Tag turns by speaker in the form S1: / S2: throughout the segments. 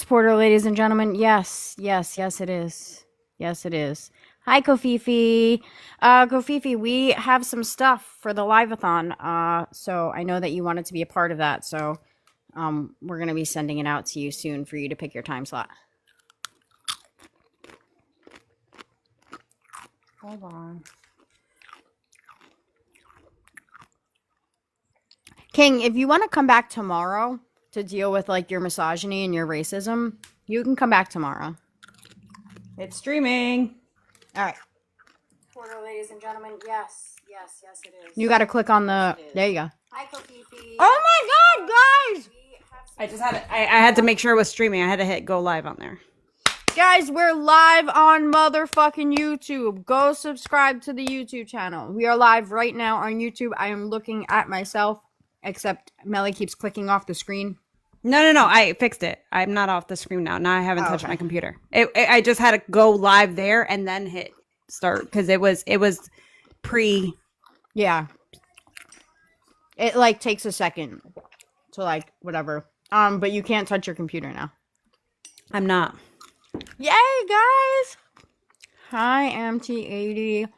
S1: supporter, ladies and gentlemen. Yes, it is. Yes, it is. Hi, Kofifi. Kofifi, we have some stuff for the live-a-thon. So I know that you wanted to be a part of that. So we're going to be sending it out to you soon for you to pick your time slot. Hold on. King, if you want to come back tomorrow to deal with like your misogyny and your racism, you can come back tomorrow.
S2: It's streaming.
S1: All right. Porter, ladies and gentlemen, yes, it is. You got to click on the. There you go. Hi, Kofifi. Oh my God, guys!
S2: I had to make sure it was streaming. I had to hit go live on there.
S1: Guys, we're live on motherfucking YouTube. Go subscribe to the YouTube channel. We are live right now on YouTube. I am looking at myself, except Melly keeps clicking off the screen.
S2: No. I fixed it. I'm not off the screen now. Now I haven't touched my computer. I just had to go live there and then hit start because it was pre.
S1: Yeah. It like takes a second to like whatever. But you can't touch your computer now.
S2: I'm not.
S1: Yay, guys! Hi, MT80.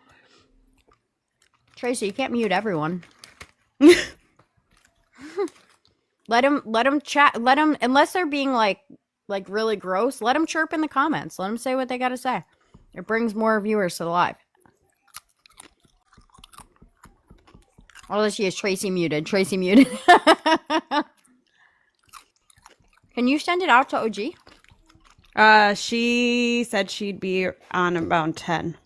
S1: Tracy, you can't mute everyone. Let them chat. Let them, unless they're being like really gross, let them chirp in the comments. Let them say what they got to say. It brings more viewers to the live. Oh, she is Tracy muted. Tracy muted. Can you send it out to OG?
S2: She said she'd be on around 10.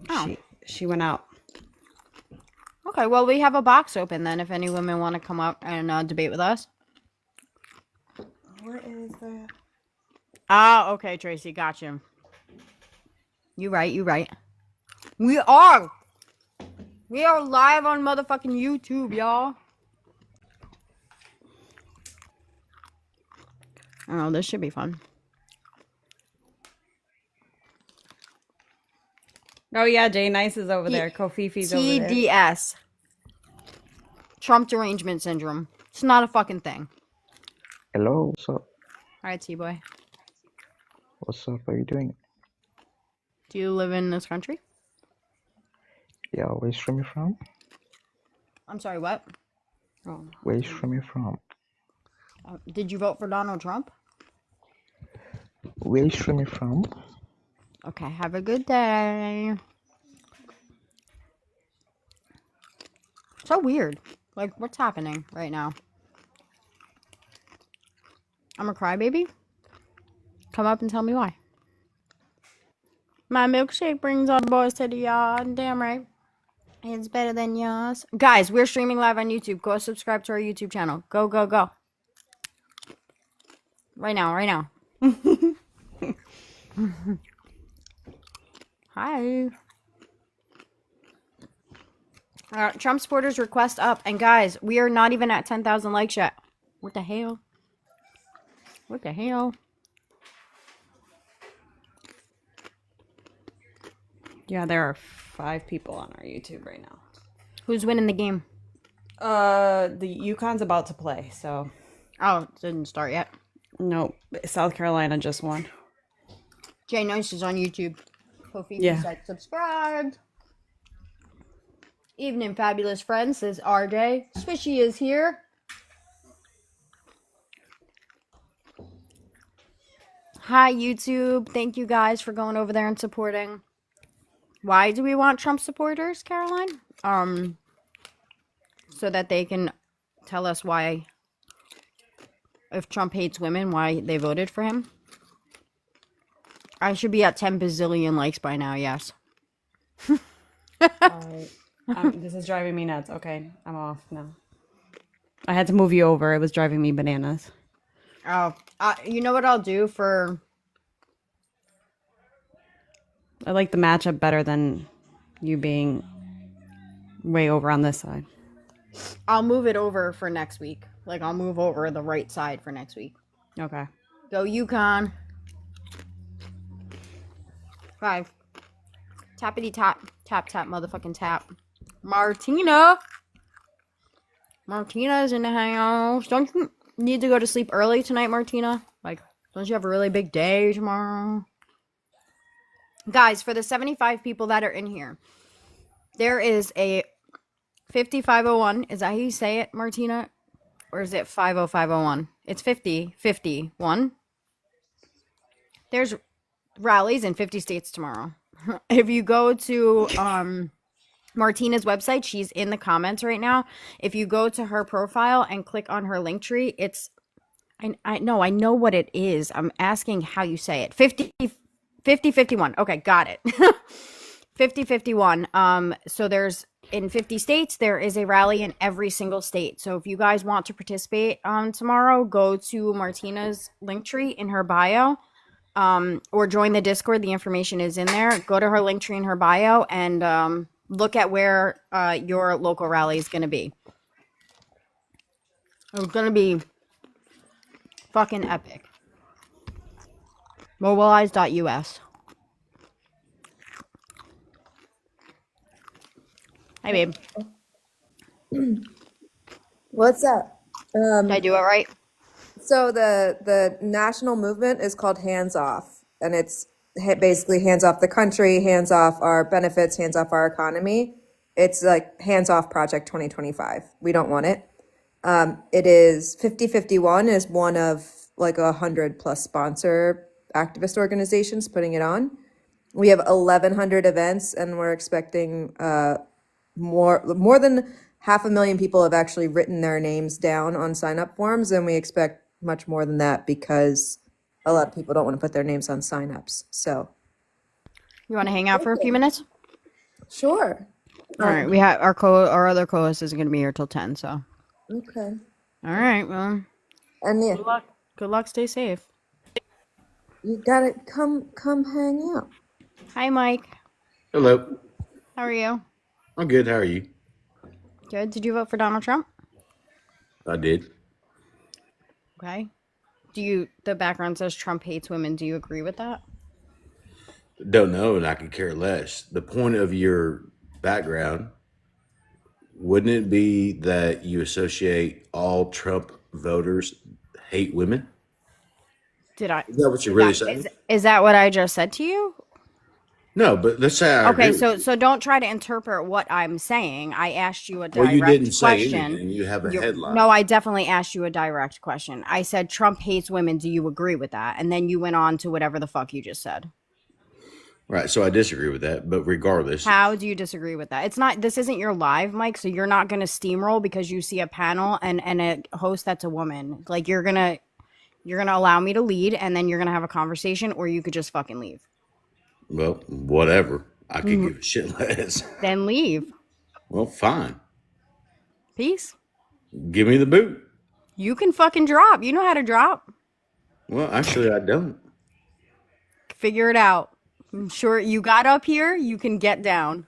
S2: Oh. She went out.
S1: Okay, well, we have a box open then if any women want to come up and debate with us.
S2: Where is that?
S1: Ah, okay, Tracy, gotcha. You right. We are live on motherfucking YouTube, y'all. I don't know, this should be fun.
S2: Oh, yeah, Jay Nice is over there. Kofifi's over there.
S1: TDS. Trump derangement syndrome. It's not a fucking thing.
S3: Hello, what's up?
S1: Alright, T-boy.
S3: What's up? How are you doing?
S1: Do you live in this country?
S3: Yeah, where's from you from?
S1: I'm sorry, what? Oh.
S3: Where's from you from?
S1: Did you vote for Donald Trump?
S3: Where's from you from?
S1: Okay, have a good day. So weird. Like, what's happening right now? I'm a crybaby? Come up and tell me why. My milkshake brings all the boys to the yard. Damn right. It's better than yours. Guys, we're streaming live on YouTube. Go subscribe to our YouTube channel. Go. Right now. Hi. Trump supporters request up. And guys, we are not even at 10,000 likes yet. What the hell?
S2: Yeah, there are 5 people on our YouTube right now.
S1: Who's winning the game?
S2: The UConn's about to play, so.
S1: Oh, it didn't start yet.
S2: Nope. South Carolina just won.
S1: Jay Nice is on YouTube. Kofi said subscribed. Evening, fabulous friends, says RJ. Swishy is here. Hi, YouTube. Thank you guys for going over there and supporting. Why do we want Trump supporters, Caroline? So that they can tell us why, if Trump hates women, why they voted for him. I should be at 10 bazillion likes by now, yes.
S2: This is driving me nuts. Okay, I'm off now. I had to move you over. It was driving me bananas.
S1: Oh, you know what I'll do for...
S2: I like the matchup better than you being way over on this side.
S1: I'll move it over for next week. Like, I'll move over the right side for next week.
S2: Okay.
S1: Go UConn. 5. Tappity tap. Tap, motherfucking tap. Martina is in the house. Don't you need to go to sleep early tonight, Martina? Like, Don't you have a really big day tomorrow? Guys, for the 75 people that are in here, there is a 5501. Is that how you say it, Martina? Or is it 50501? It's 5051. There's rallies in 50 states tomorrow. If you go to Martina's website, she's in the comments right now. If you go to her profile and click on her link tree, it's I know what it is. I'm asking how you say it. 5051. Okay, got it. 5051. So there's in 50 states, there is a rally in every single state. So if you guys want to participate tomorrow, go to Martina's link tree in her bio. Or join the Discord. The information is in there. Go to her link tree in her bio and look at where your local rally is going to be. It's going to be fucking epic. Mobilize.us. Hi, babe.
S4: What's up?
S1: Did I do it right?
S4: So the national movement is called Hands Off, and it's basically hands off the country, hands off our benefits, hands off our economy. It's like Hands Off Project 2025. We don't want it. It is 5051 is one of like 100+ sponsor activist organizations putting it on. We have 1,100 events, and we're expecting more than 500,000 people have actually written their names down on sign-up forms, and we expect much more than that because a lot of people don't want to put their names on sign-ups. So,
S1: You want to hang out for a few minutes?
S4: sure.
S1: All right. We have our other co-host isn't going to be here till 10. So.
S4: Okay.
S1: All right. Well.
S4: And yeah,
S1: Good luck. Stay safe.
S4: you gotta come hang out.
S1: Hi, Mike.
S5: Hello.
S1: How are you?
S5: I'm good. How are you?
S1: Good. Did you vote for Donald Trump?
S5: I did.
S1: Okay. The background says Trump hates women. Do you agree with that?
S5: Don't know, and I could care less. The point of your background, wouldn't it be that you associate all Trump voters hate women?
S1: Did I?
S5: Is that what you're really saying?
S1: Is that what I just said to you?
S5: No, but let's say I
S1: Okay,
S5: agree.
S1: so don't try to interpret what I'm saying. I asked you a
S5: Well, you
S1: direct
S5: didn't say
S1: question.
S5: anything. You have a headline.
S1: No, I definitely asked you a direct question. I said Trump hates women. Do you agree with that? And then you went on to whatever the fuck you just said.
S5: Right, so I disagree with that, but regardless.
S1: How do you disagree with that? This isn't your live, Mike, so you're not going to steamroll because you see a panel and a host that's a woman. Like you're going to allow me to lead and then you're going to have a conversation, or you could just fucking leave.
S5: Well, whatever. I could give a shit less.
S1: Then leave.
S5: Well, fine.
S1: Peace.
S5: Give me the boot.
S1: You can fucking drop. You know how to drop.
S5: Well, actually, I don't.
S1: Figure it out. I'm sure you got up here. You can get down.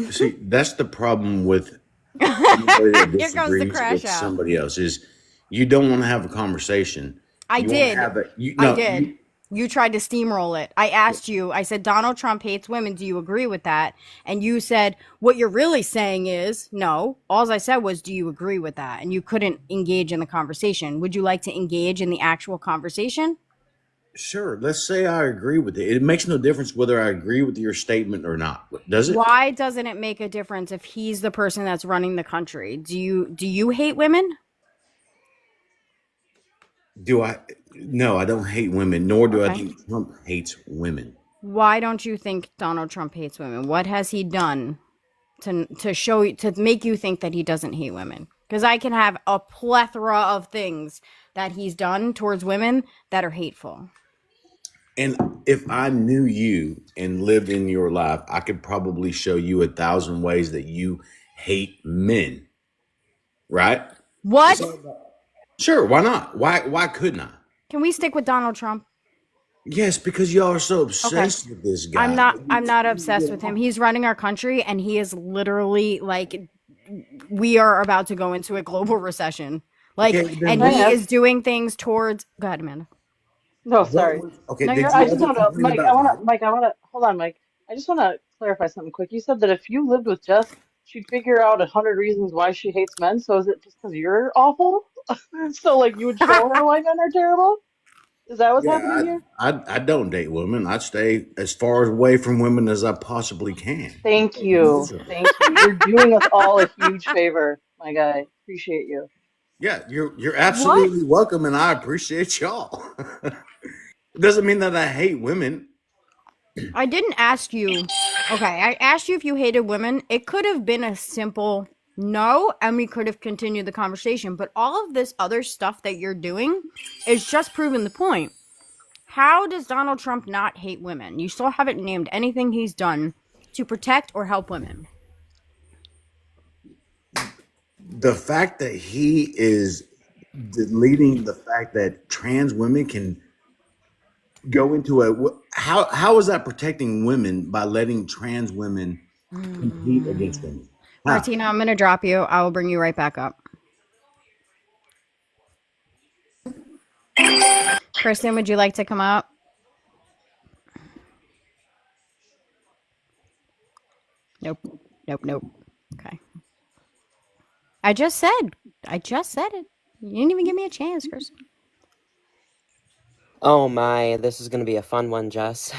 S5: See, that's the problem with somebody that
S1: Here comes the
S5: disagrees
S1: crash
S5: with
S1: out.
S5: somebody else is you don't want to have a conversation.
S1: I
S5: You
S1: did.
S5: wanna have
S1: I did. You tried to steamroll it. I asked you, I said, Donald Trump hates women. Do you agree with that? And you said, what you're really saying is, no. All I said was, do you agree with that? And you couldn't engage in the conversation. Would you like to engage in the actual conversation?
S5: Sure, let's say I agree with it. It makes no difference whether I agree with your statement or not, does it?
S1: Why doesn't it make a difference if he's the person that's running the country? Do you hate women?
S5: Do I? No, I don't hate women, nor do I
S1: Okay.
S5: think Trump hates women.
S1: Why don't you think Donald Trump hates women? What has he done to make you think that he doesn't hate women? Because I can have a plethora of things that he's done towards women that are hateful.
S5: And if I knew you and lived in your life, I could probably show you 1,000 ways that you hate men. Right?
S1: What?
S5: Sure, why not? Why couldn't I?
S1: Can we stick with Donald Trump?
S5: Yes, because y'all are so obsessed with this guy.
S1: I'm not obsessed with him. He's running our country and he is literally like we are about to go into a global recession. Like
S5: Okay, then
S1: and
S5: what-
S1: he is doing things towards go ahead, Amanda.
S6: No, sorry.
S5: Okay,
S1: No,
S5: did
S1: you're-
S5: you
S6: I
S5: ever
S6: just want to,
S5: complain
S6: Mike.
S5: about-
S6: I want to. Hold on, Mike. I just want to clarify something quick. You said that if you lived with Jess, she'd figure out 100 reasons why she hates men. So is it just because you're awful? So like you would show her why men are terrible? Is that what's happening
S5: Yeah,
S6: here?
S5: I don't date women. I stay as far away from women as I possibly can.
S6: Thank you. Thank you. You're doing us all a huge favor, my guy. Appreciate you.
S5: Yeah, you're
S1: What?
S5: absolutely welcome, and I appreciate y'all. It doesn't mean that I hate women.
S1: I didn't ask you. Okay, I asked you if you hated women. It could have been a simple no, and we could have continued the conversation. But all of this other stuff that you're doing is just proving the point. How does Donald Trump not hate women? You still haven't named anything he's done to protect or help women.
S5: The fact that he is deleting the fact that trans women can go into how is that protecting women by letting trans women compete against women? How?
S1: Martina, I'm going to drop you. I will bring you right back up. Kristen, would you like to come up? Nope. Nope. Okay. I just said it. You didn't even give me a chance, Kristen.
S7: Oh my, this is gonna be a fun one, Jess.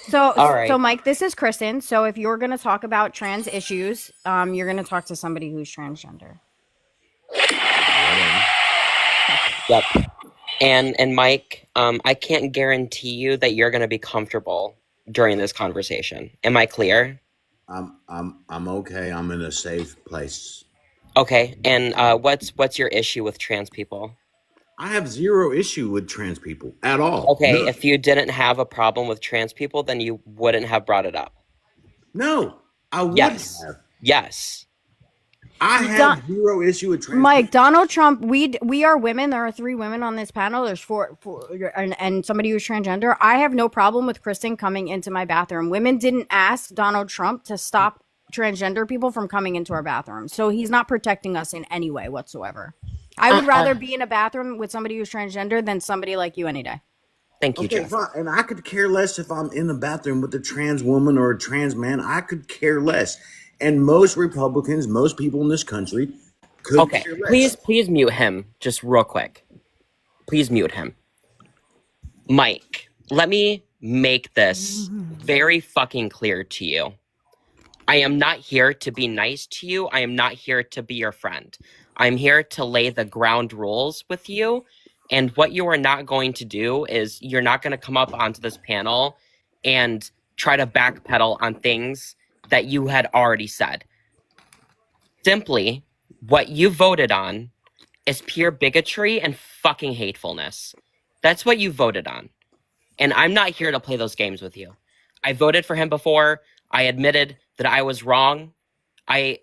S1: So,
S7: All right.
S1: so Mike, this is Kristen. So if you're going to talk about trans issues, you're going to talk to somebody who's transgender.
S7: Yep. And Mike, I can't guarantee you that you're gonna be comfortable during this conversation. Am I clear?
S5: I'm okay. I'm in a safe place.
S7: Okay. And what's your issue with trans people?
S5: I have zero issue with trans people at all.
S7: Okay,
S5: No.
S7: if you didn't have a problem with trans people, then you wouldn't have brought it up.
S5: No, I wouldn't
S7: Yes.
S5: have.
S7: Yes.
S5: I have zero issue with trans
S1: Mike,
S5: people.
S1: Donald Trump, we are women. There are 3 women on this panel. There's four and somebody who's transgender. I have no problem with Kristen coming into my bathroom. Women didn't ask Donald Trump to stop transgender people from coming into our bathroom. So he's not protecting us in any way whatsoever. I would rather be in a bathroom with somebody who's transgender than somebody like you any day.
S7: Thank you,
S5: Okay,
S7: Jeff.
S5: fine. And I could care less if I'm in the bathroom with a trans woman or a trans man. I could care less. And most Republicans, most people in this country could
S7: Okay,
S5: care less.
S7: please mute him just real quick. Please mute him. Mike, let me make this very fucking clear to you. I am not here to be nice to you. I am not here to be your friend. I'm here to lay the ground rules with you. And what you are not going to do is you're not going to come up onto this panel and try to backpedal on things that you had already said. Simply, what you voted on is pure bigotry and fucking hatefulness. That's what you voted on. And I'm not here to play those games with you. I voted for him before. I admitted that I was wrong. I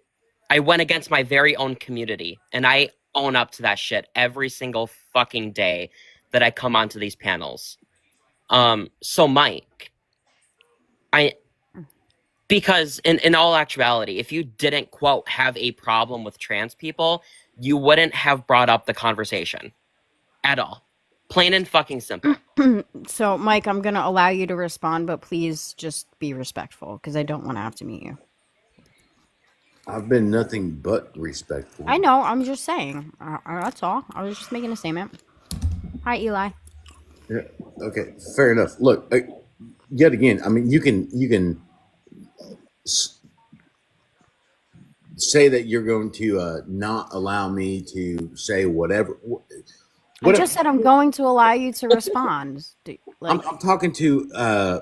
S7: went against my very own community, and I own up to that shit every single fucking day that I come onto these panels. So Mike, because in all actuality, if you didn't, quote, have a problem with trans people, you wouldn't have brought up the conversation at all. Plain and fucking simple.
S1: So, Mike, I'm going to allow you to respond, but please just be respectful because I don't want to have to meet you.
S5: I've been nothing but respectful.
S1: I know. I'm just saying. That's all. I was just making a statement. Hi, Eli.
S5: Yeah. Okay. Fair enough. Look, yet again, I mean, you can say that you're going to not allow me to say whatever.
S1: I just said I'm going to allow you to respond.
S5: I'm talking to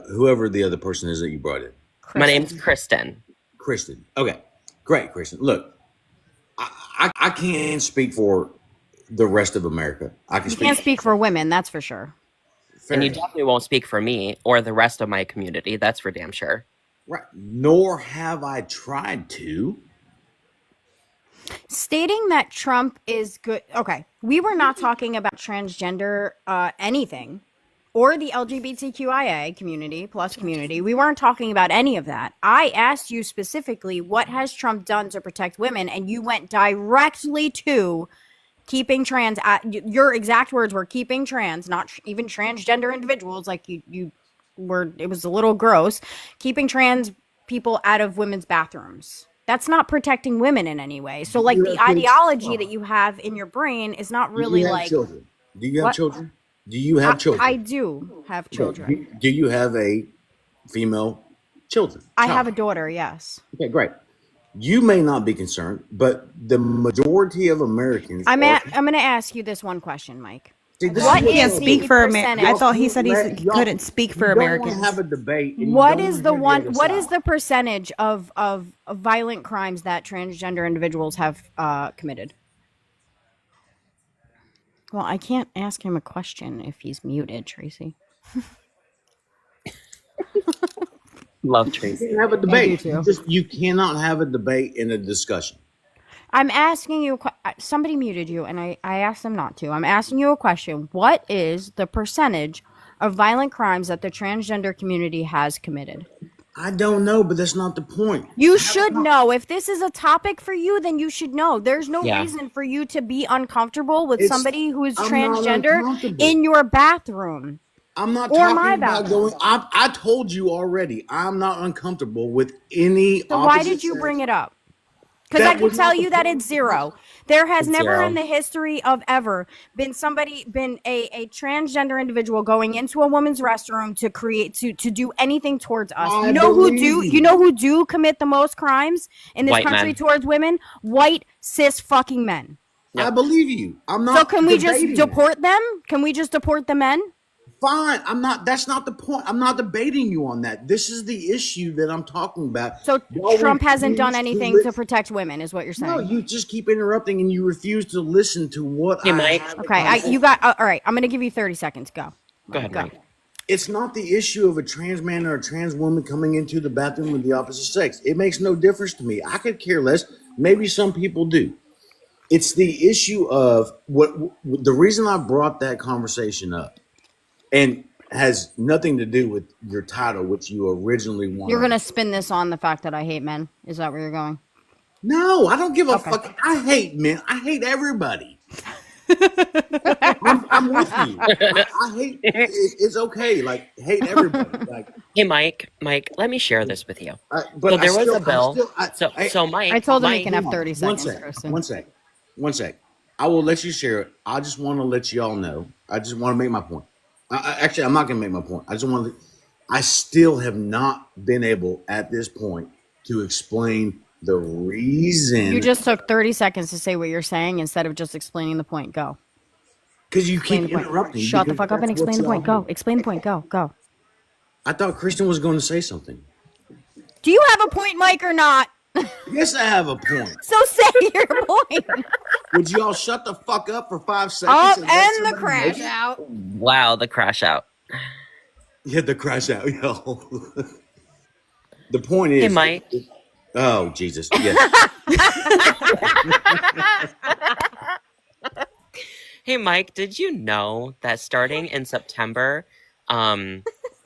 S5: whoever the other person is that you brought in.
S7: My name's Kristen.
S5: Kristen. Okay. Great, Kristen. Look, I can't speak for the rest of America.
S1: You can't speak for women, that's for sure.
S7: And you definitely won't speak for me or the rest of my community. That's for damn sure.
S5: Right. Nor have I tried to.
S1: Stating that Trump is good. Okay. We were not talking about transgender anything or the LGBTQIA community plus community. We weren't talking about any of that. I asked you specifically, what has Trump done to protect women? And you went directly to keeping trans. Your exact words were keeping trans, not even transgender individuals. Like you were, it was a little gross. Keeping trans people out of women's bathrooms. That's not protecting women in any way. So, like, the ideology that you have in your brain is not really like.
S5: Children. Do you have
S1: What?
S5: children? Do you have children?
S1: I do have
S5: Okay.
S1: children.
S5: Do you have a female children?
S1: I have a
S5: Child?
S1: daughter, yes.
S5: Okay, great. You may not be concerned, but the majority of Americans
S1: I'm
S5: are.
S1: going to ask you this one question, Mike.
S5: See, this
S1: What
S5: is what
S2: Can't
S1: is
S5: y'all
S2: speak
S5: do.
S1: the
S2: for
S1: percentage?
S2: I thought he
S5: Can't
S2: said he
S5: let y'all.
S2: couldn't speak for
S5: You don't want to
S2: Americans.
S5: have a debate, and you
S1: What
S5: don't
S1: is
S5: want to
S1: the
S5: hear
S1: one?
S5: the other
S1: What is
S5: side.
S1: the percentage of violent crimes that transgender individuals have committed? Well, I can't ask him a question if he's muted, Tracy.
S7: Love
S5: You
S7: Tracy.
S5: can't have a
S1: I do
S5: debate.
S1: too.
S5: You cannot have a debate in a discussion.
S1: I'm asking you. Somebody muted you, and I asked them not to. I'm asking you a question. What is the percentage of violent crimes that the transgender community has committed?
S5: I don't know, but that's not the point.
S1: You should know. If this is a topic for you, then you should know. There's no
S7: Yeah.
S1: reason for you to be uncomfortable with
S5: It's.
S1: somebody who is
S5: I'm not
S1: transgender
S5: uncomfortable.
S1: in your bathroom
S5: I'm not
S1: or my
S5: talking about
S1: bathroom.
S5: going. I told you already. I'm not uncomfortable with any
S1: So why
S5: opposite
S1: did you
S5: sex.
S1: bring it up? Because I
S5: That
S1: can
S5: was
S1: tell
S5: not the
S1: you that
S5: point
S1: it's
S5: of the
S1: zero. There has
S7: It's
S1: never
S7: zero.
S1: in the history of ever been a transgender individual going into a woman's restroom to create to do anything towards us.
S5: I
S1: You know who do
S5: believe
S1: you know who do commit the most crimes in this
S7: White
S1: country
S7: men.
S1: towards women? White cis fucking men.
S5: I
S7: Yep.
S5: believe you. I'm
S1: So
S5: not
S1: can we just
S5: debating that.
S1: deport them? Can we just deport the men?
S5: Fine. I'm not. That's not the point. I'm not debating you on that. This is the issue that I'm talking about.
S1: So
S5: Y'all
S1: Trump hasn't done
S5: refuse to
S1: anything to
S5: listen.
S1: protect women, is what you're
S5: No,
S1: saying.
S5: you just keep interrupting and you refuse to listen to what
S7: Hey,
S5: I
S7: Mike.
S5: have.
S1: Okay, you got all right. I'm gonna give you 30 seconds. Go.
S7: Go ahead, Mike.
S5: It's not the issue of a trans man or a trans woman coming into the bathroom with the opposite sex. It makes no difference to me. I could care less. Maybe some people do. It's the issue of what the reason I brought that conversation up, and has nothing to do with your title, which you originally wanted.
S1: You're gonna spin this on the fact that I hate men. Is that where you're going?
S5: No, I don't give a
S1: Okay.
S5: fuck. I hate men. I hate everybody. I'm with you. I hate. It's okay. Like hate everybody. Like,
S7: Hey, Mike. Mike, let me share this with you.
S5: but
S7: So there
S5: I
S7: was
S5: still,
S7: a bill. So Mike.
S1: I told him he
S7: Mike,
S1: can have
S5: Hold on.
S1: 30
S5: One
S1: seconds,
S5: sec.
S1: Kristen.
S5: One sec. I will let you share it. I just want to let y'all know. I just want to make my point. Actually, I'm not going to make my point. I just want to. I still have not been able at this point to explain the reason.
S1: You just took 30 seconds to say what you're saying instead of just explaining the point. Go.
S5: Because you
S1: Explain
S5: keep
S1: the point.
S5: interrupting.
S1: Shut the
S5: because
S1: fuck up and
S5: that's what
S1: explain the point.
S5: y'all
S1: Go.
S5: do.
S1: Explain the point. Go. Go.
S5: I thought Kristen was going to say something.
S1: Do you have a point, Mike, or not?
S5: Yes, I have a point.
S1: So say your point.
S5: Would y'all shut the fuck up for 5 seconds?
S1: Up
S5: and let
S1: and the
S5: somebody
S1: crash
S5: make it?
S1: out.
S7: Wow, the crash out.
S5: Yeah, the crash out, yo. The point is.
S7: Hey, Mike.
S5: Oh, Jesus. Yes.
S7: Hey, Mike. Did you know that starting in September,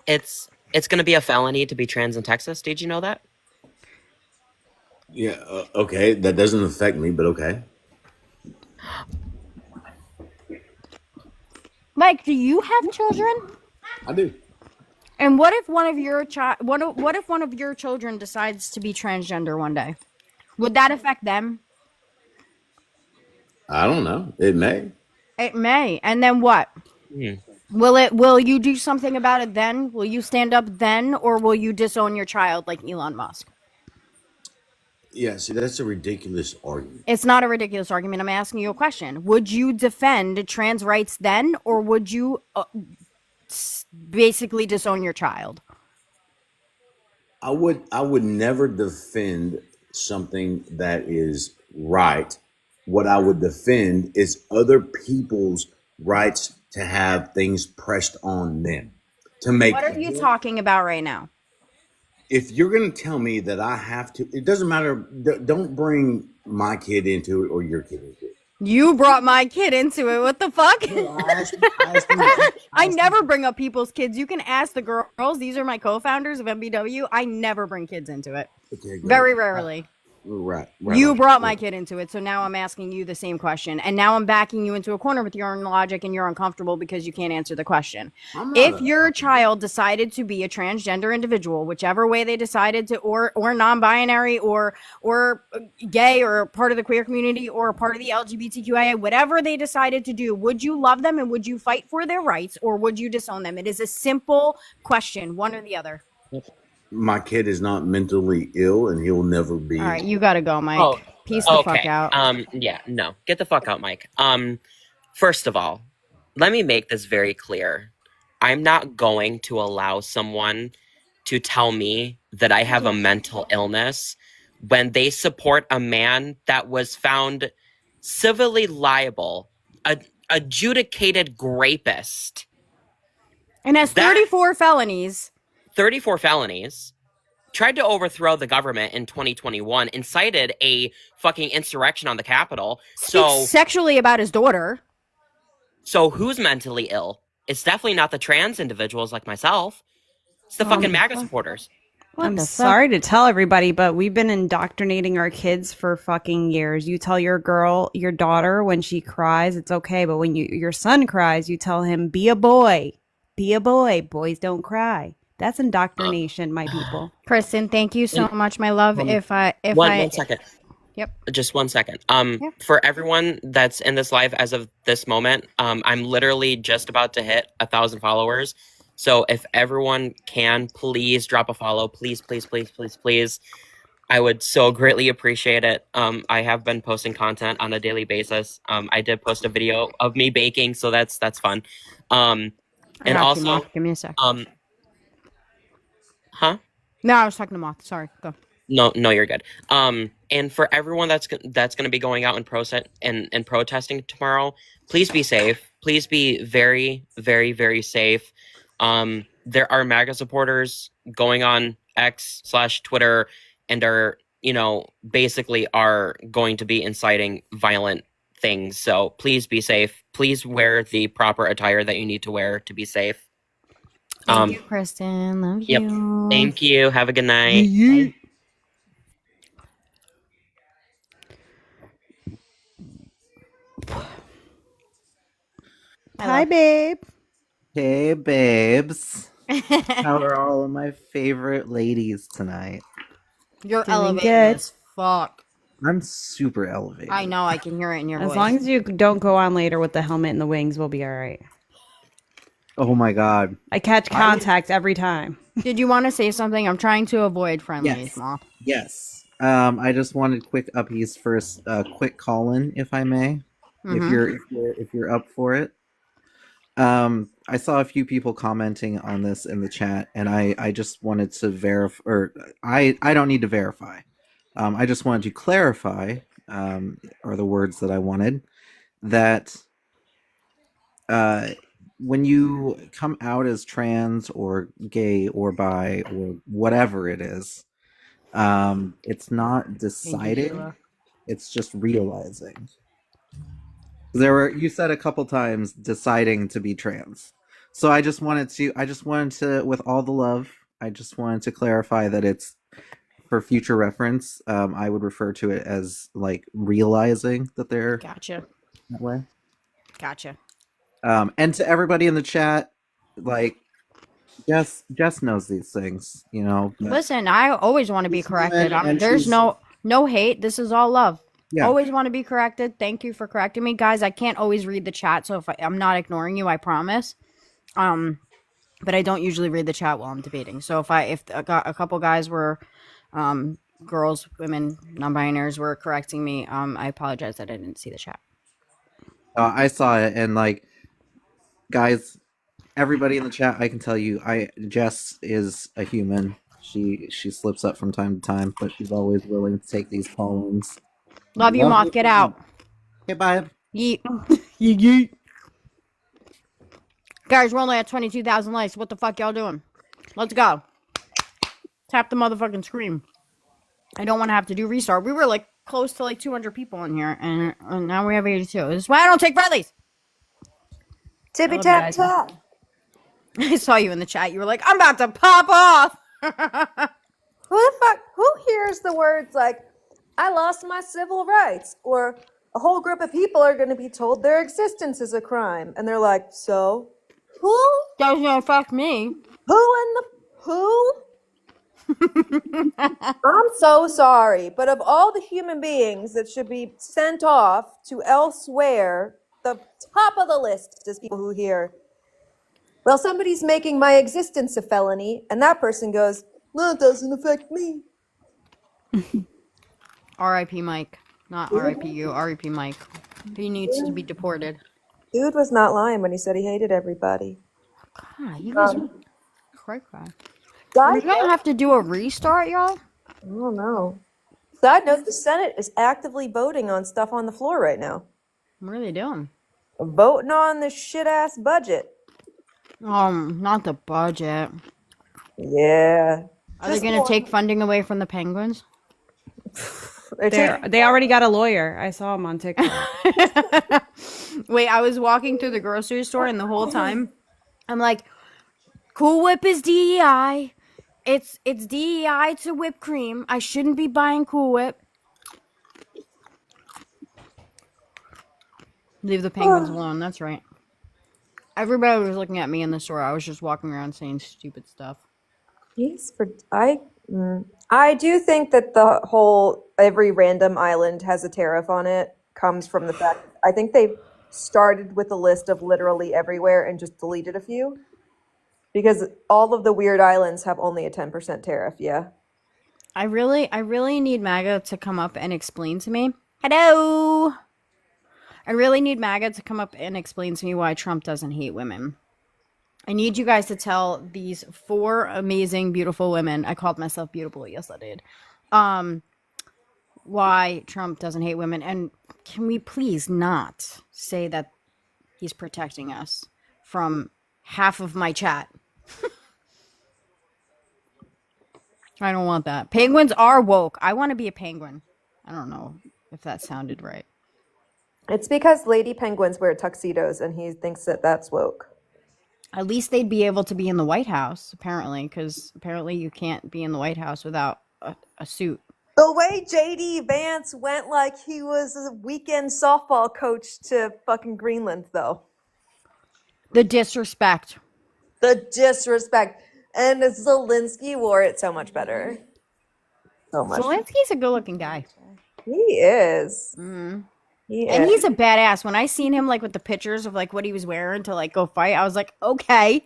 S7: it's going to be a felony to be trans in Texas? Did you know that?
S5: Yeah, okay. That doesn't affect me, but okay.
S1: Mike, do you have children?
S5: I do.
S1: And what if one of your what if one of your children decides to be transgender one day? Would that affect them?
S5: I don't know. It may.
S1: It may. And then what? Will you do something about it then? Will you stand up then, or will you disown your child like Elon Musk?
S5: Yeah, see, that's a ridiculous argument.
S1: It's not a ridiculous argument. I'm asking you a question. Would you defend trans rights then, or would you basically disown your child?
S5: I would never defend something that is right. What I would defend is other people's rights to have things pressed on them. To make
S1: What are you talking about right now?
S5: If you're going to tell me that I have to, it doesn't matter. Don't bring my kid into it or your kid into it.
S1: You brought my kid into it. What the fuck?
S5: I
S1: I never bring up people's kids. You can ask the girls. These are my co-founders of MBW. I never bring kids into it.
S5: Okay, great.
S1: Very rarely.
S5: Right.
S1: You brought my kid into it, so now I'm asking you the same question, and now I'm backing you into a corner with your own logic, and you're uncomfortable because you can't answer the question. If your child decided to be a transgender individual, whichever way they decided to, or non-binary, or gay, or part of the queer community, or part of the LGBTQIA, whatever they decided to do, would you love them and would you fight for their rights, or would you disown them? It is a simple question, one or the other.
S5: My kid is not mentally ill, and he'll never be.
S1: All right, you gotta go, Mike.
S7: Oh,
S1: Peace the fuck out.
S7: Yeah, no. Get the fuck out, Mike. First of all, let me make this very clear. I'm not going to allow someone to tell me that I have a mental illness when they support a man that was found civilly liable, adjudicated rapist,
S1: and has 34 felonies.
S7: 34 felonies, tried to overthrow the government in 2021, incited a fucking insurrection on the Capitol.
S1: Speaks sexually about his daughter.
S7: So who's mentally ill? It's definitely not the trans individuals like myself. It's the fucking MAGA supporters.
S2: I'm sorry to tell everybody, but we've been indoctrinating our kids for fucking years. You tell your daughter when she cries, it's okay. But when your son cries, you tell him, be a boy. Be a boy. Boys don't cry. That's indoctrination, my people.
S1: Kristen, thank you so much, my love.
S7: One second.
S1: Yep.
S7: Just 1 second. For everyone that's in this live as of this moment, I'm literally just about to hit 1,000 followers. So if everyone can, please drop a follow. Please, please, please, please, please. I would so greatly appreciate it. I have been posting content on a daily basis. I did post a video of me baking, so that's fun. And also,
S1: give me a sec.
S7: Huh?
S1: No, I was talking to Moth. Sorry, go.
S7: No, you're good. And for everyone that's going to be going out and protesting tomorrow, please be safe. Please be very, very, very safe. There are MAGA supporters going on X/Twitter and are, basically are going to be inciting violent things. So please be safe. Please wear the proper attire that you need to wear to be safe.
S1: Thank you, Kristen. Love you.
S7: Yep. Thank you. Have a good night.
S1: Bye.
S2: Hi, babe.
S8: Hey, babes. How are all of my favorite ladies tonight?
S1: You're
S2: Doing
S1: elevated
S2: good.
S1: as fuck.
S8: I'm super elevated.
S1: I know. I can hear it in your voice.
S2: As long as you don't go on later with the helmet and the wings, we'll be all right.
S8: Oh my god.
S2: I catch contact every time.
S1: Did you want to say something? I'm trying to avoid friendlies, Moth.
S8: Yes. I just wanted quick uppies first. Quick call-in, if I may, if you're up for it. I saw a few people commenting on this in the chat, and I just wanted to verify, or I don't need to verify. I just wanted to clarify, are the words that I wanted, that when you come out as trans or gay or bi or whatever it is, it's not deciding, it's just realizing. You said a couple times deciding to be trans. So I just wanted to, with all the love, I just wanted to clarify that it's for future reference. I would refer to it as like realizing that they're
S1: Gotcha.
S8: that way.
S1: Gotcha.
S8: And to everybody in the chat, like Jess knows these things, but
S1: Listen, I always want to be corrected.
S8: and
S1: There's
S8: she's-
S1: no hate. This is all love.
S8: Yeah.
S1: Always want to be corrected. Thank you for correcting me, guys. I can't always read the chat, so if I'm not ignoring you, I promise. But I don't usually read the chat while I'm debating. So if a couple guys were, girls, women, non-binaries were correcting me, I apologize that I didn't see the chat.
S8: I saw it, and like, guys, everybody in the chat, I can tell you, Jess is a human. She slips up from time to time, but she's always willing to take these call-ins.
S1: Love you, Moth. Get out.
S8: Hey, bye.
S1: Yeet. Yeet. Guys, we're only at 22,000 likes. What the fuck y'all doing? Let's go. Tap the motherfucking screen. I don't want to have to do restart. We were like close to like 200 people in here, and now we have 82. This is why I don't take friendlies.
S4: Tippy tap tap.
S1: I saw you in the chat. You were like, I'm about to pop off.
S4: Who the fuck? Who hears the words like, I lost my civil rights. Or a whole group of people are going to be told their existence is a crime. And they're like, so who?
S1: Doesn't affect me.
S4: Who? I'm so sorry, but of all the human beings that should be sent off to elsewhere, the top of the list is people who hear, well, somebody's making my existence a felony, and that person goes, no, it doesn't affect me.
S1: R.I.P. Mike. Not R.I.P. you. R.I.P. Mike. He needs to be deported.
S4: Dude was not lying when he said he hated everybody.
S1: God, you guys are cray.
S4: Side
S1: We're gonna have to do a restart, y'all.
S4: I don't know. Side note, the Senate is actively voting on stuff on the floor right now.
S1: What are they doing?
S4: Voting on the shit-ass budget.
S1: Not the budget.
S4: Yeah.
S1: Are they gonna take funding away from the Penguins?
S2: They already got a lawyer. I saw him on TikTok.
S1: Wait, I was walking through the grocery store and the whole time I'm like, Cool Whip is DEI. It's DEI to whipped cream. I shouldn't be buying Cool Whip. Leave the Penguins alone. That's right. Everybody was looking at me in the store. I was just walking around saying stupid stuff.
S4: I do think that the whole every random island has a tariff on it comes from the fact I think they started with a list of literally everywhere and just deleted a few because all of the weird islands have only a 10% tariff. Yeah.
S1: I really need MAGA to come up and explain to me. Hello. I really need MAGA to come up and explain to me why Trump doesn't hate women. I need you guys to tell these 4 amazing, beautiful women. I called myself beautiful. Yes, I did. Why Trump doesn't hate women. And can we please not say that he's protecting us from half of my chat? I don't want that. Penguins are woke. I want to be a penguin. I don't know if that sounded right.
S4: It's because lady penguins wear tuxedos and he thinks that that's woke.
S1: At least they'd be able to be in the White House, apparently, because apparently you can't be in the White House without a suit.
S4: The way JD Vance went like he was a weekend softball coach to fucking Greenland, though.
S1: The disrespect.
S4: The disrespect. And Zelensky wore it so much better. So much.
S1: Zelensky's a good-looking guy.
S4: He is.
S1: And he's a badass. When I seen him like with the pictures of like what he was wearing to like go fight, I was like, okay.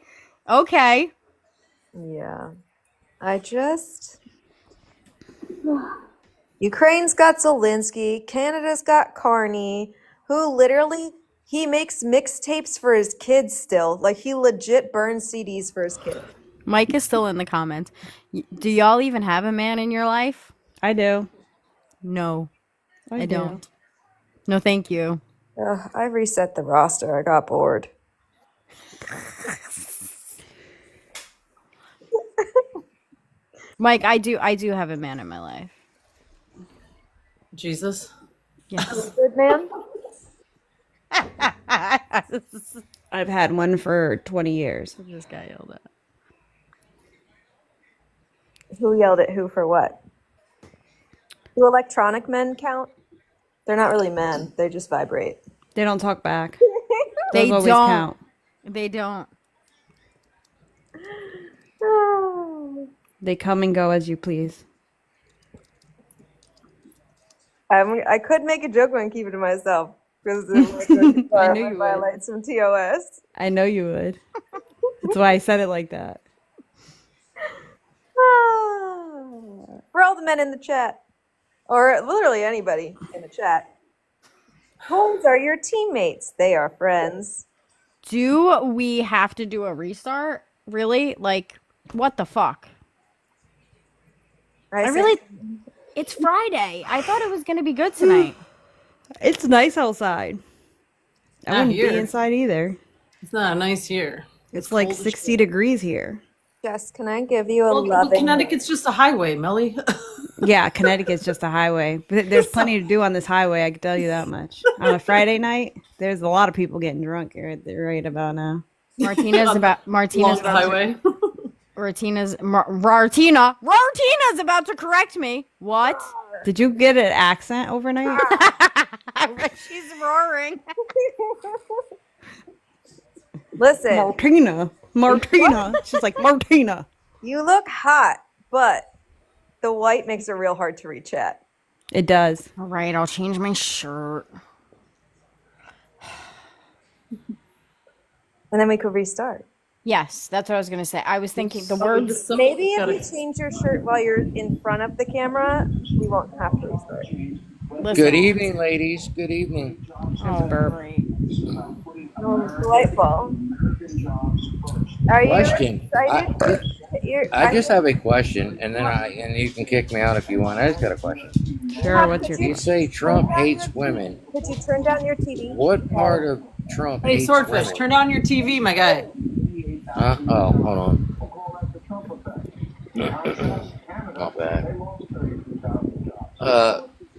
S4: Yeah. Ukraine's got Zelensky. Canada's got Carney, who literally, he makes mixtapes for his kids still. Like, he legit burns CDs for his kids.
S1: Mike is still in the comments. Do y'all even have a man in your life?
S2: I do.
S1: No, I don't. No, thank you.
S4: I reset the roster. I got bored.
S1: Mike, I do have a man in my life.
S6: Jesus.
S1: Yes.
S4: Good man?
S2: I've had one for 20 years.
S1: This guy yelled at.
S4: Who yelled at who for what? Do electronic men count? They're not really men. They just vibrate.
S2: They don't talk back.
S1: They
S2: Those always
S1: don't.
S2: count.
S1: They don't.
S2: They come and go as you please.
S4: I could make a joke and keep it to myself because I
S2: knew you would.
S4: violate some TOS.
S2: I know you would. That's why I said it like that.
S4: For all the men in the chat, or literally anybody in the chat, homes are your teammates. They are friends.
S1: Do we have to do a restart? Really? Like, what the fuck? It's Friday. I thought it was going to be good tonight.
S2: It's nice outside. I
S6: Not
S2: wouldn't
S6: here.
S2: be inside either.
S6: It's not a nice year.
S2: It's like
S6: cold as
S2: 60
S6: shit.
S2: degrees here.
S4: Jess, can I give you a
S6: Well,
S4: loving?
S6: Connecticut's just a highway, Melly.
S2: Yeah, Connecticut's just a highway. But there's plenty to do on this highway, I can tell you that much. On a Friday night, there's a lot of people getting drunk here right about now.
S1: Martina's about
S6: highway.
S1: Martina's about to correct me. What?
S2: Did you get an accent overnight?
S1: She's roaring.
S4: Listen,
S2: Martina. She's like, Martina.
S4: you look hot, but the white makes it real hard to reach at.
S2: It does.
S1: All right, I'll change my shirt.
S4: And then we could restart.
S1: Yes, that's what I was gonna say. I was thinking the words.
S4: Maybe if you change your shirt while you're in front of the camera, we won't have to restart.
S1: Listen.
S9: Good evening, ladies. Good evening.
S1: Oh, great.
S4: Delightful. Are you
S9: Question.
S4: excited?
S9: I just have a question, and then you can kick me out if you want. I just got a question.
S2: Sure, what's your
S9: You say Trump hates women.
S4: Could you turn down your TV?
S9: What part of Trump
S6: Hey,
S9: hates
S6: Swordfish,
S9: women?
S6: turn on your TV, my guy.
S9: Oh, hold on. Not bad.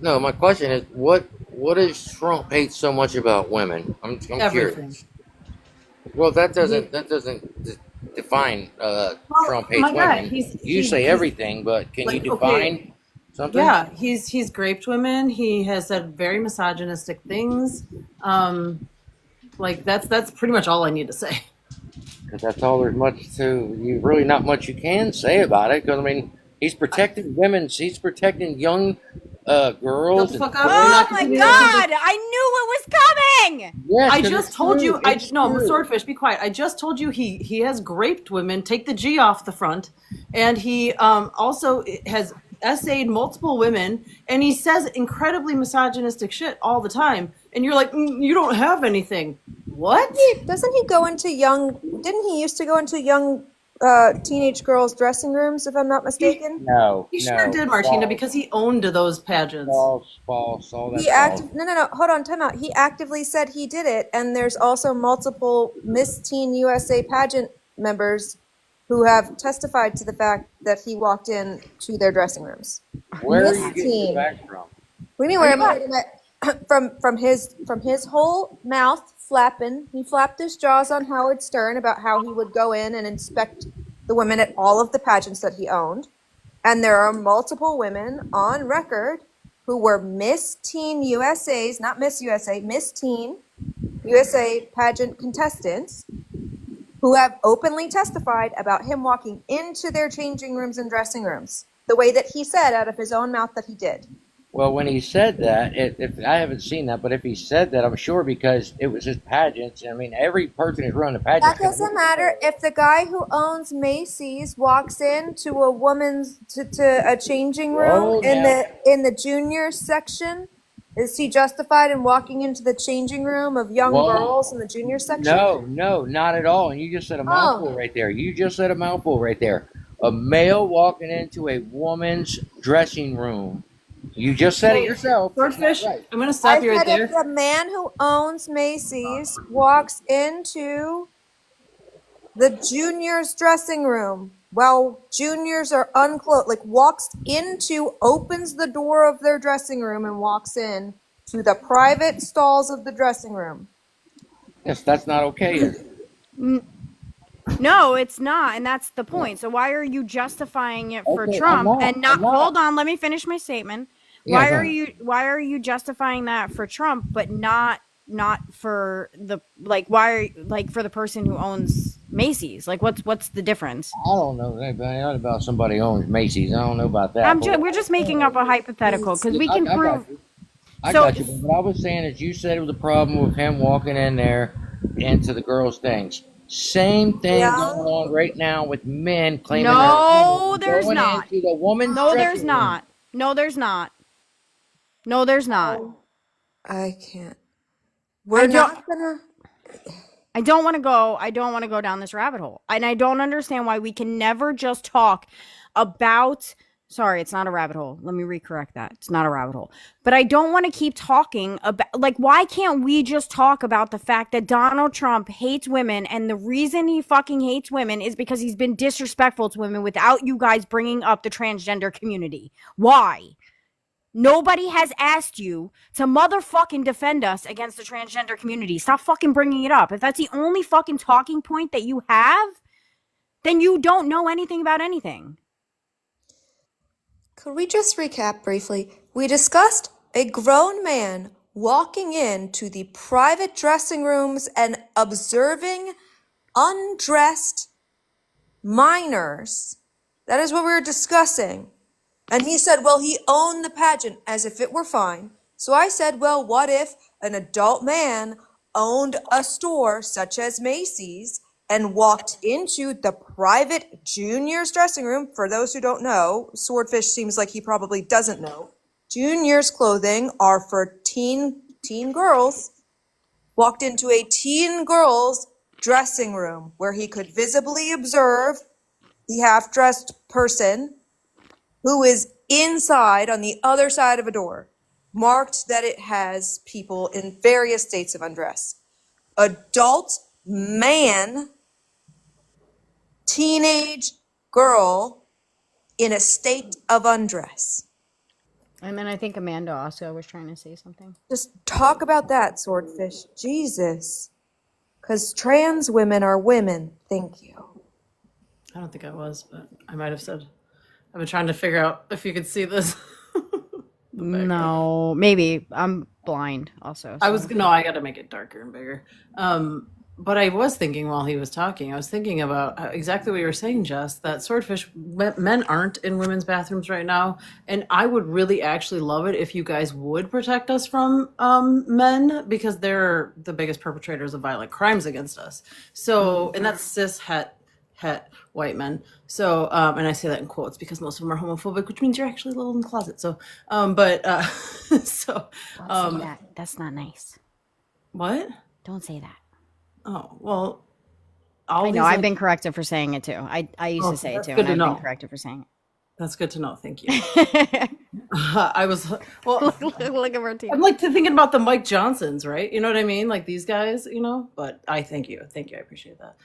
S9: No, my question is, what does Trump hate so much about women? I'm
S6: Everything.
S9: curious. Well, that doesn't define Trump hates
S6: my God,
S9: women.
S6: he's-
S9: You
S6: he-
S9: say
S6: he's-
S9: everything, but can you
S6: like,
S9: define something?
S6: Yeah, he's graped women. He has said very misogynistic things. Like that's pretty much all I need to say.
S9: Because that's all there's much to. You really not much you can say about it. Because I mean, he's protecting women. He's protecting young girls.
S6: Shut the fuck
S9: and
S6: up.
S9: boys.
S1: Oh my God! I knew it was coming.
S9: Yes,
S6: I
S9: 'cause
S6: just
S9: it's
S6: told
S9: true.
S6: you.
S9: It's true.
S6: Swordfish, be quiet. I just told you he has graped women. Take the G off the front, and he also has essayed multiple women, and he says incredibly misogynistic shit all the time. And you're like, you don't have anything. What?
S4: Doesn't he go into didn't he used to go into young teenage girls' dressing rooms, if I'm not mistaken?
S9: No,
S6: He sure
S9: no,
S6: did, Martina,
S9: false,
S6: because he owned those pageants.
S9: false. All that.
S4: No, hold on, time out. He actively said he did it, and there's also multiple Miss Teen USA pageant members who have testified to the fact that he walked in to their dressing rooms.
S9: Where are
S4: Miss
S9: you getting
S4: Teen.
S9: the facts from?
S4: What do you mean where am I getting that? From his whole mouth flapping. He flapped his jaws on Howard Stern about how he would go in and inspect the women at all of the pageants that he owned. And there are multiple women on record who were Miss Teen USA's, not Miss USA, Miss Teen USA pageant contestants who have openly testified about him walking into their changing rooms and dressing rooms the way that he said out of his own mouth that he did.
S9: Well, when he said that, if I haven't seen that, but if he said that, I'm sure because it was his pageants. I mean, every person who's running a pageant.
S4: That doesn't matter. If the guy who owns Macy's walks into a woman's to a changing room in the junior section, is he justified in walking into the changing room of young girls in the junior section?
S9: No, not at all. And you just said a mouthful right there. You just said a mouthful right there. A male walking into a woman's dressing room. You just said it yourself.
S6: Swordfish,
S9: Right.
S6: I'm going to stop you right there.
S4: If the man who owns Macy's walks into the juniors' dressing room while juniors are unclothed, like opens the door of their dressing room and walks in to the private stalls of the dressing room.
S9: Yes, that's not okay.
S1: No, it's not, and that's the point. So why are you justifying it for
S9: Okay,
S1: Trump
S9: I'm not.
S1: hold on, let me finish my statement.
S9: Yeah,
S1: Why are you justifying that for Trump but not for the for the person who owns Macy's? Like what's the difference?
S9: I don't know anything about somebody who owns Macy's. I don't know about that.
S1: We're just making up a hypothetical because we can prove.
S9: I got you. What I was saying is you said it was a problem with him walking in there into the girls' things. Same thing going on right now with men claiming
S1: there's not.
S9: into the woman's
S1: No,
S9: dressing
S1: there's
S9: room.
S1: not. No, there's not. No, there's not.
S4: I can't.
S1: I don't want to go down this rabbit hole. And I don't understand why we can never just talk about. Sorry, it's not a rabbit hole. Let me recorrect that. It's not a rabbit hole. But I don't want to keep talking about, why can't we just talk about the fact that Donald Trump hates women, and the reason he fucking hates women is because he's been disrespectful to women without you guys bringing up the transgender community. Why? Nobody has asked you to motherfucking defend us against the transgender community. Stop fucking bringing it up. If that's the only fucking talking point that you have, then you don't know anything about anything.
S4: Could we just recap briefly? We discussed a grown man walking into the private dressing rooms and observing undressed minors. That is what we were discussing. And he said, well, he owned the pageant as if it were fine. So I said, well, what if an adult man owned a store such as Macy's and walked into the private junior's dressing room? For those who don't know, Swordfish seems like he probably doesn't know. Junior's clothing are for teen girls. Walked into a teen girl's dressing room where he could visibly observe the half-dressed person who is inside on the other side of a door, marked that it has people in various states of undress. Adult man, teenage girl in a state of undress.
S1: And then I think Amanda also was trying to say something.
S4: Just talk about that, Swordfish. Jesus. Because trans women are women. Thank you.
S6: I don't think I was, but I might have said. I've been trying to figure out if you could see this.
S1: No, maybe. I'm blind also.
S6: I got to make it darker and bigger. But I was thinking while he was talking, I was thinking about exactly what you were saying, Jess, that Swordfish, men aren't in women's bathrooms right now. And I would really actually love it if you guys would protect us from men, because they're the biggest perpetrators of violent crimes against us. So, and that's cis het white men. So, and I say that in quotes because most of them are homophobic, which means you're actually a little in the closet. So, so,
S1: Don't say that. That's not nice.
S6: what?
S1: Don't say that.
S6: Oh, well,
S1: I know. I've been corrected for saying it too. I used to say it too, and I've been corrected for saying
S6: That's good to know. Thank you.
S1: it.
S6: I was, well,
S1: Look at Martina.
S6: I'm like thinking about the Mike Johnsons, right? You know what I mean? Like these guys, but I thank you. Thank you. I appreciate that.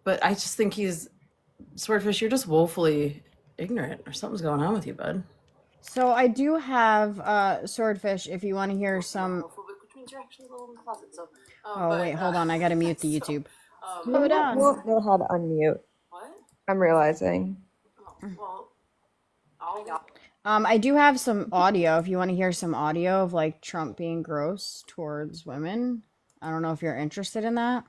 S6: But I just think Swordfish, you're just woefully ignorant or something's going on with you, bud.
S1: So I do have Swordfish. If you want to hear some.
S6: Which means you're actually a little in the closet. So,
S1: Oh wait, hold on. I gotta mute the YouTube.
S4: Hold on. I don't know how to unmute.
S6: What?
S4: I'm realizing.
S6: Well,
S1: I do have some audio. If you want to hear some audio of like Trump being gross towards women, I don't know if you're interested in that.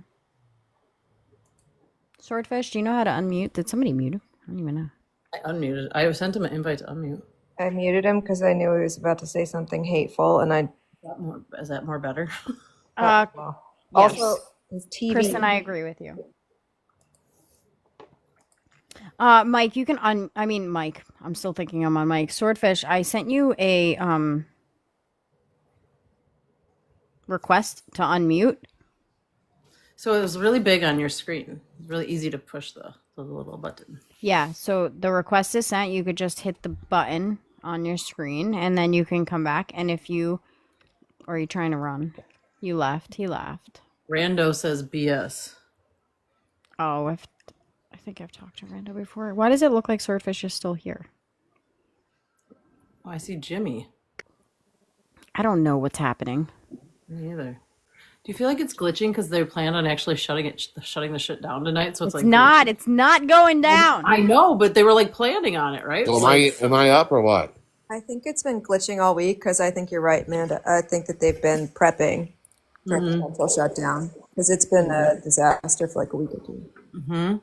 S1: Swordfish, do you know how to unmute? Did somebody mute him? I don't even know.
S6: I unmuted. I sent him an invite to unmute.
S4: I muted him because I knew he was about to say something hateful, and I.
S6: Is that more better?
S4: Well,
S1: Yes.
S4: Also, his TV.
S1: Kristen, I agree with you. Mike, you can Mike. I'm still thinking I'm on Mike. Swordfish, I sent you a request to unmute.
S6: So it was really big on your screen. It's really easy to push the little button.
S1: Yeah, so the request is sent. You could just hit the button on your screen, and then you can come back. And if you, or are you trying to run? You left. He left.
S6: Rando says BS.
S1: Oh, I think I've talked to Rando before. Why does it look like Swordfish is still here?
S6: Oh, I see Jimmy.
S1: I don't know what's happening.
S6: Me either. Do you feel like it's glitching because they planned on actually shutting the shit down tonight? So it's like
S1: not.
S6: glitching?
S1: It's not going down.
S6: I know, but they were like planning on it, right?
S5: So am I up or what?
S4: I think it's been glitching all week because I think you're right, Amanda. I think that they've been prepping for a potential shutdown because it's been a disaster for like a week or two.
S6: Mm-hmm.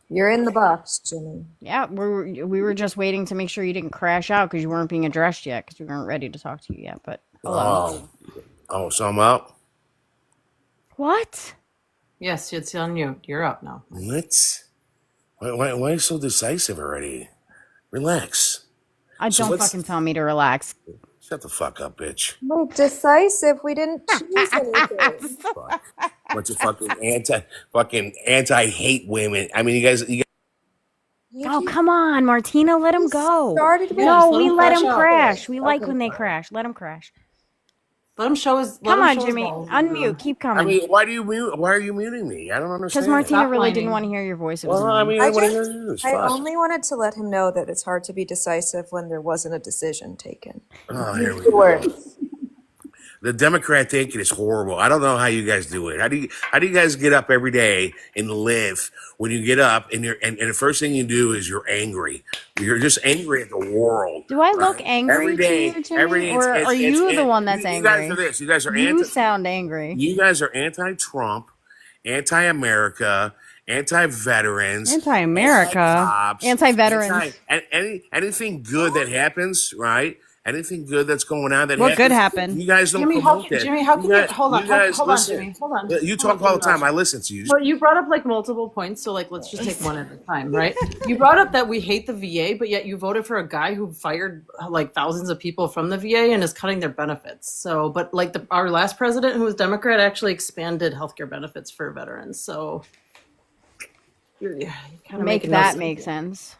S4: You're in the box, Jimmy.
S1: Yeah, we were just waiting to make sure you didn't crash out because you weren't being addressed yet because we weren't ready to talk to you yet. But hello.
S5: Oh, so I'm up.
S1: What?
S6: Yes, it's on you. You're up now.
S5: What? Why are you so decisive already? Relax.
S1: Don't fucking tell me to relax.
S5: Shut the fuck up, bitch.
S4: We're decisive. We didn't choose anything.
S5: Fuck. Bunch of fucking anti-hate women. I mean, you guys.
S1: Oh, come on, Martina, let him go.
S4: Started with
S1: No, we let him
S6: crash out.
S1: crash. We like
S4: Okay,
S1: when they
S4: fine.
S1: crash. Let him crash.
S6: Let him show his.
S1: Come on, Jimmy. Unmute. Keep
S5: I
S1: coming.
S5: mean, why are you muting me? I don't understand.
S1: Because Martina
S6: Stop
S1: really
S6: whining.
S1: didn't want to hear your voice. It was
S5: Well, I
S1: annoying.
S5: mean, I want to hear yours.
S4: I
S5: Fuck.
S4: only wanted to let him know that it's hard to be decisive when there wasn't a decision taken.
S5: Oh, here we
S4: Good
S5: go.
S4: words.
S10: The Democrat thinking is horrible. I don't know how you guys do it. How do you guys get up every day and live when you get up and and the first thing you do is you're angry. You're just angry at the world.
S1: Do I look
S10: Right?
S1: angry to you, Jimmy? Or are you the one that's
S10: you guys
S1: angry?
S10: are this. You guys are
S1: You sound angry.
S10: you guys are anti-Trump, anti-America, anti-veterans,
S2: Anti-America.
S10: anti-cops,
S1: Anti-veterans.
S10: anything good that happens, right? Anything good that's going on that
S2: What
S10: happens,
S2: good happened?
S10: you guys don't
S6: Jimmy,
S10: promote that.
S6: Jimmy, how can you hold on?
S10: You guys
S6: Hold on,
S10: listen.
S6: Jimmy. Hold on.
S10: You
S6: Hold
S10: talk
S6: on,
S10: all the time.
S6: Jimmy.
S10: I listen to you.
S6: Well, you brought up like multiple points, so like let's just take one at a time, right? You brought up that we hate the VA, but yet you voted for a guy who fired like thousands of people from the VA and is cutting their benefits. So, but like our last president, who was Democrat, actually expanded healthcare benefits for veterans. So, you're kind of
S1: Make
S6: making
S1: that
S6: those-
S1: make sense.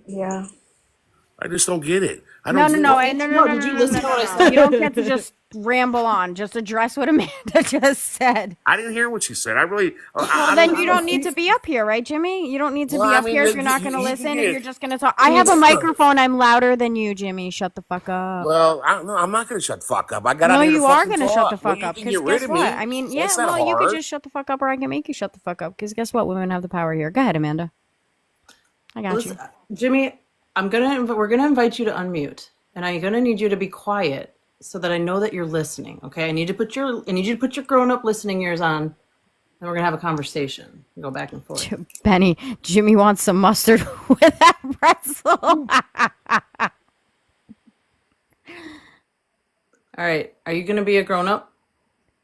S4: Yeah.
S10: I just don't get it. I
S1: No,
S10: don't.
S1: no,
S10: get
S1: no,
S10: it.
S1: no, no, no,
S6: Did
S1: no,
S6: you
S1: no,
S6: listen
S1: no,
S6: to what I
S1: no.
S6: said?
S1: You don't get to just ramble on. Just address what Amanda just said.
S10: I didn't hear what you said. I really.
S1: Well, then you don't need to be up here, right, Jimmy? You don't need to
S10: Well,
S1: be
S10: I
S1: up
S10: mean,
S1: here if
S10: you-
S1: you're not
S10: you-
S1: going to
S10: you
S1: listen.
S10: can
S1: If
S10: get-
S1: you're just going to talk. I have a microphone. I'm louder than you, Jimmy. Shut the fuck up.
S10: Well, I'm not going to shut the fuck up. I got
S1: No,
S10: out here to
S1: you are
S10: fucking
S1: going to shut the
S10: talk. Well,
S1: fuck
S10: you
S1: up.
S10: can
S1: Because
S10: get rid
S1: guess
S10: of me.
S1: what? I mean, yeah,
S10: It's not
S1: well, you could
S10: hard.
S1: just shut the fuck up, or I can make you shut the fuck up. Because guess what? Women have the power here. Go ahead, Amanda. I got
S6: Listen,
S1: you.
S6: Jimmy, we're gonna invite you to unmute, and I'm gonna need you to be quiet so that I know that you're listening. Okay, I need you to put your grown-up listening ears on, and we're gonna have a conversation. Go back and forth.
S1: Benny, Jimmy wants some mustard with that pretzel.
S6: All right, are you gonna be a grown-up?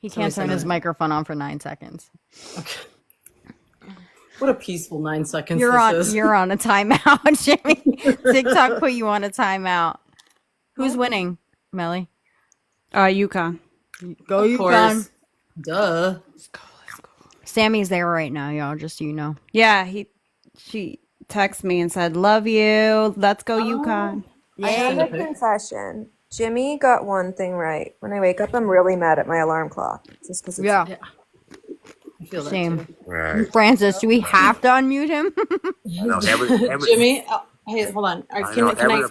S1: He can't turn his microphone on for 9 seconds.
S6: Okay. What a peaceful 9 seconds
S1: You're
S6: this
S1: on.
S6: is.
S1: You're on a timeout, Jimmy. TikTok put you on a timeout. Who's winning, Melly?
S2: UConn.
S1: Go
S6: Of
S1: UConn.
S6: course. Duh.
S1: Sammy's there right now, y'all. Just so you know.
S2: Yeah, she texted me and said, "Love you. Let's go UConn."
S4: I have a confession. Jimmy got one thing right. When I wake up, I'm really mad at my alarm clock. Just because it's
S1: Yeah.
S6: I feel that
S1: Same.
S6: too.
S10: Right.
S1: Francis, do we have to unmute him?
S10: I know,
S6: Jimmy, hey, hold on.
S10: know,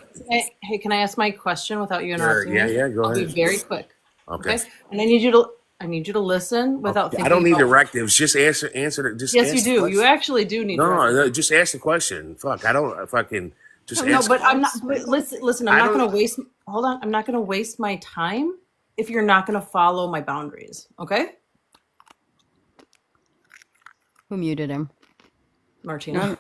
S6: Can I ask my question without you interrupting me?
S10: Yeah, go
S6: I'll be
S10: ahead.
S6: very quick.
S10: Okay.
S6: And I need you to listen without thinking.
S10: I don't need
S6: about-
S10: directives. Just answer it. Just
S6: Yes,
S10: answer
S6: you
S10: the
S6: do.
S10: question.
S6: You actually do need.
S10: No,
S6: directives.
S10: no, just ask the question. Fuck, I don't fucking just
S6: No,
S10: answer.
S6: but I'm not. But listen. I'm
S10: I
S6: not
S10: don't-
S6: going to waste. Hold on. I'm not going to waste my time if you're not going to follow my boundaries. Okay,
S1: Who muted him?
S6: Martina.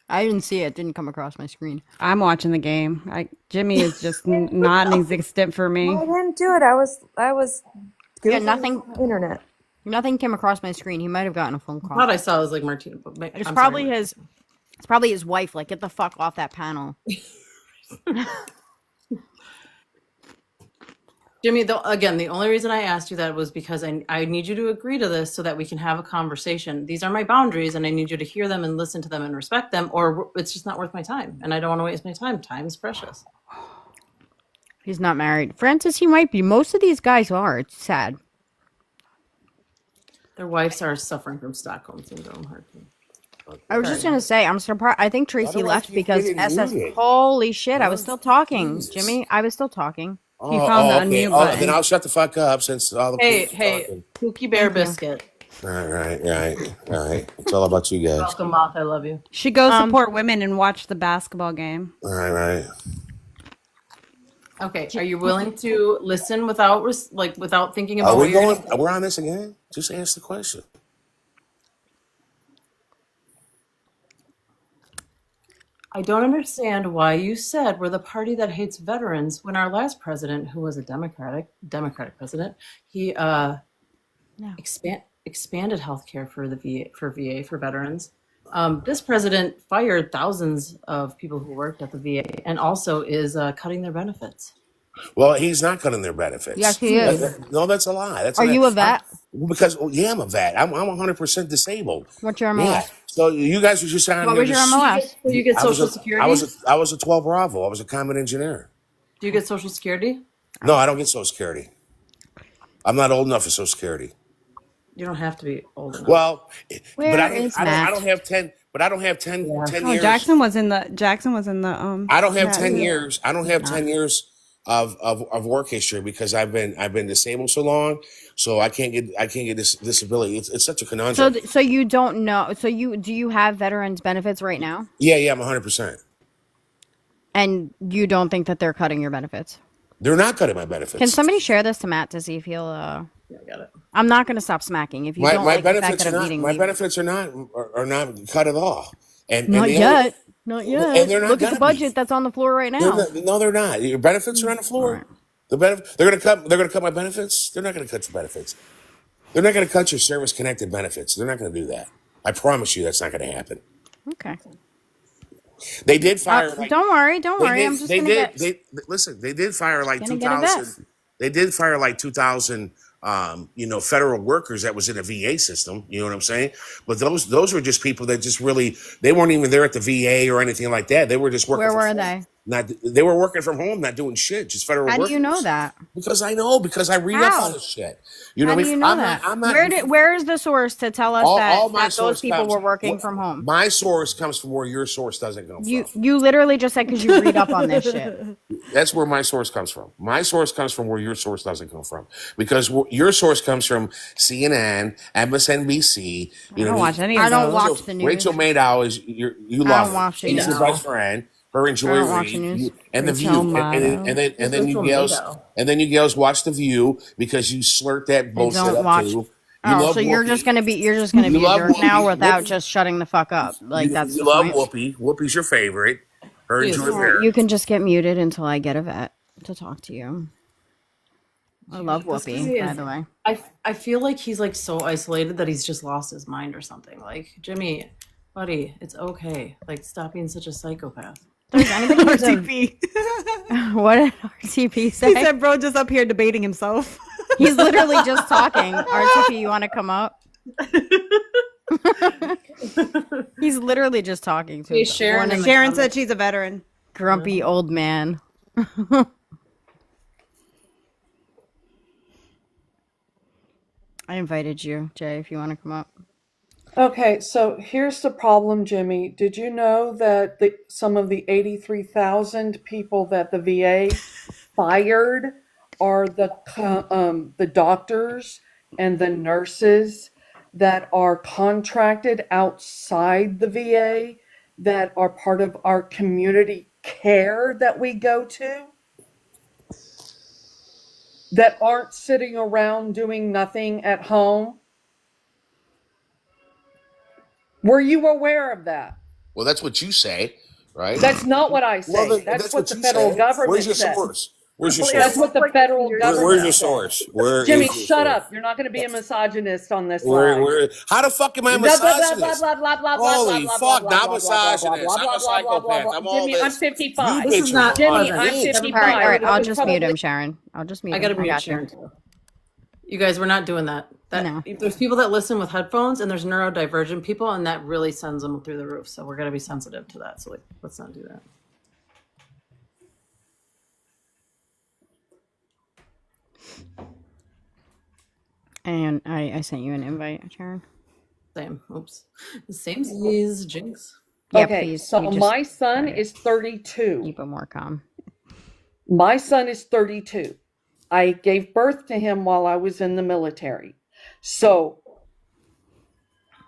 S1: I didn't see it. Didn't come across my screen.
S2: I'm watching the game. Jimmy is just non-existent for me.
S4: I didn't do it. I was
S1: Yeah,
S4: Googling
S1: nothing.
S4: on the internet.
S1: Nothing came across my screen. He might have gotten a phone
S6: I
S1: call.
S6: thought I saw it was like Martina. But
S1: It's
S6: I'm
S1: probably
S6: sorry.
S1: his. It's probably his wife. Like, get the fuck off that panel.
S6: Jimmy, again, the only reason I asked you that was because I need you to agree to this so that we can have a conversation. These are my boundaries, and I need you to hear them and listen to them and respect them, or it's just not worth my time. And I don't want to waste my time. Time is precious.
S1: He's not married. Francis, he might be. Most of these guys are. It's sad.
S6: Their wives are suffering from Stockholm syndrome.
S1: I was just gonna say, I'm surprised. I think Tracy
S10: do I
S1: left
S10: keep
S1: because
S10: getting
S1: SS.
S10: muted?
S1: Holy shit! I was still talking,
S10: Jesus.
S1: Jimmy. I was still talking.
S2: He found the
S10: okay.
S2: unmute button.
S10: Then I'll shut the fuck up since all the
S6: Hey,
S10: people are
S6: hey,
S10: talking.
S6: Pookie Bear Biscuit.
S10: All right. It's all about you guys.
S6: Welcome, Moth. I love you.
S2: She goes support women and watch the basketball game.
S10: All right.
S6: Okay, are you willing to listen without without thinking about
S10: Are
S6: what
S10: we
S6: you're
S10: going? We're on this again. Just ask the question.
S6: I don't understand why you said we're the party that hates veterans when our last president, who was a Democratic president, he expanded healthcare for the VA for veterans. This president fired thousands of people who worked at the VA and also is cutting their benefits.
S10: Well, he's not cutting their benefits.
S1: Yes, he is.
S10: No, that's a lie. That's
S1: Are you a vet?
S10: Because I'm a vet. I'm 100% disabled.
S1: What's your MOS?
S10: Yeah. So you guys were just on
S1: What
S10: here
S1: was your
S10: just-
S1: MOS?
S6: Do you get
S10: I was
S6: Social
S10: a-
S6: Security?
S10: I was a 12 Bravo. I was a combat engineer.
S6: Do you get Social Security?
S10: No, I don't get Social Security. I'm not old enough for Social Security.
S6: You don't have to be old enough.
S10: Well,
S1: Where
S10: but I
S1: is
S10: don't
S1: Matt?
S10: have 10. But I don't have 10
S2: Oh,
S10: years.
S2: Jackson was in the.
S10: I don't have
S2: yeah.
S10: 10 years. I don't have 10 years of work history because I've been disabled so long, so I can't get this disability. It's such a conundrum.
S1: So you don't know. So do you have veterans benefits right now?
S10: Yeah, I'm 100%.
S1: And you don't think that they're cutting your benefits?
S10: They're not cutting my benefits.
S1: Can somebody share this to Matt to see if he'll?
S6: Yeah, I got it.
S1: I'm not going to stop smacking. If you
S10: My
S1: don't like the fact
S10: benefits
S1: that
S10: are
S1: I'm
S10: not
S1: eating,
S10: my
S1: leave.
S10: benefits are not cut at all. And
S1: Not
S10: the
S1: yet.
S10: only,
S1: Not yet.
S10: and they're not
S1: Look at the
S10: gonna be.
S1: budget that's on the floor right
S10: They're
S1: now.
S10: not, no, they're not. Your benefits are on the
S1: All
S10: floor.
S1: right.
S10: They're gonna cut my benefits. They're not gonna cut your benefits. They're not gonna cut your service connected benefits. They're not gonna do that. I promise you, that's not gonna happen.
S1: Okay.
S10: They did fire.
S1: Don't worry. Don't worry. I'm just
S10: They
S1: gonna
S10: did.
S1: get.
S10: Listen. They did fire like
S1: Gonna get a vest.
S10: 2,000. They did fire like 2,000. Federal workers that was in a VA system. You know what I'm saying? But those were just people that just really they weren't even there at the VA or anything like that. They were just working.
S1: Where
S10: from
S1: were
S10: home.
S1: they?
S10: They were working from home, not doing shit. Just federal
S1: How
S10: workers.
S1: do you know that?
S10: Because I know. Because I read up on this shit. You know
S1: How
S10: what
S1: do
S10: I
S1: you
S10: mean?
S1: know that?
S10: I'm not.
S1: Where is the source to tell us
S10: all my
S1: that
S10: source
S1: those people
S10: comes-
S1: were working from home?
S10: My source comes from where your source doesn't come from.
S1: You literally just said because you read up on this shit.
S10: That's where my source comes from. My source comes from where your source doesn't come from, because your source comes from CNN, MSNBC.
S2: I don't watch any of
S1: I don't
S2: those.
S1: watch the news.
S10: Rachel Maddow is you
S1: I
S10: love
S1: don't
S10: her.
S1: watch the
S10: She's your
S1: news.
S10: best friend. Her and
S1: I
S10: Joy
S1: don't watch the
S10: Reid,
S1: news.
S10: and the
S2: Rachel
S10: View, and then you girls, and then you girls watch the View because you slurp that
S1: I
S10: bullshit
S1: don't
S10: up
S1: watch.
S10: too. You
S1: Oh,
S10: love
S1: so you're
S10: Whoopi.
S1: just gonna be a
S10: love
S1: jerk now
S10: Whoopi.
S1: without
S10: Whoopi.
S1: just shutting the fuck up. Like that's
S10: You
S1: the
S10: love
S1: point.
S10: Whoopi. Whoopi's your favorite. Her and
S6: Yes.
S10: Joy
S1: All right,
S10: Reid.
S1: you can just get muted until I get a vet to talk to you. I love
S6: This
S1: Whoopi,
S6: guy
S1: by
S6: is-
S1: the way.
S6: I feel like he's like so isolated that he's just lost his mind or something. Like, Jimmy, buddy, it's okay. Like, stop being such a psychopath.
S1: There's anybody who's a,
S2: RTP.
S1: what did RTP
S2: He
S1: say?
S2: said, "Bro, just up here debating himself."
S1: He's literally just talking. RTP, you want to come up? He's literally just talking to
S6: Hey,
S1: himself.
S6: Sharon
S1: One
S6: in the
S2: Sharon
S6: comments.
S2: said she's a veteran.
S1: grumpy old man. I invited you, Jay, if you want to come up.
S11: Okay, so here's the problem, Jimmy. Did you know that some of the 83,000 people that the VA fired are the doctors and the nurses that are contracted outside the VA that are part of our community care that we go to? That aren't sitting around doing nothing at home? Were you aware of that?
S10: Well, that's what you say, right?
S11: That's not what I say.
S10: Well, then,
S11: that's what the
S10: you
S11: federal
S10: say.
S11: government
S10: Where's your
S11: says.
S10: source? Where's your
S11: That's
S10: source?
S11: what the federal government
S10: Where's your
S11: says.
S10: source? Where
S11: Jimmy,
S10: is your
S11: shut
S10: source?
S11: up. You're not going to be a misogynist on this
S10: Where,
S11: line.
S10: where? How the fuck am I a
S11: Blah, blah, blah,
S10: misogynist?
S11: blah, blah, blah, blah,
S10: Holy
S11: blah,
S10: fuck,
S11: blah,
S10: not
S11: blah,
S10: misogynist.
S11: blah,
S10: I'm
S11: blah,
S10: a
S11: blah, blah,
S10: psychopath.
S11: blah.
S10: I'm all
S11: Jimmy,
S10: this.
S11: I'm 55.
S10: You
S6: This is
S10: bitches
S6: not
S10: are
S11: Jimmy,
S6: fun.
S11: I'm
S10: unhinged.
S11: 55.
S1: All right. I'll
S11: It's
S1: just
S11: probably-
S1: mute him, Sharon. I'll just mute
S6: I
S1: him.
S6: gotta mute
S1: got
S6: Sharon
S1: you.
S6: too. You guys, we're not doing that.
S1: No.
S6: There's people that listen with headphones, and there's neurodivergent people, and that really sends them through the roof. So we're gonna be sensitive to that. So let's not do that.
S1: And I sent you an invite, Sharon.
S6: Same. Oops. The same as Jinx.
S1: Yeah,
S11: Okay,
S1: please.
S11: so
S1: you just
S11: my son is 32.
S1: keep it more calm.
S11: My son is 32. I gave birth to him while I was in the military. So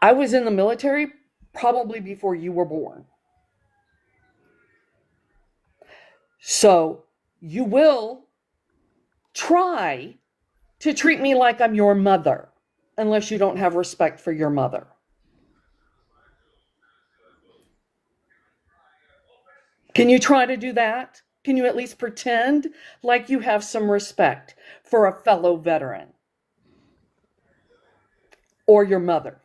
S11: I was in the military probably before you were born. So you will try to treat me like I'm your mother, unless you don't have respect for your mother. Can you try to do that? Can you at least pretend like you have some respect for a fellow veteran or your mother?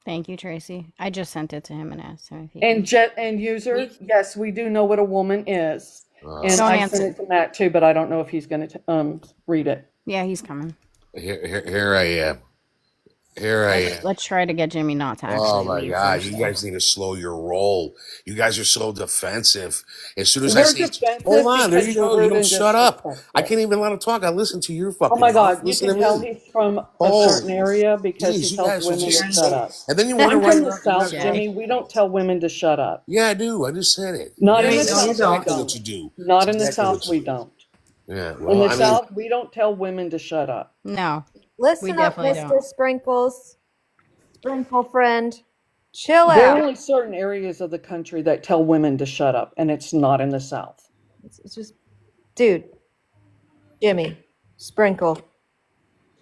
S1: Thank you, Tracy. I just sent it to him and asked him if he
S11: And user, yes, we do know what a woman is. And
S1: Don't
S11: I
S1: answer.
S11: sent it to Matt too, but I don't know if he's going to read it.
S1: Yeah, he's coming.
S10: Here I am. Here I am.
S1: Let's try to get Jimmy not to
S10: Oh
S1: actually
S10: my
S1: leave
S10: God,
S1: first.
S10: you guys need to slow your roll. You guys are so defensive. As soon as I
S11: You're
S10: see,
S11: defensive
S10: hold on, there
S11: because
S10: you
S11: you're
S10: go. You
S11: rude
S10: don't
S11: and
S10: shut up. I
S11: disrespectful.
S10: can't even let him talk. I listen to your
S11: Oh
S10: fucking
S11: my
S10: mouth.
S11: God, you
S10: Listen
S11: can
S10: to
S11: tell
S10: me.
S11: he's from a
S10: Oh,
S11: certain area because he
S10: geez, you
S11: tells
S10: guys are
S11: women to
S10: just
S11: shut
S10: so.
S11: up.
S10: And then you wonder
S11: I'm
S10: why
S11: from
S10: you're
S11: the
S10: not. You're
S11: South,
S10: not
S11: Jimmy. We don't tell women to shut up.
S10: yeah, I do. I just said it.
S11: Not
S10: Yeah,
S11: in the
S10: that's
S6: No, you
S11: South, we
S10: exactly
S6: don't.
S10: what you
S11: don't.
S10: do.
S11: Not
S10: It's
S11: in the
S10: exactly
S11: South,
S10: what
S11: we
S10: you do.
S11: don't.
S10: Yeah.
S11: In
S10: Well,
S11: the
S10: I mean,
S11: South, we don't tell women to shut up.
S1: No, we
S4: Listen up,
S1: definitely
S4: Mr.
S1: don't.
S4: Sprinkles. Sprinkle friend. Chill
S11: There are
S4: out.
S11: only certain areas of the country that tell women to shut up, and it's not in the South.
S4: It's just, dude, Jimmy, Sprinkle.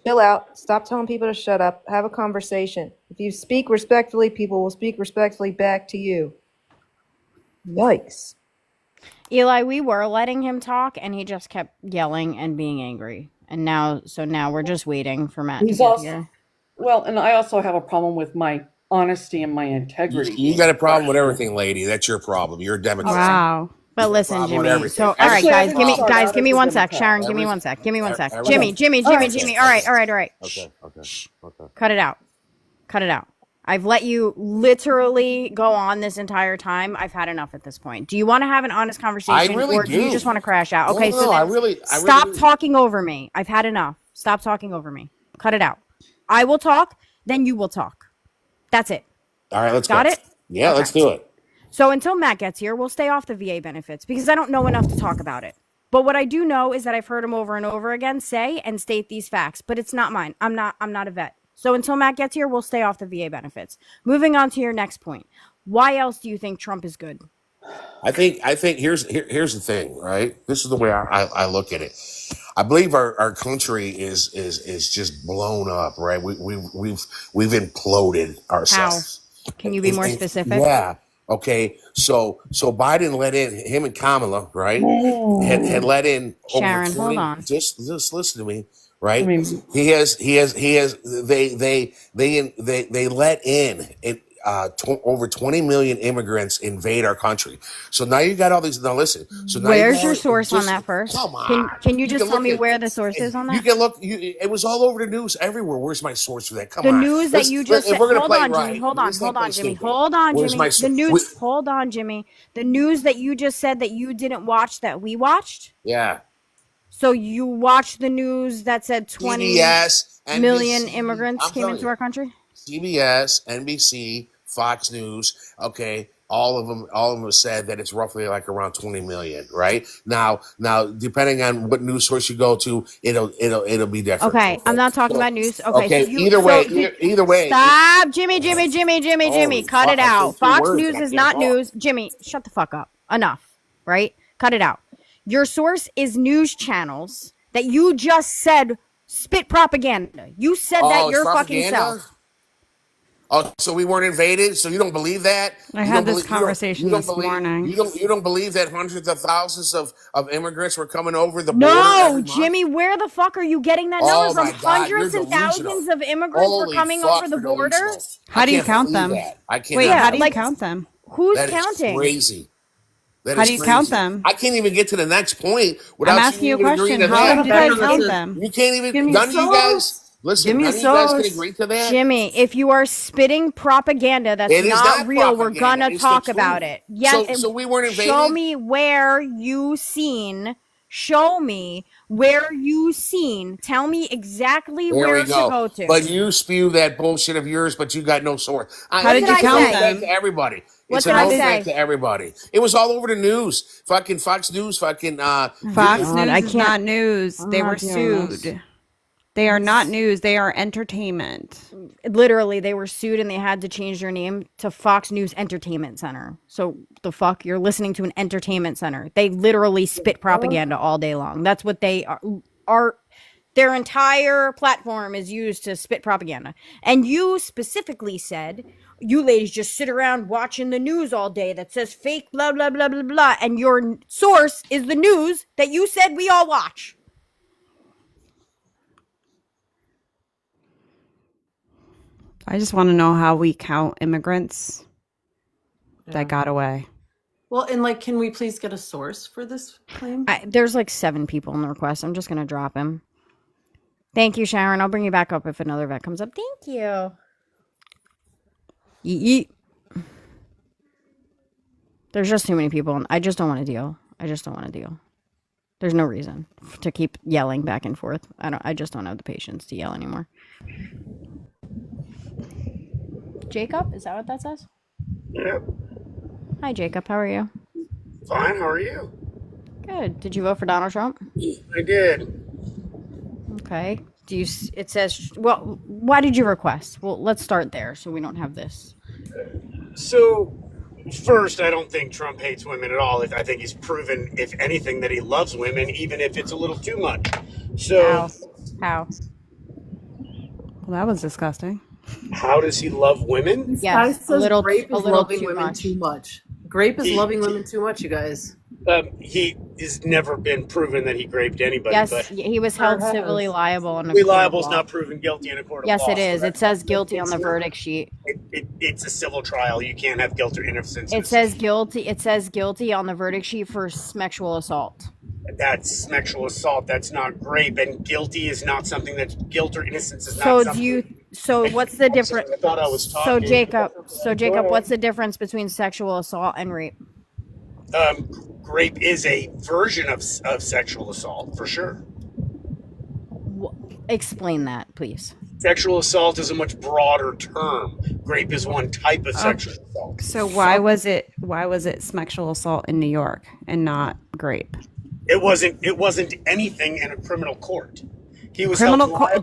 S4: Chill out. Stop telling people to shut up. Have a conversation. If you speak respectfully, people will speak respectfully back to you. Yikes.
S1: Eli, we were letting him talk, and he just kept yelling and being angry. And now we're just waiting for Matt to
S11: He's
S1: get
S11: also,
S1: here.
S11: well, and I also have a problem with my honesty and my integrity.
S10: you got a problem with everything, lady. That's your problem. You're a Democrat.
S2: Wow.
S1: But
S10: You got a
S1: listen,
S10: problem with
S1: Jimmy.
S10: everything.
S1: So, all right,
S11: Actually, I
S1: guys,
S11: didn't
S1: give me,
S11: start
S1: guys,
S11: out
S1: give
S11: as
S1: me
S11: a
S1: one sec.
S11: Democrat.
S1: Sharon, give me
S10: Every-
S1: one sec. Give me one sec.
S10: every-
S1: Jimmy,
S11: Okay.
S1: Jimmy,
S11: All
S1: Jimmy,
S11: right.
S1: Jimmy. All right, all right, all right.
S10: Okay. Okay. Okay.
S1: Cut it out. Cut it out. I've let you literally go on this entire time. I've had enough at this point. Do you want to have an honest conversation,
S10: really
S1: or do you
S10: do.
S1: just want to crash out?
S10: No,
S1: Okay,
S10: no,
S1: so
S10: no, I
S1: then
S10: really
S1: stop
S10: do.
S1: talking over me. I've had enough. Stop talking over me. Cut it out. I will talk, then you will talk. That's it.
S10: All right, let's
S1: Got
S10: go.
S1: it?
S10: Yeah,
S1: Okay.
S10: let's do it.
S1: So until Matt gets here, we'll stay off the VA benefits because I don't know enough to talk about it. But what I do know is that I've heard him over and over again say and state these facts, but it's not mine. I'm not a vet. So until Matt gets here, we'll stay off the VA benefits. Moving on to your next point. Why else do you think Trump is good?
S10: I think here's the thing, right? This is the way I look at it. I believe our country is just blown up, right? We've imploded ourselves.
S1: Can you be more specific?
S10: Yeah. Okay. So Biden let in him and Kamala, right? Had let in over
S1: Sharon,
S10: 20.
S1: hold on.
S10: Just listen to me,
S11: I
S10: right?
S11: mean,
S10: He has they let in over 20 million immigrants invade our country. So now you got all these. Now listen. So now
S1: Where's
S10: you
S1: your
S10: got,
S1: source on
S10: just,
S1: that first?
S10: come on.
S1: Can you just
S10: can
S1: tell
S10: look
S1: me
S10: at-
S1: where the source is on
S10: You
S1: that?
S10: can look. It was all over the news everywhere. Where's my source for that? Come
S1: The
S10: on.
S1: news that you just
S10: If
S1: said.
S10: we're gonna
S1: Hold
S10: play
S1: on,
S10: right,
S1: Jimmy. Hold
S10: let's
S1: on,
S10: not play
S1: Jimmy.
S10: stupid.
S1: Hold on,
S10: Where's
S1: Jimmy.
S10: my
S1: The news. Hold on, Jimmy. The news that you just said that you didn't watch that we watched.
S10: Yeah.
S1: So you watched the news that said 20
S10: CBS,
S1: million
S10: NBC.
S1: immigrants
S10: I'm
S1: came
S10: telling
S1: into
S10: you,
S1: our country?
S10: CBS, NBC, Fox News. Okay, all of them have said that it's roughly like around 20 million. Right now, depending on what news source you go to, it'll be different.
S1: Okay, I'm not talking about news. Okay, so
S10: Okay,
S1: you
S10: either way, either way.
S1: stop, Jimmy.
S10: Holy
S1: Cut
S10: fuck,
S1: it
S10: I say
S1: out.
S10: 2
S1: Fox
S10: words
S1: News
S10: and I
S1: is
S10: can't
S1: not
S10: talk.
S1: news. Jimmy, shut the fuck up. Enough. Right? Cut it out. Your source is news channels that you just said spit propaganda. You said that
S10: Oh, it's
S1: your fucking
S10: propaganda.
S1: self.
S10: Oh, so we weren't invaded. So you don't believe that?
S2: I
S10: You
S2: had
S10: don't
S2: this
S10: believe,
S2: conversation this morning.
S10: You don't believe that hundreds of thousands of immigrants were coming over the border
S1: No,
S10: every month?
S1: Jimmy, where the fuck are you getting that
S10: Oh
S1: number from?
S10: my God, you're
S1: Hundreds and
S10: delusional.
S1: thousands of immigrants were
S10: Holy
S1: coming
S10: fuck,
S1: over the
S10: you're
S1: border?
S10: delusional.
S2: How do you
S10: can't
S2: count
S10: believe
S2: them?
S10: that. I cannot.
S2: Wait,
S1: Yeah,
S2: how do you
S1: like-
S2: count them?
S1: Who's
S10: That is
S1: counting?
S10: crazy. That
S2: How
S10: is
S2: do you
S10: crazy.
S2: count them?
S10: I can't even get to the next point without
S2: I'm asking you a
S10: even agreeing
S2: question.
S10: to
S2: How
S10: that.
S2: do they
S6: Better
S2: count
S6: listen.
S2: them?
S10: You can't even.
S6: Give me
S10: None of you guys.
S6: sauce.
S10: Listen,
S6: Give me
S10: none of you guys can
S6: sauce.
S10: agree to that.
S1: Jimmy, if you are spitting propaganda that's
S10: It is
S1: not
S10: not
S1: real, we're
S10: propaganda.
S1: gonna
S10: It's the
S1: talk
S10: truth.
S1: about it. Yes.
S10: So we weren't invaded.
S1: Show me where you seen. Tell me exactly
S10: There
S1: where
S10: we go.
S1: to go to.
S10: But you spew that bullshit of yours, but you got no source.
S2: How did you count them?
S10: To everybody.
S1: What
S10: It's
S1: did
S10: a
S1: I
S10: no
S1: say?
S10: thank to everybody. It was all over the news. Fucking Fox News. Fucking
S2: Fox
S1: God, I
S2: News is
S1: can't-
S2: not news.
S1: I'm
S2: They
S1: not
S2: were
S1: doing this.
S2: sued. They are not news. They are entertainment.
S1: Literally, they were sued and they had to change their name to Fox News Entertainment Center. So the fuck, you're listening to an entertainment center. They literally spit propaganda all day long. That's what they are. Their entire platform is used to spit propaganda. And you specifically said, you ladies just sit around watching the news all day that says fake blah, blah, blah, blah, blah. And your source is the news that you said we all watch.
S2: I just want to know how we count immigrants that got away.
S6: Well, and like, can we please get a source for this claim?
S1: There's like 7 people in the request. I'm just going to drop him. Thank you, Sharon. I'll bring you back up if another vet comes up. Thank you. Yeet. There's just too many people, and I just don't want to deal. There's no reason to keep yelling back and forth. I just don't have the patience to yell anymore. Jacob, is that what that says?
S12: Yep.
S1: Hi, Jacob. How are you?
S12: Fine. How are you?
S1: Good. Did you vote for Donald Trump?
S12: I did.
S1: Okay. It says, well, why did you request? Well, let's start there so we don't have this.
S12: So, first, I don't think Trump hates women at all. I think he's proven, if anything, that he loves women, even if it's a little too much. So,
S1: How?
S2: Well, that was disgusting.
S12: how does he love women?
S1: Yes,
S6: Says grape is loving
S1: too
S6: women
S1: much.
S6: too much. Grape is loving women too much, you guys.
S12: He has never been proven that he raped anybody.
S1: Yes,
S12: but
S1: he was held civilly liable in a
S12: civilly
S1: court of
S12: liable is
S1: law.
S12: not proven guilty in a court of
S1: Yes,
S12: law.
S1: it is.
S12: So
S1: It says guilty on the verdict sheet.
S12: It's a civil trial. You can't have guilt or innocence.
S1: It says guilty. It says guilty on the verdict sheet for sexual assault.
S12: That's sexual assault. That's not rape. And guilty is not something that's guilt or innocence is not something.
S1: So what's the difference?
S12: I thought I was
S1: So
S12: talking.
S1: Jacob, what's the difference between sexual assault and rape?
S12: Rape is a version of sexual assault, for sure.
S1: Explain that, please.
S12: Sexual assault is a much broader term. Rape is one type of sexual assault.
S2: So why was it sexual assault in New York and not grape?
S12: It wasn't anything in a criminal court. He was
S2: Criminal
S12: held
S2: court
S12: liable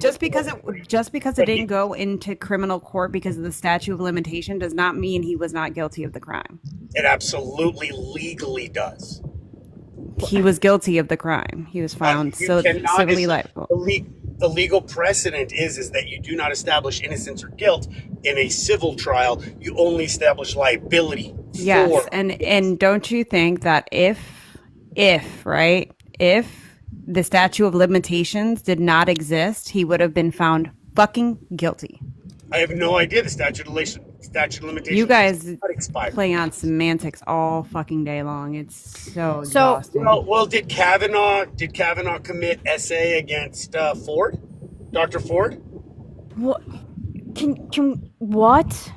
S2: just because it didn't go into criminal court because of the statute of limitation does not mean he was not guilty of the crime.
S12: It absolutely legally does.
S2: He was guilty of the crime. He was found civilly liable.
S12: The legal precedent is that you do not establish innocence or guilt in a civil trial. You only establish liability.
S2: Yes, and don't you think that if the statute of limitations did not exist, he would have been found fucking guilty.
S12: I have no idea the statute of limitations.
S2: You guys
S12: not expired.
S2: play on semantics all fucking day long. It's so exhausting.
S12: Well, did Kavanaugh commit essay against Ford, Dr. Ford?
S1: What? What?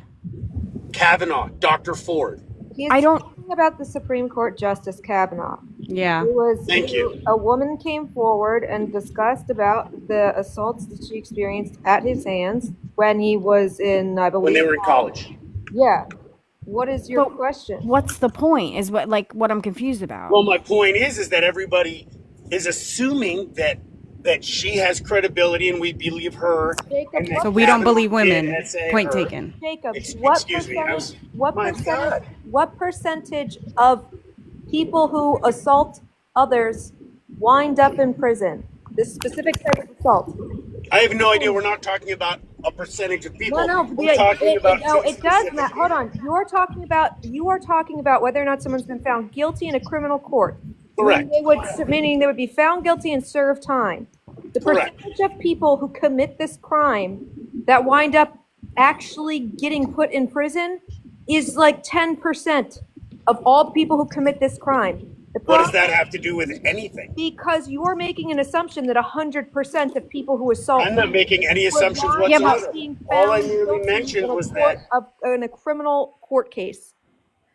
S12: Kavanaugh, Dr. Ford.
S1: I don't.
S4: Talking about the Supreme Court Justice Kavanaugh.
S2: Yeah.
S12: Thank you.
S4: A woman came forward and discussed about the assaults that she experienced at his hands when he was in, I believe,
S12: When they were in college.
S4: Yeah. What is your question?
S1: What's the point? Is what I'm confused about.
S12: Well, my point is that everybody is assuming that she has credibility and we believe her.
S4: Jacob,
S2: So we don't believe women. Point
S12: her.
S2: taken.
S4: Jacob,
S12: Excuse me.
S4: what percentage of people who assault others wind up in prison? This specific type of assault.
S12: I have no idea. We're not talking about a percentage of people. We're
S4: It does
S12: specific
S4: not. Hold on. You are talking about whether or not someone's been found guilty in a criminal court.
S12: Correct.
S4: Meaning they would be found guilty and serve time. The
S12: Correct.
S4: percentage of people who commit this crime that wind up actually getting put in prison is like 10% of all the people who commit this crime.
S12: What does that have to do with anything?
S4: Because you're making an assumption that 100% of people who assault
S12: I'm not making any assumptions
S4: would wind up
S12: whatsoever.
S4: being
S12: All I
S4: found
S12: merely
S4: guilty
S12: mentioned
S4: in a
S12: was
S4: court
S12: that
S4: in a criminal court case.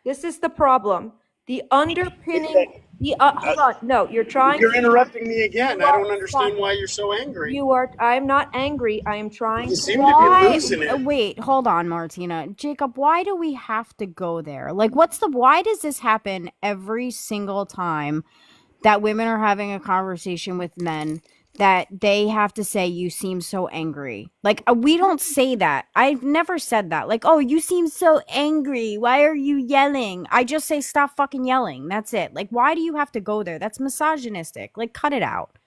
S4: This is the problem. The underpinning. Hold on. No, you're trying.
S12: You're interrupting me again. I don't understand why you're so angry.
S4: You are. I'm not angry. I am trying.
S12: You seem to be losing it.
S1: Wait, hold on, Martina. Jacob, why do we have to go there? Like, why does this happen every single time that women are having a conversation with men that they have to say, you seem so angry? Like, we don't say that. I've never said that. Like, oh, you seem so angry. Why are you yelling? I just say, stop fucking yelling. That's it. Like, why do you have to go there? That's misogynistic. Like, cut it out.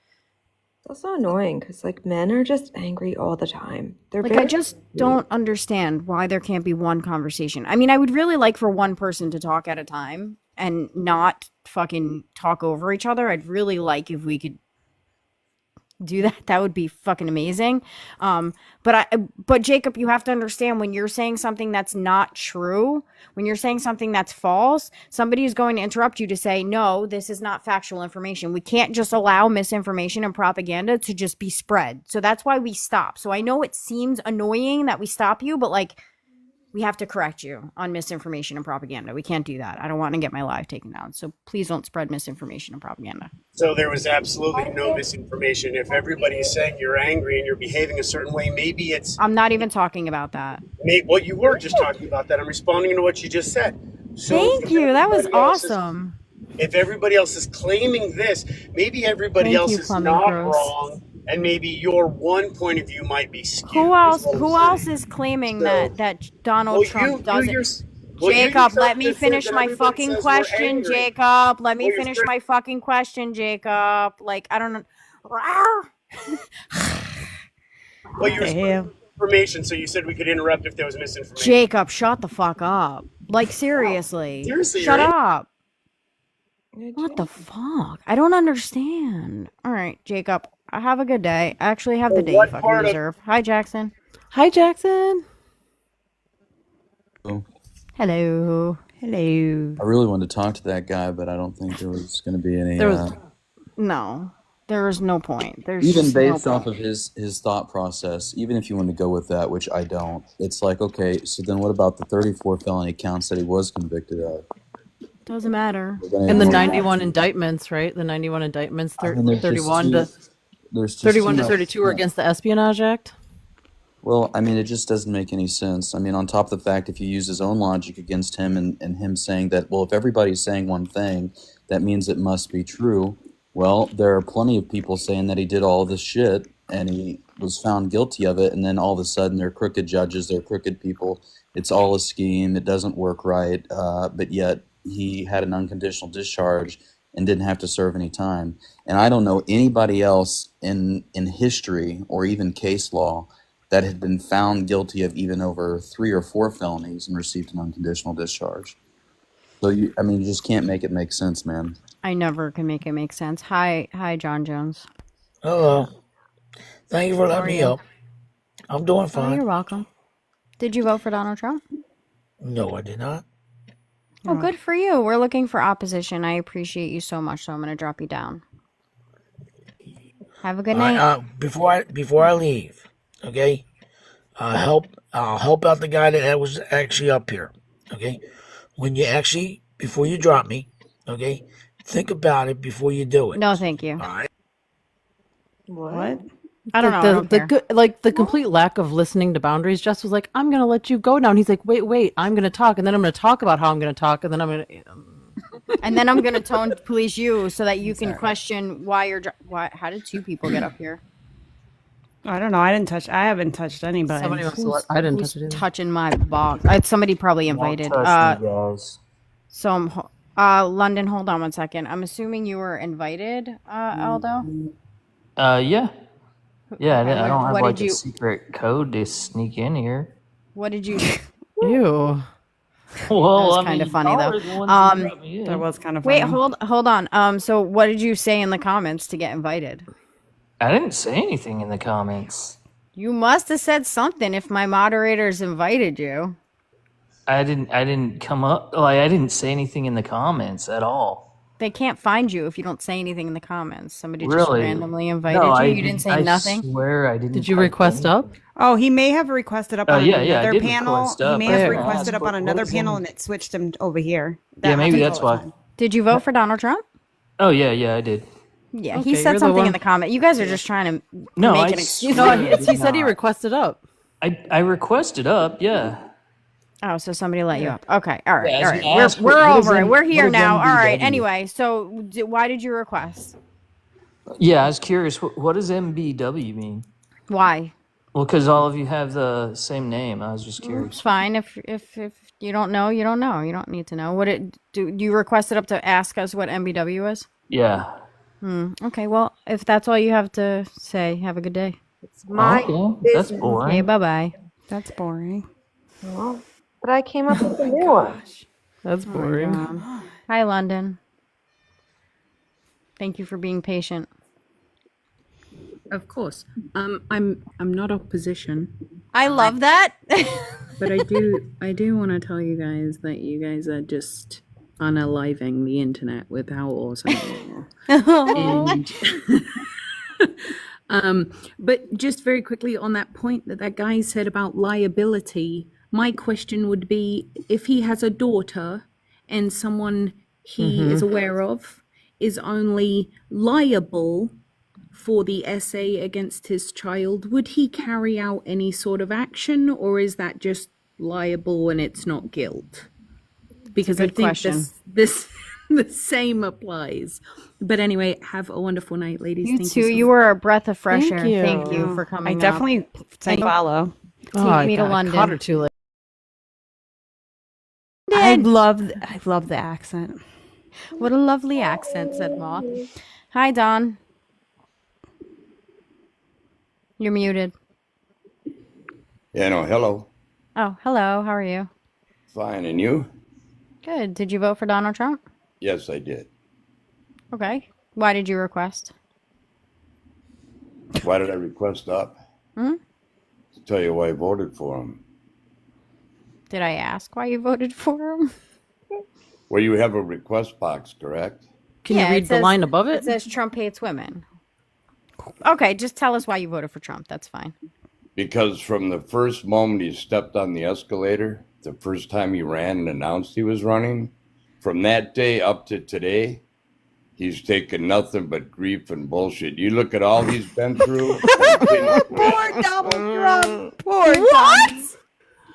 S4: It's also annoying because like men are just angry all the time. They're
S1: Like, I just don't understand why there can't be one conversation. I mean, I would really like for one person to talk at a time and not fucking talk over each other. I'd really like if we could do that, that would be fucking amazing. But Jacob, you have to understand, when you're saying something that's not true, when you're saying something that's false, somebody is going to interrupt you to say, no, this is not factual information. We can't just allow misinformation and propaganda to just be spread. So that's why we stop. So I know it seems annoying that we stop you, but like, we have to correct you on misinformation and propaganda. We can't do that. I don't want to get my live taken down. So please don't spread misinformation and propaganda.
S12: So there was absolutely no misinformation. If everybody is saying you're angry and you're behaving a certain way, maybe it's.
S1: I'm not even talking about that.
S12: Well, you were just talking about that. I'm responding to what you just said. So
S1: Thank you. That was awesome.
S12: If everybody else is claiming this, maybe everybody
S1: Thank
S12: else
S1: you,
S12: is
S1: Plumbing
S12: not
S1: Pros.
S12: wrong, and maybe your one point of view might be skewed.
S1: Who else is claiming that Donald Trump doesn't? Jacob, let me finish my fucking question, Jacob. Let me finish my fucking question, Jacob. Like, I don't know.
S12: Well, you were information, so you said we could interrupt if there was misinformation.
S1: Jacob, shut the fuck up. Like, seriously.
S12: Seriously,
S1: Shut
S12: right?
S1: up. What the fuck? I don't understand. All right, Jacob, have a good day. Actually, have the day you fucking deserve. Hi, Jackson.
S6: Hi, Jackson.
S13: Oh,
S1: Hello. Hello.
S13: I really wanted to talk to that guy, but I don't think there was going to be any.
S1: No, there is no point. There's
S13: Even
S1: just
S13: based
S1: no
S13: off
S1: point.
S13: of his thought process, even if you want to go with that, which I don't, it's like, okay, so then what about the 34 felony counts that he was convicted of?
S1: Doesn't matter.
S6: And the 91 indictments, right? The 91 indictments, 31 to 32 are against the Espionage Act.
S13: Well, I mean, it just doesn't make any sense. I mean, on top of the fact, if you use his own logic against him and him saying that, well, if everybody's saying one thing, that means it must be true. Well, there are plenty of people saying that he did all this shit and he was found guilty of it, and then all of a sudden they're crooked judges, they're crooked people. It's all a scheme. It doesn't work right, but yet he had an unconditional discharge and didn't have to serve any time. And I don't know anybody else in history or even case law that had been found guilty of even over 3 or 4 felonies and received an unconditional discharge. So, you just can't make it make sense, man.
S1: I never can make it make sense. Hi, John Jones.
S14: Hello. Thank you for
S1: How
S14: letting
S1: are
S14: me
S1: you?
S14: up. I'm doing
S1: Oh,
S14: fine.
S1: you're welcome. Did you vote for Donald Trump?
S14: No, I did not.
S1: Oh, good for you. We're looking for opposition. I appreciate you so much, so I'm going to drop you down. Have a good night.
S14: Before I leave, okay? I'll help out the guy that was actually up here. Okay? Before you drop me, okay? Think about it before you do it.
S1: No, thank you.
S14: All right?
S6: What?
S1: I don't know. I don't care.
S6: The complete lack of listening to boundaries. Jess was like, I'm going to let you go now. And he's like, wait, I'm going to talk. And then I'm going to talk about how I'm going to talk. And then I'm going to...
S1: And then I'm going to tone police you so that you can question why you're... How did 2 people get up here?
S2: I don't know. I haven't touched anybody.
S6: Somebody must have I didn't touch it either.
S1: Touching my box. Somebody probably invited. So, London, hold on one second. I'm assuming you were invited, Aldo?
S15: Yeah. Yeah,
S1: Okay,
S15: I don't have
S1: what
S15: like
S1: did
S15: a
S1: you-
S15: secret code to sneak in here.
S1: What did you...
S6: Ew.
S15: Well,
S1: that was kind of funny, though.
S2: That was kind of
S1: Wait,
S2: funny.
S1: hold on. So what did you say in the comments to get invited?
S15: I didn't say anything in the comments.
S1: You must have said something if my moderators invited you.
S15: I didn't come up like I didn't say anything in the comments at all.
S1: They can't find you if you don't say anything in the comments. Somebody just
S15: Really?
S1: randomly invited
S15: No,
S1: you. You didn't say nothing.
S15: I swear I didn't.
S6: Did you
S15: type
S6: request
S15: anything.
S6: up?
S2: Oh, he may have requested up on
S15: yeah, I
S2: another
S15: did
S2: panel.
S15: request
S2: He
S15: up.
S2: may
S15: I
S2: have
S15: was gonna
S2: requested
S15: ask
S2: up on
S15: what
S2: another
S15: was
S2: panel
S15: in-
S2: and it switched him over here.
S15: Yeah, maybe
S2: happens
S15: that's
S2: all the
S15: why.
S2: time.
S1: Did you vote for Donald Trump?
S15: Oh yeah, I did.
S1: Yeah,
S6: Okay,
S1: he said
S6: you're the
S1: something
S6: one-
S1: in the comment. You guys are just trying to
S15: No,
S1: make
S15: I
S1: an excuse.
S15: swear
S6: No,
S15: I did
S6: he said he
S15: not.
S6: requested up.
S15: I requested up. Yeah.
S1: Oh, so somebody let you up. Okay, all right,
S15: Yeah, I
S1: all
S15: was
S1: right.
S15: gonna ask,
S1: We're
S15: what is
S1: over it.
S15: M-
S1: We're
S15: what
S1: here
S15: is
S1: now. All right.
S15: MBW?
S1: Anyway, so why did you request?
S15: Yeah, I was curious. What does MBW mean?
S1: Why?
S15: Well, because all of you have the same name. I was just
S1: It's
S15: curious.
S1: fine. If you don't know, you don't know. You don't need to know. Do you requested up to ask us what MBW is?
S15: Yeah.
S1: Okay. Well, if that's all you have to say, have a good day.
S4: It's my
S15: Okay, that's
S4: business.
S15: boring.
S1: Okay. Bye bye.
S2: That's boring.
S4: Well, but I came up with a new one.
S6: That's boring.
S1: Hi, London. Thank you for being patient.
S16: Of course. I'm not opposition,
S1: I love that.
S16: but I do want to tell you guys that you guys are just unaliving the internet with how awesome you are. And but just very quickly on that point that guy said about liability, my question would be if he has a daughter and someone he is aware of is only liable for the essay against his child, would he carry out any sort of action, or is that just liable and it's not guilt? Because I
S1: good
S16: think
S1: question.
S16: this the same applies. But anyway, have a wonderful night, ladies.
S1: You
S16: Thank
S1: too.
S16: you so
S1: You
S16: much.
S1: were a breath of fresh
S2: Thank
S1: air.
S2: you.
S1: Thank you for
S2: I
S1: coming.
S2: definitely say follow.
S1: Take me to London.
S15: Caught her too late.
S2: I love the accent.
S1: What a lovely accent, said Ma. Hi, Don. You're muted.
S17: Yeah, no, hello.
S1: Oh, hello. How are you?
S17: Fine, and you?
S1: Good. Did you vote for Donald Trump?
S17: Yes, I did.
S1: Okay. Why did you request?
S17: Why did I request up?
S1: Hmm?
S17: To tell you why I voted for him.
S1: Did I ask why you voted for him?
S17: Well, you have a request box, correct?
S15: Can you read the line above it?
S1: It says Trump hates women. Okay, just tell us why you voted for Trump. That's fine.
S17: Because from the first moment he stepped on the escalator, the first time he ran and announced he was running, from that day up to today, he's taken nothing but grief and bullshit. You look at all he's been through.
S2: Poor Donald Trump. Poor Donnie.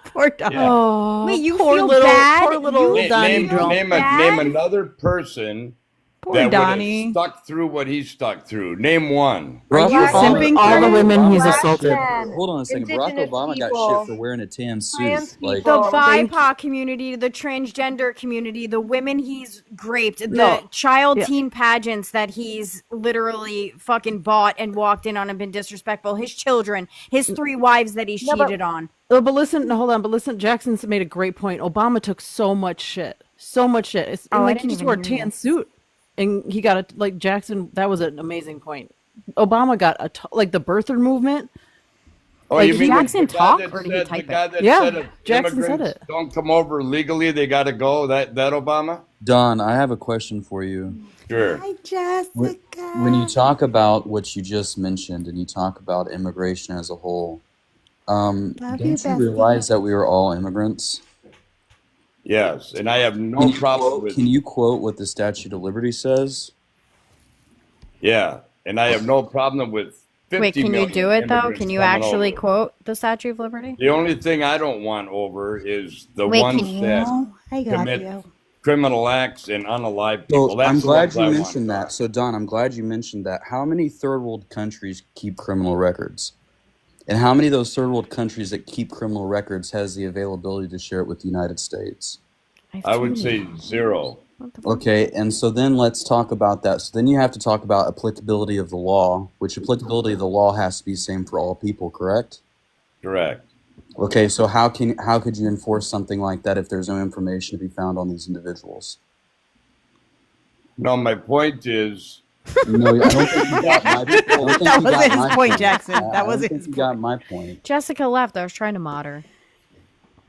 S2: Poor Donnie.
S17: Yeah.
S15: Oh,
S1: Wait, you
S15: poor
S1: feel
S15: little,
S1: bad?
S15: poor little
S1: You
S15: Donnie
S1: feel
S15: Trump.
S17: Name another person
S2: Poor
S17: that would
S2: Donnie.
S17: have stuck through what he stuck through. Name one.
S2: Are you simping
S15: all the
S2: for
S15: women
S2: him?
S15: he's
S13: Barack
S15: assaulted.
S13: Obama- Hold on a second. Barack
S4: Indigenous
S13: Obama got
S4: people,
S13: shit for wearing a tan
S4: trans
S13: suit. Like,
S4: people.
S1: The BIPOC community, the transgender community, the women he's raped, the
S15: No.
S1: child
S15: Yeah.
S1: teen pageants that he's literally fucking bought and walked in on and been disrespectful, his children, his 3 wives that he's cheated on.
S15: Oh, but listen, hold on. But listen, Jackson's made a great point. Obama took so much shit. So much shit. It's,
S1: Oh,
S15: and
S1: I
S15: like he
S1: didn't
S15: just
S1: even
S15: wore a
S1: hear
S15: tan
S1: you.
S15: suit. And he got a, like, Jackson, that was an amazing point. Obama got like the birther movement.
S17: Oh,
S15: Like,
S17: you mean
S1: Jackson
S17: the guy
S1: talk
S17: that
S1: or did he
S17: said,
S1: type
S17: the guy
S1: it?
S17: that
S15: Yeah,
S17: said if
S15: Jackson said
S17: immigrants
S15: it.
S17: don't come over legally, they got to go? That Obama?
S13: Don, I have a question for you.
S17: Sure.
S13: When you talk about what you just mentioned and you talk about immigration as a whole, don't you realize that we are all immigrants?
S17: Yes, and I have no problem with.
S13: Can you quote what the Statute of Liberty says?
S17: Yeah, and I have no problem with 50
S1: Wait, can you
S17: million
S1: do it though?
S17: immigrants
S1: Can you
S17: coming
S1: actually
S17: over.
S1: quote the Statue of Liberty?
S17: The only thing I don't want over is the
S1: Wait,
S17: ones
S1: can you?
S17: that
S2: I got
S17: commit
S2: you.
S17: criminal acts and unalive people.
S13: So
S17: That's
S13: I'm
S17: the
S13: glad
S17: ones
S13: you
S17: I want
S13: mentioned that.
S17: gone.
S13: So Don, I'm glad you mentioned that. How many third world countries keep criminal records? And how many of those third world countries that keep criminal records has the availability to share it with the United States?
S17: I would say zero.
S13: Okay, and so then let's talk about that. So then you have to talk about applicability of the law, which applicability of the law has to be the same for all people, correct?
S17: Correct.
S13: Okay, so how could you enforce something like that if there's no information to be found on these individuals?
S17: No, my point is.
S13: No, I don't think you got my.
S2: That wasn't his point, Jackson. That wasn't his
S13: You got my point.
S1: Jessica left. I was trying to mod her.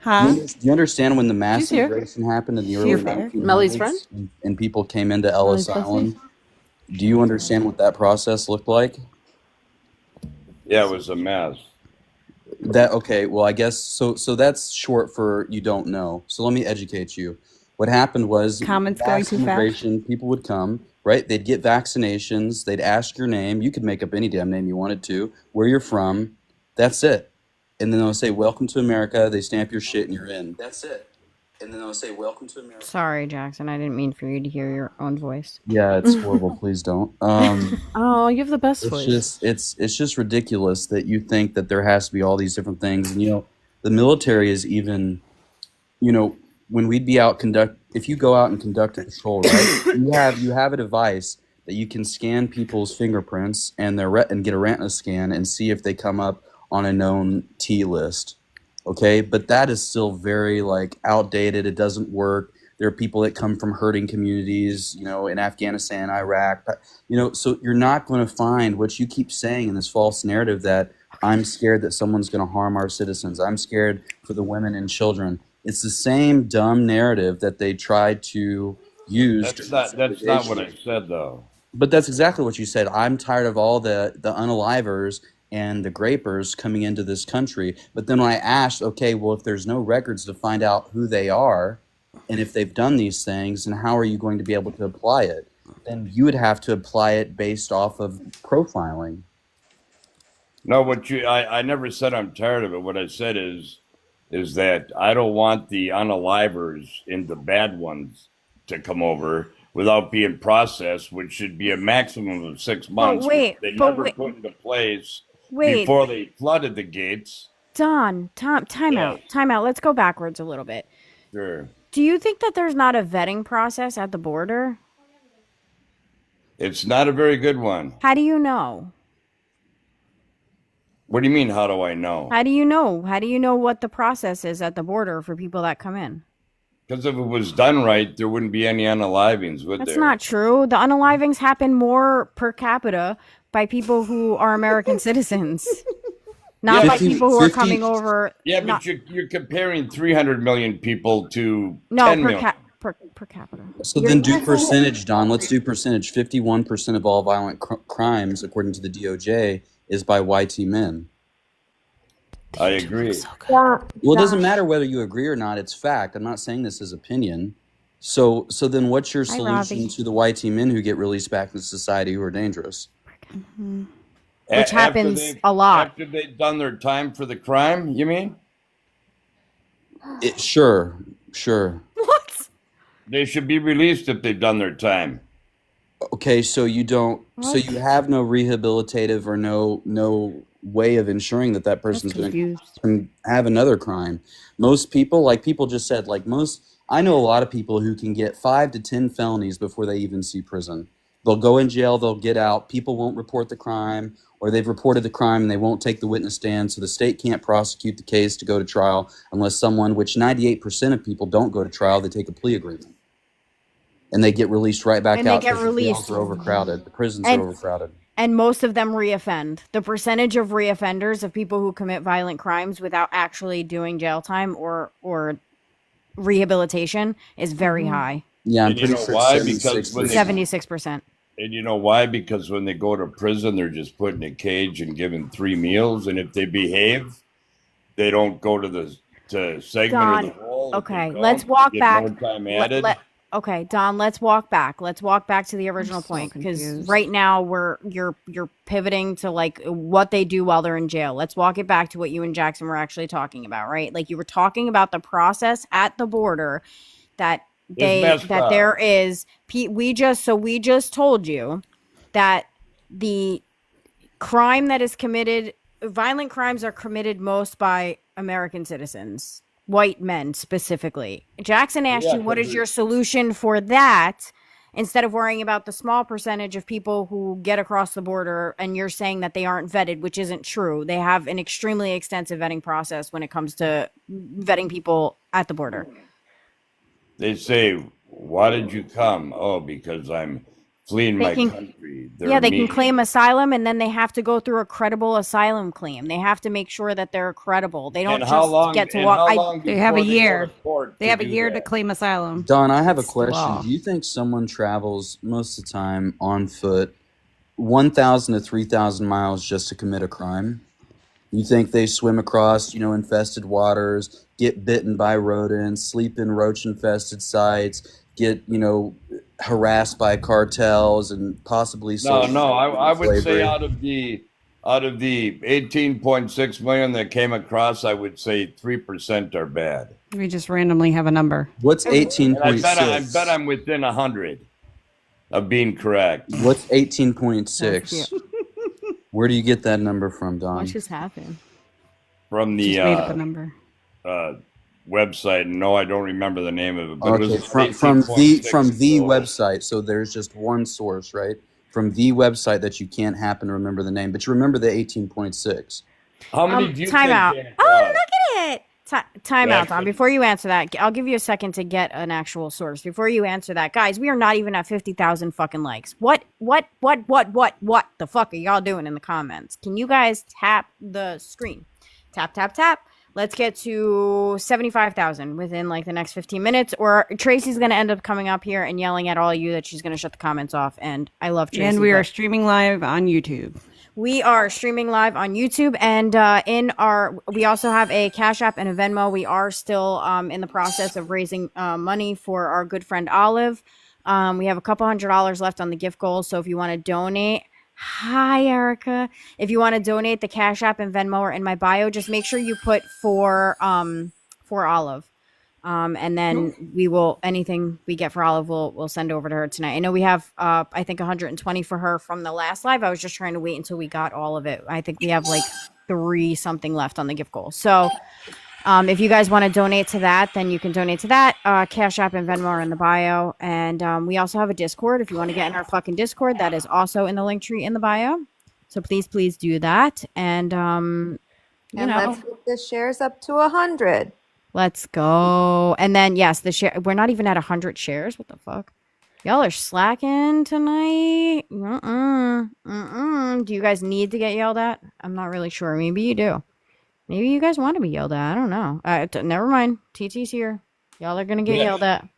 S2: Huh?
S13: Do you understand when the mass
S15: She's here.
S13: immigration happened in the
S2: She's
S13: early
S2: there.
S13: 1900s
S15: Melly's friend?
S13: and people came into Ellis
S15: Melly's
S13: Island? Do you understand what that process looked like?
S17: Yeah, it was a mess.
S13: Okay, well, I guess so that's short for you don't know. So let me educate you. What happened was
S2: Comments going
S13: mass
S2: too fast?
S13: immigration, people would come, right? They'd get vaccinations, they'd ask your name, you could make up any damn name you wanted to, where you're from, that's it. And then they'll say, "Welcome to America," they stamp your shit and you're in. That's it. And then they'll say, "Welcome to America."
S1: Sorry, Jackson. I didn't mean for you to hear your own voice.
S13: Yeah, it's horrible, please don't.
S15: Oh, you have the best
S13: It's
S15: voice.
S13: just it's just ridiculous that you think that there has to be all these different things. And the military is even, when we'd be out if you go out and conduct a patrol, right? you have a device that you can scan people's fingerprints and and get a retina scan and see if they come up on a known T list. Okay, but that is still very outdated. It doesn't work. There are people that come from hurting communities, in Afghanistan, Iraq. So you're not going to find what you keep saying in this false narrative that I'm scared that someone's going to harm our citizens. I'm scared for the women and children. It's the same dumb narrative that they tried to use.
S17: That's not what I said, though.
S13: But that's exactly what you said. I'm tired of all the unalivers and the grapers coming into this country. But then when I asked, okay, well, if there's no records to find out who they are and if they've done these things, and how are you going to be able to apply it? Then you would have to apply it based off of profiling.
S17: No, I never said I'm tired of it. What I said is that I don't want the unalivers and the bad ones to come over without being processed, which should be a maximum of 6 months. They never put into place before they flooded the gates.
S1: Don, time out. Let's go backwards a little bit.
S17: Sure.
S1: Do you think that there's not a vetting process at the border?
S17: It's not a very good one.
S1: How do you know?
S17: What do you mean, how do I know?
S1: How do you know? How do you know what the process is at the border for people that come in?
S17: Because if it was done right, there wouldn't be any unalivings, would there?
S1: That's not true. The unalivings happen more per capita by people who are American citizens. Not by people who are coming over.
S17: Yeah, but you're comparing 300 million people to 10 million.
S1: Per capita.
S13: So then do percentage, Don. Let's do percentage. 51% of all violent crimes, according to the DOJ, is by YT men.
S17: I agree.
S13: Well, it doesn't matter whether you agree or not. It's fact. I'm not saying this as opinion. So then what's your solution to the YT men who get released back into society who are dangerous?
S1: Mm-hmm. Which happens a lot.
S17: After they've done their time for the crime, you mean?
S13: Sure.
S1: What?
S17: They should be released if they've done their time.
S13: Okay, so you don't. So you have no rehabilitative or no way of ensuring that person's going to have another crime. Most people, like people just said, I know a lot of people who can get 5 to 10 felonies before they even see prison. They'll go in jail, they'll get out. People won't report the crime, or they've reported the crime and they won't take the witness stand, so the state can't prosecute the case to go to trial unless someone, which 98% of people don't go to trial, they take a plea agreement. And they get released right back out because the jails are overcrowded. The prisons are overcrowded.
S1: And most of them reoffend. The percentage of reoffenders of people who commit violent crimes without actually doing jail time or rehabilitation is very high.
S13: Yeah, I'm
S17: and you know why? Because
S1: 76%.
S17: And you know why? Because when they go to prison, they're just put in a cage and given 3 meals. And if they behave, they don't go to the segment
S1: Don,
S17: of the hole.
S1: Okay, let's walk back.
S17: More time added.
S1: Okay, Don, let's walk back. Let's walk back to the original point because right now you're pivoting to what they do while they're in jail. Let's walk it back to what you and Jackson were actually talking about, right? Like you were talking about the process at the border that there is. We just told you that the crime that is committed, violent crimes are committed most by American citizens. White men specifically. Jackson asked you, what is your solution for that? Instead of worrying about the small percentage of people who get across the border, and you're saying that they aren't vetted, which isn't true. They have an extremely extensive vetting process when it comes to vetting people at the border.
S17: They say, why did you come? Oh, because I'm fleeing my country.
S1: They can claim asylum, and then they have to go through a credible asylum claim. They have to make sure that they're credible. They don't get to walk.
S2: They have a year. They have a year to claim asylum.
S13: Don, I have a question. Do you think someone travels most of the time on foot 1,000 to 3,000 miles just to commit a crime? You think they swim across, infested waters, get bitten by rodents, sleep in roach-infested sites, get, harassed by cartels and possibly
S17: I would say out of the 18.6 million that came across, I would say 3% are bad.
S2: We just randomly have a number.
S13: What's 18.6?
S17: I bet I'm within 100 of being correct.
S13: What's 18.6? Where do you get that number from, Don?
S1: What just happened?
S17: From the
S2: just made up a number.
S17: Website. No, I don't remember the name of it. But
S13: okay,
S17: it was
S13: from the website. So there's just one source, right? From the website that you can't happen to remember the name, but you remember the 18.6.
S17: How many do you
S1: time
S17: think?
S1: out. Oh, look at it. Time out, Don.
S17: Jackson.
S1: Before you answer that, I'll give you a second to get an actual source. Before you answer that, guys, we are not even at 50,000 fucking likes. What the fuck are y'all doing in the comments? Can you guys tap the screen? Tap, tap, tap. Let's get to 75,000 within like the next 15 minutes, or Tracy's going to end up coming up here and yelling at all of you that she's going to shut the comments off. And I love Tracy.
S2: And we are streaming live on YouTube.
S1: We are streaming live on YouTube, and we also have a Cash App and a Venmo. We are still in the process of raising money for our good friend Olive. We have a couple $100 left on the gift goal, so if you want to donate, hi Erica. If you want to donate, the Cash App and Venmo are in my bio. Just make sure you put for Olive. And then we will, anything we get for Olive, we'll send over to her tonight. I know we have, I think 120 for her from the last live. I was just trying to wait until we got all of it. I think we have like 3 something left on the gift goal. So, if you guys want to donate to that, then you can donate to that. Cash App and Venmo are in the bio. And, we also have a Discord. If you want to get in our fucking Discord, that is also in the link tree in the bio. So please do that. And,
S4: let's get the shares up to 100.
S1: Let's go. And then, yes, the share. We're not even at 100 shares. What the fuck? Y'all are slacking tonight. Do you guys need to get yelled at? I'm not really sure. Maybe you do. Maybe you guys want to be yelled at. I don't know. Never mind. TT's here. Y'all are going to get yelled at.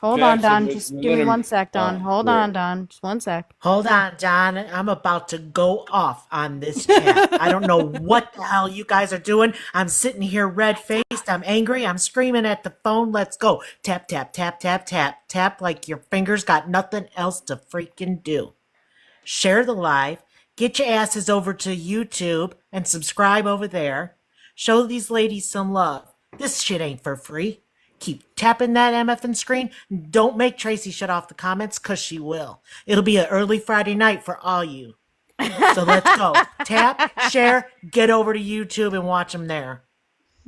S1: Hold on, Don. Just give me 1 sec, Don. Hold on, Don. Just 1 sec.
S18: Hold on, Don. I'm about to go off on this chat. I don't know what the hell you guys are doing. I'm sitting here red-faced. I'm angry. I'm screaming at the phone. Let's go. Tap, tap, tap, tap, tap. Tap like your fingers got nothing else to freaking do. Share the live. Get your asses over to YouTube and subscribe over there. Show these ladies some love. This shit ain't for free. Keep tapping that MFN screen. Don't make Tracy shut off the comments, because she will. It'll be an early Friday night for all you. So let's go. Tap, share, get over to YouTube and watch them there.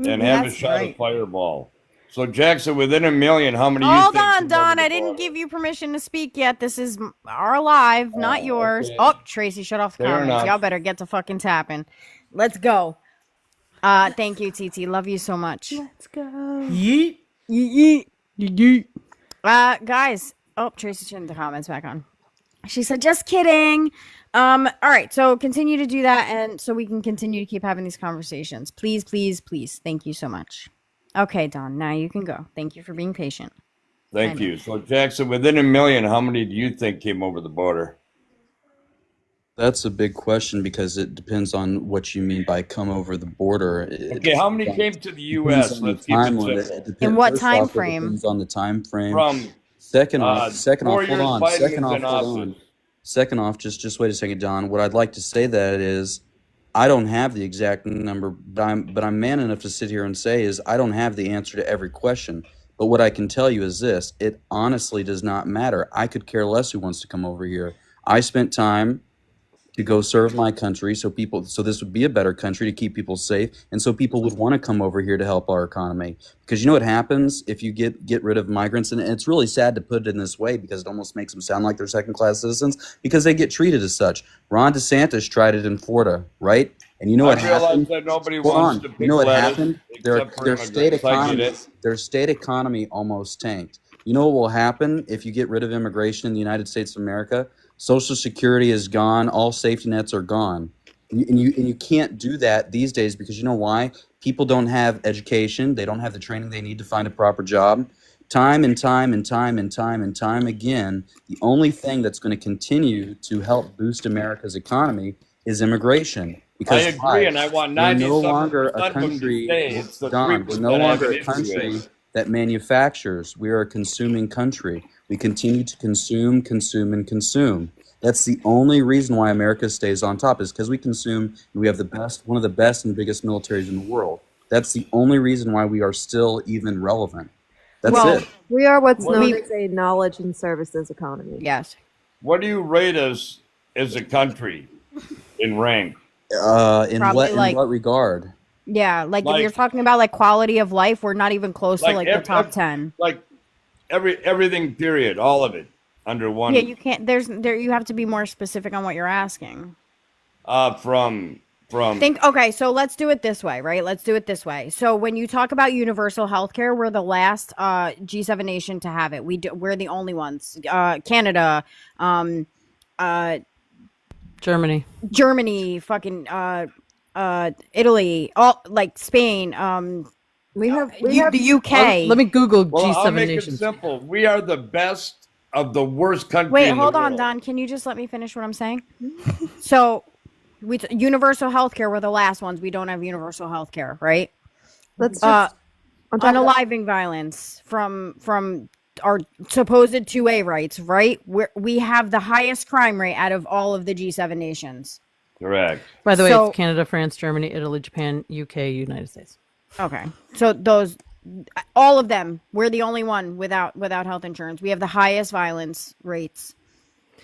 S17: And have a shot of Fireball. So, Jackson, within a million, how many you
S1: Hold
S17: think
S1: on,
S17: came
S1: Don.
S17: over the
S1: I didn't
S17: border?
S1: give you permission to speak yet. This is our live, not yours.
S17: okay.
S1: Oh, Tracy, shut off the
S17: Fair
S1: comments.
S17: enough.
S1: Y'all better get to fucking tapping. Let's go. Thank you, TT. Love you so much.
S2: Let's go.
S18: Yeet.
S1: Yeet. Yeet. Guys. Oh, Tracy turned the comments back on. She said, just kidding. All right. So continue to do that. And so we can continue to keep having these conversations. Please, please, please. Thank you so much. Okay, Don, now you can go. Thank you for being patient.
S17: Thank you. So, Jackson, within a million, how many do you think came over the border?
S13: That's a big question because it depends on what you mean by come over the border.
S17: Okay, how many came to the U.S.? Let's keep it simple.
S1: In what
S13: First
S1: time
S13: off, it
S1: frame?
S13: depends on the time frame.
S17: From
S13: Second off,
S17: 4
S13: hold
S17: years
S13: on.
S17: Biden
S13: Second
S17: was
S13: off,
S17: in
S13: hold on.
S17: office.
S13: Second off, just wait a second, Don. What I'd like to say that is, I don't have the exact number, but I'm man enough to sit here and say is I don't have the answer to every question. But what I can tell you is this: it honestly does not matter. I could care less who wants to come over here. I spent time to go serve my country so this would be a better country to keep people safe, and so people would want to come over here to help our economy. Because you know what happens if you get rid of migrants, and it's really sad to put it in this way because it almost makes them sound like they're second-class citizens because they get treated as such. Ron DeSantis tried it in Florida, right? And you know what
S17: I realize
S13: happened?
S17: that nobody
S13: Hold
S17: wants
S13: on.
S17: to pick
S13: You know what
S17: lettuce
S13: happened?
S17: except for
S13: Their state
S17: immigrants. I get
S13: economy,
S17: it.
S13: their state economy almost tanked. You know what will happen if you get rid of immigration in the United States of America? Social Security is gone. All safety nets are gone. And you can't do that these days because you know why? People don't have education. They don't have the training they need to find a proper job. Time and time and time and time and time again, the only thing that's going to continue to help boost America's economy is immigration. Because
S17: I agree, and I want
S13: we're no
S17: 97%
S13: longer a
S17: of them to
S13: country,
S17: stay. It's the
S13: Don, we're
S17: 3%
S13: no
S17: I have
S13: longer
S17: an
S13: a
S17: issue
S13: country
S17: with.
S13: that manufactures. We are a consuming country. We continue to consume, consume, and consume. That's the only reason why America stays on top is because we consume and we have one of the best and biggest militaries in the world. That's the only reason why we are still even relevant. That's it.
S4: We are what's known as a knowledge and services economy.
S1: Yes.
S17: What do you rate us as a country in rank?
S13: In
S1: Probably
S13: what regard?
S1: Yeah, like if you're talking about like quality of life, we're not even close to like the top 10.
S17: Like everything, period, all of it under one.
S1: Yeah, you can't. You have to be more specific on what you're asking.
S17: From from
S1: Okay, so let's do it this way, right? Let's do it this way. So when you talk about universal health care, we're the last G7 nation to have it. We're the only ones. Canada,
S15: Germany,
S1: fucking Italy, all like Spain,
S4: We have
S1: the UK.
S15: Let me Google
S17: Well,
S15: G7
S17: I'll make
S15: nations.
S17: it simple. We are the best of the worst country
S1: Wait,
S17: in
S1: hold
S17: the
S1: on,
S17: world.
S1: Don. Can you just let me finish what I'm saying? So, universal health care, we're the last ones. We don't have universal health care, right?
S4: Let's just
S1: unaliving violence from our supposed 2A rights, right? We have the highest crime rate out of all of the G7 nations.
S17: Correct.
S15: By the way,
S1: So-
S15: it's Canada, France, Germany, Italy, Japan, UK, United States.
S1: Okay. So all of them, we're the only one without health insurance. We have the highest violence rates.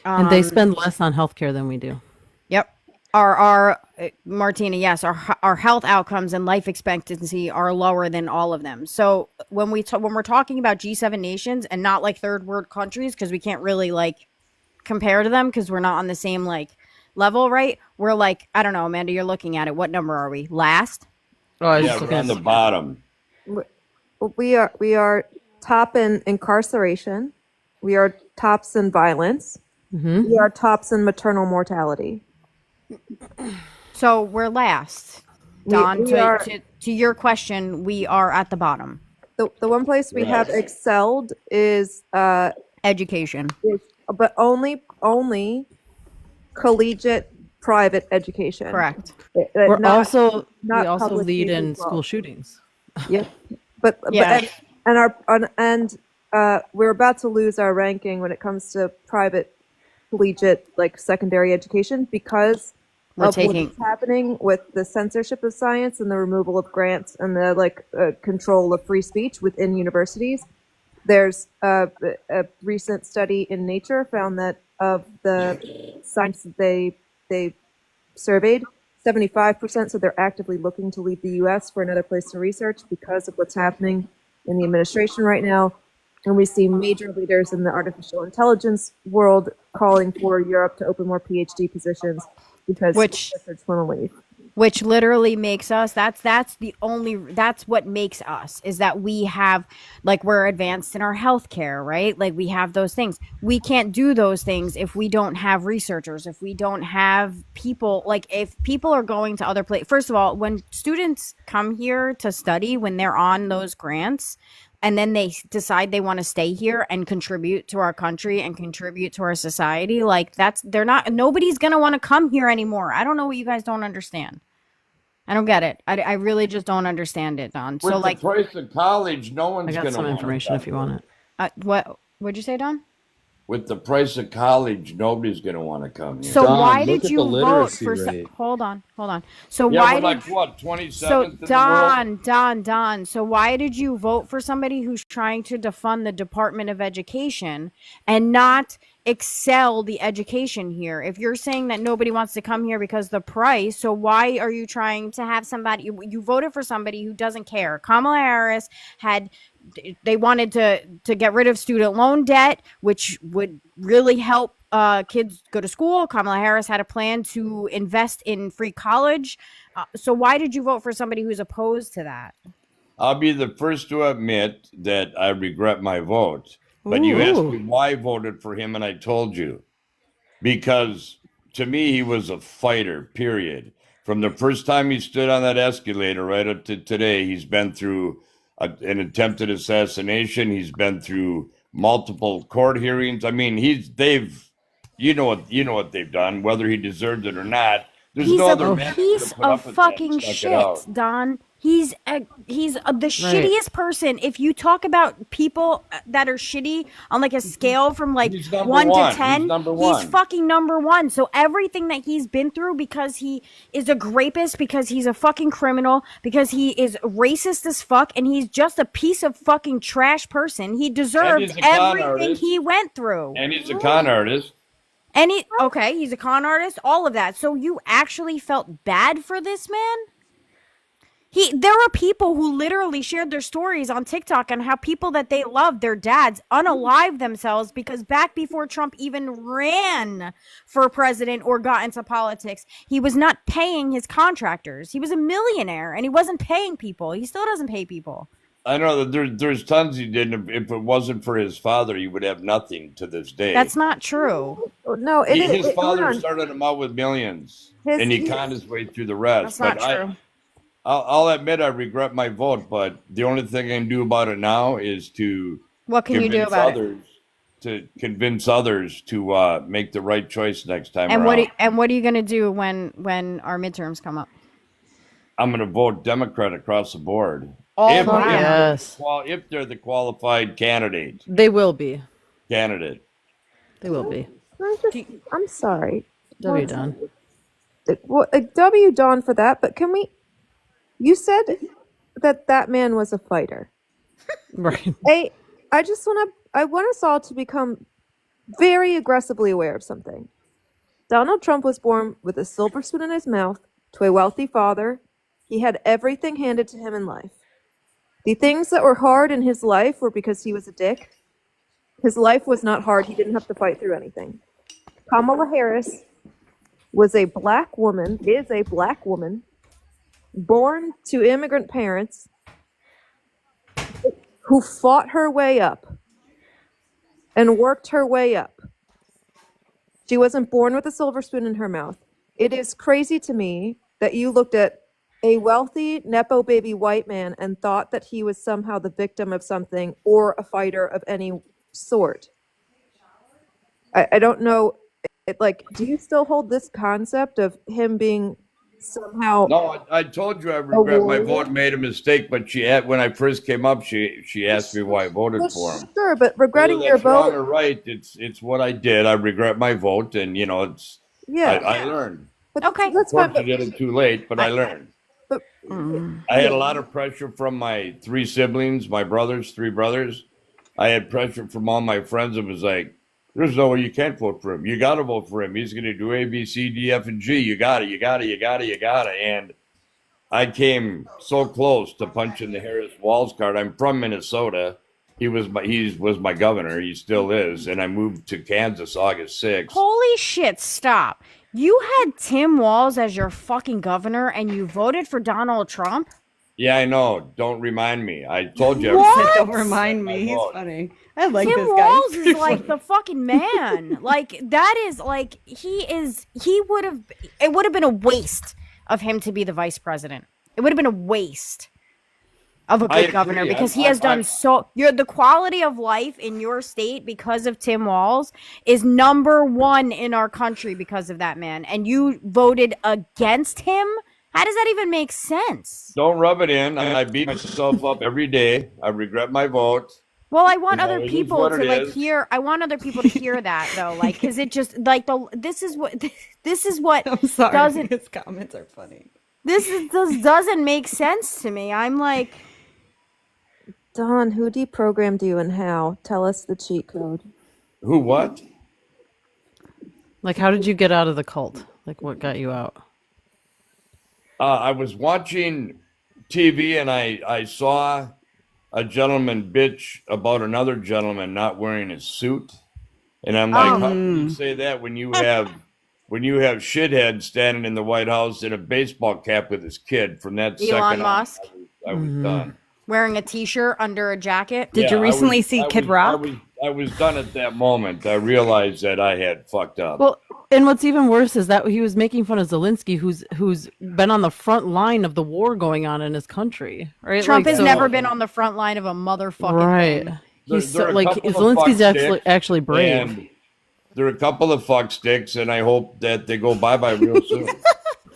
S15: And they spend less on healthcare than we do.
S1: Yep. Our Martina, yes, our health outcomes and life expectancy are lower than all of them. So when we're talking about G7 nations and not like third world countries, because we can't really like compare to them because we're not on the same like level, right? We're like, I don't know, Amanda, you're looking at it. What number are we? Last?
S15: Oh,
S17: Yeah, we're on the bottom.
S4: we are top in incarceration. We are tops in violence.
S15: Mm-hmm.
S4: We are tops in maternal mortality.
S1: So we're last. Don, to your question, we are at the bottom.
S4: The one place we have excelled is
S1: education,
S4: but only collegiate private education.
S1: Correct.
S15: We also
S4: public
S15: lead
S4: K through
S15: in
S4: 12.
S15: school shootings.
S4: Yeah, but we're about to lose our ranking when it comes to private collegiate like secondary education because what's happening with the censorship of science and the removal of grants and the control of free speech within universities. There's a recent study in Nature found that of the science that they surveyed, 75% said they're actively looking to leave the U.S. for another place to research because of what's happening in the administration right now. And we see major leaders in the artificial intelligence world calling for Europe to open more PhD positions because researchers want to leave.
S1: Which literally makes us, that's what makes us, is that we have, like, we're advanced in our healthcare, right? Like, we have those things. We can't do those things if we don't have researchers, if we don't have people, like, if people are going to other places. First of all, when students come here to study, when they're on those grants, and then they decide they want to stay here and contribute to our country and contribute to our society, like nobody's going to want to come here anymore. I don't know what you guys don't understand. I don't get it. I really just don't understand it, Don.
S17: With the price of college, no one's going to
S15: I got some information if you want it.
S1: What'd you say, Don?
S17: With the price of college, nobody's going to want to come here.
S1: So why did you vote for? Hold on. So why
S17: we're
S1: did
S17: like what 27th
S1: so
S17: in the world?
S1: Don? So why did you vote for somebody who's trying to defund the Department of Education and not excel the education here? If you're saying that nobody wants to come here because of the price, so why are you trying to have somebody? You voted for somebody who doesn't care. Kamala Harris they wanted to get rid of student loan debt, which would really help kids go to school. Kamala Harris had a plan to invest in free college. So why did you vote for somebody who's opposed to that?
S17: I'll be the first to admit that I regret my vote. But you asked me why I voted for him, and I told you. Because to me, he was a fighter, period. From the first time he stood on that escalator right up to today, he's been through an attempted assassination. He's been through multiple court hearings. I mean, you know what they've done, whether he deserved it or not. There's no other man
S1: piece
S17: to put up
S1: of
S17: with
S1: fucking
S17: that and stuck it out.
S1: shit, Don. He's the shittiest person. If you talk about people that are shitty on like a scale from like 1 to 10, he's fucking number one. So everything that he's been through, because he is a rapist, because he's a fucking criminal, because he is racist as fuck, and he's just a piece of fucking trash person. He deserved everything he went through.
S17: And he's a con artist.
S1: And he's a con artist, all of that. So you actually felt bad for this man? There are people who literally shared their stories on TikTok on how people that they love, their dads, unalive themselves because back before Trump even ran for president or got into politics, he was not paying his contractors. He was a millionaire and he wasn't paying people. He still doesn't pay people.
S17: I know that there's tons he didn't. If it wasn't for his father, he would have nothing to this day.
S1: That's not true.
S4: No,
S17: His father started him out with millions, and he conned his way through the rest.
S1: That's not true.
S17: I'll admit I regret my vote, but the only thing I can do about it now is to
S1: What can you do about
S17: others, to convince others to make the right choice next time
S1: And
S17: around.
S1: what are you going to do when our midterms come up?
S17: I'm going to vote Democrat across the board.
S1: All
S17: If they're the qualified candidate.
S15: They will be.
S17: Candidate.
S15: They will be.
S4: I'm sorry.
S15: W Don.
S4: Well, W Don for that, but can we? You said that man was a fighter.
S15: Right.
S4: I want us all to become very aggressively aware of something. Donald Trump was born with a silver spoon in his mouth to a wealthy father. He had everything handed to him in life. The things that were hard in his life were because he was a dick. His life was not hard. He didn't have to fight through anything. Kamala Harris is a black woman, born to immigrant parents who fought her way up and worked her way up. She wasn't born with a silver spoon in her mouth. It is crazy to me that you looked at a wealthy Nepo baby white man and thought that he was somehow the victim of something or a fighter of any sort. I don't know, do you still hold this concept of him being somehow?
S17: No, I told you I regret my vote, made a mistake, but when I first came up, she asked me why I voted for him.
S4: Sure, but regretting
S17: Whether
S4: your
S17: that's wrong
S4: vote.
S17: or right, it's what I did. I regret my vote, and I learned.
S4: Okay, that's
S17: Of course,
S4: fine.
S17: I did it too late, but I learned. I had a lot of pressure from my three siblings, my brothers, three brothers. I had pressure from all my friends. It was like, there's no way you can't vote for him. You got to vote for him. He's going to do A, B, C, D, F, and G. You got it. And I came so close to punching the Harris Walls card. I'm from Minnesota. He was my governor. He still is. And I moved to Kansas August 6th.
S1: Holy shit, stop. You had Tim Walz as your fucking governor and you voted for Donald Trump?
S17: Yeah, I know. Don't remind me. I told you.
S1: What?
S2: Don't remind me. He's funny. I like
S1: Tim
S2: this guy.
S1: Walz is like the fucking man. Like that is like it would have been a waste of him to be the vice president. It would have been a waste of a good governor because he has done the quality of life in your state because of Tim Walz is number one in our country because of that man. And you voted against him? How does that even make sense?
S17: Don't rub it in. I beat myself up every day. I regret my vote.
S1: Well, I want other
S17: it is
S1: people
S17: what
S1: to
S17: it
S1: like
S17: is.
S1: hear. I want other people to hear that though, like, because it just like this is what
S2: I'm sorry.
S1: doesn't.
S2: His comments are funny.
S1: This doesn't make sense to me. I'm like,
S4: Don, who deprogrammed you and how? Tell us the cheat code.
S17: Who what?
S15: Like, how did you get out of the cult? Like, what got you out?
S17: I was watching TV and I saw a gentleman bitch about another gentleman not wearing his suit, and I'm like, how can you say that when you have shithead standing in the White House in a baseball cap with his kid? From that
S1: Elon
S17: second on,
S1: Musk
S17: I was done.
S1: wearing a t-shirt under a jacket.
S2: Did you recently see Kid Rock?
S17: I was done at that moment. I realized that I had fucked up.
S15: Well, and what's even worse is that he was making fun of Zelensky, who's been on the front line of the war going on in his country. Right?
S1: Trump has never been on the front line of a motherfucking
S15: right.
S1: thing.
S15: He's
S17: There are a
S15: like
S17: couple of
S15: Zelensky's
S17: fuck
S15: actually
S17: sticks,
S15: brave.
S17: and there are a couple of fuck sticks, and I hope that they go bye real soon.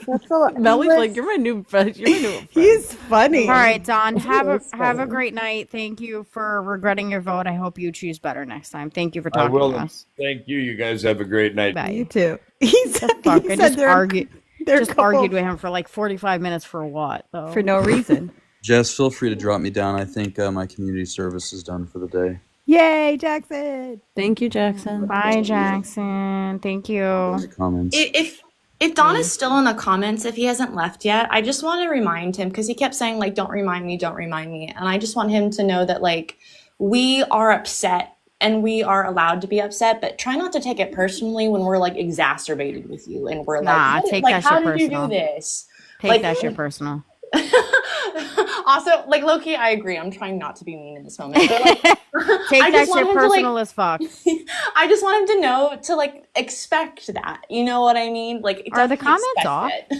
S4: That's a
S15: Melly's like, you're my new friend.
S2: He's funny.
S1: All right, Don, have a great night. Thank you for regretting your vote. I hope you choose better next time. Thank you for
S17: I
S1: talking
S17: will.
S1: to us.
S17: Thank you. You guys have a great night.
S1: Bye.
S2: You too. He said,
S1: Fuck,
S2: he
S1: I
S2: said
S1: just
S2: they're
S1: argued
S2: a couple-
S1: argued with him for like 45 minutes for what though?
S2: for no reason.
S13: Jess, feel free to drop me down. I think my community service is done for the day.
S2: Yay, Jackson.
S15: Thank you, Jackson.
S1: Bye, Jackson. Thank you.
S13: Comments.
S19: If Don is still in the comments, if he hasn't left yet, I just want to remind him, because he kept saying, like, don't remind me, don't remind me. And I just want him to know that, like, we are upset and we are allowed to be upset, but try not to take it personally when we're, like, exacerbated with you and we're
S1: Nah,
S19: like,
S1: take
S19: like,
S1: that
S19: how
S1: shit
S19: did you do
S1: personal.
S19: this?
S1: Take
S19: Like,
S1: that shit personal.
S19: also, like, low-key, I agree. I'm trying not to be mean in this moment. But, like,
S1: Take
S19: I
S1: that
S19: just want
S1: shit
S19: him to, like,
S1: personal as fuck.
S19: I just want him to know to, like, expect that. You know what I mean? Like,
S1: Are the
S19: definitely
S1: comments
S19: expect
S1: off?
S19: it.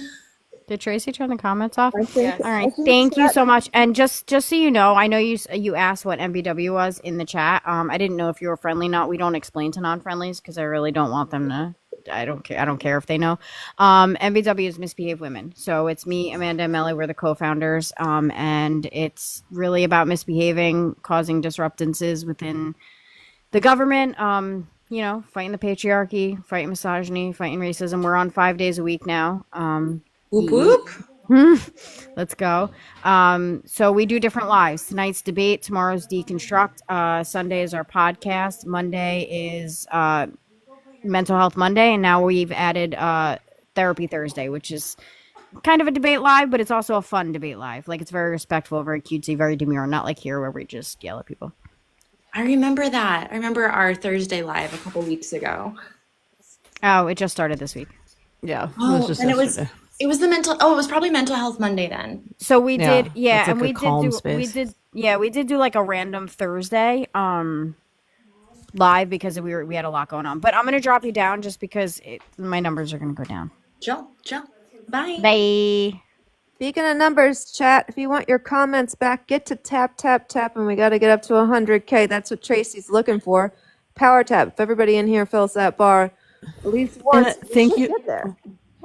S1: Did Tracy turn the comments off?
S19: Yes.
S1: All right. Thank you so much. And just so you know, I know you asked what MBW was in the chat. I didn't know if you were friendly or not. We don't explain to non-friendlies because I really don't want them to. I don't care. I don't care if they know. MBW is Misbehaved Women. So it's me, Amanda, and Melly. We're the co-founders. And it's really about misbehaving, causing disruptances within the government. You know, fighting the patriarchy, fighting misogyny, fighting racism. We're on 5 days a week now.
S19: Whoop whoop.
S1: Let's go. So we do different lives. Tonight's debate, tomorrow's deconstruct. Sunday is our podcast. Monday is Mental Health Monday, and now we've added Therapy Thursday, which is kind of a debate live, but it's also a fun debate live. Like, it's very respectful, very cutesy, very demure, not like here where we just yell at people.
S19: I remember that. I remember our Thursday live a couple weeks ago.
S1: Oh, it just started this week.
S15: Yeah.
S19: Oh, and it was probably Mental Health Monday then.
S1: So we
S15: Yeah,
S1: did, yeah,
S15: it's like
S1: and
S15: a
S1: we
S15: calm
S1: did
S15: space.
S1: we did do like a random Thursday live because we had a lot going on. But I'm gonna drop you down just because my numbers are gonna go down.
S19: Jump. Bye.
S1: Bye.
S4: Speaking of numbers, chat, if you want your comments back, get to tap, and we got to get up to 100K. That's what Tracy's looking for. Power tap. If everybody in here fills that bar at least once,
S15: Thank
S4: we
S15: you.
S4: should get there.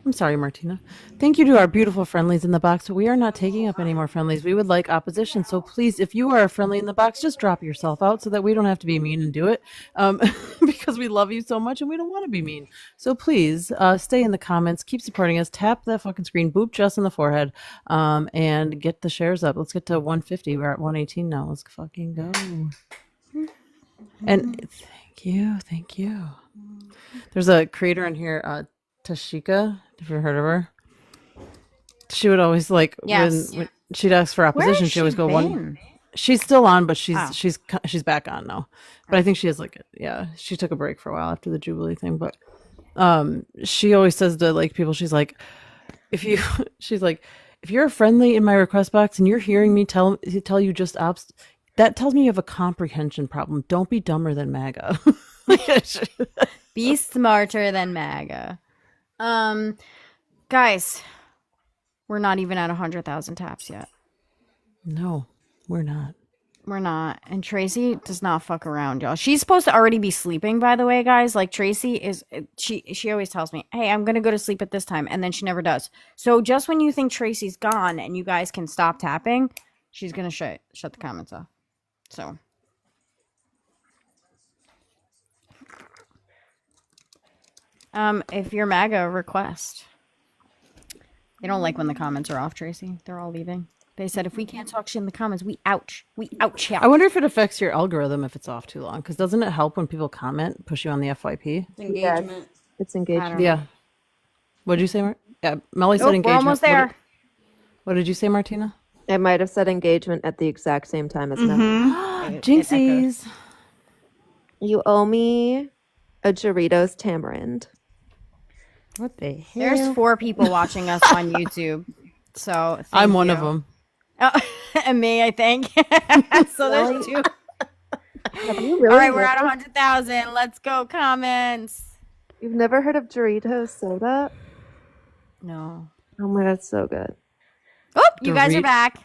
S15: I'm sorry, Martina. Thank you to our beautiful friendlies in the box. We are not taking up any more friendlies. We would like opposition. So please, if you are a friendly in the box, just drop yourself out so that we don't have to be mean and do it, because we love you so much and we don't want to be mean. So please stay in the comments. Keep supporting us. Tap that fucking screen. Boop just in the forehead, and get the shares up. Let's get to 150. We're at 118 now. Let's fucking go. And thank you. There's a creator in here, Tashika. Have you heard of her? She would always like when she'd ask for opposition. She always go one. She's still on, but she's back on now. But I think she has she took a break for a while after the Jubilee thing. But she always says to like people, she's like, if you're a friendly in my request box and you're hearing me tell you just that tells me you have a comprehension problem. Don't be dumber than MAGA.
S1: Be smarter than MAGA. Guys, we're not even at 100,000 taps yet.
S15: No, we're not.
S1: We're not. And Tracy does not fuck around, y'all. She's supposed to already be sleeping, by the way, guys. Like, Tracy is, she always tells me, hey, I'm going to go to sleep at this time. And then she never does. So just when you think Tracy's gone and you guys can stop tapping, she's going to shut the comments off. So. If you're MAGA, request. They don't like when the comments are off, Tracy. They're all leaving. They said if we can't talk shit in the comments, we ouch.
S15: I wonder if it affects your algorithm if it's off too long. Because doesn't it help when people comment, push you on the FYP?
S19: It's engagement.
S4: It's engagement.
S15: Yeah. What did you say, Yeah, Melly said engagement.
S1: We're almost there.
S15: What did you say, Martina?
S4: It might have said engagement at the exact same time as
S15: Jinxies.
S4: You owe me a Doritos tamarind.
S2: What the hell?
S1: There's 4 people watching us on YouTube. So
S15: I'm one of them.
S1: Oh, and me, I think. So there's 2.
S4: Have you really?
S1: All right, we're at 100,000. Let's go, comments.
S4: You've never heard of Doritos soda?
S1: No.
S4: Oh my god, it's so good.
S1: Oh, you guys are back.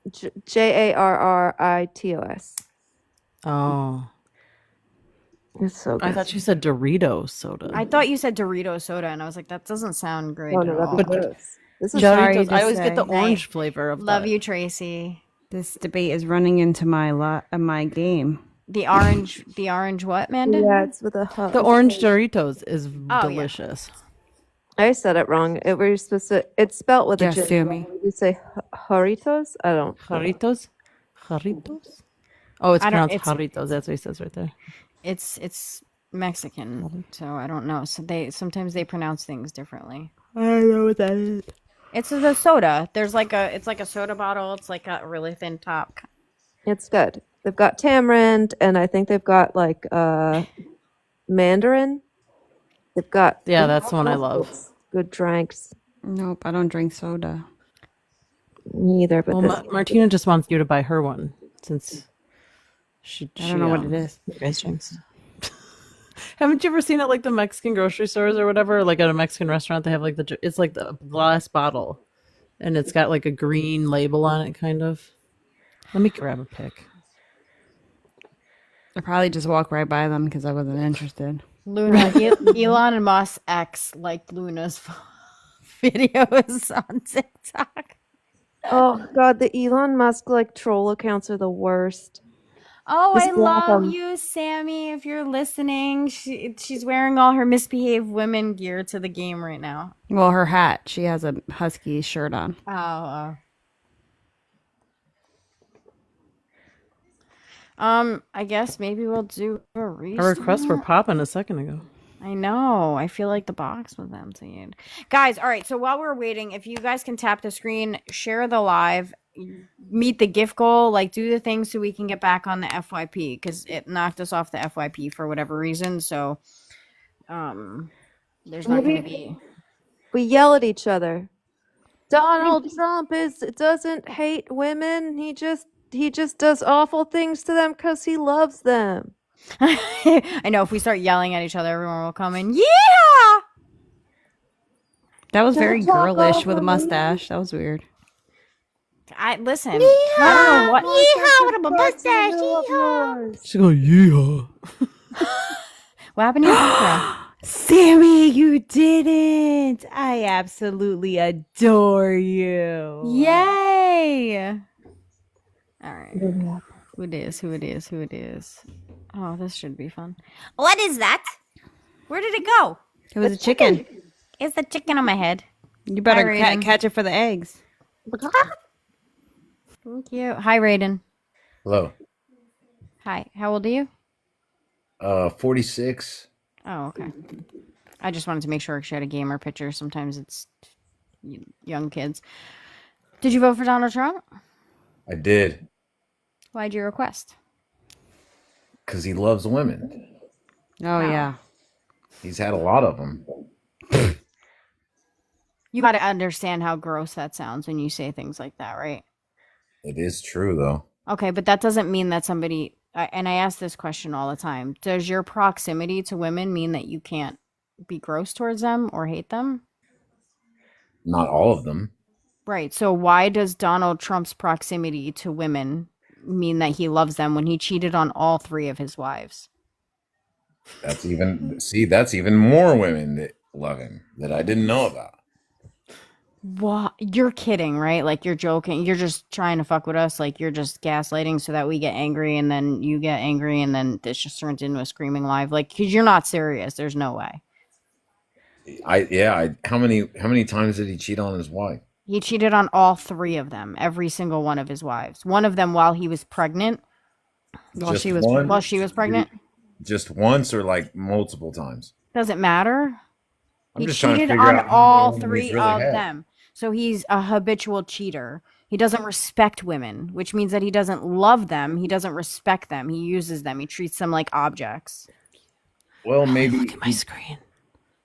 S4: Jarritos.
S15: Oh.
S4: It's so good.
S15: I thought you said Doritos soda.
S1: I thought you said Doritos soda, and I was like, that doesn't sound great
S4: Oh,
S1: at
S4: no,
S1: all.
S4: that'd be gross. This is
S15: Doritos,
S2: to
S15: I always get the
S2: say.
S15: orange flavor of
S1: Love
S15: that.
S1: you, Tracy.
S2: This debate is running into my game.
S1: The orange what, Amanda?
S4: Yeah, it's with a hot.
S15: The orange Doritos is
S1: Oh,
S15: delicious.
S4: I said it wrong. We're supposed to. It's spelled with a
S2: Just
S4: J.
S2: sue me.
S4: You say Doritos? I don't.
S15: Jarritos? Jarritos? Oh, it's
S1: I don't-
S15: pronounced Jarritos. That's what he says right there.
S1: It's Mexican, so I don't know. So sometimes they pronounce things differently.
S2: I don't know what that is.
S1: It's the soda. It's like a soda bottle. It's like a really thin top.
S4: It's good. They've got tamarind, and I think they've got like mandarin. They've got
S15: that's the one I love.
S4: good drinks.
S2: Nope, I don't drink soda.
S4: Me either, but
S15: Well,
S4: this
S15: Martina just wants you to buy her one since
S2: I don't know what it is.
S15: you guys drinks. Haven't you ever seen it like the Mexican grocery stores or whatever? Like at a Mexican restaurant, they have like it's like the glass bottle, and it's got like a green label on it, kind of. Let me grab a pic.
S2: I probably just walked right by them because I wasn't interested.
S1: Luna, Elon Musk X liked Luna's videos on TikTok.
S4: Oh God, the Elon Musk like troll accounts are the worst.
S1: Oh,
S4: Just
S1: I
S4: block
S1: love
S4: 'em.
S1: you, Sammy. If you're listening, she's wearing all her Misbehaved-Women gear to the game right now.
S2: Well, her hat. She has a husky shirt on.
S1: Oh. I guess maybe we'll do a restart.
S15: Our requests were popping a second ago.
S1: I know. I feel like the box was emptied. Guys, all right. So while we're waiting, if you guys can tap the screen, share the live, meet the gift goal, like do the things so we can get back on the FYP because it knocked us off the FYP for whatever reason. So, there's not going to be.
S4: We yell at each other. Donald Trump doesn't hate women. He just does awful things to them because he loves them.
S1: I know if we start yelling at each other, everyone will come in. Yeah.
S2: That was very
S4: Don't talk
S2: girlish
S4: over
S2: with a
S4: me.
S2: mustache. That was weird.
S1: I listen. I don't know what.
S4: Yeehaw, what a mustache. Yeehaw.
S15: She's going, yeehaw.
S1: What happened to your opera?
S2: Sammy, you didn't. I absolutely adore you.
S1: Yay! All right. Who it is? Who it is? Who it is? Oh, this should be fun. What is that? Where did it go?
S2: It was a chicken.
S1: It's the chicken on my head.
S2: You better
S1: Hi, Raiden.
S2: catch it for the eggs.
S1: Thank you. Hi, Raiden.
S20: Hello.
S1: Hi. How old are you?
S20: 46.
S1: Oh, okay. I just wanted to make sure she had a gamer picture. Sometimes it's young kids. Did you vote for Donald Trump?
S20: I did.
S1: Why'd you request?
S20: Because he loves women.
S2: Oh, yeah.
S20: He's had a lot of them.
S1: You got to understand how gross that sounds when you say things like that, right?
S20: It is true, though.
S1: Okay, but that doesn't mean that somebody, and I ask this question all the time, does your proximity to women mean that you can't be gross towards them or hate them?
S20: Not all of them.
S1: Right. So why does Donald Trump's proximity to women mean that he loves them when he cheated on all 3 of his wives?
S20: That's even more women that love him that I didn't know about.
S1: What? You're kidding, right? Like you're joking. You're just trying to fuck with us. Like you're just gaslighting so that we get angry and then you get angry and then this just turns into a screaming live. Like, cause you're not serious. There's no way.
S20: How many times did he cheat on his wife?
S1: He cheated on all 3 of them, every single one of his wives. One of them while he was pregnant. While she was pregnant.
S20: Just once or like multiple times?
S1: Doesn't matter.
S20: I'm
S1: He
S20: just trying to
S1: cheated
S20: figure
S1: on
S20: out how
S1: all
S20: many
S1: 3
S20: he's really
S1: of
S20: had.
S1: them. So he's a habitual cheater. He doesn't respect women, which means that he doesn't love them. He doesn't respect them. He uses them. He treats them like objects.
S20: Well, maybe
S15: Look at my screen.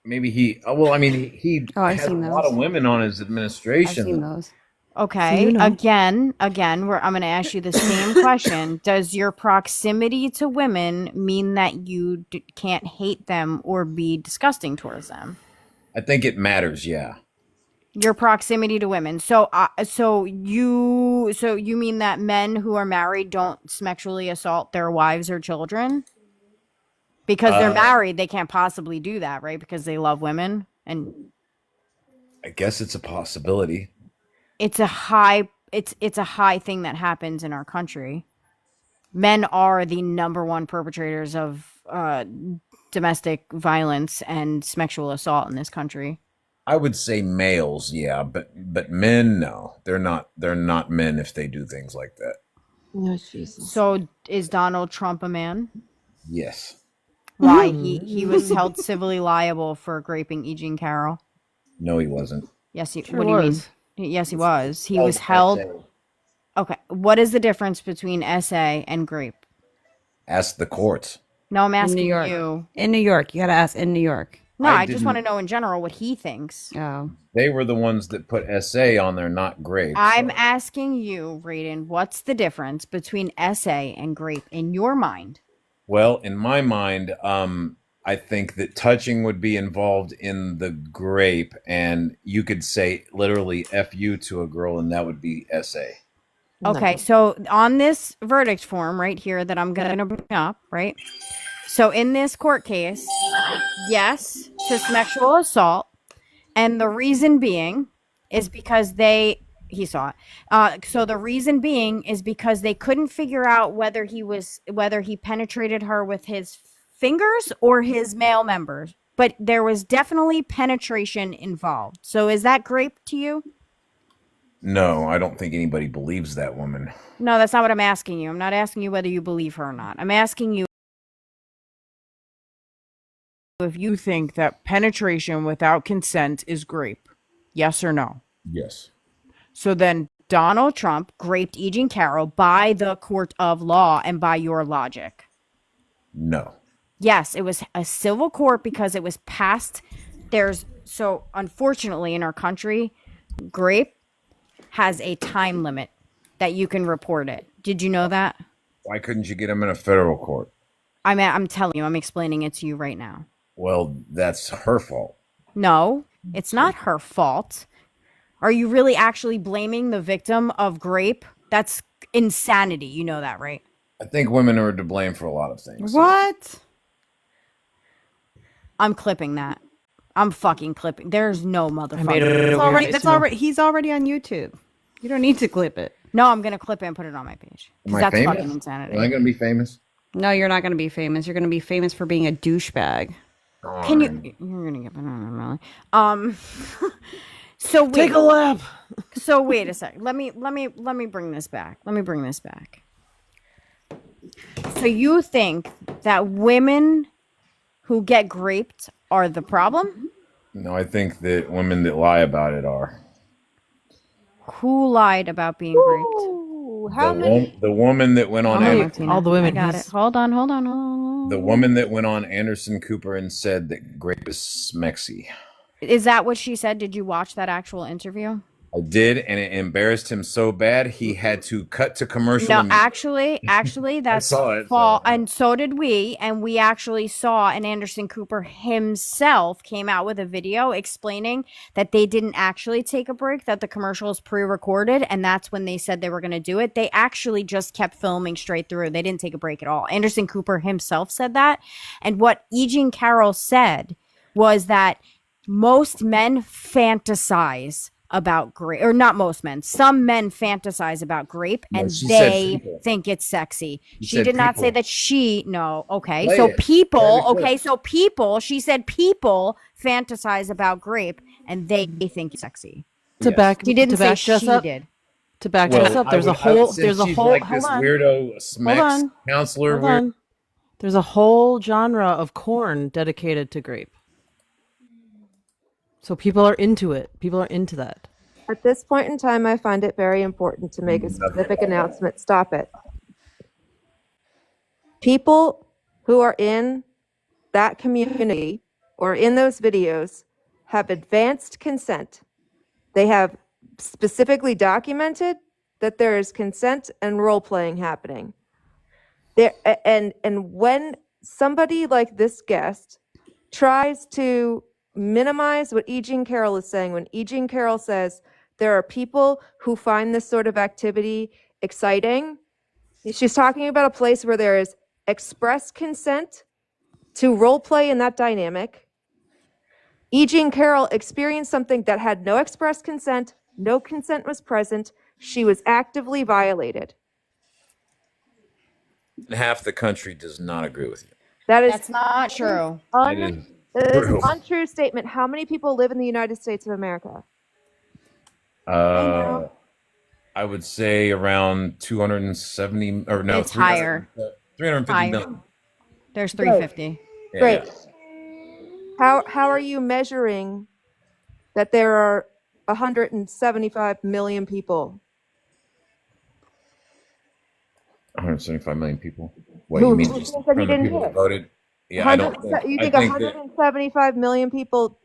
S20: Maybe he. Well, I mean, he
S2: I've
S20: has a
S2: seen
S20: lot
S2: those.
S20: of women on his administration.
S2: I've seen those.
S1: Okay.
S15: So you know.
S1: Again, I'm going to ask you the same question. Does your proximity to women mean that you can't hate them or be disgusting towards them?
S20: I think it matters. Yeah.
S1: Your proximity to women. So you mean that men who are married don't sexually assault their wives or children? Because they're married, they can't possibly do that, right? Because they love women, and
S20: I guess it's a possibility.
S1: it's a high thing that happens in our country. Men are the number 1 perpetrators of domestic violence and sexual assault in this country.
S20: I would say males, yeah, but men, no, they're not men if they do things like that.
S4: Oh, Jesus.
S1: So is Donald Trump a man?
S20: Yes.
S1: Why? He was held civilly liable for raping E. Jean Carroll.
S20: No, he wasn't.
S1: Yes, he.
S15: Sure
S1: What do you mean?
S15: was.
S1: Yes, he was. He
S20: Held
S1: was held.
S20: SA.
S1: Okay. What is the difference between SA and grape?
S20: Ask the courts.
S1: No, I'm
S2: In New
S1: asking
S2: York.
S1: you.
S2: In New York. You got to ask in New York.
S1: No, I just
S20: didn't-
S1: want to know in general what he thinks.
S2: Oh.
S20: They were the ones that put SA on there, not grape.
S1: I'm asking you, Raiden, what's the difference between SA and grape in your mind?
S20: Well, in my mind, I think that touching would be involved in the grape, and you could say literally "F you" to a girl, and that would be SA.
S1: Okay, so on this verdict form right here that I'm going to bring up, right? So in this court case, yes to sexual assault, and the reason being is because he saw it. So the reason being is because they couldn't figure out whether he penetrated her with his fingers or his male members, but there was definitely penetration involved. So is that grape to you?
S20: No, I don't think anybody believes that woman.
S1: No, that's not what I'm asking you. I'm not asking you whether you believe her or not. I'm asking you if you think that penetration without consent is grape. Yes or no?
S20: Yes.
S1: So then Donald Trump raped E. Jean Carroll by the court of law and by your logic.
S20: No.
S1: Yes, it was a civil court because it was passed. So unfortunately in our country, grape has a time limit that you can report it. Did you know that?
S20: Why couldn't you get him in a federal court?
S1: I'm telling you, I'm explaining it to you right now.
S20: Well, that's her fault.
S1: No, it's not her fault. Are you really actually blaming the victim of grape? That's insanity. You know that, right?
S20: I think women are to blame for a lot of things.
S2: What?
S1: I'm clipping that. I'm fucking clipping. There's no motherfucker.
S2: He's already on YouTube. You don't need to clip it.
S1: No, I'm gonna clip it and put it on my page.
S20: Am I
S1: That's
S20: famous?
S1: fucking insanity.
S20: Am I going to be famous?
S2: No, you're not going to be famous. You're going to be famous for being a douchebag.
S1: Can you? You're gonna get banana, really. So wait,
S15: Take a lap.
S1: So wait a sec. Let me bring this back. So you think that women who get raped are the problem?
S20: No, I think that women that lie about it are.
S1: Who lied about being raped?
S20: The woman that went on
S15: All the women.
S1: I got it. Hold on.
S20: The woman that went on Anderson Cooper and said that grape is smexy.
S1: Is that what she said? Did you watch that actual interview?
S20: I did, and it embarrassed him so bad he had to cut to commercial.
S1: No, actually, that's
S20: saw it,
S1: false, and so did we. And we actually saw, and Anderson Cooper himself came out with a video explaining that they didn't actually take a break, that the commercial is pre-recorded, and that's when they said they were going to do it. They actually just kept filming straight through. They didn't take a break at all. Anderson Cooper himself said that, and what E. Jean Carroll said was that most men fantasize about grape, or not most men, some men fantasize about grape and they think it's sexy. She did not say that okay. So people, she said people fantasize about grape and they think it's sexy.
S15: To back
S1: She didn't say
S15: us
S1: she
S15: up.
S1: did.
S15: To back us up, there's a whole
S20: like this weirdo smex counselor.
S15: Hold on. There's a whole genre of corn dedicated to grape. So people are into it. People are into that.
S4: At this point in time, I find it very important to make a specific announcement. Stop it. People who are in that community or in those videos have advanced consent. They have specifically documented that there is consent and role playing happening. And when somebody like this guest tries to minimize what E. Jean Carroll is saying, when E. Jean Carroll says there are people who find this sort of activity exciting, she's talking about a place where there is express consent to role play in that dynamic. E. Jean Carroll experienced something that had no express consent, no consent was present, she was actively violated.
S20: Half the country does not agree with you.
S1: That's not true.
S4: It is an untrue statement. How many people live in the United States of America?
S20: I would say around 270, or no,
S1: It's higher.
S20: 350 million.
S1: There's 350.
S20: Yeah,
S4: Great.
S20: yeah.
S4: How are you measuring that there are 175 million people
S20: 175 million people. What
S4: who
S20: you mean?
S4: think
S20: Just
S4: that he
S20: from the
S4: didn't
S20: people
S4: do
S20: that
S4: it.
S20: voted? Yeah, I don't think.
S4: You
S20: I
S4: think
S20: think that
S4: 175 million people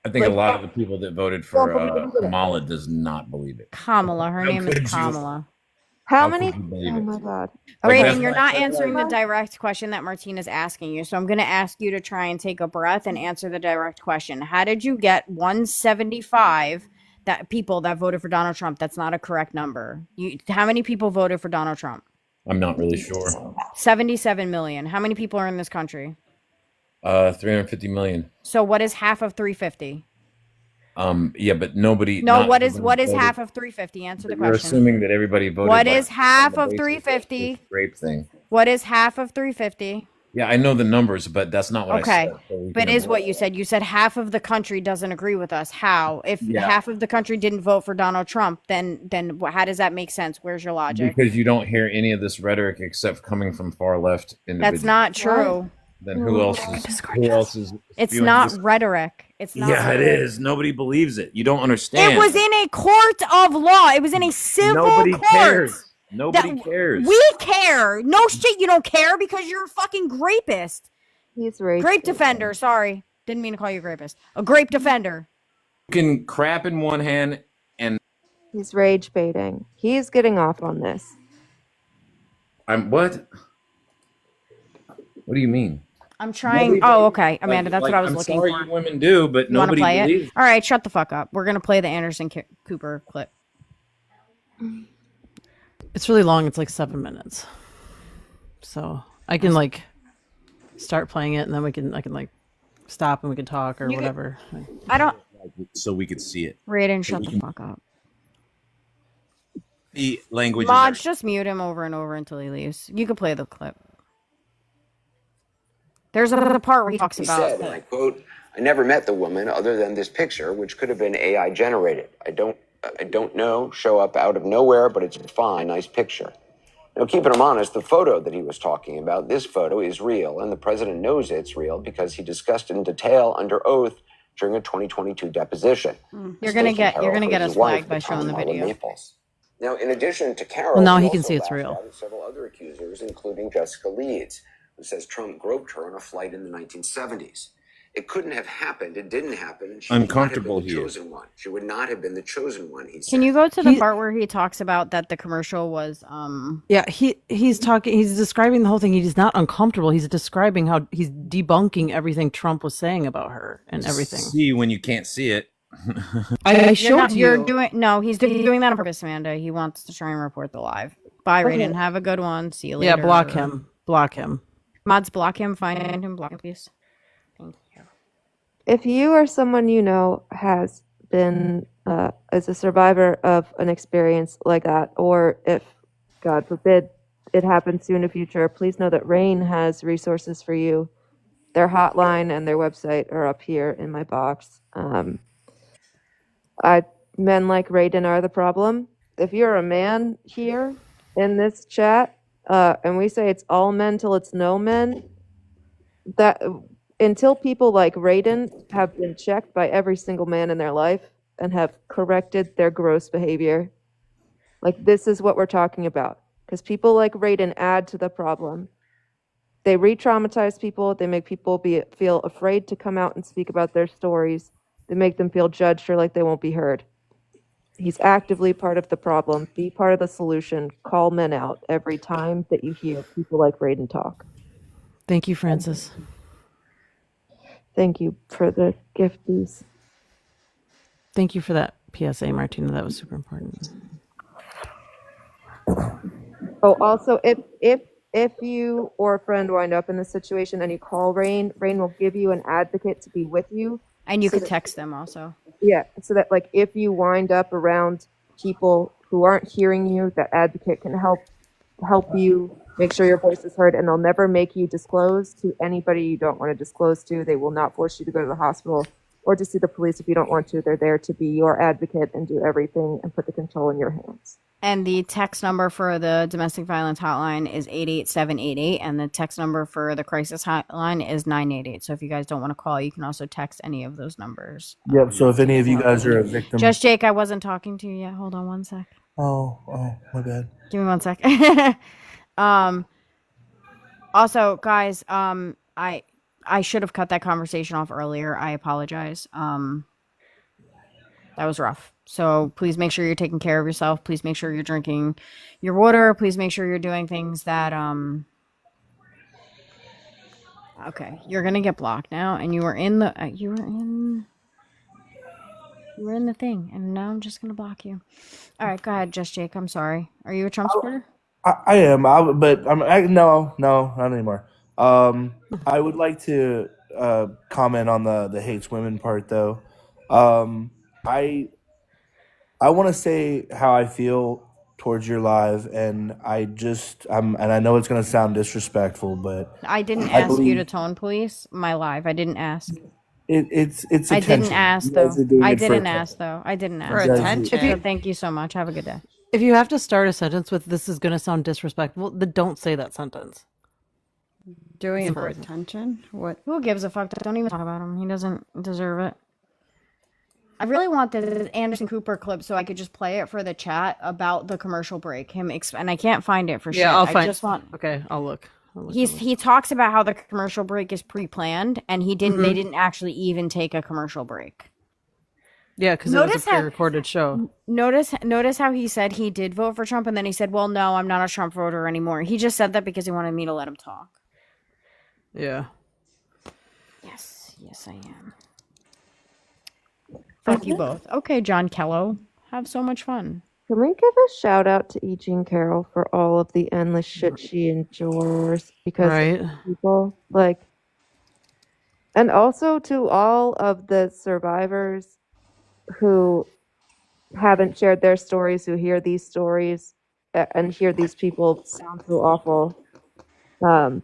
S20: I think a
S4: like
S20: lot of the people that voted
S4: don't
S20: for
S4: believe he did it?
S20: Kamala does not believe it.
S1: Kamala. Her
S20: How
S1: name is
S20: could you?
S1: Kamala.
S4: How
S20: How
S4: many?
S20: could you believe
S4: Oh
S20: it?
S4: my God.
S20: Like
S1: Brayden,
S20: that's
S1: you're
S20: like
S1: not
S20: that's
S1: answering
S20: like
S1: the direct question that Martina's asking you. So I'm going to ask you to try and take a breath and answer the direct question. How did you get 175 that people that voted for Donald Trump? That's not a correct number. How many people voted for Donald Trump?
S20: I'm not really sure.
S1: 77 million. How many people are in this country?
S20: 350 million.
S1: So what is half of 350?
S20: Yeah, but nobody.
S1: No,
S20: not
S1: what is
S20: everybody voted.
S1: half of 350? Answer the
S20: You're
S1: question.
S20: assuming that everybody voted.
S1: What
S20: like,
S1: is half
S20: on
S1: of
S20: the basis of this
S1: 350?
S20: rape thing?
S1: What is half of 350?
S20: Yeah, I know the numbers, but that's not what I
S1: Okay,
S20: said. So we
S1: but
S20: can
S1: is
S20: avoid
S1: what you said. You said half of the country doesn't agree with us. How? If
S20: Yeah.
S1: half of the country didn't vote for Donald Trump, then how does that make sense? Where's your logic?
S20: Because you don't hear any of this rhetoric except coming from far left individuals.
S1: That's not true.
S20: Then who else is? Who else is?
S1: It's
S20: spewing
S1: not
S20: this?
S1: rhetoric. It's not.
S20: Yeah, it
S1: rhetoric.
S20: is. Nobody believes it. You don't understand.
S1: It was in a court of law. It was in a civil
S20: Nobody
S1: court.
S20: cares. Nobody cares.
S1: We care. No shit, you don't care because you're a fucking rapist.
S4: He's rage.
S1: Grape defender. Sorry, didn't mean to call you a rapist. A grape defender.
S20: You can crap in one hand and
S4: He's rage baiting. He's getting off on this.
S20: I'm what? What do you mean?
S1: I'm trying.
S20: Nobody
S1: Oh, okay, Amanda.
S20: Like-
S1: that's
S20: like,
S1: what I was
S20: I'm
S1: looking
S20: sorry
S1: for.
S20: you women do, but
S1: You want to
S20: nobody
S1: play
S20: believes.
S1: it? All right, shut the fuck up. We're gonna play the Anderson Cooper clip.
S15: It's really long. It's like 7 minutes. So I can like start playing it, and then I can like stop and we can talk or
S1: You can-
S15: whatever.
S1: I don't.
S20: So we could see it.
S1: Raiden, shut the fuck up.
S20: The language.
S1: Mods, just mute him over and over until he leaves. You can play the clip. There's a part where he talks
S21: He
S1: about.
S21: said, and I quote, "I never met the woman other than this picture, which could have been AI generated. I don't know, show up out of nowhere, but it's a fine, nice picture." Now, keeping him honest, the photo that he was talking about, this photo is real, and the president knows it's real because he discussed it in detail under oath during a 2022 deposition.
S1: You're gonna get
S21: his
S1: us
S21: wife,
S1: flagged by showing the
S21: Marla
S1: video.
S21: Maples. Now, in addition to Carol,
S15: Well, now
S21: he
S15: he can
S21: also
S15: see it's
S21: lashed
S15: real.
S21: out at several other accusers, including Jessica Leeds, who says Trump groped her on a flight in the 1970s. It couldn't have happened. It didn't happen. And she
S20: Uncomfortable
S21: would not have been the
S20: here.
S21: chosen one. She would not have been the chosen one, he said.
S1: Can you go to the part where he talks about that the commercial was
S15: Yeah, he's talking. He's describing the whole thing. He's not uncomfortable. He's describing how he's debunking everything Trump was saying about her and everything.
S20: See when you can't see it.
S15: I showed
S1: You're
S15: you.
S1: doing no. He's doing that on purpose, Amanda. He wants to try and report the live. Bye,
S4: Okay.
S1: Raiden. Have a good one. See you later.
S15: Yeah, block him. Block him.
S1: Mods, block him. Find him. Block him, please. Thank you.
S4: If you or someone you know has been as a survivor of an experience like that, or if, God forbid, it happens soon in the future, please know that RAIN has resources for you. Their hotline and their website are up here in my box. Men like Raiden are the problem. If you're a man here in this chat, and we say it's all men till it's no men, that until people like Raiden have been checked by every single man in their life and have corrected their gross behavior, like this is what we're talking about. Because people like Raiden add to the problem. They re-traumatize people. They make people feel afraid to come out and speak about their stories. They make them feel judged or like they won't be heard. He's actively part of the problem. Be part of the solution. Call men out every time that you hear people like Raiden talk.
S15: Thank you, Francis.
S4: Thank you for the gifties.
S15: Thank you for that PSA, Martina. That was super important.
S4: Oh, also, if you or a friend wind up in this situation and you call Rain will give you an advocate to be with you.
S1: And you
S4: so
S1: could
S4: that-
S1: text them also.
S4: Yeah, so that like if you wind up around people who aren't hearing you, that advocate can help you make sure your voice is heard, and they'll never make you disclose to anybody you don't want to disclose to. They will not force you to go to the hospital. or to sue the police if you don't want to. They're there to be your advocate and do everything and put the control in your hands.
S1: And the text number for the domestic violence hotline is 88788, and the text number for the crisis hotline is 988. So if you guys don't want to call, you can also text any of those numbers.
S3: Yep. So if any of you guys are a victim,
S1: Just Jake, I wasn't talking to you yet. Hold on one sec.
S3: oh, my bad.
S1: Give me one sec. Also, guys, I should have cut that conversation off earlier. I apologize. That was rough. So please make sure you're taking care of yourself. Please make sure you're drinking your water. Please make sure you're doing things that okay, you're gonna get blocked now, and you were in the the thing, and now I'm just gonna block you. All right, go ahead, Just Jake. I'm sorry. Are you a Trump supporter?
S3: I am, but no, not anymore. I would like to comment on the hates women part though. I want to say how I feel towards your live, and and I know it's gonna sound disrespectful, but
S1: I didn't
S3: I
S1: ask you
S3: believe
S1: to tone police my live. I didn't ask.
S3: it's
S1: I
S3: attention.
S1: didn't ask
S3: You guys
S1: though.
S3: are doing
S1: I
S3: it for
S1: didn't
S3: attention.
S1: ask though. I didn't
S2: For
S1: ask.
S3: You guys
S2: attention.
S1: So thank you so much. Have a good day.
S15: If you have to start a sentence with "this is going to sound disrespectful," then don't say that sentence.
S2: Doing
S15: It's
S2: it for
S15: important.
S2: attention? What?
S1: Who gives a fuck? Don't even talk about him. He doesn't deserve it. I really want this Anderson Cooper clip so I could just play it for the chat about the commercial break. And I can't find it for shit.
S15: Yeah, I'll
S1: I
S15: find.
S1: just want.
S15: Okay, I'll look.
S1: He talks about how the commercial break is pre-planned, and they didn't actually even take a commercial break.
S15: Yeah, because it was a
S1: Notice how-
S15: pre-recorded show.
S1: Notice how he said he did vote for Trump, and then he said, "Well, no, I'm not a Trump voter anymore." He just said that because he wanted me to let him talk.
S15: Yeah.
S1: Yes, I am. Fuck you both. Okay, John Kello, have so much fun.
S4: Can we give a shout out to E. Jean Carroll for all of the endless shit she endures because
S15: Right.
S4: of people and also to all of the survivors who haven't shared their stories, who hear these stories and hear these people sound so awful. There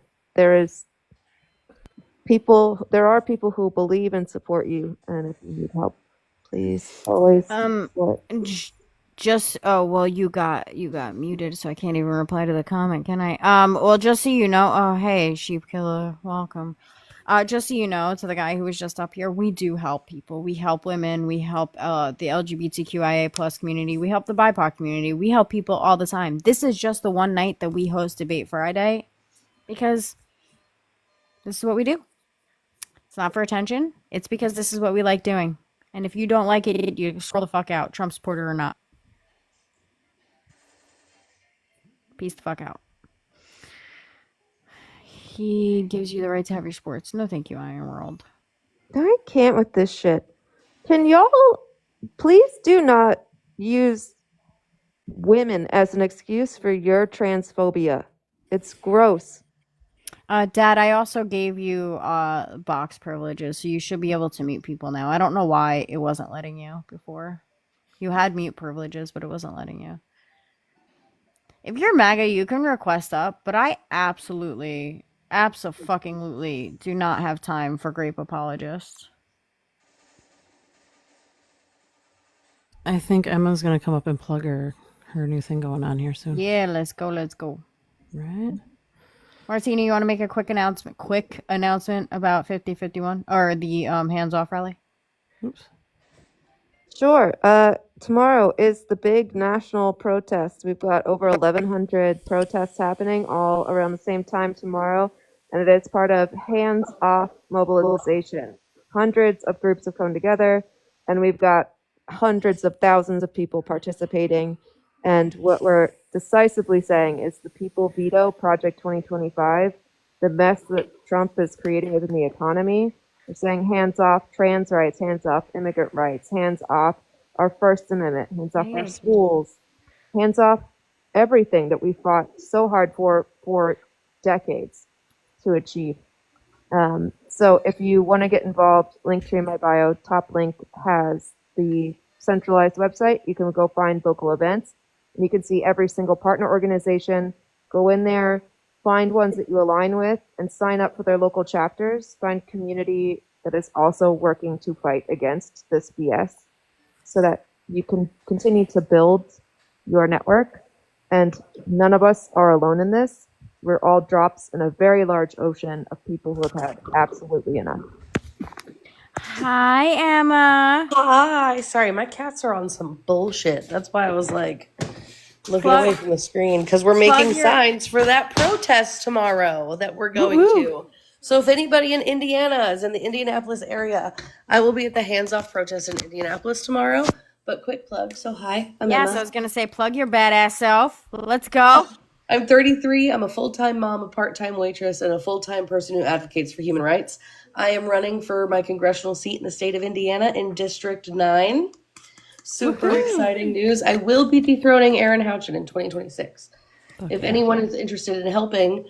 S4: are people who believe and support you, and if you need help, please always support.
S1: You got muted, so I can't even reply to the comment, can I? Well, just so you know, oh hey, Sheep Killer, welcome. Just so you know, to the guy who was just up here, we do help people. We help women. We help the LGBTQIA plus community. We help the BIPOC community. We help people all the time. This is just the one night that we host Debate Friday because this is what we do. It's not for attention. It's because this is what we like doing. And if you don't like it, you scroll the fuck out, Trump supporter or not. Peace the fuck out. He gives you the right to have your sports. No, thank you, Iron World.
S4: I can't with this shit. Can y'all please do not use women as an excuse for your transphobia? It's gross.
S1: Dad, I also gave you box privileges, so you should be able to mute people now. I don't know why it wasn't letting you before. You had mute privileges, but it wasn't letting you. If you're MAGA, you can request up, but I absolutely do not have time for grape apologists.
S15: I think Emma's going to come up and plug her new thing going on here soon.
S1: Yeah, let's go.
S15: Right?
S4: Martina, you want to make a quick announcement about 5051 or the hands-off rally?
S15: Oops.
S4: Sure. Tomorrow is the big national protest. We've got over 1,100 protests happening all around the same time tomorrow, and it is part of Hands Off mobilization. Hundreds of groups have come together, and we've got hundreds of thousands of people participating. And what we're decisively saying is the people veto Project 2025, the mess that Trump is creating within the economy. We're saying hands off trans rights, hands off immigrant rights, hands off our First Amendment, hands off our schools, hands off everything that we fought so hard for decades to achieve. So if you want to get involved, link to in my bio, top link has the centralized website. You can go find local events. And you can see every single partner organization. Go in there, find ones that you align with, and sign up for their local chapters. Find community that is also working to fight against this BS so that you can continue to build your network. And none of us are alone in this. We're all drops in a very large ocean of people who have had absolutely enough.
S1: Hi, Emma.
S7: Hi. Sorry, my cats are on some bullshit. That's why I was like looking away from the screen because we're making signs for that protest tomorrow that we're going to. So if anybody in Indiana is in the Indianapolis area, I will be at the Hands Off protest in Indianapolis tomorrow. But quick plug. So hi, I'm
S1: Yes,
S7: Emma.
S1: I was gonna say plug your badass self. Let's go.
S7: I'm 33. I'm a full-time mom, a part-time waitress, and a full-time person who advocates for human rights. I am running for my congressional seat in the state of Indiana in District 9. Super exciting news. I will be dethroning Aaron Houchin in 2026. If anyone is interested in helping,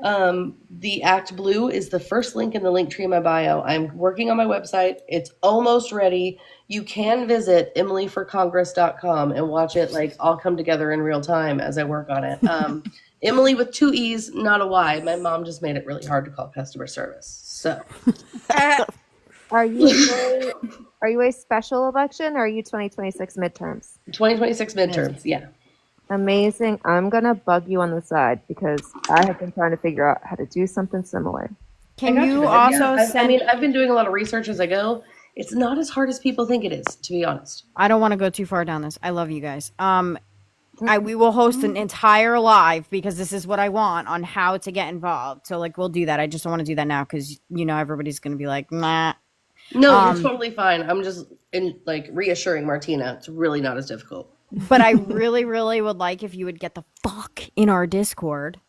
S7: the Act Blue is the first link in the link tree in my bio. I'm working on my website. It's almost ready. You can visit emilyforcongress.com and watch it like all come together in real time as I work on it. Emily with 2 E's, not a Y. My mom just made it really hard to call customer service. So
S4: Are you a special election or are you 2026 midterms?
S7: 2026 midterms, yeah.
S4: Amazing. I'm going to bug you on the side because I have been trying to figure out how to do something similar.
S1: Can you also send...
S7: I mean, I've been doing a lot of research as I go. It's not as hard as people think it is, to be honest.
S1: I don't want to go too far down this. I love you guys. We will host an entire live because this is what I want on how to get involved. So like we'll do that. I just don't want to do that now because everybody's gonna be like, nah.
S7: No, you're totally fine. I'm just reassuring Martina. It's really not as difficult.
S1: But I really, really would like if you would get the fuck in our Discord.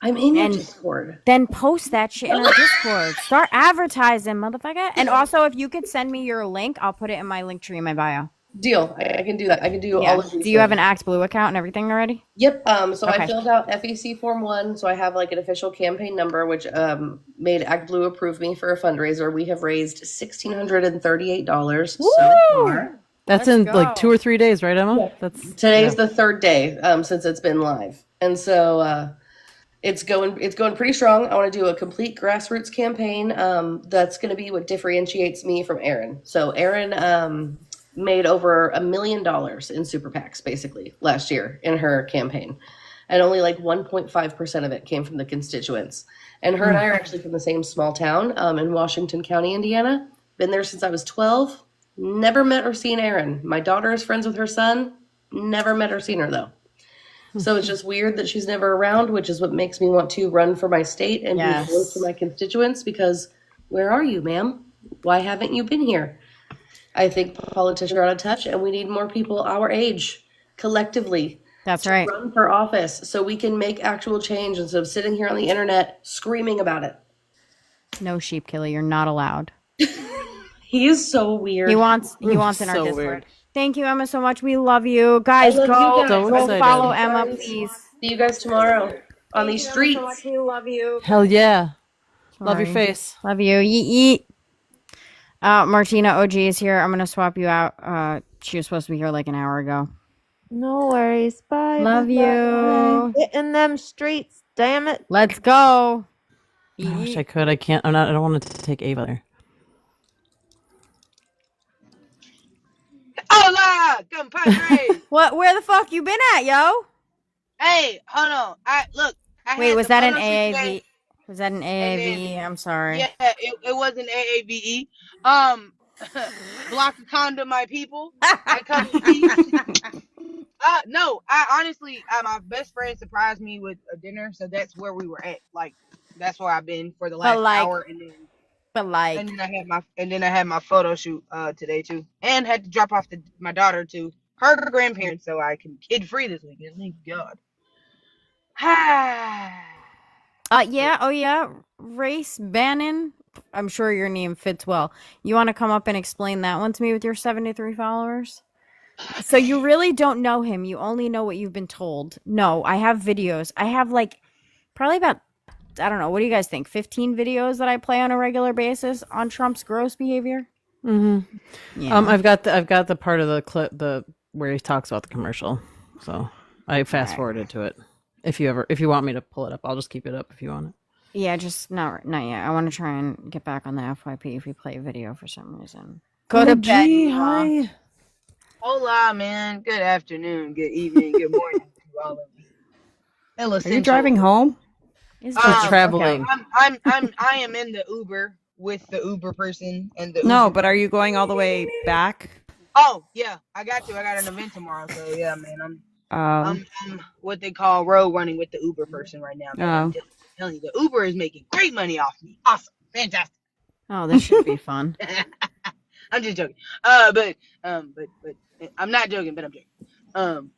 S7: I'm in your Discord.
S1: Then post that shit in our Discord. Start advertising, motherfucker. And also, if you could send me your link, I'll put it in my link tree in my bio.
S7: Deal. I can do that. I can do all of these.
S1: Do you have an Act Blue account and everything already?
S7: Yep. So I filled out FEC Form 1, so I have like an official campaign number, which made Act Blue approve me for a fundraiser. We have raised $1,638 so far.
S15: That's in like 2 or 3 days, right, Emma?
S7: Yeah. Today's the third day since it's been live, and so it's going pretty strong. I want to do a complete grassroots campaign. That's going to be what differentiates me from Aaron. So Aaron made over $1 million in super PACs basically last year in her campaign, and only like 1.5% of it came from the constituents. And her and I are actually from the same small town in Washington County, Indiana. Been there since I was 12. Never met or seen Aaron. My daughter is friends with her son. Never met or seen her though. So it's just weird that she's never around, which is what makes me want to run for my state and be close to my constituents, because where are you, ma'am? Why haven't you been here? I think politicians are out of touch, and we need more people our age collectively.
S1: That's right.
S7: Run for office so we can make actual change instead of sitting here on the internet screaming about it.
S1: No, Sheep Killer, you're not allowed.
S7: He is so weird.
S1: He wants in our Discord. Weird. Thank you, Emma, so much. We love you. Guys, go follow Emma, please.
S7: See you guys tomorrow on these streets.
S1: So much. We love you.
S15: Hell yeah.
S1: Sorry.
S15: Love your face.
S1: Love you. Yeet. Martina OG is here. I'm going to swap you out. She was supposed to be here like an hour ago.
S4: No worries. Bye.
S1: Love you.
S4: Get in them streets. Damn it.
S1: Let's go.
S15: I wish I could. I can't. I don't want to take Ava there.
S22: Hola, compadre.
S1: Where the fuck you been at, yo?
S22: Hey, hold on.
S1: Wait, was that an AAV? Was that an AAV? I'm sorry.
S22: Yeah, it was an AAVE. Block a condom, my people. I come in peace. No, I honestly, my best friend surprised me with a dinner, so that's where we were at. Like, that's where I've been for the last hour, and then I had my photo shoot today too, and had to drop off my daughter to her grandparents so I can kid free this weekend. Thank God.
S1: Yeah. Race Bannon. I'm sure your name fits well. You want to come up and explain that one to me with your 73 followers? So you really don't know him. You only know what you've been told. No, I have videos. I have like probably about, I don't know. What do you guys think? 15 videos that I play on a regular basis on Trump's gross behavior.
S15: Mm-hmm.
S1: Yeah.
S15: I've got the part of the clip where he talks about the commercial. So I fast forwarded to it. If you want me to pull it up, I'll just keep it up if you want it.
S1: Yeah, just not yet. I want to try and get back on the FYP if we play video for some reason. Go to bed,
S15: Gee,
S1: Mila.
S15: hi.
S22: Hola, man. Good afternoon, good evening, good morning to all of you. El
S2: Are you driving
S22: Essential.
S2: home?
S1: Is
S15: She's
S1: this
S15: traveling.
S22: I am in the Uber with the Uber person and the
S2: No,
S22: Uber.
S2: but are you going all the way back?
S22: Oh yeah, I got an event tomorrow, so yeah, man.
S2: Um,
S22: I'm what they call road running with the Uber person right now, man. I'm
S2: oh.
S22: just telling you, the Uber is making great money off me. Awesome, fantastic.
S1: Oh, this should be fun.
S22: I'm just joking. But I'm not joking, but I'm joking.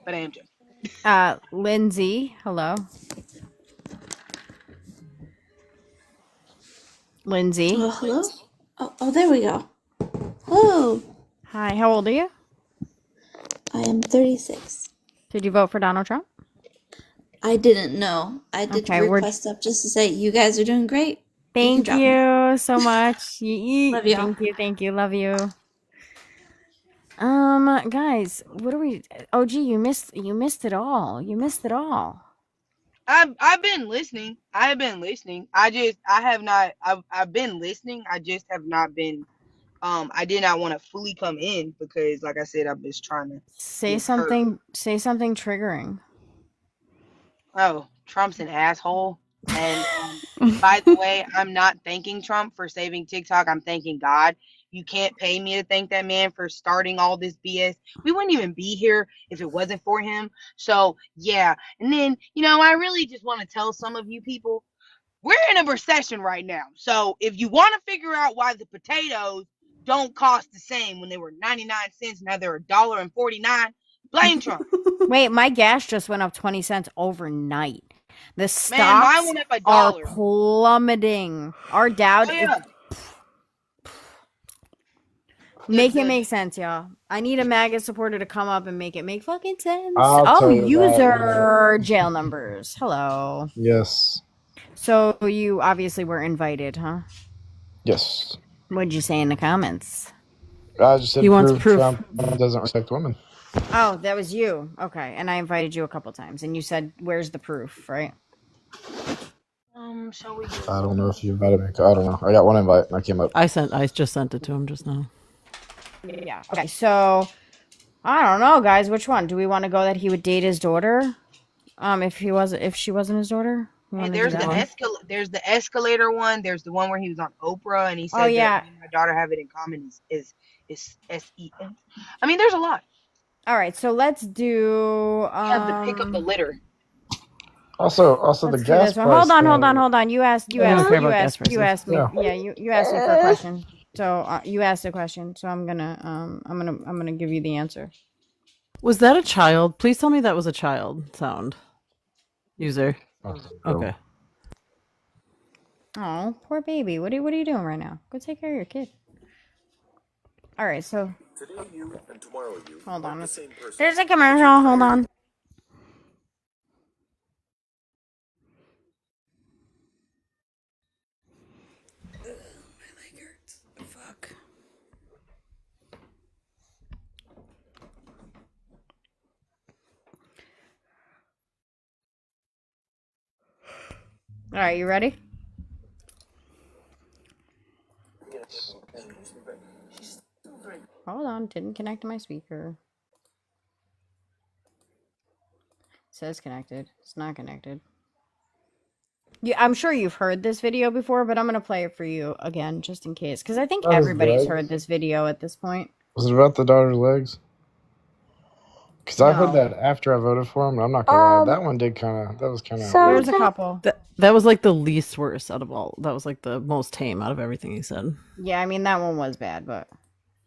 S22: But I am joking.
S1: Lindsay, hello. Lindsay.
S8: Hello? Oh, there we go. Hello.
S1: Hi, how old are you?
S8: I am 36.
S1: Did you vote for Donald Trump?
S8: I didn't know. I did
S1: Okay,
S8: request up just to say you guys are doing great.
S1: Thank you so much.
S8: Love y'all.
S1: Thank you, love you. Guys, what are we? Oh, gee, you missed it all. You missed it all.
S22: I've been listening. I have been listening. I've been listening. I just have not been. I did not want to fully come in because, like I said, I'm just trying to
S1: Say
S22: get heard.
S1: something triggering.
S22: Oh, Trump's an asshole. And by the way, I'm not thanking Trump for saving TikTok. I'm thanking God. You can't pay me to thank that man for starting all this BS. We wouldn't even be here if it wasn't for him. So, yeah. And then, I really just want to tell some of you people, we're in a recession right now. So, if you want to figure out why the potatoes don't cost the same when they were 99 cents, now they're $1.49, blame Trump.
S1: Wait, my gas just went up 20 cents overnight. The
S22: Man,
S1: stocks
S22: mine went up
S1: are
S22: $1.
S1: plummeting. Our Dow
S22: Oh, yeah.
S1: Make it make sense, y'all. I need a MAGA supporter to come up and make it make fucking sense.
S9: I'll tell you that,
S1: user jail numbers. Hello.
S9: Yes.
S1: So you obviously were invited, huh?
S9: Yes.
S1: What'd you say in the comments?
S9: I just said
S1: He wants proof.
S9: Trump doesn't respect women.
S1: Oh, that was you. Okay. And I invited you a couple times and you said, where's the proof, right?
S22: So we
S9: I don't know if you invited me. I don't know. I got one invite and I came up.
S15: I just sent it to him just now.
S1: Yeah. Okay. So I don't know, guys. Which one? Do we want to go that he would date his daughter? If she wasn't his daughter?
S22: Hey, there's the escalator one. There's the one where he was on Oprah and he said,
S1: Oh, yeah.
S22: that me and my daughter have it in common is SEN. I mean, there's a lot.
S1: All right. So let's do.
S22: You have to pick up the litter.
S9: Also the gas price.
S1: Hold on. You asked me.
S9: Yeah.
S1: Yeah, you asked me for a question. So you asked a question. So I'm gonna give you the answer.
S15: Was that a child? Please tell me that was a child sound. User. Okay.
S1: Oh, poor baby. What are you doing right now? Go take care of your kid. All right. So
S10: Today you and tomorrow you.
S1: hold on.
S10: The same person.
S1: There's a commercial. Hold on. All right, you ready?
S9: Yes.
S1: Hold on, didn't connect to my speaker. It says connected. It's not connected. Yeah, I'm sure you've heard this video before, but I'm gonna play it for you again just in case, because I think
S9: That was
S1: everybody's
S9: good.
S1: heard this video at this point.
S9: Was it about the daughter's legs? Because I heard
S1: No.
S9: that after I voted for him, and I'm not gonna lie, that one did that was kind of.
S1: There's a couple.
S15: That was like the least worst out of all. That was like the most tame out of everything he said.
S1: Yeah, I mean that one was bad, but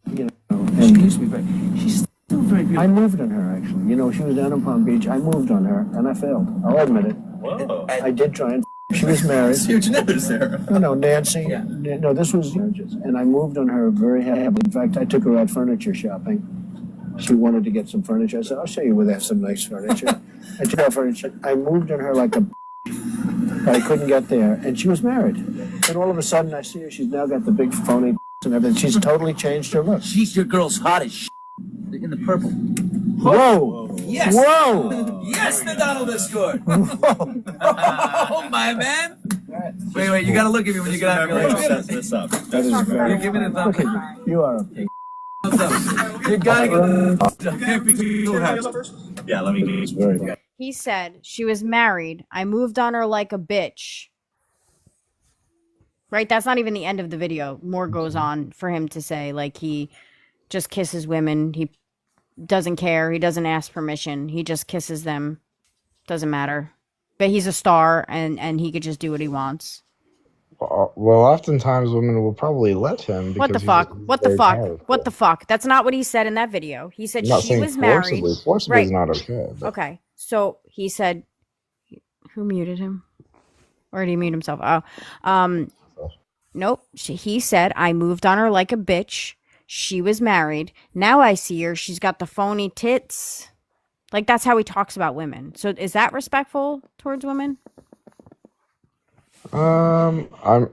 S23: Excuse me, but she's still very beautiful. I moved on her, actually. She was down in Palm Beach. I moved on her, and I failed. I'll admit it. Whoa. I did try and she was married. Huge news there. No, Nancy. Yeah. No, this was and I moved on her very happily. In fact, I took her out furniture shopping. She wanted to get some furniture. I said, I'll show you where they have some nice furniture. I took out furniture. I moved on her like a but I couldn't get there. And she was married. And all of a sudden, I see her. She's now got the big phony and everything. She's totally changed her look.
S24: She's your girl's hottest in the purple.
S23: Whoa!
S24: Yes!
S23: Whoa!
S24: Yes, the Donald has scored!
S23: Whoa!
S24: Oh, my man! Wait, you gotta look at me when you get out of your leg.
S23: Sets this up. That is very.
S24: Give me the thumbs
S23: Okay,
S24: up.
S23: you are a pig.
S24: You gotta get can't be too happy.
S23: Yeah, let me get this very good.
S1: He said she was married. I moved on her like a bitch. Right? That's not even the end of the video. More goes on for him to say, like, he just kisses women. He doesn't care. He doesn't ask permission. He just kisses them. Doesn't matter. But he's a star, and he could just do what he wants.
S9: Well, oftentimes women will probably let him because
S1: What the
S9: he's
S1: fuck? What the
S9: very
S1: fuck?
S9: powerful.
S1: What the fuck? That's not what he said in that video. He said
S9: I'm not
S1: she
S9: saying
S1: was married.
S9: forcibly. Forcibly
S1: Right.
S9: is not okay. But
S1: Okay. So he said, who muted him? Or did he mute himself? Oh, nope. He said, I moved on her like a bitch. She was married. Now I see her. She's got the phony tits. Like, that's how he talks about women. So is that respectful towards women?
S9: I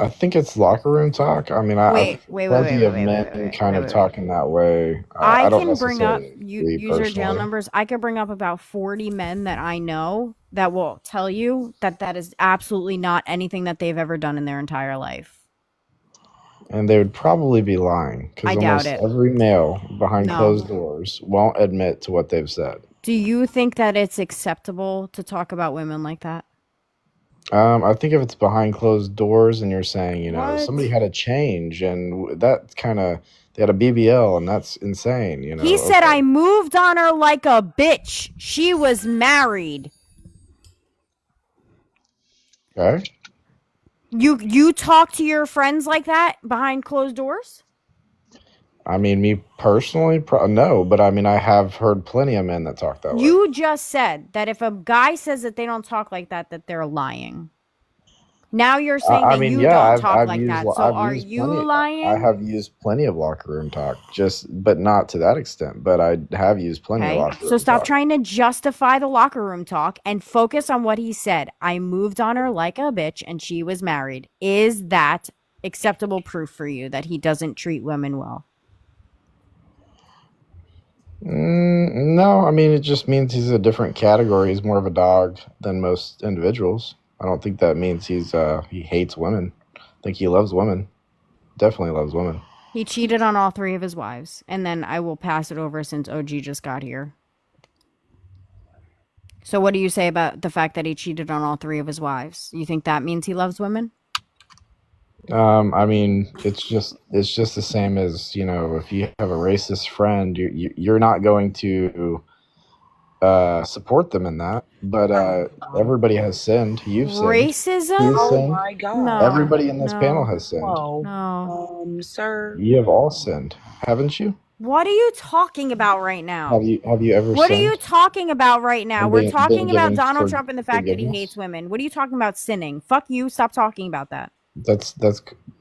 S9: think it's locker room talk. I mean, I've plenty of men kind of talking that way.
S1: I
S9: don't
S1: can bring up
S9: necessarily
S1: user jail
S9: personally.
S1: numbers. I could bring up about 40 men that I know that will tell you that that is absolutely not anything that they've ever done in their entire life.
S9: And they would probably be lying
S1: I
S9: because
S1: doubt
S9: almost
S1: it.
S9: every male behind
S1: No.
S9: closed doors won't admit to what they've said.
S1: Do you think that it's acceptable to talk about women like that?
S9: I think if it's behind closed doors and you're saying,
S1: What?
S9: somebody had a change and that kind of, they had a BBL and that's insane,
S1: He said, I moved on her like a bitch. She was married.
S9: Okay.
S1: You talk to your friends like that behind closed doors?
S9: I mean, me personally, no, but I mean, I have heard plenty of men that talk that way.
S1: You just said that if a guy says that they don't talk like that, that they're lying. Now you're saying
S9: I
S1: that
S9: mean,
S1: you
S9: yeah,
S1: don't talk
S9: I've
S1: like
S9: used,
S1: that. So
S9: I've
S1: are
S9: used
S1: you
S9: plenty. I
S1: lying?
S9: have used plenty of locker room talk, but not to that extent. But I have used plenty of
S1: Okay.
S9: locker room
S1: So stop
S9: talk.
S1: trying to justify the locker room talk and focus on what he said. I moved on her like a bitch and she was married. Is that acceptable proof for you that he doesn't treat women well?
S9: No, I mean, it just means he's a different category. He's more of a dog than most individuals. I don't think that means he hates women. I think he loves women. Definitely loves women.
S1: He cheated on all 3 of his wives. And then I will pass it over since OG just got here. So what do you say about the fact that he cheated on all 3 of his wives? You think that means he loves women?
S9: I mean, it's just the same as, if you have a racist friend, you're not going to support them in that. But everybody has sinned. You've sinned.
S1: Racism?
S9: He's sinned.
S5: my God.
S1: No.
S9: Everybody in this
S1: no,
S9: panel has sinned.
S5: Whoa.
S1: No.
S5: Sir.
S9: You have all sinned, haven't you?
S1: What are you talking about right now?
S9: Have you ever
S1: What
S9: sinned?
S1: are you talking about right now?
S9: And
S1: We're
S9: been
S1: talking about
S9: given
S1: Donald Trump and the fact that he
S9: forgiveness?
S1: hates women. What are you talking about sinning? Fuck you. Stop talking about that.
S9: That's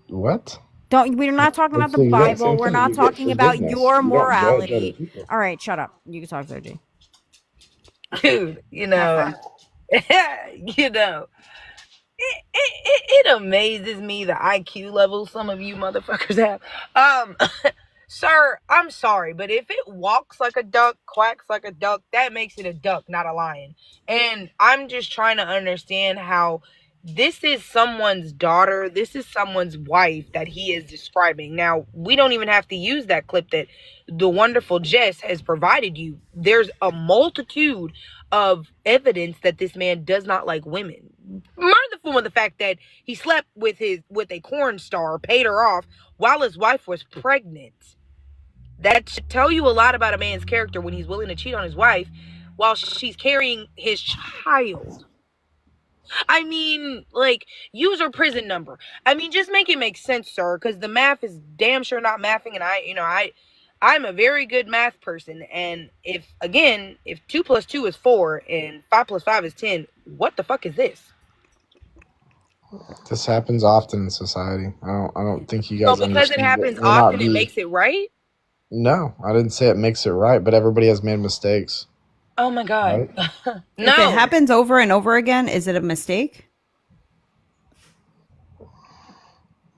S9: what?
S1: We're not talking about
S9: That's
S1: the
S9: the exact
S1: Bible.
S9: same
S1: We're
S9: thing.
S1: not
S9: You get
S1: talking about
S9: forgiveness.
S1: your
S9: You don't judge other
S1: morality.
S9: people.
S1: All right, shut up. You can talk to OG.
S5: Dude, it amazes me the IQ level some of you motherfuckers have. Sir, I'm sorry, but if it walks like a duck, quacks like a duck, that makes it a duck, not a lion. And I'm just trying to understand how this is someone's daughter, this is someone's wife that he is describing. Now, we don't even have to use that clip that the wonderful Jess has provided you. There's a multitude of evidence that this man does not like women. Mindful of the fact that he slept with a corn star, paid her off while his wife was pregnant. That should tell you a lot about a man's character when he's willing to cheat on his wife while she's carrying his child. I mean, use her prison number. I mean, just make it make sense, sir, because the math is damn sure not mathing, and I'm a very good math person, and if 2 + 2 is 4 and 5 + 5 is 10, what the fuck is this?
S9: This happens often in society. I don't think you
S5: So
S9: guys
S5: because it
S9: understand.
S5: happens
S9: We're not
S5: often, it makes it right?
S9: No, I didn't say it makes it right, but everybody has made mistakes.
S5: Oh my God.
S9: Right?
S2: If it happens over and over again, is it a mistake?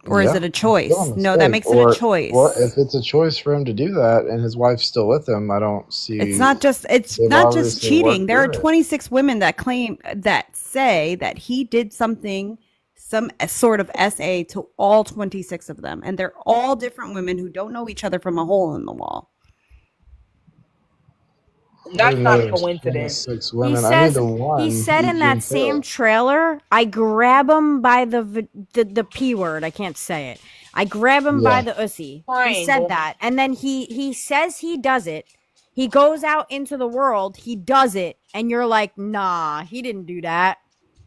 S2: Or is
S9: Yeah,
S2: it a
S9: it's still
S2: choice?
S9: a
S2: No, that
S9: mistake.
S2: makes it a choice.
S9: Well, if it's a choice for him to do that and his wife's still with him, I don't see.
S2: It's not just
S9: They've obviously
S2: cheating.
S9: worked
S2: There are
S9: through it.
S2: 26 women that say that he did something some sort of essay to all 26 of them, and they're all different women who don't know each other from a hole in the wall.
S9: I
S5: That's
S9: didn't know
S5: not a
S9: there was
S5: coincidence.
S9: 26
S1: He
S9: women. I knew
S1: says
S9: the
S1: he
S9: one,
S1: said in that
S9: Eugene
S1: same
S9: Carroll.
S1: trailer, I grab him by the p word. I can't say it. I grab him by
S9: Yeah.
S1: the ussy. He
S5: Triangle.
S1: said that, and then he says he does it. He goes out into the world. He does it, and you're like, nah, he didn't do that.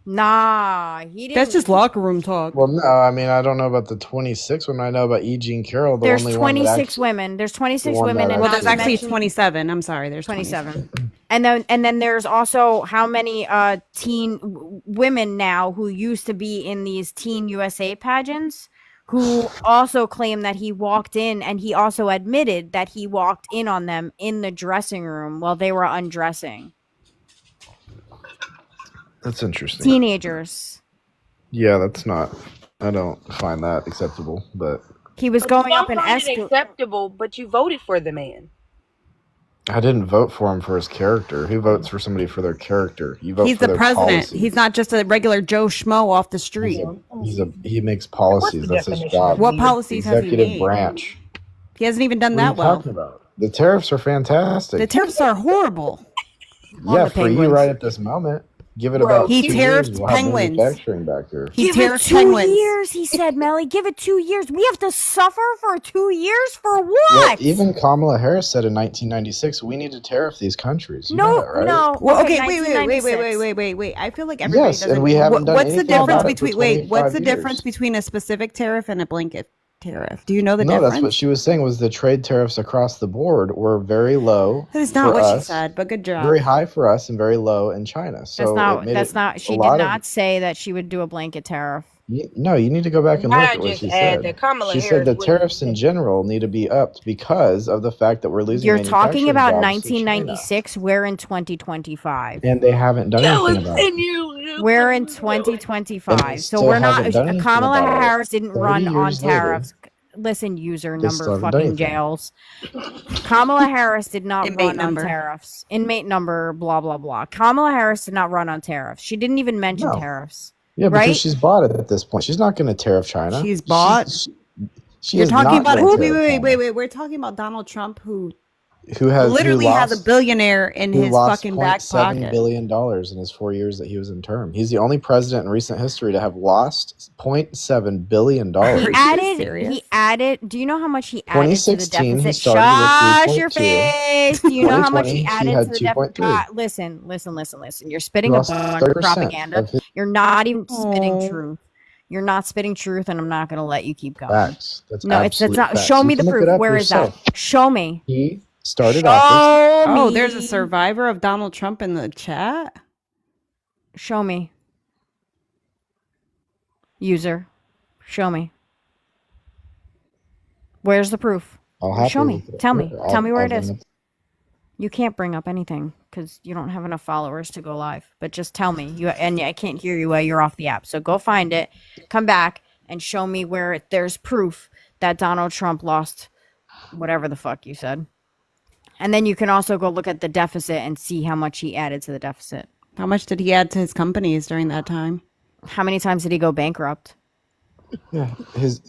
S1: Nah, he didn't.
S2: That's just locker room talk.
S9: Well, no, I mean, I don't know about the 26 women. I know about Eugene Carroll, the
S1: There's
S9: only one that
S1: 26
S9: actually,
S1: women. There's
S9: the
S1: 26
S9: one
S1: women,
S9: that
S1: and
S2: Well,
S1: not
S2: there's
S1: to
S2: actually
S1: mention
S2: 27. I'm sorry, there's
S1: 27. And then there's also how many women now who used to be in these Teen USA pageants who also claim that he walked in, and he also admitted that he walked in on them in the dressing room while they were undressing.
S9: That's interesting.
S1: Teenagers.
S9: Yeah, that's not. I don't find that acceptable, but
S1: He was
S5: You
S1: going up
S5: don't
S1: an
S5: find it
S1: escalator.
S5: acceptable, but you voted for the man.
S9: I didn't vote for him for his character. Who votes for somebody for their character? You vote
S2: He's
S9: for
S2: the
S9: their
S2: president.
S9: policies.
S2: He's not just a regular Joe Schmo off the street.
S9: He makes policies. That's his job.
S2: What policies has he
S9: Executive
S2: made?
S9: branch.
S2: He hasn't even done
S9: What are
S2: that
S9: you
S2: well.
S9: talking about? The tariffs are fantastic.
S2: The tariffs are horrible.
S9: Yeah, for you right at this moment. Give it about
S2: He
S9: 2
S2: tariffed
S9: years. We'll have
S2: penguins.
S9: manufacturing back here.
S2: He
S1: Give it
S2: tariffed
S1: 2
S2: penguins.
S1: years, he said, Melly. Give it 2 years. We have to suffer for 2 years for
S9: Well,
S1: what?
S9: even Kamala Harris said in 1996, we need to tariff these countries. You know
S1: No,
S9: that, right?
S1: no.
S2: Well,
S1: okay,
S2: okay, wait.
S1: 1996.
S2: I feel like everybody
S9: Yes,
S2: doesn't.
S9: and we haven't done
S2: What's the
S9: anything
S2: difference
S9: about it for
S2: between what's the
S9: 25
S2: difference
S9: years.
S2: between a specific tariff and a blanket tariff? Do you know the
S9: No,
S2: difference?
S9: that's what she was saying. Was the trade tariffs across the board were very low.
S2: That is not
S9: for
S2: what she
S9: us,
S2: said, but good job.
S9: very high for us, and very low in China. So
S1: She did not say that she would do a blanket tariff.
S9: No, you need to go back and
S5: Might
S9: look
S5: I
S9: at what
S5: just
S9: she
S5: add
S9: said.
S5: that Kamala
S9: She said
S5: Harris
S9: the
S5: was-
S9: tariffs in general need to be upped because of the fact that we're losing.
S1: You're talking
S9: manufacturing
S1: about
S9: jobs to China.
S1: 1996. We're in 2025.
S9: And they haven't done anything about it.
S1: We're in 2025.
S9: And they
S1: So
S9: still
S1: we're not.
S9: haven't done anything
S1: Kamala
S9: about it.
S1: Harris didn't
S9: 30
S1: run on
S9: years later,
S1: tariffs. Listen, user
S9: they still
S1: number
S9: haven't done
S1: fucking
S9: anything.
S1: jails. Kamala Harris did not
S2: Inmate
S1: run
S2: number.
S1: on tariffs. Inmate number, blah, blah, blah. Kamala Harris did not run on tariffs. She didn't even mention
S9: No.
S1: tariffs.
S9: Yeah, because
S1: right?
S9: she's bought it at this point. She's not going to tariff China.
S2: She's bought.
S9: She
S2: You're
S9: is
S2: talking
S9: not
S2: about
S9: gonna
S2: who?
S9: tariff China.
S2: Wait. We're talking about Donald Trump, who
S9: Who
S2: literally has a
S9: lost-
S2: billionaire in
S9: who
S2: his
S9: lost
S2: fucking back
S9: $0.7
S2: pocket.
S9: billion in his 4 years that he was in term. He's the only president in recent history to have lost $0.7 billion.
S1: He added. Do you know how much he added to the
S9: 2016, he
S1: deficit?
S9: started with
S1: Shush your
S9: 3.2.
S1: face. Do you know how much he
S9: 2020,
S1: added
S9: he had
S1: to the deficit?
S9: 2.3.
S1: Listen. You're spitting
S9: He
S1: a
S9: lost
S1: bunch of
S9: 30%
S1: propaganda.
S9: of his-
S1: You're not even spitting truth. You're not spitting truth, and I'm not going to let you keep going.
S9: Facts. That's
S1: no, it's
S9: absolute
S1: not.
S9: facts.
S1: Show
S9: You
S1: me the
S9: can look it
S1: proof.
S9: up
S1: Where is that?
S9: yourself.
S1: Show me.
S9: He started
S1: Show
S9: off
S1: me.
S2: Oh, there's a survivor of Donald Trump in the chat.
S1: Show me. User. Show me. Where's the proof?
S9: I'll
S1: Show me.
S9: happily look it up.
S1: Tell me.
S9: I'll-
S1: Tell me where
S9: I'll
S1: it is.
S9: bring it-
S1: You can't bring up anything because you don't have enough followers to go live. But just tell me. And I can't hear you while you're off the app. So go find it, come back, and show me where there's proof that Donald Trump lost whatever the fuck you said. And then you can also go look at the deficit and see how much he added to the deficit.
S2: How much did he add to his companies during that time?
S1: How many times did he go bankrupt?
S9: Yeah,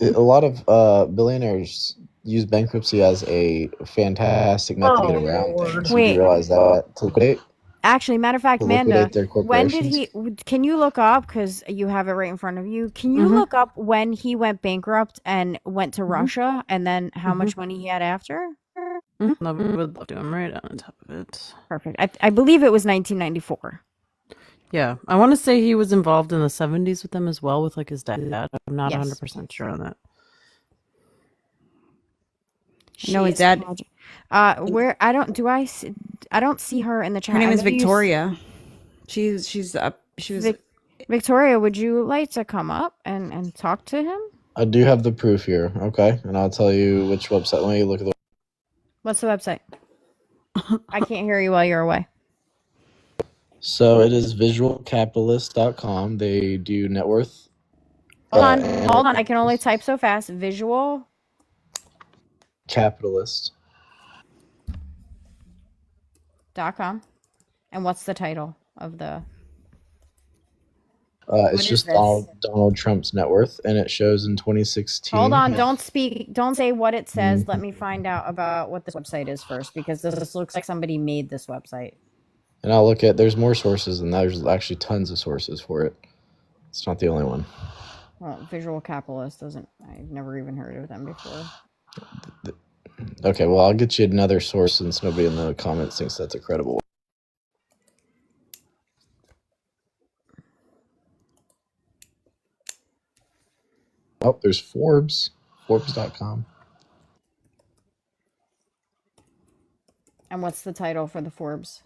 S9: a lot of billionaires use bankruptcy as a fantastic method to get around things.
S1: Wait.
S9: You realize that to liquidate?
S1: Actually, matter of fact,
S9: To
S1: Manda,
S9: liquidate their
S1: when did he?
S9: corporations?
S1: Can you look up, because you have it right in front of you? Can you
S15: Mhm.
S1: look up when he went bankrupt and went to
S15: Mhm.
S1: Russia, and then how
S15: Mhm.
S1: much money he had after?
S15: I would love to. I'm right on top of it.
S1: Perfect. I believe it was 1994.
S15: Yeah, I want to say he was involved in the 70s with them as well, with like his dad. I'm not
S1: Yes.
S15: 100% sure on that.
S2: No, his
S1: She's
S2: dad.
S1: where I don't see her in the chat.
S2: Her name
S1: I
S2: is
S1: know you s-
S2: Victoria. She was.
S1: Victoria, would you like to come up and talk to him?
S9: I do have the proof here, okay? And I'll tell you which website. Let me look at the.
S1: What's the website? I can't hear you while you're away.
S9: So it is visualcapitalist.com. They do net worth.
S1: Hold on.
S9: and
S1: Hold on. I can only type so fast. Visual.
S9: Capitalist.
S1: .com. And what's the title of the?
S9: It's
S1: What is
S9: just
S1: this?
S9: Donald Trump's net worth, and it shows in 2016.
S1: Hold on, don't speak, don't say what it says. Let
S9: Mhm.
S1: me find out about what this website is first, because this looks like somebody made this website.
S9: And I'll look at. There's more sources, and there's actually tons of sources for it. It's not the only one.
S1: Well, Visual Capitalist doesn't. I've never even heard of them before.
S9: Okay, well, I'll get you another source since nobody in the comments thinks that's a credible one. Oh, there's Forbes, Forbes.com.
S1: And what's the title for the Forbes?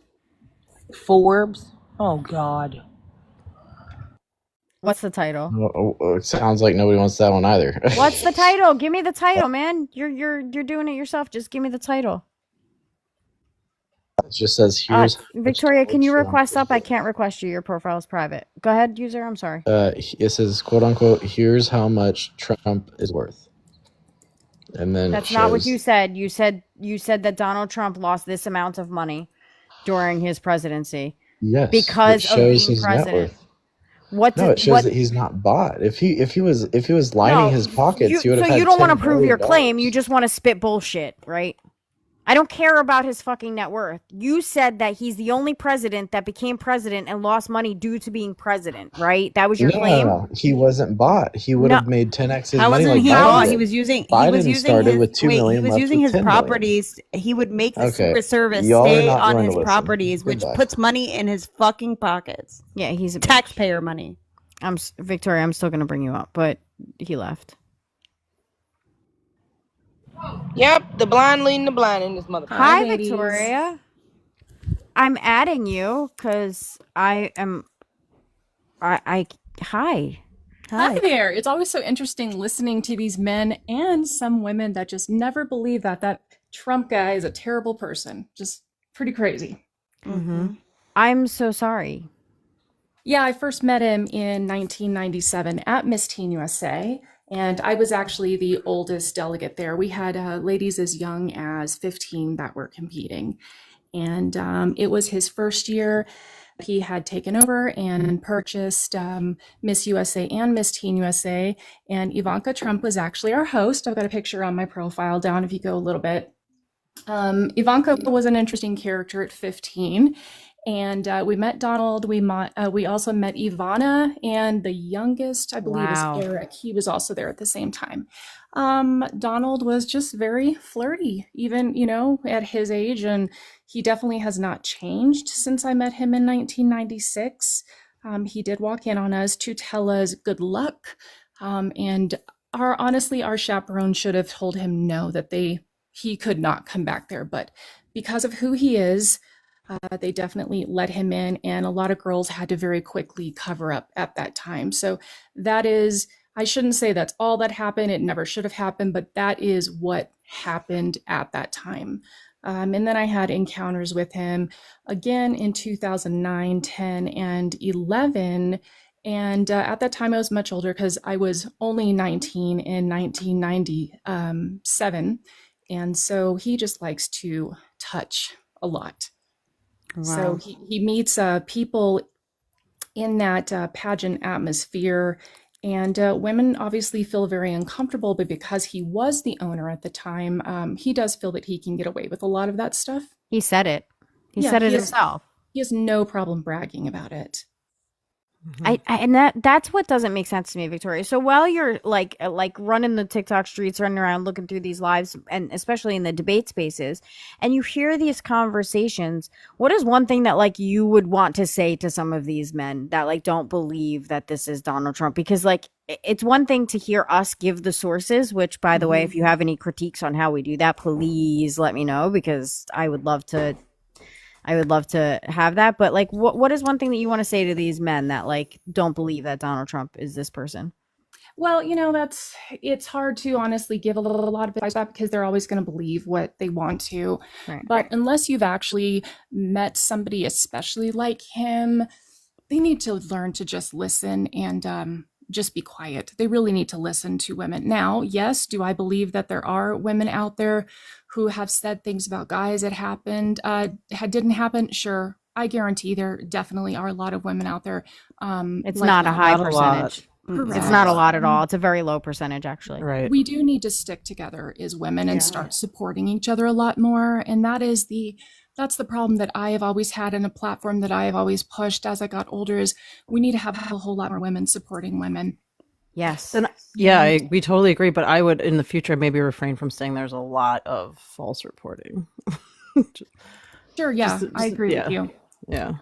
S5: Forbes. Oh God.
S1: What's the title?
S9: It sounds like nobody wants that one either.
S1: What's the title? Give me the title, man. You're doing it yourself. Just give me the title.
S9: It just says here's
S1: Victoria, can you
S9: Trump
S1: request up? I can't request you. Your profile is private. Go ahead, user. I'm sorry.
S9: it says quote unquote here's how much Trump is worth. And then
S1: That's
S9: it
S1: not what
S9: shows
S1: you said. You said that Donald Trump lost this amount of money during his presidency.
S9: yes,
S1: Because
S9: it
S1: of
S9: shows
S1: being
S9: his net
S1: president.
S9: worth.
S1: What
S9: No,
S1: did,
S9: it shows
S1: what
S9: that he's not bought. If he was lining his pockets, he would
S1: so
S9: have had
S1: you don't want to
S9: $10
S1: prove your
S9: billion.
S1: claim, you just want to spit bullshit, right? I don't care about his fucking net worth. You said that he's the only president that became president and lost money due to being president, right? That was your claim?
S9: No, he wasn't bought. He would
S1: No.
S9: have made 10x his
S2: How
S9: money
S2: wasn't
S9: like
S2: he
S9: Biden
S2: bought?
S9: did.
S2: He was using
S9: Biden started with 2 million,
S2: he was
S9: left
S2: using
S9: with
S2: his
S9: 10 million.
S2: properties. He would make the
S9: Okay,
S2: Secret Service
S9: y'all are
S2: stay
S9: not
S2: on
S9: going
S2: his
S9: to listen.
S2: properties, which
S9: Goodbye.
S2: puts money in his fucking pockets.
S1: Yeah, he's a
S2: taxpayer money.
S1: Victoria, I'm still going to bring you up, but he left.
S5: Yep, the blind leading the blind in this motherfucker.
S1: Hi, Victoria. I'm adding you because I am. Hi.
S6: Hi there. It's always so interesting listening to these men and some women that just never believe that Trump guy is a terrible person. Just pretty crazy.
S1: Mm-hmm. I'm so sorry.
S6: Yeah, I first met him in 1997 at Miss Teen USA, and I was actually the oldest delegate there. We had ladies as young as 15 that were competing, and it was his first year. He had taken over and purchased Miss USA and Miss Teen USA, and Ivanka Trump was actually our host. I've got a picture on my profile down if you go a little bit. Ivanka was an interesting character at 15, and we met Donald. We also met Ivana, and the youngest, I believe,
S1: Wow.
S6: is Eric. He was also there at the same time. Donald was just very flirty, even, at his age, and he definitely has not changed since I met him in 1996. He did walk in on us to tell us good luck, and honestly, our chaperone should have told him no, that he could not come back there, but because of who he is, they definitely let him in, and a lot of girls had to very quickly cover up at that time. So that is, I shouldn't say that's all that happened. It never should have happened, but that is what happened at that time. And then I had encounters with him again in 2009, 10, and 11. And at that time, I was much older because I was only 19 in 1997. And so he just likes to touch a lot.
S1: Wow.
S6: So he meets people in that pageant atmosphere, and women obviously feel very uncomfortable, but because he was the owner at the time, he does feel that he can get away with a lot of that stuff.
S1: He said it. He
S6: Yeah,
S1: said it
S6: he has-
S1: himself.
S6: He has no problem bragging about it.
S1: And that's what doesn't make sense to me, Victoria. So while you're like running the TikTok streets, running around looking through these lives, and especially in the debate spaces, and you hear these conversations, what is one thing that like you would want to say to some of these men that like don't believe that this is Donald Trump? Because like it's one thing to hear us give the sources, which by the way, if you have any critiques on how we do that, please let me know, because I would love to have that. But like, what is one thing that you want to say to these men that like don't believe that Donald Trump is this person?
S6: Well, it's hard to honestly give a lot of advice about, because they're always going to believe what they want to.
S1: Right.
S6: But unless you've actually met somebody, especially like him, they need to learn to just listen and just be quiet. They really need to listen to women. Now, yes, do I believe that there are women out there who have said things about guys that happened, didn't happen? Sure. I guarantee there definitely are a lot of women out there.
S1: It's
S6: like
S1: not a
S6: that.
S1: high
S15: Not a lot.
S1: percentage.
S15: Mm-mm.
S1: It's not a
S6: Correct.
S1: lot at all. It's a very low percentage, actually.
S15: Right.
S6: We do need to stick together as women and
S4: Yeah.
S6: start supporting each other a lot more. And that's the problem that I have always had, and a platform that I have always pushed as I got older, is we need to have a whole lot more women supporting women.
S1: Yes.
S15: And yeah, we totally agree. But I would, in the future, maybe refrain from saying there's a lot of false reporting.
S6: Sure, yeah, I agree with you.
S15: Yeah.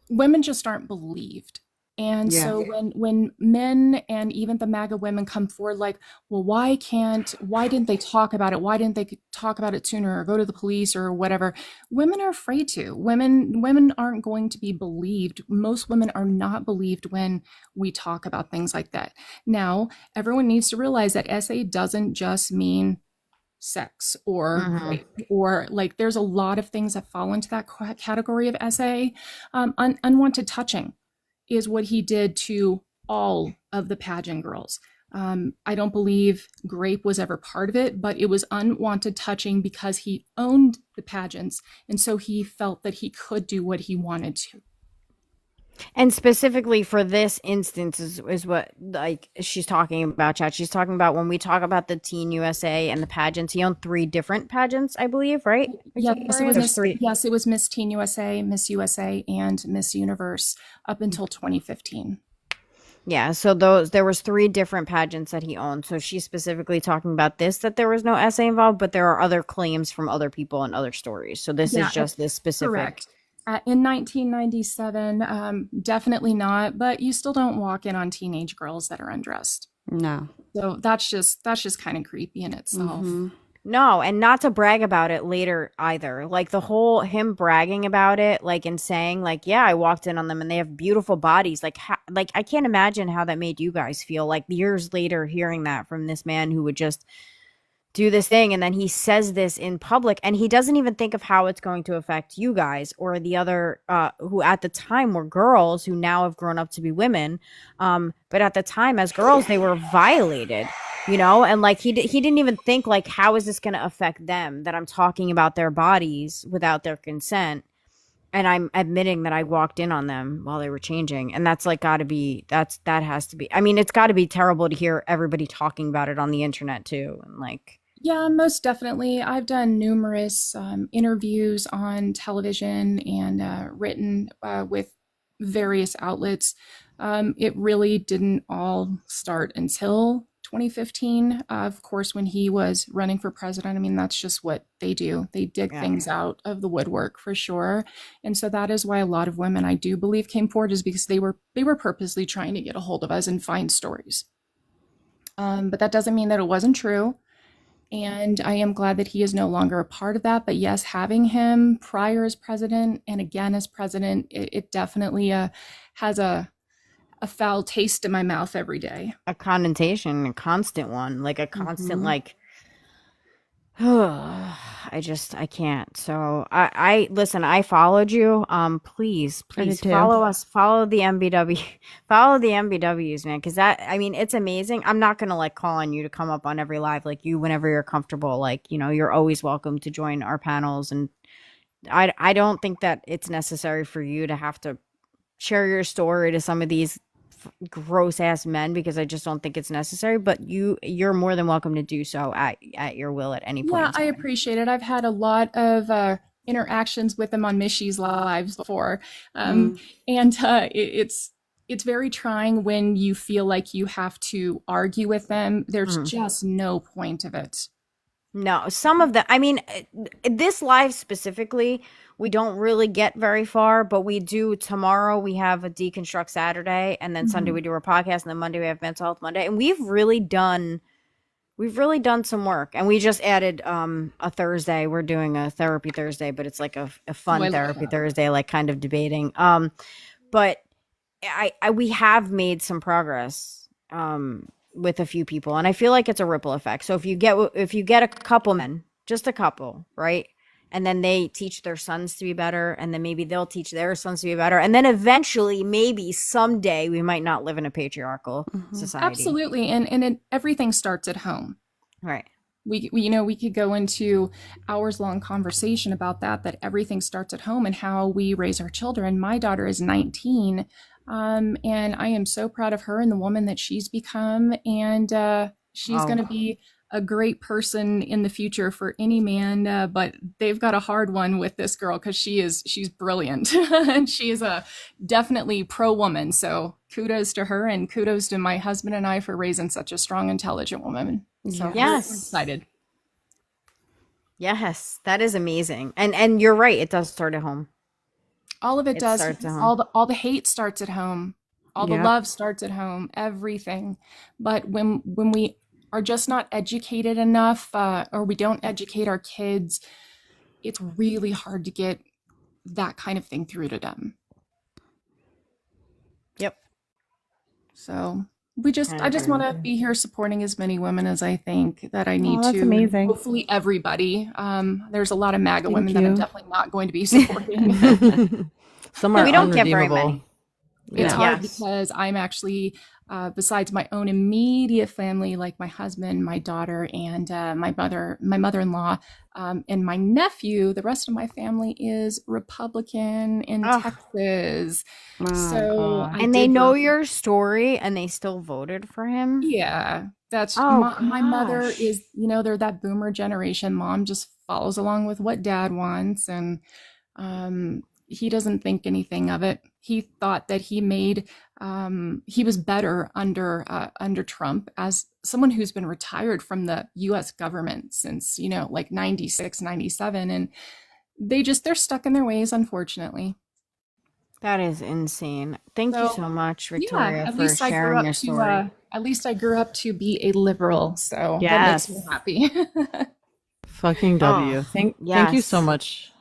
S6: Women just aren't believed. And
S15: Yeah.
S6: so when men and even the MAGA women come forward like, well, why didn't they talk about it? Why didn't they talk about it sooner or go to the police or whatever? Women are afraid to. Women aren't going to be believed. Most women are not believed when we talk about things like that. Now, everyone needs to realize that SA doesn't just mean sex or rape, or like there's a lot of things that fall into that category of SA. Unwanted touching is what he did to all of the pageant girls. I don't believe grape was ever part of it, but it was unwanted touching because he owned the pageants, and so he felt that he could do what he wanted to.
S1: And specifically for this instance is what like she's talking about, Chad. She's talking about when we talk about the Teen USA and the pageants. He owned 3 different pageants, I believe, right?
S6: Yes, it was
S1: There's 3.
S6: yes, it was Miss Teen USA, Miss USA, and Miss Universe up until 2015.
S1: Yeah, so there was 3 different pageants that he owned. So she's specifically talking about this, that there was no essay involved, but there are other claims from other people and other stories. So this is just this specific.
S6: Correct. In 1997, definitely not, but you still don't walk in on teenage girls that are undressed.
S2: No.
S6: So that's just kind of creepy in itself.
S1: No, and not to brag about it later either. Like the whole him bragging about it, like and saying like, yeah, I walked in on them and they have beautiful bodies. Like I can't imagine how that made you guys feel. Like years later, hearing that from this man who would just do this thing, and then he says this in public, and he doesn't even think of how it's going to affect you guys or the other who at the time were girls who now have grown up to be women, but at the time as girls they were violated, you know, and like he didn't even think like, how is this going to affect them, that I'm talking about their bodies without their consent, and I'm admitting that I walked in on them while they were changing. And that's like that has to be, I mean, it's got to be terrible to hear everybody talking about it on the internet too, and like.
S6: Yeah, most definitely. I've done numerous interviews on television and written with various outlets. It really didn't all start until 2015. Of course, when he was running for president, I mean, that's just what they do. They dig things out of the woodwork for sure. And so that is why a lot of women, I do believe, came forward, is because they were purposely trying to get a hold of us and find stories. But that doesn't mean that it wasn't true. And I am glad that he is no longer a part of that. But yes, having him prior as president and again as president, it definitely has a foul taste in my mouth every day.
S1: A connotation, a constant one, like a constant like, I can't. So I listen, I followed you. Please follow us, follow the MBW, follow the MBWs, man. Cause that, I mean, it's amazing. I'm not going to like call on you to come up on every live, like you, whenever you're comfortable, like, you know, you're always welcome to join our panels. And I don't think that it's necessary for you to have to share your story to some of these gross ass men, because I just don't think it's necessary, but you're more than welcome to do so at your will at any point.
S6: Yeah, I appreciate it. I've had a lot of interactions with them on Mishy's lives before. And it's very trying when you feel like you have to argue with them. There's just no point of it.
S1: No, some of the, I mean, this live specifically, we don't really get very far, but we do. Tomorrow we have a Deconstruct Saturday, and then Sunday we do our podcast, and then Monday we have Mental Health Monday, and we've really done some work. And we just added a Thursday. We're doing a therapy Thursday, but it's like a fun therapy Thursday, like kind of debating. But we have made some progress with a few people, and I feel like it's a ripple effect. So if you get a couple men, just a couple, right? And then they teach their sons to be better, and then maybe they'll teach their sons to be better, and then eventually, maybe someday, we might not live in a patriarchal society.
S6: Absolutely, and everything starts at home.
S1: Right.
S6: we could go into hours long conversation about that everything starts at home and how we raise our children. My daughter is 19, and I am so proud of her and the woman that she's become, and she's going to be a great person in the future for any man, but they've got a hard one with this girl because she's brilliant and she is a definitely pro woman. So kudos to her, and kudos to my husband and I for raising such a strong, intelligent woman. So
S1: Yes.
S6: I'm excited.
S1: Yes, that is amazing. And you're right, it does start at home.
S6: All of it does.
S1: Starts at home.
S6: All the hate starts at home. All the
S1: Yep.
S6: love starts at home. Everything. But when we are just not educated enough, or we don't educate our kids, it's really hard to get that kind of thing through to them.
S1: Yep.
S6: So I just want to be here supporting as many women as I think that I need
S2: that's
S6: to.
S2: amazing.
S6: Hopefully everybody. There's a lot of MAGA
S15: Thank
S6: women that I'm
S15: you.
S6: definitely not going to be supporting.
S15: Some are
S1: We don't get very
S15: unredeemable.
S1: many.
S6: It's
S1: Yeah.
S6: hard
S1: Yes.
S6: because I'm actually, besides my own immediate family, like my husband, my daughter, and my mother-in-law, and my nephew, the rest of my family is Republican in Texas. So I
S1: And they
S6: did
S1: know
S6: vote-
S1: your story and they still voted for him?
S6: Yeah, that's
S1: Oh,
S6: my mother
S1: gosh.
S6: is, they're that boomer generation. Mom just follows along with what dad wants, and he doesn't think anything of it. He thought that he was better under Trump as someone who's been retired from the US government since, like 96, 97. And they're stuck in their ways, unfortunately.
S1: That is insane. Thank you so much, Victoria,
S6: at
S1: for
S6: least I grew
S1: sharing
S6: up
S1: your
S6: to
S1: story.
S6: at least I grew up to be a liberal, so
S15: Yes.
S6: that makes me happy.
S15: Fucking W.
S1: Oh,
S15: Thank you
S1: yes.
S15: so much.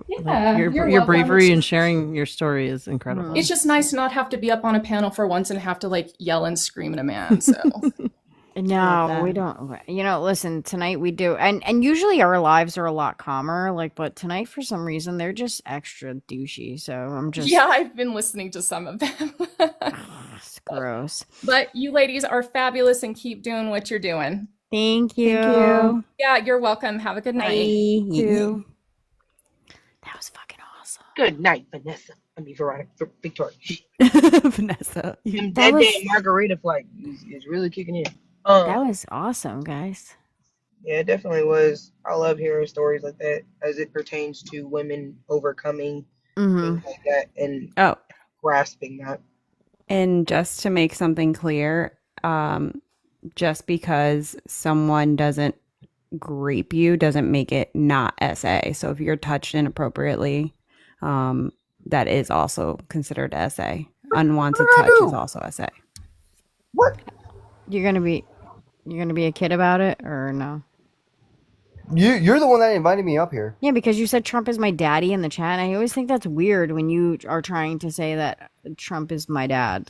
S6: Yeah,
S15: your
S6: you're
S15: your
S6: welcome.
S15: bravery and sharing your story is incredible.
S6: It's just nice to not have to be up on a panel for once and have to like yell and scream at a man. So
S1: No, we don't. Listen, tonight we do. And usually our lives are a lot calmer, but tonight for some reason they're just extra douchey. So I'm just
S6: yeah, I've been listening to some of them.
S1: it's gross.
S6: But you ladies are fabulous and keep doing what you're doing.
S1: Thank you.
S2: Thank you.
S6: Yeah, you're welcome. Have a good night.
S15: You.
S1: That was fucking awesome.
S22: Good night, Vanessa. Veronica, Victoria.
S15: Vanessa.
S22: That
S1: That was-
S22: damn margarita flight is really kicking in.
S1: That was awesome, guys.
S22: Yeah, it definitely was. I love hearing stories like that as it pertains to women overcoming things like that and grasping that.
S2: And just to make something clear, just because someone doesn't grape you doesn't make it not SA. So if you're touched inappropriately, that is also considered SA. Unwanted touch is also SA.
S1: You're gonna be a kid about it or no?
S11: You're the one that invited me up here.
S1: Yeah, because you said Trump is my daddy in the chat. And I always think that's weird when you are trying to say that Trump is my dad.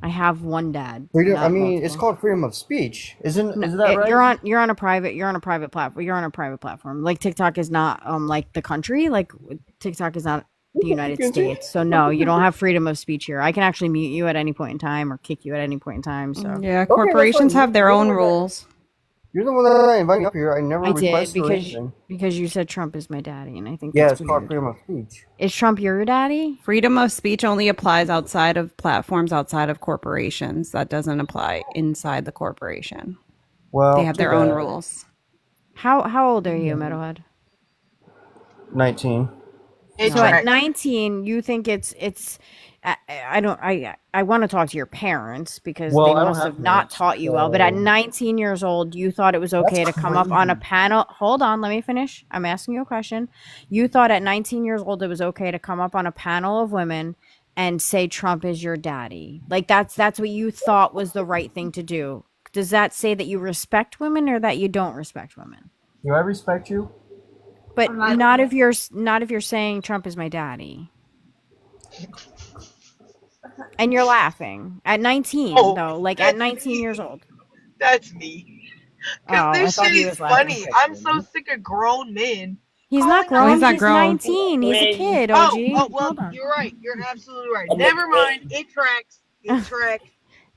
S1: I have one dad.
S11: Freedom.
S1: not
S11: I mean,
S1: multiple.
S11: it's called freedom of speech, isn't that right?
S1: You're on a private platform. You're on a private platform. Like TikTok is not like the country. Like TikTok is not the United States. So no, you don't have freedom of speech here. I can actually mute you at any point in time or kick you at any point in time. So
S2: Yeah, corporations have their own rules.
S11: You're the one that invited me up here. I never
S1: I did
S11: requested anything.
S1: because you said Trump is my daddy, and I think
S11: Yeah,
S1: that's
S11: it's called
S1: weird.
S11: freedom of speech.
S1: Is Trump your daddy?
S2: Freedom of speech only applies outside of platforms, outside of corporations. That doesn't apply inside the corporation.
S11: Well,
S2: They have their own rules.
S1: How old are you, Metalhead?
S11: 19.
S1: So at 19, you think it's I want to talk to your parents because
S11: Well,
S1: they
S11: I don't
S1: must
S11: have
S1: have not
S11: parents,
S1: taught you well. But at
S11: so-
S1: 19 years old, you thought it was okay to come up on a panel. Hold on, let me finish. I'm asking you a question. You thought at 19 years old it was okay to come up on a panel of women and say Trump is your daddy. Like that's what you thought was the right thing to do. Does that say that you respect women or that you don't respect women?
S11: Do I respect you?
S1: But not if you're saying Trump is my daddy. And you're laughing at 19 though, like at 19 years old.
S22: That's me.
S1: Oh,
S22: Cause
S1: I
S22: this
S1: thought
S22: shit
S1: he
S22: is
S1: was laughing.
S22: funny. I'm so sick of grown men.
S1: He's not
S22: calling
S1: grown.
S22: out-
S2: He's not
S1: He's
S2: grown.
S1: 19. He's a kid.
S22: Oh,
S1: OG.
S22: oh, well, you're right. You're absolutely right. Never mind. It tracks. It tracks.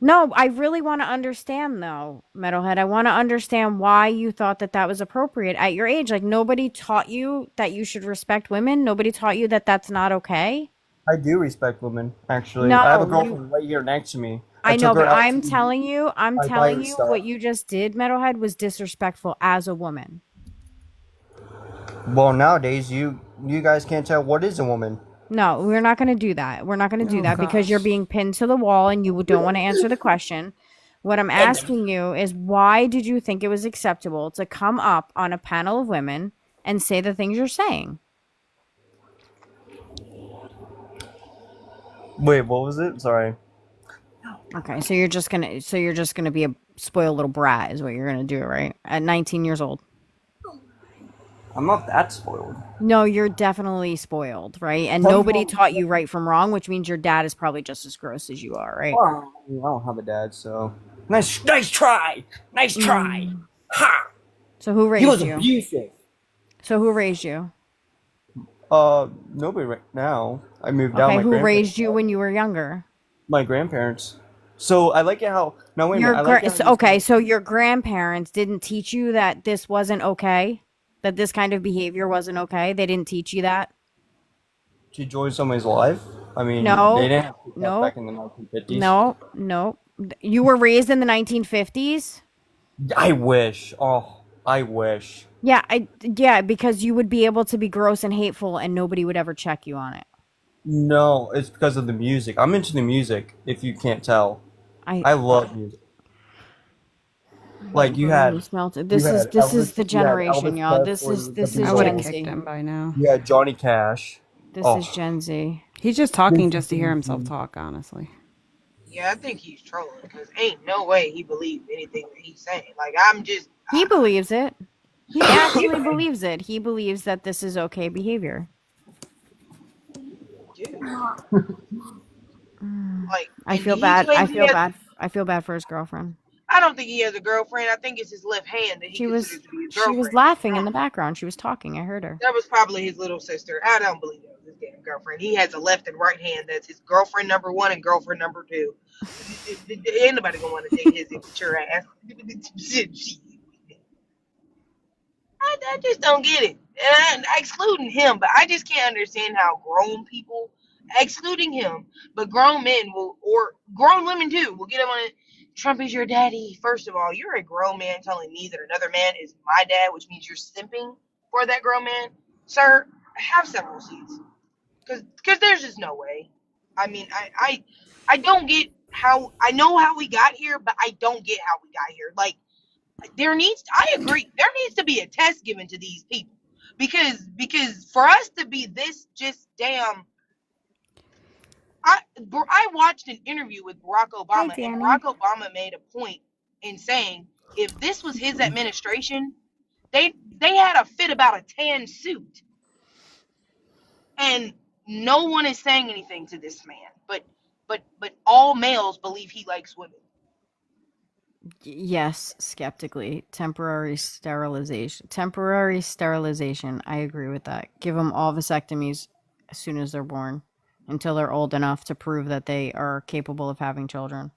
S1: No, I really want to understand though, Metalhead. I want to understand why you thought that that was appropriate at your age. Like nobody taught you that you should respect women. Nobody taught you that that's not okay.
S11: I do respect women, actually. I have a
S1: No, you
S11: girlfriend right here next to me. I
S1: I know,
S11: took
S1: but
S11: her out to
S1: I'm
S11: buy
S1: telling
S11: her
S1: you
S11: stuff.
S1: what you just did, Metalhead, was disrespectful as a woman.
S11: Well, nowadays, you guys can't tell what is a woman.
S1: No, we're not going to do that. We're not going to do
S2: Oh
S1: that because you're
S2: gosh.
S1: being pinned to the wall and you don't want to answer the question. What I'm asking you is why did you think it was acceptable to come up on a panel of women and say the things you're saying?
S11: Wait, what was it? Sorry.
S1: Okay, so you're just gonna be a spoiled little brat is what you're gonna do, right? At 19 years old.
S11: I'm not that spoiled.
S1: No, you're definitely spoiled, right? And
S11: Tell me
S1: nobody
S11: what.
S1: taught you right from wrong, which means your dad is probably just as gross as you are, right?
S11: Well, I don't have a dad, so nice try, nice try.
S1: Mm.
S11: Ha!
S1: So who
S11: He was
S1: raised you?
S11: abusive.
S1: So who raised you?
S11: Nobody right now. I moved out.
S1: Okay, who raised you when you were younger?
S11: My grandparents. So I like it how. Now wait a minute. I like it how
S1: Okay, so your grandparents didn't teach you that this wasn't okay? That this kind of behavior wasn't okay? They didn't teach you that?
S11: to join somebody's life. I mean, they
S1: No.
S11: didn't have TikTok
S1: No.
S11: back in the 1950s.
S1: No. You were raised in the 1950s?
S11: I wish. Oh, I wish.
S1: Yeah, because you would be able to be gross and hateful and nobody would ever check you on it.
S11: No, it's because of the music. I'm into the music, if you can't tell. I love music. Like you had
S1: This
S11: Elvis,
S1: is the
S11: you had
S1: generation,
S11: Elvis
S1: y'all. This
S11: Presley,
S1: is
S11: the
S1: this is
S2: I would have
S1: Gen
S11: Beatles.
S2: kicked
S1: Z.
S2: him by now.
S11: You had Johnny Cash.
S1: This
S11: Oh,
S1: is Gen Z.
S2: He's just talking just to hear himself talk, honestly.
S22: Yeah, I think he's trolling because ain't no way he believed anything that he's saying. Like
S1: He believes it. He actually believes it. He believes that this is okay behavior.
S22: dude, like,
S1: I
S22: and
S1: feel
S22: he
S1: bad.
S22: claims he has.
S1: I feel bad for his girlfriend.
S22: I don't think he has a girlfriend. I think it's his left hand that he
S1: She was
S22: considers to be his
S1: she was
S22: girlfriend.
S1: laughing in the background. She was talking. I heard her.
S22: That was probably his little sister. I don't believe that was his damn girlfriend. He has a left and right hand that's his girlfriend number 1 and girlfriend number 2. Ain't nobody gonna want to date his immature ass. I just don't get it. And excluding him, but I just can't understand how grown people, excluding him, but grown men will, or grown women too, will get him on it. Trump is your daddy. First of all, you're a grown man telling me that another man is my dad, which means you're simping for that grown man. Sir, have several seats. Because there's just no way. I mean, I don't get how, I know how we got here, but I don't get how we got here. Like, I agree, there needs to be a test given to these people because for us to be this just damn, I watched an interview with Barack
S1: Hi,
S22: Obama, and
S1: Danny.
S22: Barack Obama made a point in saying if this was his administration, they had a fit about a tan suit, and no one is saying anything to this man, but all males believe he likes women.
S1: Yes, skeptically. Temporary sterilization. I agree with that. Give them all vasectomies as soon as they're born until they're old enough to prove that they are capable of having children.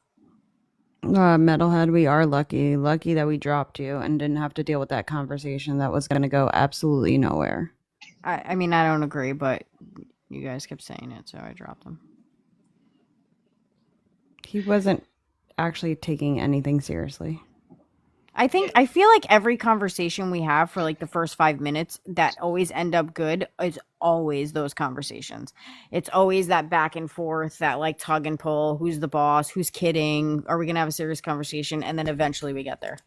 S2: Metalhead, we are lucky that we dropped you and didn't have to deal with that conversation that was going to go absolutely nowhere.
S1: I mean, I don't agree, but you guys kept saying it, so I dropped them.
S2: He wasn't actually taking anything seriously.
S1: I feel like every conversation we have for like the first 5 minutes that always end up good is always those conversations. It's always that back and forth, that like tug and pull. Who's the boss? Who's kidding? Are we gonna have a serious conversation? And then eventually we get there.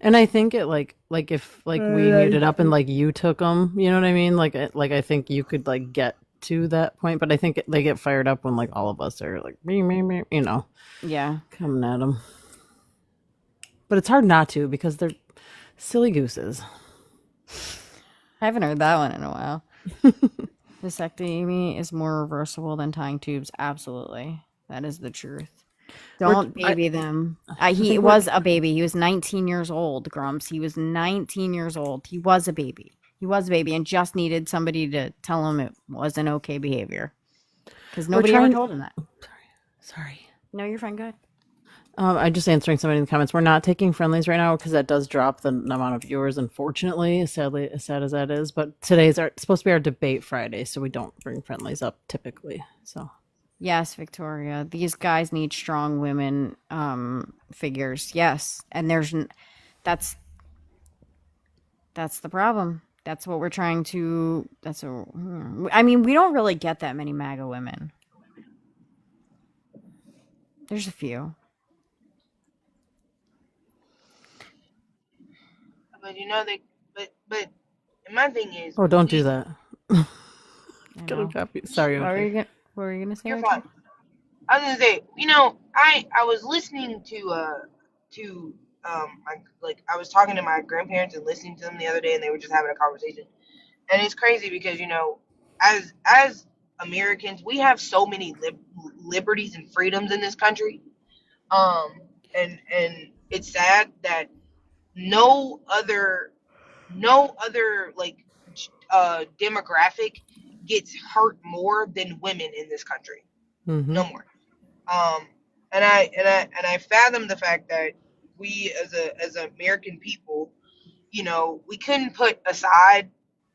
S15: And I think it like if like we muted up and like you took them, you know what I mean? Like I think you could like get to that point, but I think they get fired up when like all of us are like me, you know.
S1: Yeah,
S15: coming at them. But it's hard not to because they're silly gooses.
S1: I haven't heard that one in a while. Vasectomy is more reversible than tying tubes. Absolutely. That is the truth. Don't baby them. He was a baby. He was 19 years old, Grumps. He was 19 years old. He was a baby. He was a baby and just needed somebody to tell him it wasn't okay behavior. Because nobody ever told him that.
S15: Sorry.
S1: No, you're fine. Go ahead.
S15: I'm just answering somebody in the comments. We're not taking friendlies right now because that does drop the amount of viewers, unfortunately, sadly, as sad as that is. But today's supposed to be our debate Friday, so we don't bring friendlies up typically. So
S1: Yes, Victoria. These guys need strong women figures. Yes, and that's the problem. That's what we're trying to. I mean, we don't really get that many MAGA women. There's a few.
S22: But you know they, but my thing is,
S15: oh, don't do
S22: please,
S15: that. Gotta copy. Sorry,
S1: What
S15: OJ.
S1: were you gonna say?
S22: you're
S1: Victoria?
S22: fine. I was gonna say, you know, I was listening to I was talking to my grandparents and listening to them the other day, and they were just having a conversation, and it's crazy because, you know, as Americans, we have so many liberties and freedoms in this country, and it's sad that no other like demographic gets hurt more than women in this country.
S15: Mm-hmm.
S22: No more. And I fathom the fact that we as American people, you know, we couldn't put aside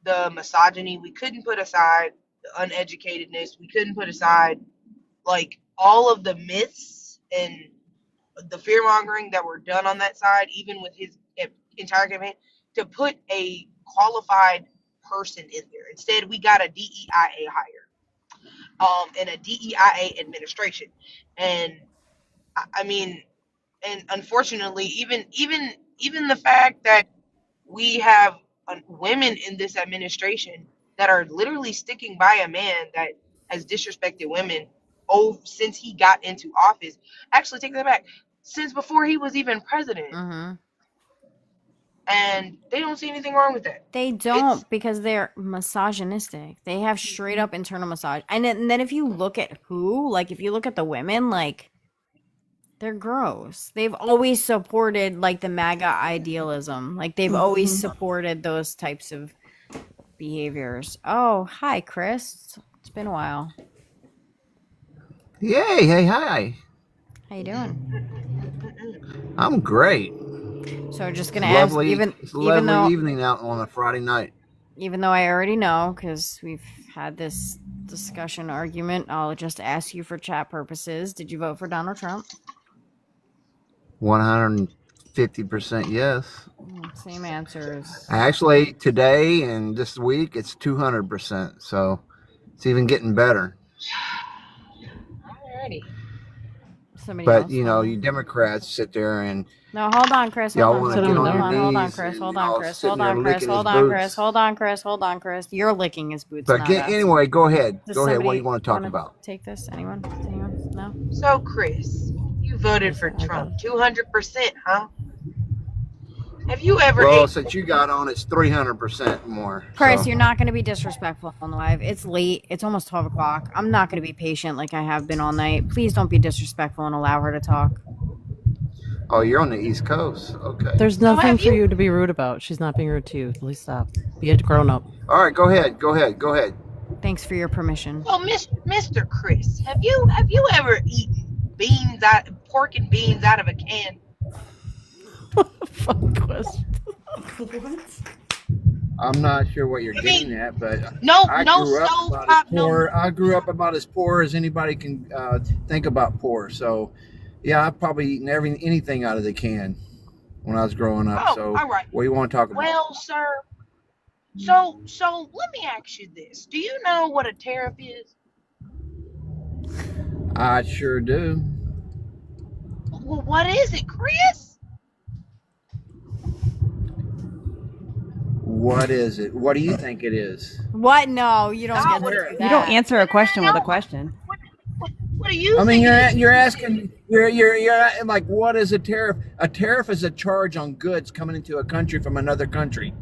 S22: the misogyny, we couldn't put aside the uneducatedness, we couldn't put aside like all of the myths and the fear mongering that were done on that side, even with his entire campaign, to put a qualified person in there. Instead, we got a DEIA hire, and a DEIA administration, and I mean, and unfortunately, even the fact that we have women in this administration that are literally sticking by a man that has disrespected women since he got into office. Actually, take that back. Since before he was even president. And they don't see anything wrong with that.
S1: They don't, because they're misogynistic. They have straight up internal misogyny. And then if you look at if you look at the women, like, they're gross. They've always supported, like, the MAGA idealism. Like, they've always supported those types of behaviors. Oh, hi, Chris. It's been a while.
S12: Yay, hey, hi.
S1: How you doing?
S12: I'm great.
S1: So just gonna ask,
S12: It's a lovely evening out on a Friday night.
S1: even though I already know, because we've had this discussion argument, I'll just ask you for chat purposes. Did you vote for Donald Trump?
S12: 150% yes.
S1: Same answers.
S12: Actually, today and this week, it's 200%. So it's even getting better.
S22: Alrighty.
S1: Somebody
S12: But,
S1: else?
S12: you know, you Democrats sit there and
S1: No, hold on, Chris.
S12: y'all
S1: Hold
S12: want to
S1: on.
S12: get on
S1: Hold
S12: your
S1: on, hold on,
S12: knees
S1: Chris.
S12: and
S1: Hold on,
S12: y'all
S1: Chris.
S12: sitting
S1: Hold
S12: there
S1: on, Chris.
S12: licking his
S1: Hold on, Chris.
S12: boots.
S1: Hold on, Chris. Hold on, Chris. You're licking his boots.
S12: But
S1: Not us.
S12: anyway, go ahead.
S1: Does
S12: Go ahead. What do
S1: somebody
S12: you want to talk
S1: wanna
S12: about?
S1: take this? Anyone? No?
S22: So, Chris, you voted for Trump 200%, huh? Have you ever
S12: Well,
S22: ate?
S12: since you got on, it's 300% more.
S1: Chris,
S12: So.
S1: you're not going to be disrespectful on the live. It's late. It's almost 12 o'clock. I'm not going to be patient like I have been all night. Please don't be disrespectful and allow her to talk.
S12: Oh, you're on the East Coast. Okay.
S15: There's nothing for you to be rude about. She's not being rude to you. Please stop. Be a grown up.
S12: All right, go ahead. Go ahead. Go ahead.
S1: Thanks for your permission.
S22: So, Mr. Chris, have you ever eaten pork and beans out of a can?
S15: Fun question.
S8: What?
S12: I'm not sure what you're getting at, but I grew up about as poor as anybody can think about poor. So, yeah, I've probably eaten anything out of the can when I was growing up.
S22: Oh,
S12: so,
S22: all right.
S12: what do you want to talk about?
S22: Well, sir, so let me ask you this: do you know what a tariff is?
S12: I sure do.
S22: Well, what is it, Chris?
S12: What is it? What do you think it is?
S1: What? No, you don't get to do that.
S2: You don't answer a question with a question.
S22: What do you?
S12: I mean,
S22: think
S12: you're asking. You're like, what is a tariff? A tariff is a charge on goods coming into a country from another country.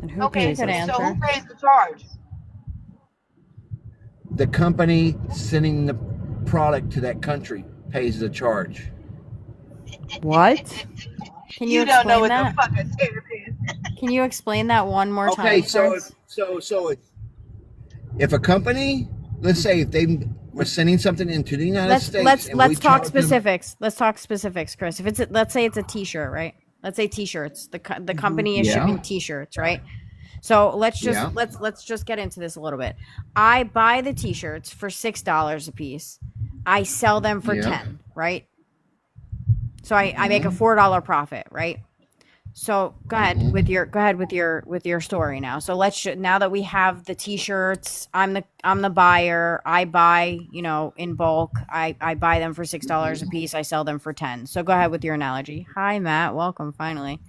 S2: And who
S22: Okay,
S2: pays
S22: so
S2: it?
S22: who pays the charge?
S12: The company sending the product to that country pays the charge.
S2: What?
S1: Can you
S22: don't know
S1: explain
S22: what
S1: that?
S22: the fuck a tariff is.
S1: Can you explain that one more time?
S12: Okay,
S1: Chris?
S12: so if a company, let's say if they we're sending something into the United
S1: let's
S12: States,
S1: let's
S12: and
S1: let's
S12: we
S1: talk
S12: charge them.
S1: specifics. Let's talk specifics, Chris. If it's let's say it's a t-shirt, right? Let's say t-shirts. The company is
S12: Yeah.
S1: shipping t-shirts, right? So let's just
S12: Yeah.
S1: let's just get into this a little bit. I buy the t-shirts for $6 a piece. I sell them for
S12: Yeah.
S1: 10, right? So I make a $4 profit, right? So go ahead with your story now. So now that we have the t-shirts, I'm the buyer. I buy, in bulk. I buy them for $6 a piece. I sell them for 10. So go ahead with your analogy. Hi, Matt. Welcome finally.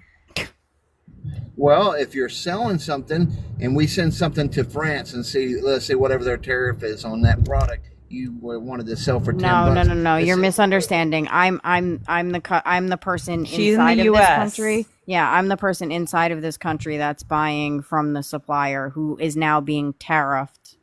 S12: Well, if you're selling something and we send something to France and let's say whatever their tariff is on that product, you wanted to sell for $10.
S1: No. You're misunderstanding. I'm the person
S2: She's
S1: inside
S2: in the
S1: of this
S2: US.
S1: country. Yeah, I'm the person inside of this country that's buying from the supplier who is now being tariffed.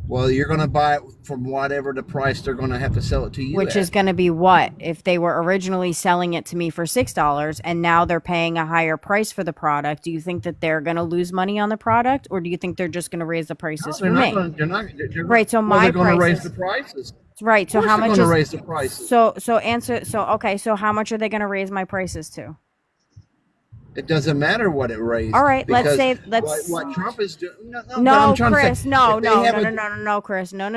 S12: Well, you're going to buy it from whatever the price they're going to have to sell it to you
S1: Which
S12: at.
S1: is going to be what? If they were originally selling it to me for $6 and now they're paying a higher price for the product, do you think that they're going to lose money on the product, or do you think they're just going to raise the prices for me? Right. So
S12: they're going to raise
S1: prices.
S12: the prices.
S1: Right. So
S12: Of course
S1: how
S12: they're
S1: much
S12: gonna
S1: is
S12: raise the prices.
S1: okay. So how much are they going to raise my prices to?
S12: It doesn't matter what it raised.
S1: All right. Let's
S12: because what Trump is doing.
S1: No,
S12: I'm trying to
S1: Chris.
S12: say,
S1: No,
S12: if they have
S1: Chris. No.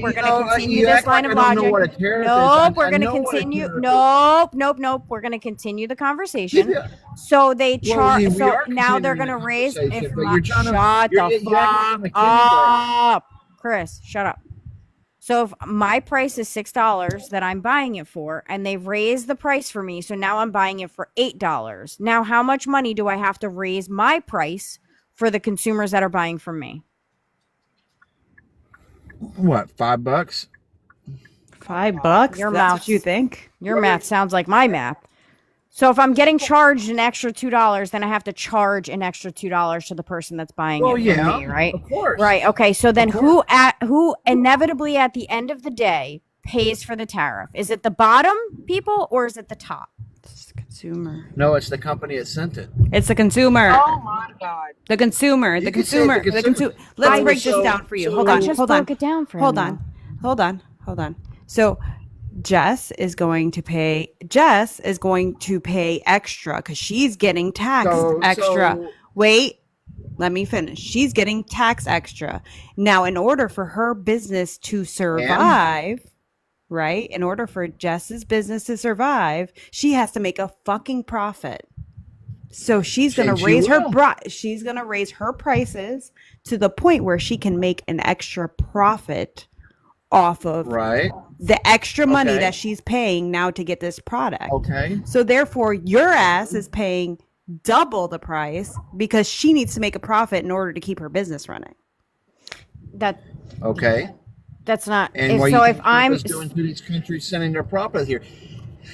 S1: We're
S12: you
S1: going to
S12: know,
S1: continue
S12: you
S1: this
S12: act
S1: line
S12: like
S1: of
S12: I don't know
S1: logic.
S12: what a tariff is.
S1: Nope. We're
S12: I
S1: going to
S12: know what a
S1: continue.
S12: tariff is.
S1: Nope. We're going to continue the conversation.
S12: Yeah.
S1: So they charge.
S12: we
S1: So
S12: are
S1: now they're
S12: continuing
S1: going to
S12: the
S1: raise.
S12: conversation,
S1: If
S12: but
S1: my,
S12: you're trying to-
S1: shut
S12: you're-
S1: the
S12: you're acting like
S1: fuck
S12: a
S1: up, Chris. Shut up. So if my price is $6 that I'm buying it for, and they raise the price for me, so now I'm buying it for $8. Now, how much money do I have to raise my price for the consumers that are buying from me?
S12: What, $5?
S2: $5?
S1: Your
S2: That's
S1: mouth.
S2: what you think?
S1: Your math sounds like my math. So if I'm getting charged an extra $2, then I have to charge an extra $2 to the person that's buying it from me, right?
S12: Of course.
S1: Right. Okay. So then who inevitably at the end of the day pays for the tariff? Is it the bottom people or is it the top?
S2: It's the consumer.
S12: No, it's the company that sent it.
S2: It's the consumer.
S22: Oh my God.
S2: The consumer.
S12: You could say the consumer.
S2: Let's
S12: Oh,
S2: break this
S12: so-
S2: down for you.
S12: so-
S2: Hold
S1: I
S2: on.
S1: just
S2: Hold on.
S1: broke it down for
S2: Hold
S1: him.
S2: on. Hold on. So Jess is going to pay extra because she's getting taxed extra. Wait, let me finish. She's getting tax extra. Now, in order for her business to survive, right? In order for Jess's business to survive, she has to make a fucking profit. So she's going
S12: And
S2: to
S12: she
S2: raise
S12: will.
S2: she's going to raise her prices to the point where she can make an extra profit off of the extra money
S12: Okay.
S2: that she's paying now to get this product.
S12: Okay.
S2: So therefore, your ass is paying double the price because she needs to make a profit in order to keep her business running.
S12: Okay.
S1: That's not.
S12: And what
S1: If
S12: Trump
S1: I'm
S12: is doing to these countries sending their profit here.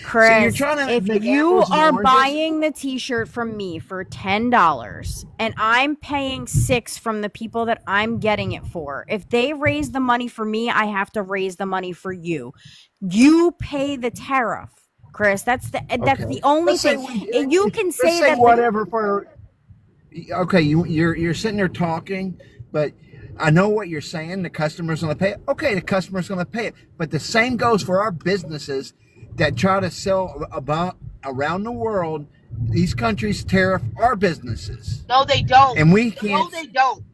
S1: Chris,
S12: So you're trying to
S1: if
S12: make
S1: you
S12: apples and
S1: are
S12: oranges?
S1: buying the t-shirt from me for $10 and I'm paying $6 from the people that I'm getting it for, if they raise the money for me, I have to raise the money for you. You pay the tariff, Chris. That's the only
S12: Let's say
S1: thing. And you can
S12: Let's
S1: say that
S12: whatever for. Okay, you're sitting there talking, but I know what you're saying. The customer's going to pay it. Okay, the customer's going to pay it. But the same goes for our businesses that try to sell about around the world. These countries tariff our businesses.
S22: No, they don't.
S12: And we can't.
S22: No, they don't.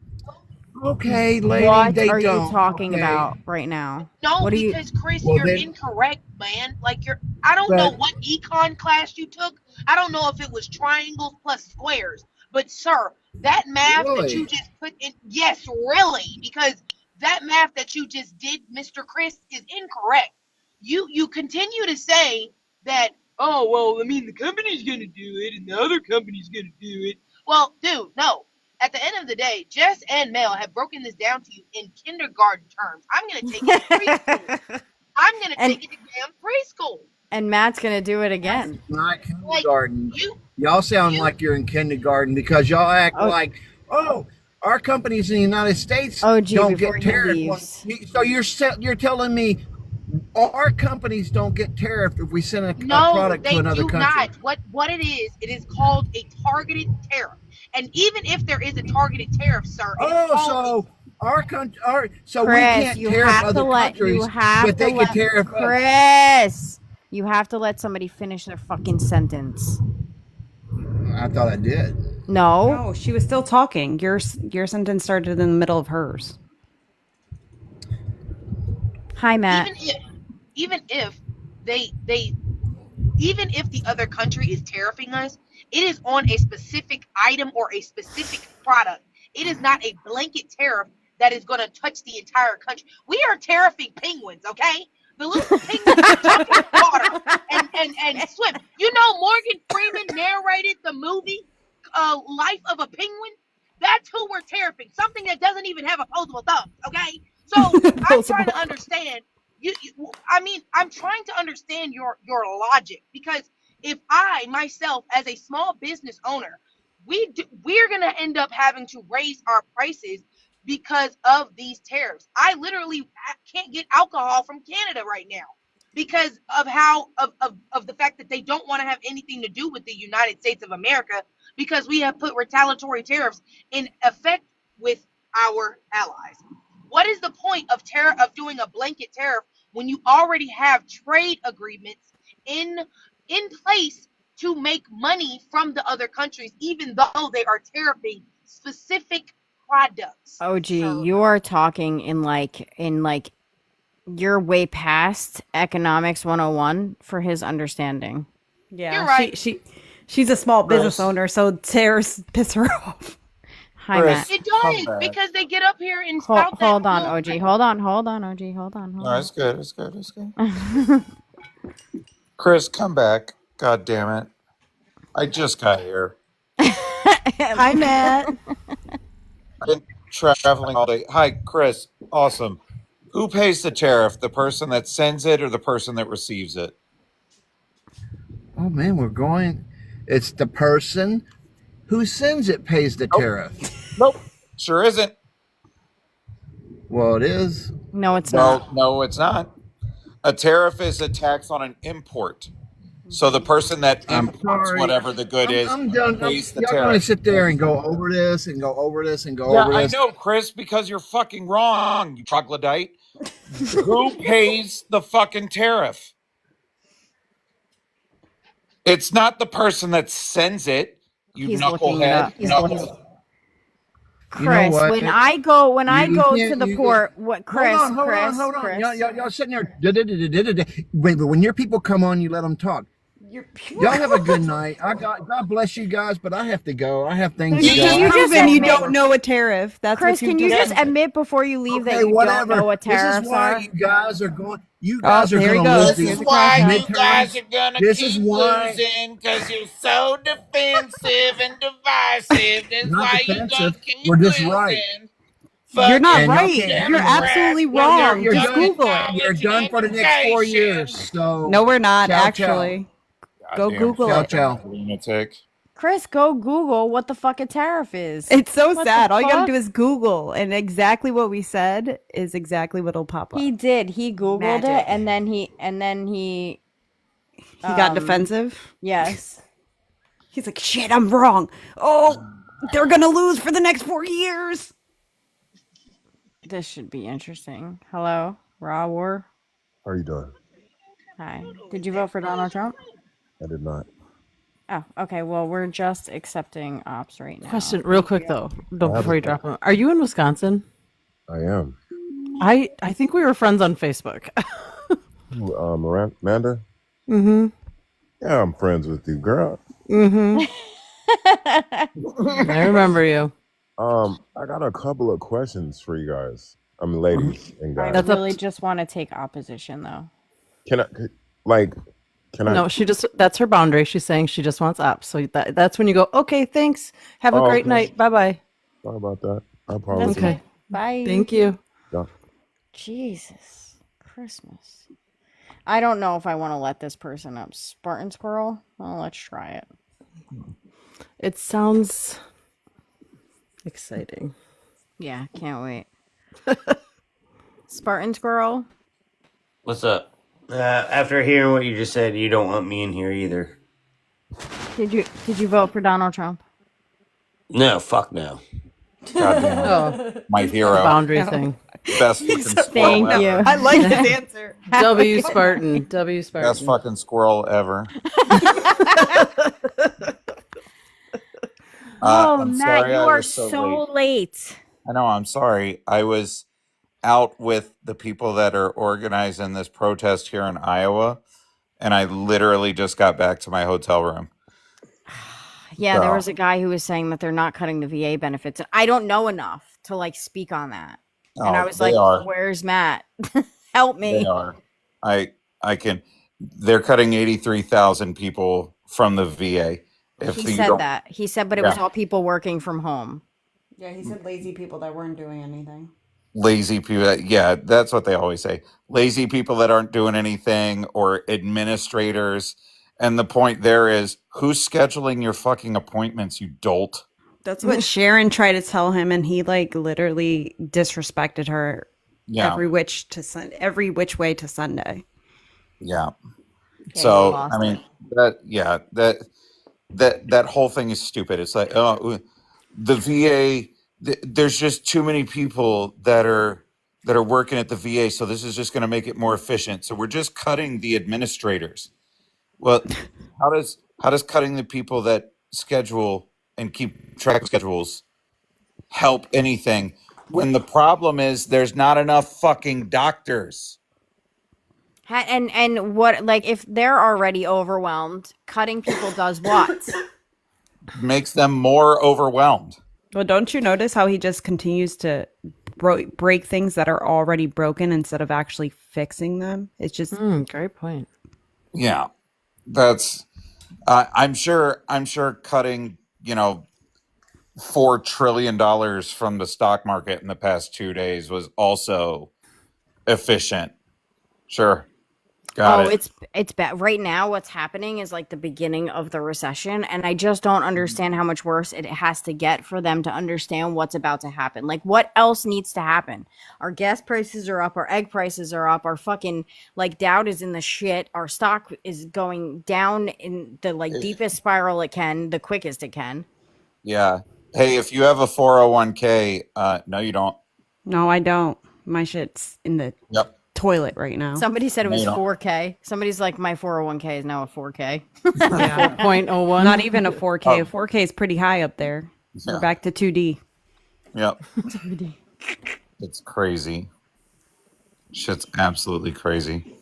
S12: Okay, lady,
S1: what
S12: they
S1: are
S12: don't.
S1: you talking
S12: Okay.
S1: about right now?
S22: No,
S1: What are you?
S22: because Chris,
S12: Well,
S22: you're
S12: then-
S22: incorrect, man. Like I don't know what econ class you took. I don't know if it was triangles plus squares. But sir, that math that you
S12: Really?
S22: just put in, yes, really, because that math that you just did, Mr. Chris, is incorrect. You continue to say that, oh, well, I mean, the company's going to do it and the other company's going to do it. Well, dude, no. At the end of the day, Jess and Mel have broken this down to you in kindergarten terms. I'm going to take it to preschool. I'm going to take it to damn preschool.
S1: And Matt's gonna do it again.
S12: Not kindergarten. Y'all sound like you're in kindergarten because y'all act like, our companies in the United States don't
S1: before
S12: get
S1: he
S12: tariffed.
S1: leaves.
S12: So you're telling me our companies don't get tariffed if we send a
S22: No,
S12: product
S22: they
S12: to another
S22: do
S12: country?
S22: not. What it is called a targeted tariff. And even if there is a targeted tariff, sir, it is called
S12: our country, so we
S1: Chris,
S12: can't
S1: you
S12: tariff
S1: have to
S12: other
S1: let you
S12: countries,
S1: have
S12: but
S1: to
S12: they can
S1: let
S12: tariff us.
S1: Chris. You have to let somebody finish their fucking sentence.
S12: I thought I did.
S1: No.
S2: No, she was still talking. Your sentence started in the middle of hers.
S1: Hi, Matt.
S22: Even if even if the other country is tariffing us, it is on a specific item or a specific product. It is not a blanket tariff that is going to touch the entire country. We are tariffing penguins, okay? The little penguins that jump in the water and swim. You know, Morgan Freeman narrated the movie Life of a Penguin. That's who we're tariffing. Something that doesn't even have opposable thumbs, okay? So I'm trying to understand. I'm trying to understand your logic, because if I myself, as a small business owner, we're gonna end up having to raise our prices because of these tariffs. I literally can't get alcohol from Canada right now because of how of the fact that they don't want to have anything to do with the United States of America, because we have put retaliatory tariffs in effect with our allies. What is the point of doing a blanket tariff when you already have trade agreements in place to make money from the other countries, even though they are tariffing specific products?
S1: OG, you are talking in like you're way past economics 101 for his understanding.
S2: Yeah,
S22: You're right.
S2: She's a small business
S14: Chris.
S2: owner, so tariffs piss her off.
S1: Hi, Matt.
S22: It does, because they get up here and spout
S1: Hold
S22: that
S1: on,
S22: bull-
S1: OG. Hold on, OG. Hold on.
S14: No, it's good. It's good. It's good. Chris, come back. God damn it. I just got here.
S2: Hi, Matt.
S14: I've been traveling all day. Hi, Chris. Awesome. Who pays the tariff? The person that sends it or the person that receives it?
S12: Oh man, we're going. It's the person who sends it pays the tariff.
S14: Nope. Sure isn't.
S12: Well, it is.
S1: No, it's not.
S14: No, it's not. A tariff is a tax on an import. So the person that imports whatever the good is
S12: I'm done.
S14: pays the
S12: Y'all
S14: tariff.
S12: gonna sit there and go over this and go over this and go
S14: Yeah,
S12: over
S14: I
S12: this.
S14: know, Chris, because you're fucking wrong, you troglodyte. Who pays the fucking tariff? It's not the person that sends it, you
S1: He's looking it up.
S14: knucklehead.
S1: Chris,
S12: what?
S1: when I go to the port, Chris?
S12: Hold on. Y'all sitting there. Wait, but when your people come on, you let them talk. Y'all have a good night. God bless you guys, but I have to go. I have things to
S2: You
S12: go.
S2: just proven you don't know a tariff. That's
S1: Chris,
S2: what
S1: can you just admit before you leave that you don't know what tariffs
S12: This is why
S1: are?
S12: you guys are going. You guys are
S2: there he
S12: going to
S2: goes.
S12: lose
S14: This
S12: these
S14: is why you
S12: midterms.
S14: guys are gonna
S12: This
S14: keep
S12: is why.
S14: losing, because you're so defensive and divisive. That's
S12: Not
S14: why you're gonna
S12: defensive.
S14: keep
S12: We're just
S14: losing.
S12: right.
S2: You're not
S12: And y'all
S2: right.
S12: can't
S2: You're
S12: handle it.
S2: absolutely
S14: Democrats
S2: wrong.
S14: with
S2: Just
S14: their
S2: Google it.
S12: We're done for the next 4 years. So
S2: No, we're not,
S12: ciao,
S2: actually. Go
S14: Goddamn
S2: Google it.
S12: ciao.
S14: Lunatic.
S1: Chris, go Google what the fuck a tariff is.
S2: It's so
S1: What
S2: sad.
S1: the
S2: All you gotta
S1: fuck?
S2: do is Google, and exactly what we said is exactly what'll pop up.
S1: He did. He Googled
S2: Magic.
S1: it, and then he
S2: He got defensive.
S1: Yes.
S2: He's like, shit, I'm wrong. Oh, they're gonna lose for the next 4 years.
S1: This should be interesting. Hello, Raw War.
S16: How are you doing?
S1: Hi. Did you vote for Donald Trump?
S16: I did not.
S1: Oh, okay. Well, we're just accepting ops right now.
S15: Question, real quick though, before you drop
S16: them.
S15: them. Are you in Wisconsin?
S16: I am.
S15: I think we were friends on Facebook.
S16: Amanda?
S15: Mm-hmm.
S16: Yeah, I'm friends with you, girl.
S15: Mm-hmm. I remember you.
S16: I got a couple of questions for you guys. I mean, ladies and
S1: I
S16: guys.
S1: really just want to take opposition, though.
S16: Can I?
S15: No, that's her boundary. She's saying she just wants up. So that's when you go, okay, thanks. Have a great night. Bye-bye.
S16: Sorry about that. I apologize.
S15: Okay.
S1: Bye.
S15: Thank you.
S16: Yeah.
S1: Jesus. Christmas. I don't know if I want to let this person up. Spartan Squirrel? Well, let's try it.
S15: It sounds exciting.
S1: Yeah, can't wait. Spartan Squirrel?
S17: What's up? After hearing what you just said, you don't want me in here either.
S1: Did you vote for Donald Trump?
S17: No, fuck no.
S14: Goddamn.
S15: Oh,
S14: My hero.
S15: boundary thing.
S14: Best fucking squirrel
S1: Thank
S14: ever.
S1: you.
S2: I like his answer.
S15: W Spartan. W
S14: Best
S15: Spartan.
S14: fucking squirrel ever.
S1: Oh,
S14: I'm
S1: Matt,
S14: sorry
S1: you
S14: I
S1: are
S14: was so
S1: so
S14: late.
S1: late.
S14: I know, I'm sorry. I was out with the people that are organizing this protest here in Iowa, and I literally just got back to my hotel room.
S1: Yeah, there
S14: So,
S1: was a guy who was saying that they're not cutting the VA benefits. I don't know enough to like speak on that. And I
S14: oh,
S1: was
S14: they
S1: like,
S14: are.
S1: where's Matt? Help
S14: They
S1: me.
S14: are. I can. They're cutting 83,000 people from the VA. If
S1: He
S14: you
S1: said
S14: don't,
S1: that. He said, but it was
S14: yeah,
S1: all people working from home.
S2: Yeah, he said lazy people that weren't doing anything.
S14: lazy people. Yeah, that's what they always say. Lazy people that aren't doing anything, or administrators. And the point there is, who's scheduling your fucking appointments, you dolt?
S2: That's what Sharon tried to tell him, and he like literally disrespected her
S14: Yeah,
S2: every which way to Sunday.
S14: yeah.
S1: Yeah, he
S14: So
S1: lost
S14: I
S1: it.
S14: mean that whole thing is stupid. It's like, oh, the VA. There's just too many people that are working at the VA, so this is just going to make it more efficient. So we're just cutting the administrators. Well, how does cutting the people that schedule and keep track of schedules help anything when the problem is there's not enough fucking doctors?
S1: And what, like, if they're already overwhelmed, cutting people does what?
S14: Makes them more overwhelmed.
S2: Well, don't you notice how he just continues to break things that are already broken instead of actually fixing them? It's just
S15: Great point.
S14: Yeah, that's. I'm sure. Cutting, $4 trillion from the stock market in the past 2 days was also efficient. Sure, got
S1: Oh,
S14: it.
S1: it's bad. Right now what's happening is like the beginning of the recession, and I just don't understand how much worse it has to get for them to understand what's about to happen. Like, what else needs to happen? Our gas prices are up, our egg prices are up, our fucking like Dow is in the shit, our stock is going down in the like deepest spiral it can, the quickest it can.
S14: Yeah. Hey, if you have a 401k, no, you don't.
S2: No, I don't. My shit's in the
S14: Yep.
S2: toilet right now.
S1: Somebody said it
S14: No,
S1: was
S14: you don't.
S1: 4K. Somebody's like, my 401k is now a 4K.
S15: Yeah. 4.01.
S2: Not even a 4K.
S14: Oh.
S2: A 4K is pretty high up there.
S14: Yeah.
S2: We're back to 2D.
S14: Yep. It's crazy. Shit's absolutely crazy.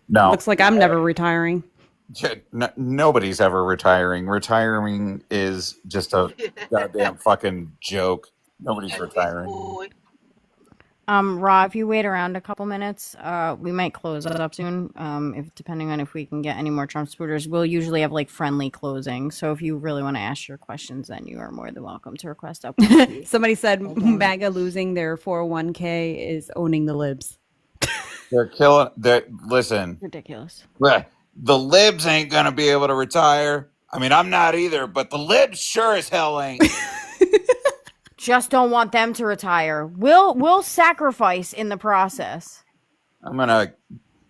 S14: No.
S2: Looks like I'm never retiring.
S14: Nobody's ever retiring. Retiring is just a goddamn fucking joke. Nobody's retiring.
S1: Ra, if you wait around a couple minutes, we might close it up soon. If depending on if we can get any more Trump supporters, we'll usually have like friendly closing. So if you really want to ask your questions, then you are more than welcome to request up.
S2: Somebody said MAGA losing their 401k is owning the libs.
S14: They're killing. Listen.
S1: Ridiculous.
S14: The libs ain't gonna be able to retire. I mean, I'm not either, but the libs sure as hell ain't.
S1: Just don't want them to retire. We'll sacrifice in the process.
S14: I'm gonna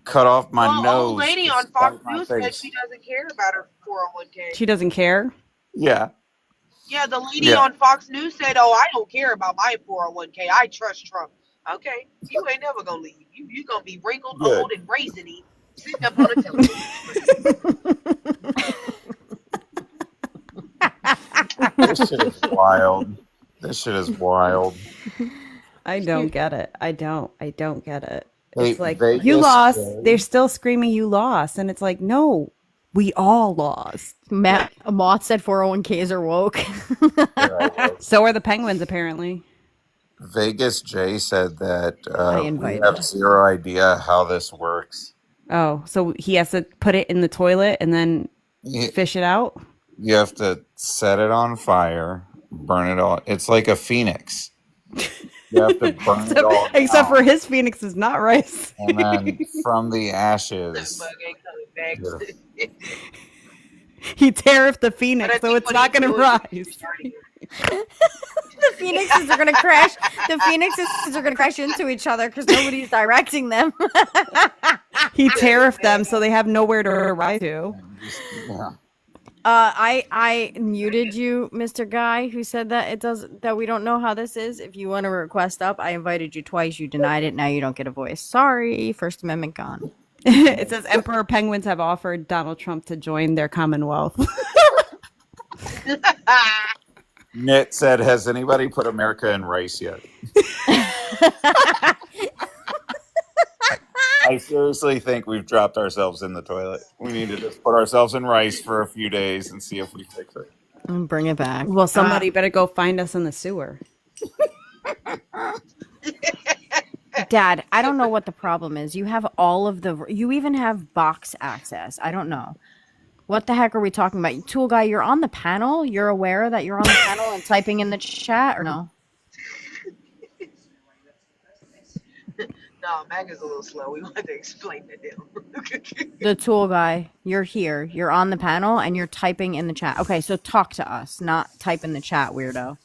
S14: cut off my
S22: Well,
S14: nose.
S22: old lady
S14: to
S22: on Fox
S14: spite my
S22: News said
S14: face.
S22: she doesn't care about her 401k.
S2: She doesn't care?
S14: Yeah.
S22: Yeah, the lady on Fox News said, "Oh, I don't care about my 401k. I trust Trump." Okay, you ain't never gonna leave. You gonna be wrinkled,
S14: Good.
S22: old, and raisiny, sitting up on a television.
S14: This shit is wild. This shit is wild.
S2: I don't get it. I don't get it.
S14: Hey,
S2: It's like,
S14: Vegas,
S2: you lost.
S14: Jay.
S2: They're still screaming you lost. And it's like, no, we all lost.
S1: Matt Moth said 401ks are woke.
S2: So are the Penguins, apparently.
S14: Vegas Jay said that
S1: I
S14: we
S1: invited.
S14: have zero idea how this works.
S2: Oh, so he has to put it in the toilet and then fish it out?
S14: You have to set it on fire, burn it all. It's like a phoenix. You have to burn it all
S2: Except
S14: down,
S2: for his Phoenix is not rice.
S14: and then from the ashes.
S2: He tariffed the Phoenix, so it's not going to rise.
S1: The phoenixes are gonna crash. The phoenixes are gonna crash into each other because nobody's directing them.
S2: He tariffed them, so they have nowhere to rise to.
S14: Yeah.
S1: I muted you, Mr. Guy, who said that we don't know how this is. If you want to request up, I invited you twice. You denied it. Now you don't get a voice. Sorry, First Amendment gone.
S2: It says Emperor Penguins have offered Donald Trump to join their Commonwealth.
S14: Knit said, "Has anybody put America in rice yet?" I seriously think we've dropped ourselves in the toilet. We need to just put ourselves in rice for a few days and see if we fix it.
S1: And bring it back.
S2: Well, somebody better go find us in the sewer.
S1: Dad, I don't know what the problem is. You have you even have box access. I don't know. What the heck are we talking about? Tool Guy, you're on the panel? You're aware that you're on the panel and typing in the chat or no?
S22: No, Mag is a little slow. We want to explain that to him.
S1: The Tool Guy, you're here. You're on the panel and you're typing in the chat. Okay, so talk to us, not type in the chat, weirdo.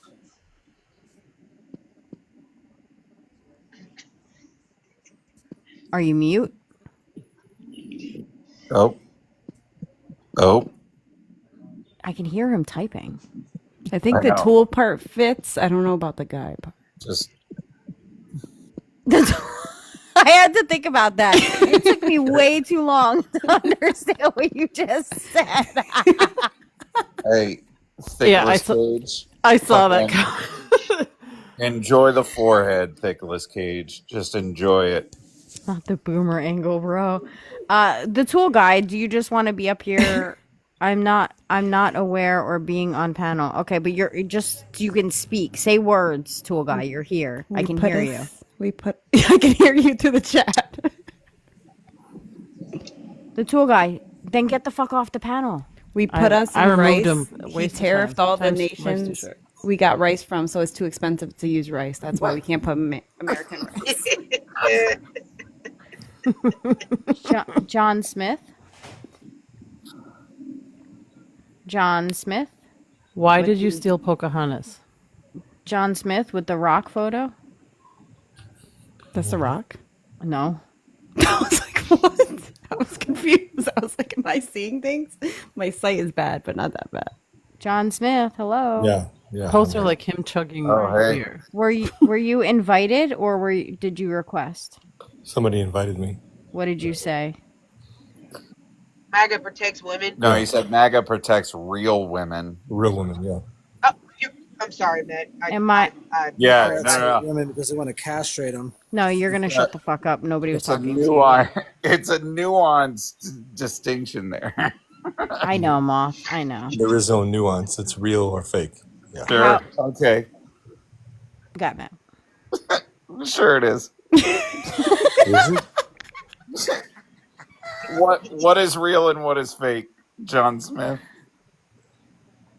S1: Are you mute?
S14: Oh.
S1: I can hear him typing.
S2: I think the tool part fits. I don't know about the guy part.
S14: Just
S1: I had to think about that. It took me way too long to understand what you just said.
S14: hey, Thickless Cage.
S15: I saw that.
S14: Enjoy the forehead, Thickless Cage. Just enjoy it.
S1: Not the boomer angle, bro. The Tool Guy, do you just want to be up here? I'm not aware or being on panel. Okay, but you can speak. Say words, Tool Guy. You're here. I can hear you.
S2: I can hear you through the chat.
S1: The Tool Guy, then get the fuck off the panel.
S2: We put us in
S15: I
S2: rice.
S15: removed him.
S2: He
S15: Waste of
S2: tariffed
S15: time.
S2: all the
S15: Time's
S2: nations
S15: too short.
S2: we got rice from, so it's too expensive to use rice. That's why we can't put American rice.
S1: John Smith? John Smith?
S15: Why did you steal Pocahontas?
S1: John Smith with the rock photo?
S2: That's the rock?
S1: No.
S2: I was like, what? I was confused. I was like, am I seeing things? My sight is bad, but not that bad.
S1: John Smith, hello.
S16: Yeah.
S15: Poster like him chugging beer.
S1: Were you invited or did you request?
S16: Somebody invited me.
S1: What did you say?
S22: MAGA protects women.
S14: No, he said MAGA protects real women.
S16: Real women, yeah.
S22: Oh, I'm sorry, Matt.
S14: Yeah, no.
S13: Women because they want to castrate them.
S1: No, you're gonna shut the fuck up. Nobody was talking to you.
S14: It's a nuanced distinction there.
S1: I know, Moth. I know.
S16: There is no nuance. It's real or fake. Yeah.
S14: Sure. Okay.
S1: Got Matt.
S14: Sure it is.
S16: Is it?
S14: What is real and what is fake, John Smith?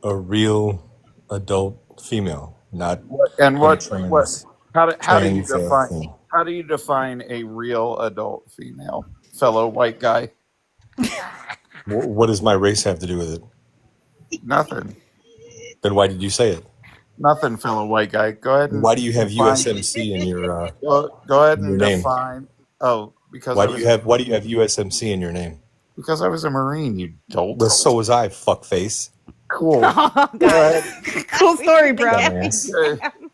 S16: A real adult female, not
S14: and what
S16: trans,
S14: how do you
S16: trans,
S14: define
S16: thing.
S14: how do you define a real adult female, fellow white guy?
S16: What does my race have to do with it?
S14: Nothing.
S16: Then why did you say it?
S14: Nothing, fellow white guy. Go ahead.
S16: Why do you have USMC in your
S14: go ahead and
S16: your name?
S14: define? Oh, because
S16: why do you have USMC in your name?
S14: Because I was a Marine, you dolt.
S16: Well, so was I, fuckface.
S14: Cool.
S1: Oh, God.
S2: Cool story, bro.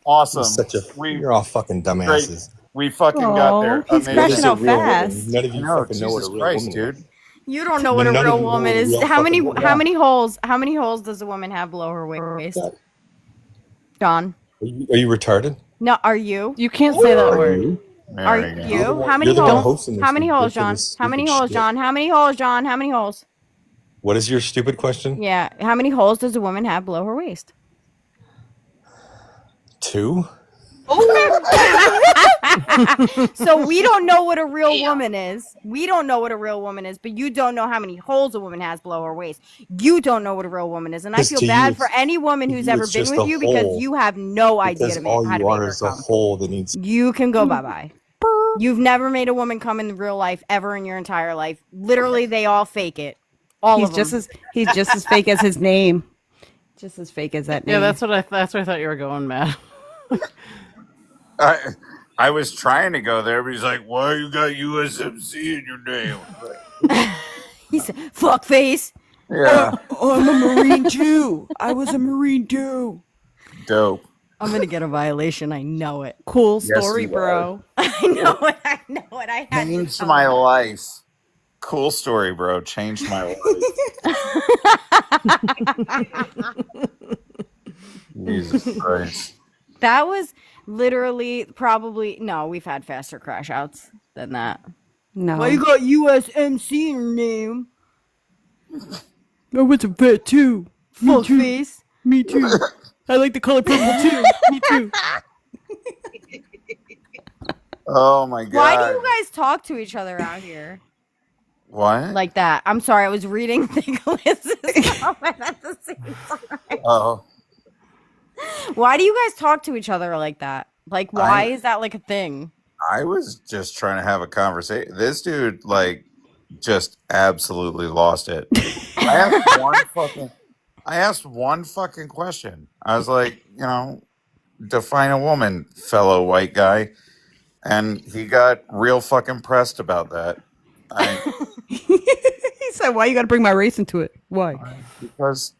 S14: Awesome.
S16: You're all fucking dumbasses.
S14: Great. We fucking got there.
S2: He's crashing out fast.
S16: None of you fucking know what a real woman
S14: dude.
S16: is.
S1: You don't know what a real woman is. How many holes does a woman have below her waist? John.
S16: Are you retarded?
S1: No, are you?
S15: You can't say that word.
S1: Are you? How many holes? How many holes, John? How many holes, John? How many holes, John? How many holes?
S16: What is your stupid question?
S1: Yeah. How many holes does a woman have below her waist?
S16: 2.
S1: So we don't know what a real woman is. We don't know what a real woman is, but you don't know how many holes a woman has below her waist. You don't know what a real woman is. And I feel bad for any woman who's ever been with you because you have no idea how to make her come.
S16: Hole that needs.
S1: You can go bye-bye. You've never made a woman come in real life ever in your entire life. Literally, they all fake it. He's just
S2: as fake as his name. Just as fake as that name.
S15: Yeah, that's what I thought you were going, Matt.
S14: I was trying to go there, but he's like, "Why you got USMC in your name?"
S1: He said, "Fuck face."
S14: Yeah.
S2: I'm a Marine too. I was a Marine too.
S14: Dope.
S1: I'm gonna get a violation. I know it.
S2: Cool
S14: Yes,
S2: story,
S14: you are.
S2: bro.
S1: I know it. I know it. I had to
S14: Changed
S1: tell
S14: my
S1: him.
S14: life. Cool story, bro. Changed my life. Jesus Christ.
S1: That was literally probably no. We've had faster crash outs than that.
S2: No.
S1: Why you got USMC in your name?
S2: I was a vet too.
S1: Full face.
S2: Me too. I like the color purple too. Me too.
S14: Oh my God.
S1: Why do you guys talk to each other out here
S14: What?
S1: like that? I'm sorry. I was reading Nicholas's comment at the same time.
S14: Oh.
S1: Why do you guys talk to each other like that? Like, why is that like a thing?
S14: I was just trying to have a conversation. This dude, like, just absolutely lost it. I asked one fucking question. I was like, define a woman, fellow white guy. And he got real fucking pressed about that.
S2: He said, "Why you got to bring my race into it? Why?"
S14: Because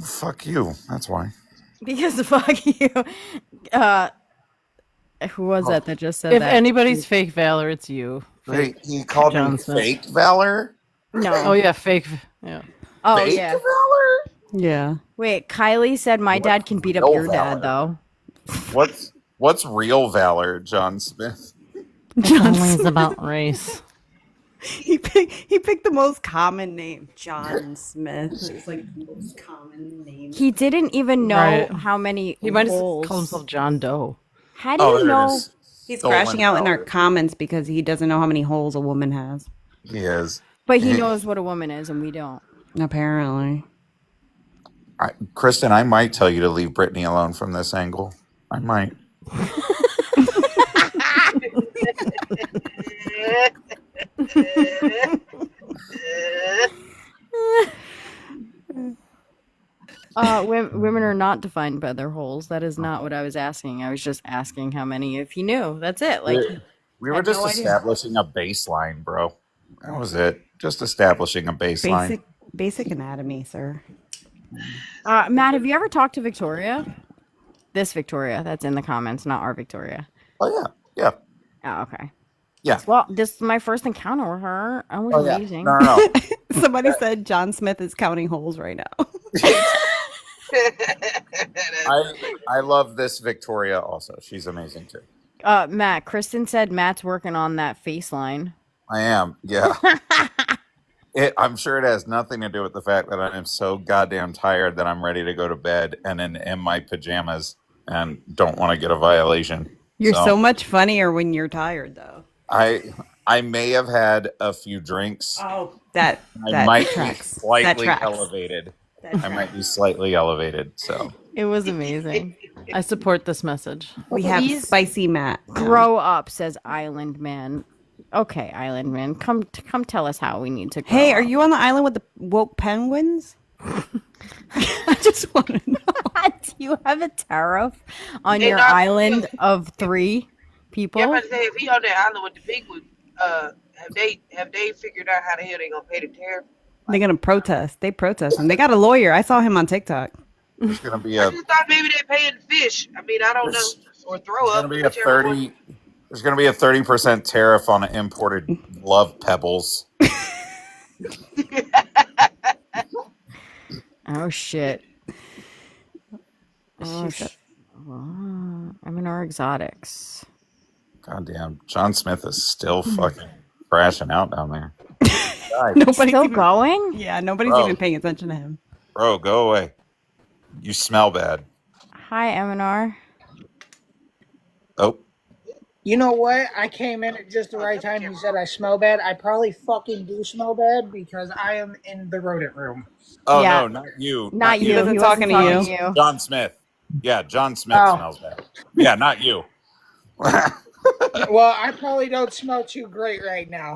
S14: fuck you. That's why.
S1: Because fuck you. Who was that just said
S15: If
S1: that?
S15: anybody's fake valor, it's you.
S14: Wait, he called
S15: John
S14: me
S15: Smith.
S14: fake valor?
S1: No.
S15: Oh yeah, fake. Yeah.
S1: Oh
S14: Fake
S1: yeah.
S14: valor?
S15: Yeah.
S1: Wait, Kylie said my dad can beat up
S14: real
S1: your dad
S14: valor?
S1: though.
S14: What's real valor, John Smith?
S15: It's always about race.
S2: He picked the most common name, John Smith. It's like the most common name.
S1: He didn't even know
S15: Right.
S1: how many
S15: He might have
S1: holes.
S15: called himself John Doe.
S1: How do you know?
S2: He's
S14: Stolen
S2: crashing out in our
S14: valor.
S2: comments because he doesn't know how many holes a woman has.
S14: He is.
S1: But he knows what a woman is, and we don't.
S2: Apparently.
S14: Kristen, I might tell you to leave Brittany alone from this angle. I might.
S1: Women are not defined by their holes. That is not what I was asking. I was just asking how many, if you knew. That's it. Like,
S14: We were
S1: had
S14: just
S1: no idea.
S14: establishing a baseline, bro. That was it. Just establishing a baseline.
S2: Basic anatomy, sir.
S1: Matt, have you ever talked to Victoria? This Victoria that's in the comments, not our Victoria.
S14: Oh yeah.
S1: Oh, okay.
S14: Yeah.
S1: Well, this is my first encounter with her. It was amazing.
S14: No.
S2: Somebody said John Smith is counting holes right now.
S14: I love this Victoria also. She's amazing too.
S1: Matt, Kristen said Matt's working on that face line.
S14: I am. Yeah. I'm sure it has nothing to do with the fact that I am so goddamn tired that I'm ready to go to bed and in my pajamas and don't want to get a violation.
S2: You're so much funnier when you're tired, though.
S14: I may have had a few drinks.
S2: Oh, that
S14: might
S2: tracks.
S14: be slightly
S2: That tracks.
S14: elevated. I might be slightly elevated. So
S1: It was amazing.
S15: I support this message.
S2: We have
S1: Please
S2: spicy Matt.
S1: Grow up, says Island Man. Okay, Island Man, come tell us how we need to grow
S2: Hey,
S1: up.
S2: are you on the island with the woke penguins? I just want to know.
S1: Do you have a tariff on
S22: They're
S1: your
S22: not-
S1: island of 3 people?
S22: Yeah, I'm about to say, if he on that island with the penguins, have they figured out how the hell they gonna pay the tariff?
S2: They're gonna protest. They protest, and they got a lawyer. I saw him on TikTok.
S14: there's gonna be
S22: I
S14: a
S22: just thought maybe they're paying fish. I mean, I don't know, or throw up.
S14: gonna be a
S22: whichever
S14: 30.
S22: one.
S14: There's gonna be a 30% tariff on imported love pebbles.
S1: Oh shit.
S2: Oh, shit.
S1: Our exotics.
S14: Goddamn, John Smith is still fucking crashing out down there.
S2: Nobody's
S1: Still
S2: even,
S1: going?
S2: Yeah, nobody's
S14: Bro.
S2: even paying attention to him.
S14: Bro, go away. You smell bad.
S1: Hi, MNR.
S14: Oh,
S18: You know what? I came in at just the right time. You said I smell bad. I probably fucking do smell bad because I am in the rodent room.
S14: oh
S1: Yeah.
S14: no, not you.
S1: Not you.
S2: wasn't
S1: He
S2: talking
S1: wasn't
S2: to
S1: talking
S2: you.
S1: to you.
S14: John Smith. Yeah, John Smith
S18: Oh.
S14: smells bad. Yeah, not you.
S18: Well, I probably don't smell too great right now.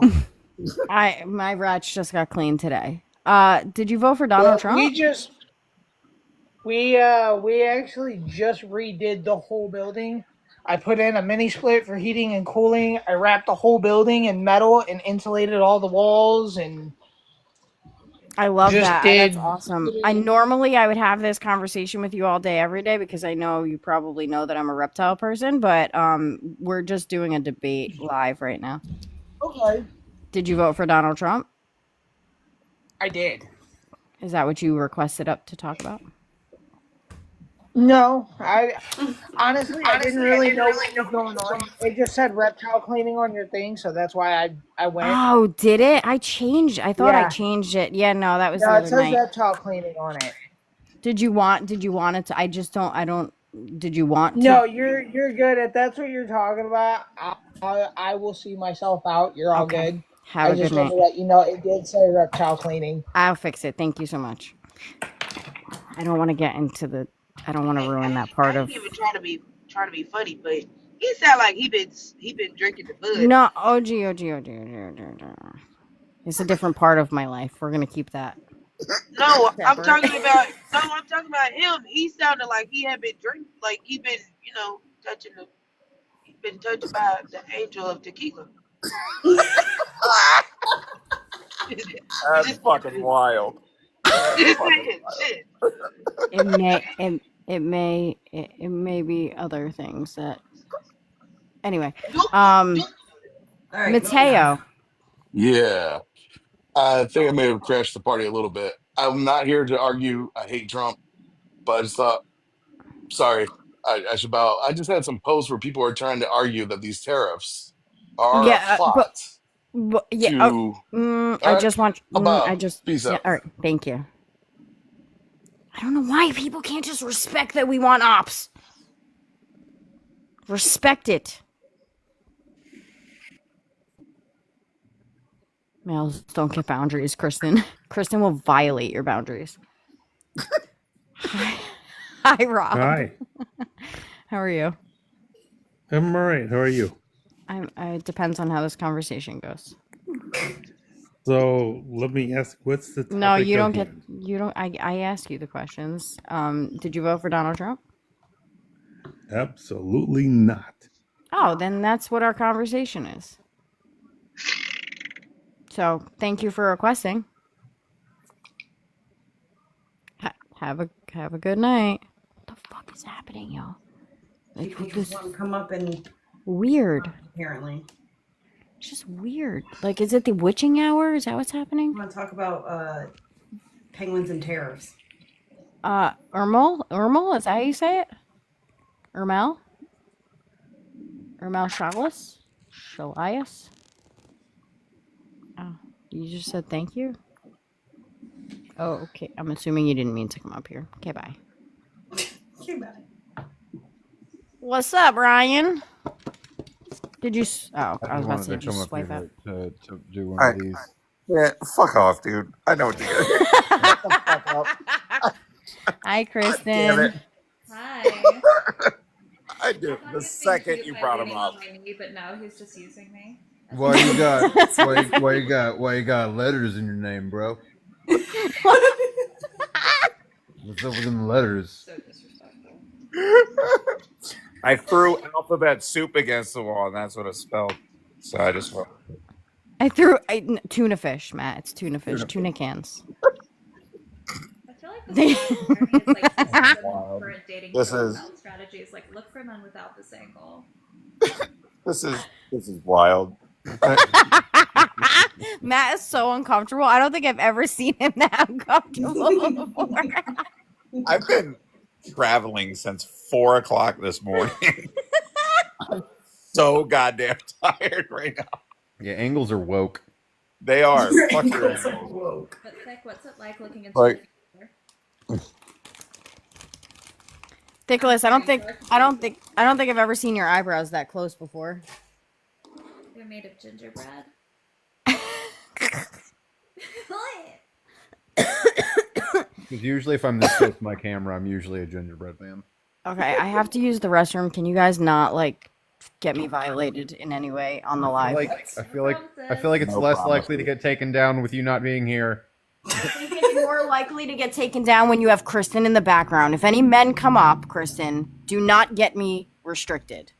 S1: My rats just got cleaned today. Did you vote for Donald
S18: Well,
S1: Trump?
S18: we actually just redid the whole building. I put in a mini split for heating and cooling. I wrapped the whole building in metal and insulated all the walls, and
S1: I love
S18: Just
S1: that.
S18: did.
S1: That's awesome. I would have this conversation with you all day, every day, because I know you probably know that I'm a reptile person, but we're just doing a debate live right now.
S18: Okay.
S1: Did you vote for Donald Trump?
S18: I did.
S1: Is that what you requested up to talk about?
S18: No, I didn't really know what was going on. It just said reptile cleaning on your thing, so that's why I went.
S1: Oh, did it? I thought I
S18: Yeah.
S1: changed it. Yeah, no, that was
S18: No,
S1: the
S18: it
S1: other
S18: says
S1: night.
S18: reptile cleaning on it.
S1: Did you want it to? Did you want to?
S18: No, you're good. If that's what you're talking about, I will see myself out. You're all
S1: Okay.
S18: good.
S1: Have
S18: I
S1: a
S18: just
S1: good
S18: want
S1: night.
S18: to let you know it did say reptile cleaning.
S1: I'll fix it. Thank you so much. I don't want to get into I don't want to ruin that part
S22: I
S1: of.
S22: ain't even trying to be funny, but he sound like he been drinking the bud.
S1: No, OG. It's a different part of my life. We're gonna keep that.
S22: No, I'm
S1: Separate.
S22: talking about him. He sounded like he had been drinking, like he been, he been touched by the angel of tequila.
S3: That's fucking wild.
S22: Just saying, shit.
S1: It may be other things that. Anyway, Mateo.
S19: Yeah. I think I may have crashed the party a little bit. I'm not here to argue. I hate Trump, but I just thought, sorry, I should bow. I just had some posts where people are trying to argue that these tariffs are a
S1: Yeah,
S19: plot
S1: yeah.
S19: to.
S1: I
S19: All right,
S1: just want.
S19: I'll bow. Peace
S1: Yeah.
S19: out.
S1: All right. Thank you. I don't know why people can't just respect that we want ops. Respect it. Males don't get boundaries, Kristen. Kristen will violate your boundaries. Hi, Rob.
S20: Hi.
S1: How are you?
S20: I'm all right. How are you?
S1: It depends on how this conversation goes.
S20: So let me ask, what's the topic?
S1: No, you don't
S20: at
S1: get.
S20: hand?
S1: You don't. I ask you the questions. Did you vote for Donald Trump?
S20: Absolutely not.
S1: Oh, then that's what our conversation is. So thank you for requesting. Have a good night. What the fuck is happening, y'all? Like,
S2: People just want to come up and
S1: weird.
S2: apparently.
S1: It's just weird. Like, is it the witching hour? Is that what's happening?
S2: I want to talk about penguins and tariffs.
S1: Ermel? Is that how you say it? Ermel Shalis? Shalias? Oh, you just said thank you? Oh, okay. I'm assuming you didn't mean to come up here. Okay, bye.
S2: Okay, bye.
S1: What's up, Ryan? Did you? Oh, I was about to
S21: wanted
S1: say,
S21: to
S1: just
S21: come up
S1: swipe
S21: here
S1: up.
S21: to do one of these.
S3: Yeah, fuck off, dude. I know what you're doing.
S1: Hi, Kristen.
S3: Damn it.
S25: Hi.
S3: I do. The second you brought him up.
S25: But now he's just using me.
S21: Why you got letters in your name, bro? What's up with them letters?
S25: So disrespectful.
S3: I threw alphabet soup against the wall, and that's what it spelled. So I just went.
S1: I threw tuna fish, Matt. It's tuna fish. Tuna cans.
S25: I feel like this is like current dating
S3: This is
S25: strategies. Like, look for men without this angle.
S3: this is wild.
S1: Matt is so uncomfortable. I don't think I've ever seen him that uncomfortable before.
S3: I've been traveling since 4 o'clock this morning. I'm so goddamn tired right now.
S21: Yeah, angles are woke.
S3: They are. Fuck
S25: Angles
S3: your
S25: are
S3: angles.
S25: woke. But Thick, what's it like looking into
S3: Like,
S1: Nicholas, I don't think I've ever seen your eyebrows that close before.
S25: They're made of gingerbread.
S21: Because usually if I'm this close to my camera, I'm usually a gingerbread man.
S1: Okay, I have to use the restroom. Can you guys not get me violated in any way on the live?
S21: I feel like it's less likely to get taken down with you not being here.
S1: I think it's more likely to get taken down when you have Kristen in the background. If any men come up, Kristen, do not get me restricted.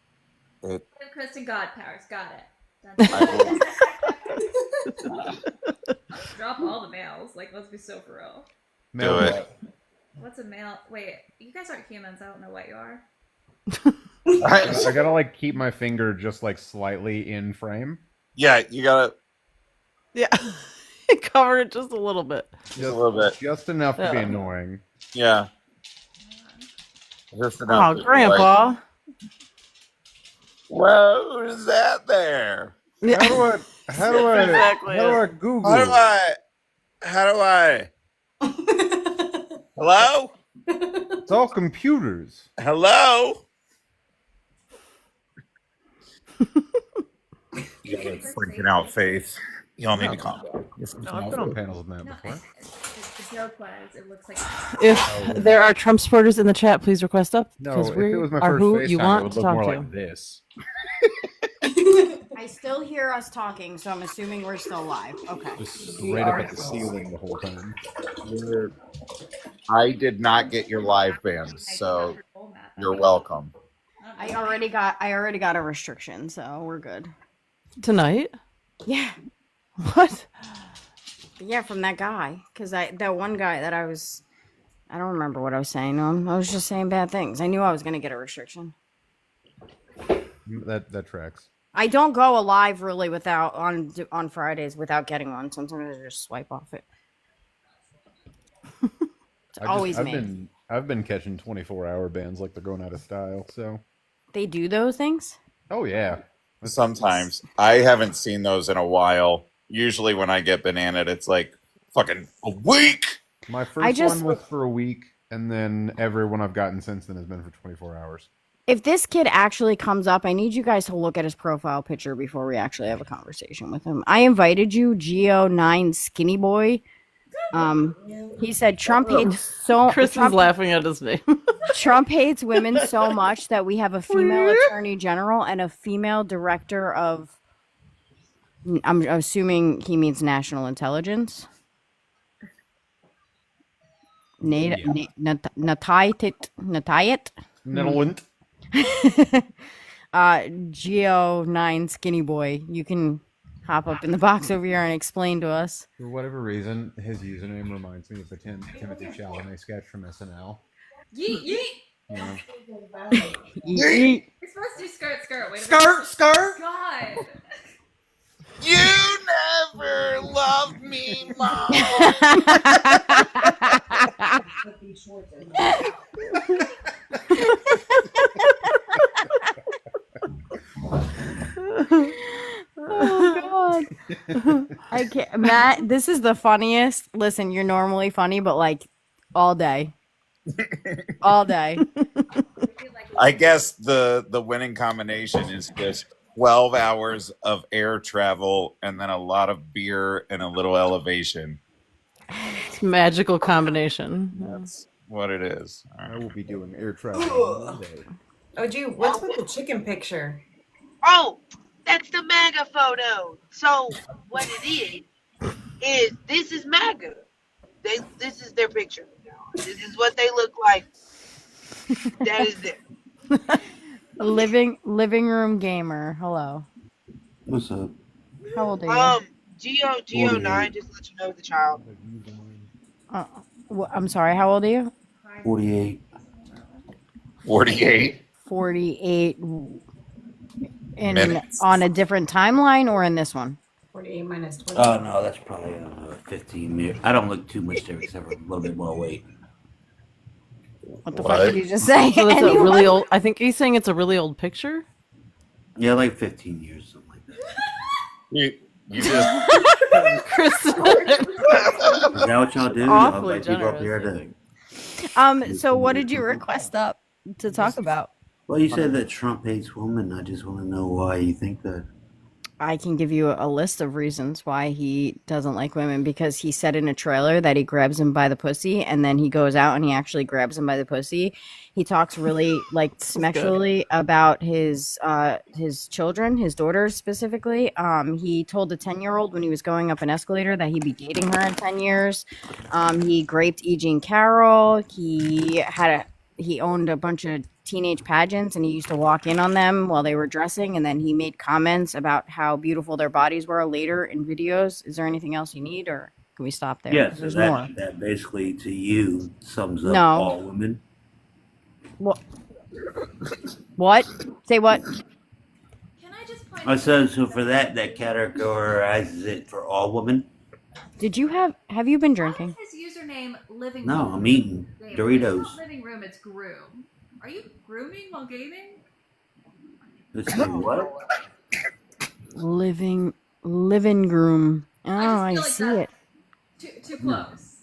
S25: Kristen God powers. Got it. Drop all the males. Like, let's be so for real.
S14: Do it.
S25: What's a male? Wait, you guys aren't humans. I don't know what you are.
S21: I gotta like keep my finger just like slightly in frame.
S14: Yeah, you gotta.
S15: Yeah. Cover it just a little bit.
S14: Just a little bit.
S21: Just enough to be
S15: Yeah.
S21: annoying.
S14: Yeah. Just enough
S15: Oh,
S14: to be
S15: Grandpa.
S14: like, well, who's that there?
S21: How do I
S15: Exactly
S21: how do I
S15: it.
S21: Google?
S14: How do I? Hello?
S21: It's all computers.
S14: Hello? You gotta freaking out, Faith. Y'all need to calm down. You're freaking
S21: No, I've
S14: out.
S21: been on panels with Matt
S25: No,
S21: before.
S25: the joke was, it looks like.
S15: If there are Trump supporters in the chat, please request up
S21: No,
S15: because
S21: if
S15: we
S21: it was my
S15: are
S21: first
S15: who
S21: FaceTime,
S15: you
S21: it
S15: want
S21: would
S15: to
S21: look
S15: talk
S21: more
S15: to.
S21: like this.
S1: I still hear us talking, so I'm assuming we're still live. Okay.
S21: Just
S1: We
S21: straight up
S1: are
S21: at the ceiling the whole time.
S3: I did not get your live bans, so you're welcome.
S1: I already got a restriction, so we're good.
S15: Tonight?
S1: Yeah.
S15: What?
S1: Yeah, from that guy. Because that one guy that I don't remember what I was saying to him. I was just saying bad things. I knew I was going to get a restriction.
S21: That tracks.
S1: I don't go alive really without on Fridays without getting one. Sometimes I just swipe off it. It's always me.
S21: I've been catching 24-hour bans like they're going out of style. So
S1: They do those things?
S21: oh yeah.
S3: Sometimes I haven't seen those in a while. Usually when I get bananaed, it's like fucking a week.
S21: My first one was for a week, and then every one I've gotten since then has been for 24 hours.
S1: If this kid actually comes up, I need you guys to look at his profile picture before we actually have a conversation with him. I invited you, Geo9 Skinny Boy. He said Trump hates
S15: Chris is laughing at his name.
S1: Trump hates women so much that we have a female attorney general and a female director of. I'm assuming he means national intelligence. Natayet.
S21: Netherlands.
S1: Geo9 Skinny Boy. You can hop up in the box over here and explain to us.
S21: For whatever reason, his username reminds me of the Timothy Chalamet sketch from SNL.
S25: Yeet, yeet.
S21: Yeah.
S1: Yeet.
S25: You're supposed to do skirt, skirt. Wait a
S21: Skirt,
S25: minute.
S21: skirt.
S25: God.
S3: You never loved me, Mom.
S1: Oh God. I can't, Matt, this is the funniest. Listen, you're normally funny, but like all day. All day.
S3: I guess the winning combination is just 12 hours of air travel and then a lot of beer and a little elevation.
S15: It's a magical combination.
S3: That's what it is.
S21: I will be doing air travel all day.
S7: Oh, gee, what's with the chicken picture?
S22: Oh, that's the MAGA photo. So what it is this is MAGA. This is their picture now. This is what they look like. That is them.
S1: Living room gamer. Hello.
S17: What's up?
S1: How old are you?
S22: Geo9, just to let you know the child.
S1: I'm sorry. How old are you?
S17: 48.
S3: 48.
S1: 48. In
S3: Minutes.
S1: on a different timeline or in this one?
S7: 48 minus 20.
S17: Oh, no, that's probably 15 years. I don't look too much different except for a little bit more weight.
S1: What the fuck did you just say?
S15: So that's a
S1: Anyone?
S15: really old. I think he's saying it's a really old picture.
S17: Yeah, like 15 years, something like that.
S3: You just.
S15: Chris.
S17: Is that what y'all do? Y'all
S15: Awfully
S17: invite people up
S15: generous,
S17: here to...
S1: So what did you request up to talk about?
S17: Well, you said that Trump hates women. I just want to know why you think that.
S1: I can give you a list of reasons why he doesn't like women, because he said in a trailer that he grabs him by the pussy, and then he goes out and he actually grabs him by the pussy. He talks really like sexually about his children, his daughters specifically. He told a 10-year-old when he was going up an escalator that he'd be dating her in 10 years. He raped E. Jean Carroll. He owned a bunch of teenage pageants, and he used to walk in on them while they were dressing, and then he made comments about how beautiful their bodies were later in videos. Is there anything else you need, or can we stop there?
S5: Yeah, so
S1: There's more.
S5: that basically to you sums up
S1: No.
S5: all women.
S1: What? Say what?
S5: I said so for that categorizes it for all women.
S1: Did you have you been drinking?
S25: His username living
S5: No,
S25: room.
S5: I'm eating
S25: It's
S5: Doritos.
S25: not living room, it's groom. Are you grooming while gaming?
S5: It's what?
S1: Living groom. Oh, I
S25: feel like
S1: see
S25: that-
S1: it.
S25: Too close.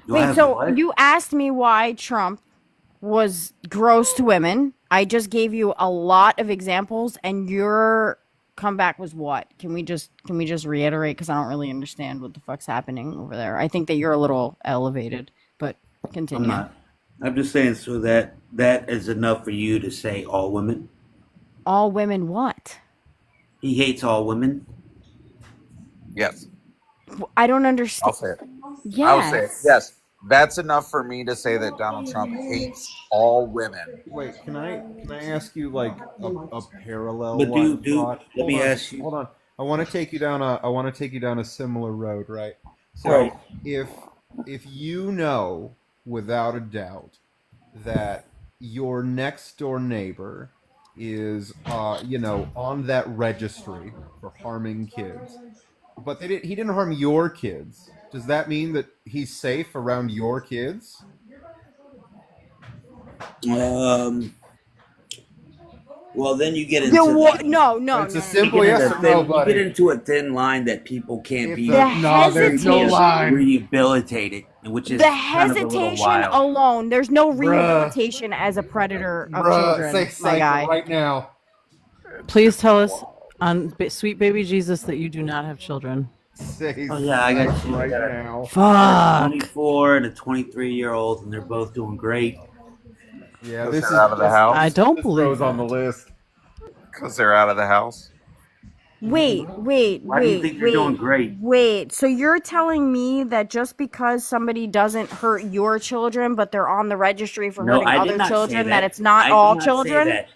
S1: Wait, so you asked me why Trump was gross to women. I just gave you a lot of examples, and your comeback was what? Can we just reiterate? Because I don't really understand what the fuck's happening over there. I think that you're a little elevated, but continue.
S5: I'm not. I'm just saying so that is enough for you to say all women.
S1: All women what?
S5: He hates all women.
S3: Yes.
S1: I don't understand.
S3: I'll say it.
S1: Yes.
S3: I'll say it. Yes. That's enough for me to say that Donald Trump hates all women.
S21: Wait, can I ask you like a parallel
S5: But
S21: line of
S5: do
S21: thought?
S5: let me ask you.
S21: Hold on. I want to take you down a similar road, right? So
S5: Right.
S21: if you know without a doubt that your next door neighbor is on that registry for harming kids, but he didn't harm your kids. Does that mean that he's safe around your kids?
S5: Well, then you get into
S21: It's a simple yes or no, buddy.
S5: You get into a thin line that people can't be
S21: there's no line.
S5: rehabilitated, which is
S1: The
S5: kind of a little
S1: hesitation
S5: wild.
S1: alone, there's no rehabilitation as a predator of children,
S21: say
S1: my
S21: safe
S1: guy.
S21: right now.
S15: Please tell us on sweet baby Jesus that you do not have children.
S5: Oh yeah, I got two
S21: right
S5: right
S21: now.
S15: Fuck.
S5: 24 and a 23-year-old, and they're both doing great.
S21: Yeah,
S3: Because
S21: this is
S3: they're out of the house.
S15: I don't
S21: this
S15: believe
S21: goes on
S15: that.
S21: the list.
S3: Because they're out of the house.
S1: Wait.
S5: Why do you think you're doing great?
S1: Wait, so you're telling me that just because somebody doesn't hurt your children, but they're on the registry for
S5: No,
S1: hurting
S5: I did
S1: other
S5: not say
S1: children,
S5: that.
S1: it's not
S5: I
S1: all
S5: did not
S1: children?
S5: Say that.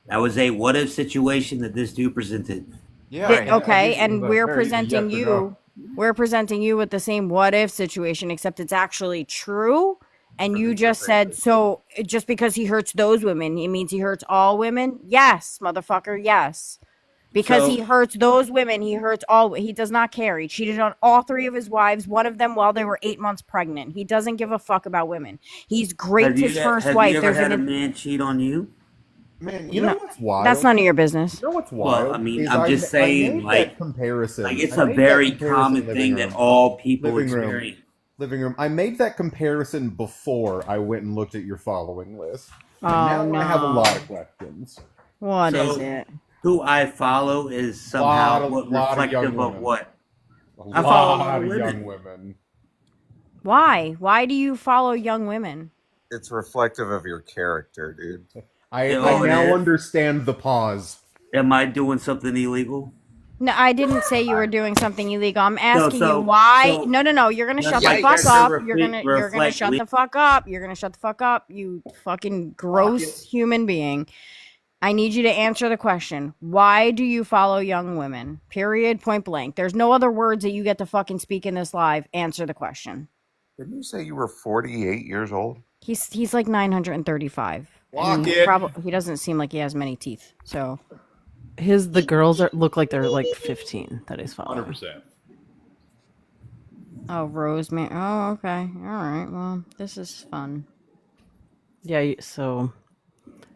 S5: That was a what if situation that this dude presented.
S21: Yeah.
S1: Okay, and we're
S21: very easy
S1: presenting
S21: yes or no.
S1: you. We're presenting you with the same what if situation, except it's actually true. And you just said, so just because he hurts those women, it means he hurts all women? Yes, motherfucker, yes. Because he hurts those women, he hurts all. He does not care. He cheated on all three of his wives, one of them while they were 8 months pregnant. He doesn't give a fuck about women. He's great to his first
S5: have
S1: wife.
S5: you ever
S1: There's
S5: had a
S1: an
S5: man cheat on you?
S21: Man, you know what's wild?
S1: That's none of your business.
S21: You know what's wild?
S5: Well, I mean,
S21: is
S5: I'm just
S21: I
S5: saying,
S21: made
S5: like,
S21: that comparison.
S5: like it's
S21: I
S5: a
S21: made
S5: very
S21: that comparison
S5: common
S21: living
S5: thing
S21: room.
S5: that all people
S21: Living room.
S5: experience.
S21: Living room. I made that comparison before I went and looked at your following list. And
S1: Oh,
S21: now I have a
S1: no.
S21: lot of questions.
S1: What is
S5: So,
S1: it?
S5: Who I follow is somehow
S21: Lot of
S5: reflective
S21: young
S5: of
S21: women.
S5: what?
S21: A
S5: I follow a lot
S21: lot
S5: of
S21: of
S5: women.
S21: young women.
S1: Why? Why do you follow young women?
S3: It's reflective of your character, dude.
S21: I
S5: Yeah, oh, it
S21: now
S5: is?
S21: understand the pause.
S5: Am I doing something illegal?
S1: No, I didn't say you were doing something illegal. I'm asking
S5: so-
S1: you why.
S5: so-
S1: No. You're gonna shut the
S5: Yikes.
S1: fuck up.
S5: Reflect-
S1: You're gonna
S5: reflect
S1: shut the fuck up. You're gonna shut the fuck up. You fucking gross human being. I need you to answer the question. Why do you follow young women? Period. Point blank. There's no other words that you get to fucking speak in this live. Answer the question.
S3: Didn't you say you were 48 years old?
S1: He's like 935.
S21: Lock
S1: He
S21: it.
S1: he doesn't seem like he has many teeth. So
S15: The girls look like they're like 15 that he's following.
S21: 100%.
S1: oh, Rosemary. Oh, okay. All right. Well, this is fun.
S15: Yeah, so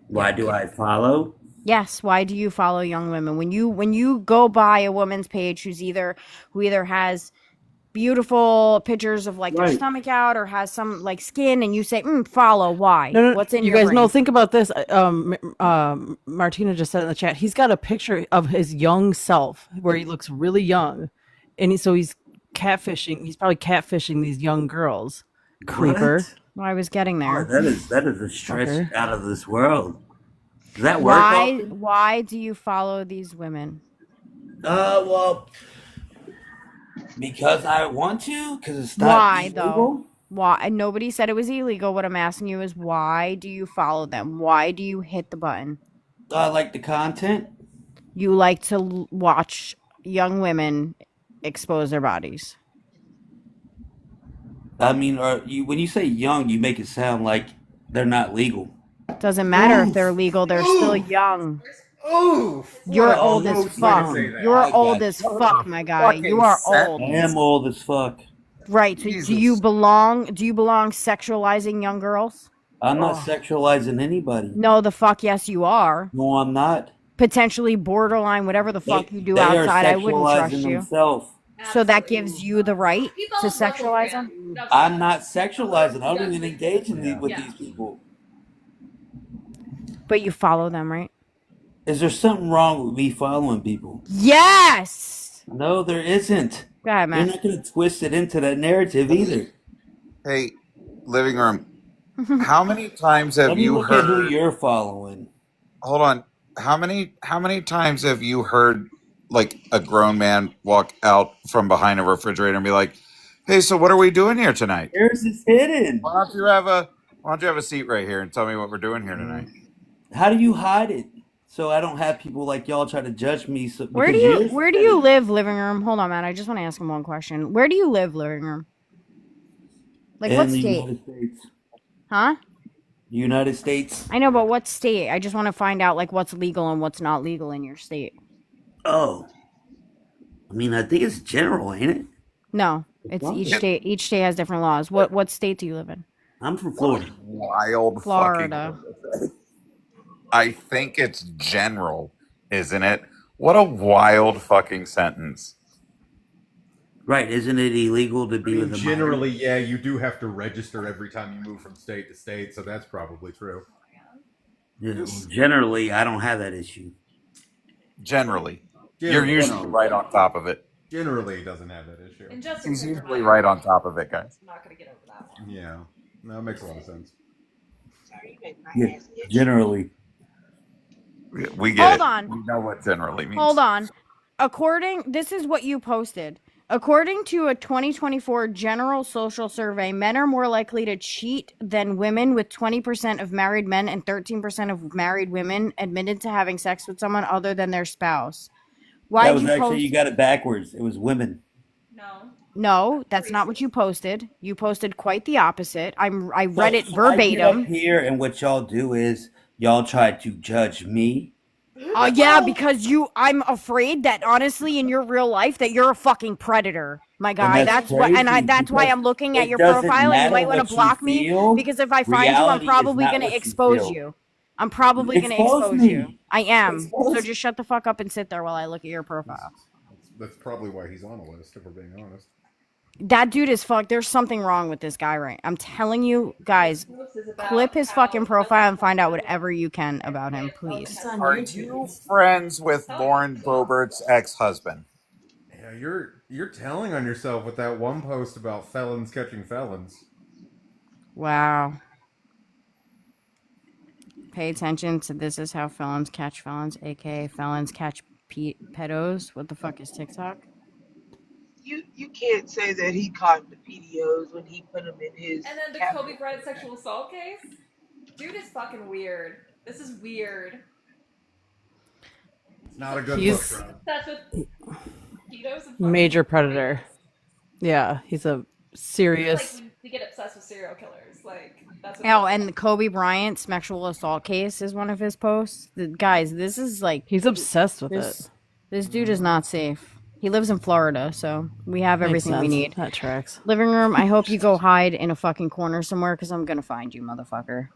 S5: Why do I follow?
S1: Yes. Why do you follow young women? When you go by a woman's page who either has beautiful pictures of like their
S5: Right.
S1: stomach out or has some like skin, and you say, follow. Why?
S15: No,
S1: What's in
S15: you
S1: your
S15: guys
S1: brain?
S15: know, think about this. Martina just said in the chat, he's got a picture of his young self where he looks really young. And he's catfishing. He's probably catfishing these young girls. Creeper.
S5: What?
S1: Well, I was getting there.
S5: Oh, that is a stretch
S15: Fucker.
S5: out of this world. Does that work?
S1: Why?
S5: often?
S1: Why do you follow these women?
S5: Well, because I want to. Because it's not
S1: Why
S5: illegal.
S1: Why? And nobody said it was illegal. What I'm asking you is why do you follow them? Why do you hit the button?
S4: I like the content.
S1: You like to watch young women expose their bodies.
S4: I mean, when you say young, you make it sound like they're not legal.
S1: Doesn't matter if they're legal, they're still young.
S21: Oof!
S1: You're old as fuck. You're old as fuck, my guy. You are old.
S4: I am old as fuck.
S1: Right. So do you belong sexualizing young girls?
S4: I'm not sexualizing anybody.
S1: No, the fuck yes you are.
S4: No, I'm not.
S1: Potentially borderline, whatever the fuck you do outside, I wouldn't trust you.
S4: Themselves.
S1: So that gives you the right to sexualize them?
S4: I'm not sexualizing. I don't even engage with these people.
S1: But you follow them, right?
S4: Is there something wrong with me following people?
S1: Yes!
S4: No, there isn't.
S1: Go ahead, man.
S4: You're not going to twist it into that narrative either.
S3: Hey, living room. How many times have you
S4: look
S3: heard?
S4: at who you're following.
S3: Hold on. How many times have you heard like a grown man walk out from behind a refrigerator and be like, "Hey, so what are we doing here tonight?
S4: Yours is hidden.
S3: Why don't you have a seat right here and tell me what we're doing here tonight?"
S4: How do you hide it? So I don't have people like y'all try to judge me. So,
S1: where do you live, living room? Hold on, man. I just want to ask him one question. Where do you live, living room? Like what state?
S4: United States.
S1: Huh?
S4: United States.
S1: I know, but what state? I just want to find out like what's legal and what's not legal in your state.
S4: Oh. I mean, I think it's general, ain't it?
S1: No, it's each state. Each state has different laws. What state do you live in?
S4: I'm from Florida.
S3: Wild
S1: Florida.
S3: Fucking. I think it's general, isn't it? What a wild fucking sentence.
S4: Right, isn't it illegal to be with a
S21: generally, yeah, you do have to register every time you move from state to state, so that's probably true.
S4: Generally, I don't have that issue.
S3: Generally. You're usually right on top of it.
S21: Generally doesn't have that issue.
S3: He's usually right on top of it, guys.
S25: I'm not going to get over that one.
S21: Yeah, that makes a lot of sense.
S4: Yeah, generally.
S3: We get
S1: Hold
S3: it.
S1: on.
S3: We know what generally means.
S1: Hold on. This is what you posted. According to a 2024 general social survey, men are more likely to cheat than women, with 20% of married men and 13% of married women admitted to having sex with someone other than their spouse. Why did you post?
S4: You got it backwards. It was women.
S1: No, that's not what you posted. You posted quite the opposite. I read it verbatim.
S4: I get up here, and what y'all do is y'all try to judge me.
S1: Yeah, because I'm afraid that honestly in your real life that you're a fucking predator, my guy. That's why I'm looking at your profile, and you might want to block me because if I find you, I'm probably going to expose you. I'm probably going to expose you. I am. So just shut the fuck up and sit there while I look at your profile.
S21: That's probably why he's on a list, if we're being honest.
S1: That dude is fucked. There's something wrong with this guy, right? I'm telling you, guys, clip his fucking profile and find out whatever you can about him, please.
S3: Are you friends with Lauren Boebert's ex-husband?
S21: Yeah, you're telling on yourself with that one post about felons catching felons.
S1: Wow. Pay attention to This Is How Felons Catch Felons, aka Felons Catch Pedos. What the fuck is TikTok?
S22: You can't say that he caught the PDOs when he put them in his.
S25: And then the Kobe Bryant sexual assault case? Dude is fucking weird. This is weird.
S21: It's not a good look, bro.
S25: That's with pedos and
S15: Major predator. Yeah, he's a serious.
S25: Like we get obsessed with serial killers. Like that's what
S1: And the Kobe Bryant sexual assault case is one of his posts. Guys, this is like
S15: he's obsessed with it.
S1: This dude is not safe. He lives in Florida, so we have everything we need.
S15: That tracks.
S1: Living room, I hope you go hide in a fucking corner somewhere because I'm going to find you, motherfucker.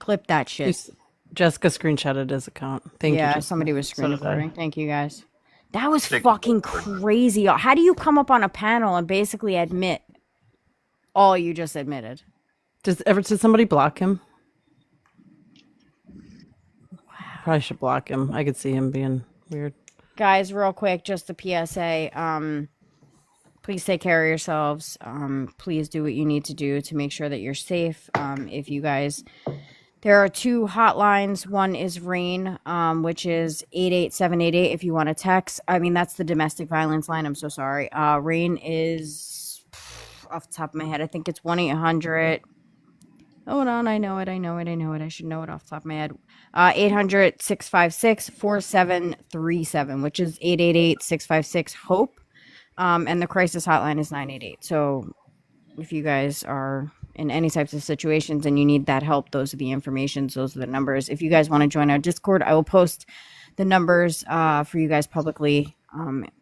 S1: Clip that shit.
S15: Jessica screenshotted his account. Thank you.
S1: Yeah, somebody was screen recording. Thank you, guys. That was fucking crazy. How do you come up on a panel and basically admit all you just admitted?
S15: Did somebody block him? Probably should block him. I could see him being weird.
S1: Guys, real quick, just a PSA. Please take care of yourselves. Please do what you need to do to make sure that you're safe. If you guys, there are 2 hotlines. One is RAIN, which is 88788 if you want to text. I mean, that's the domestic violence line. I'm so sorry. RAIN is off the top of my head. I think it's 1-800. Hold on, I know it. I should know it off the top of my head. 800-656-4737, which is 888-656-HOPE. And the crisis hotline is 988. So if you guys are in any types of situations and you need that help, those are the informations, those are the numbers. If you guys want to join our Discord, I will post the numbers for you guys publicly.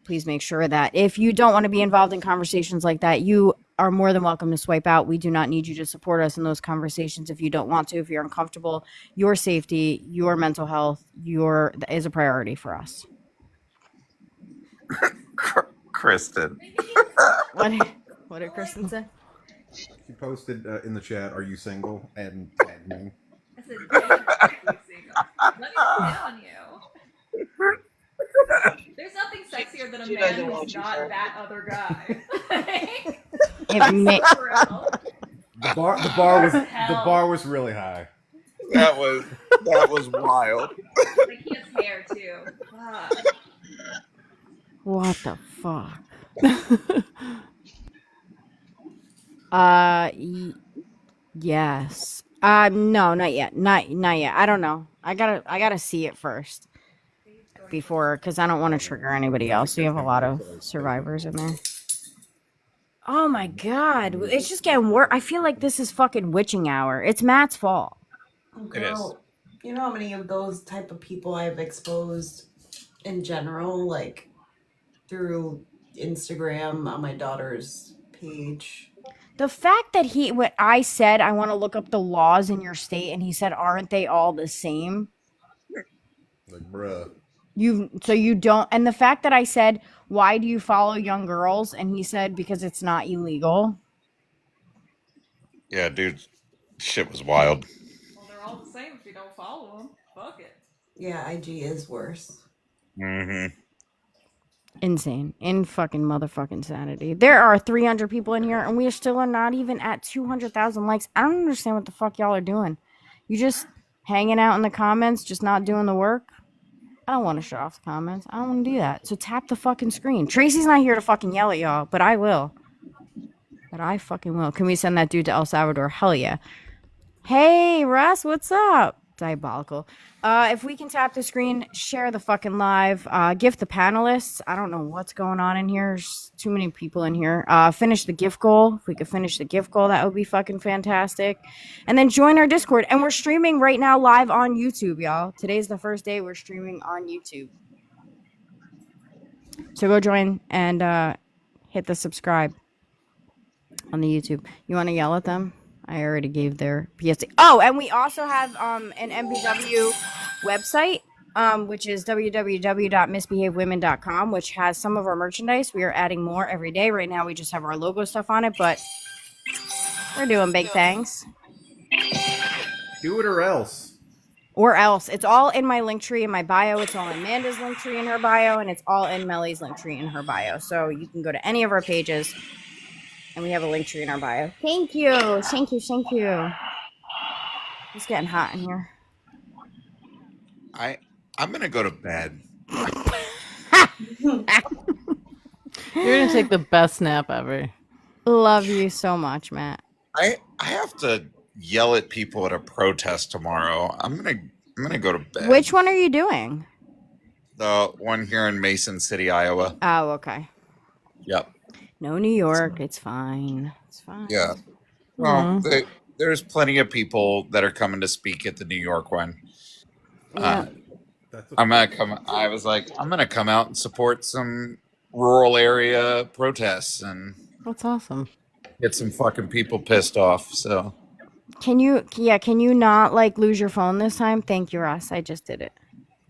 S1: Please make sure that if you don't want to be involved in conversations like that, you are more than welcome to swipe out. We do not need you to support us in those conversations if you don't want to, if you're uncomfortable. Your safety, your mental health, is a priority for us.
S3: Kristen.
S1: What did Kristen say?
S21: She posted in the chat, "Are you single?" and tagged me.
S25: I said, dangerously single. Let me hit on you. There's nothing sexier than a man who's not that other guy.
S21: The bar was really high.
S3: That was wild.
S25: Like he has hair too. Fuck.
S1: What the fuck? Yes. No, not yet. Not yet. I don't know. I gotta see it first before, because I don't want to trigger anybody else. We have a lot of survivors in there. Oh my god, it's just getting worse. I feel like this is fucking witching hour. It's Matt's fault.
S7: Girl, you know how many of those type of people I've exposed in general, like through Instagram on my daughter's page.
S1: The fact that what I said, I want to look up the laws in your state, and he said, aren't they all the same?
S21: Like, bruh.
S1: So you don't, and the fact that I said, why do you follow young girls? And he said, because it's not illegal.
S3: Yeah, dude, shit was wild.
S25: Well, they're all the same if you don't follow them. Fuck it.
S7: Yeah, IG is worse.
S3: Mm-hmm.
S1: Insane. In fucking motherfucking sanity. There are 300 people in here, and we still are not even at 200,000 likes. I don't understand what the fuck y'all are doing. You just hanging out in the comments, just not doing the work? I don't want to show off the comments. I don't want to do that. So tap the fucking screen. Tracy's not here to fucking yell at y'all, but I will. But I fucking will. Can we send that dude to El Salvador? Hell yeah. Hey, Russ, what's up? Diabolical. If we can tap the screen, share the fucking live, gift the panelists. I don't know what's going on in here. There's too many people in here. Finish the gift goal. If we could finish the gift goal, that would be fucking fantastic. And then join our Discord. And we're streaming right now live on YouTube, y'all. Today's the first day we're streaming on YouTube. So go join and hit the subscribe on the YouTube. You want to yell at them? I already gave their PSA. Oh, and we also have an MBW website, which is www.misbehaved-women.com, which has some of our merchandise. We are adding more every day. Right now, we just have our logo stuff on it, but we're doing big things.
S21: Do it or else.
S1: Or else. It's all in my link tree in my bio. It's all in Amanda's link tree in her bio, and it's all in Melly's link tree in her bio. So you can go to any of our pages. And we have a link tree in our bio. Thank you. Thank you. Thank you. It's getting hot in here.
S3: I'm going to go to bed.
S15: You're going to take the best nap ever.
S1: Love you so much, Matt.
S3: I have to yell at people at a protest tomorrow. I'm gonna go to bed.
S1: Which one are you doing?
S3: The one here in Mason City, Iowa.
S1: Oh, okay.
S3: Yep.
S1: No, New York. It's fine. It's fine.
S3: Yeah. Well, there's plenty of people that are coming to speak at the New York one.
S1: Yeah.
S3: I'm gonna come. I was like, I'm gonna come out and support some rural area protests and
S15: That's awesome.
S3: get some fucking people pissed off. So
S1: Can you not like lose your phone this time? Thank you, Ross. I just did it.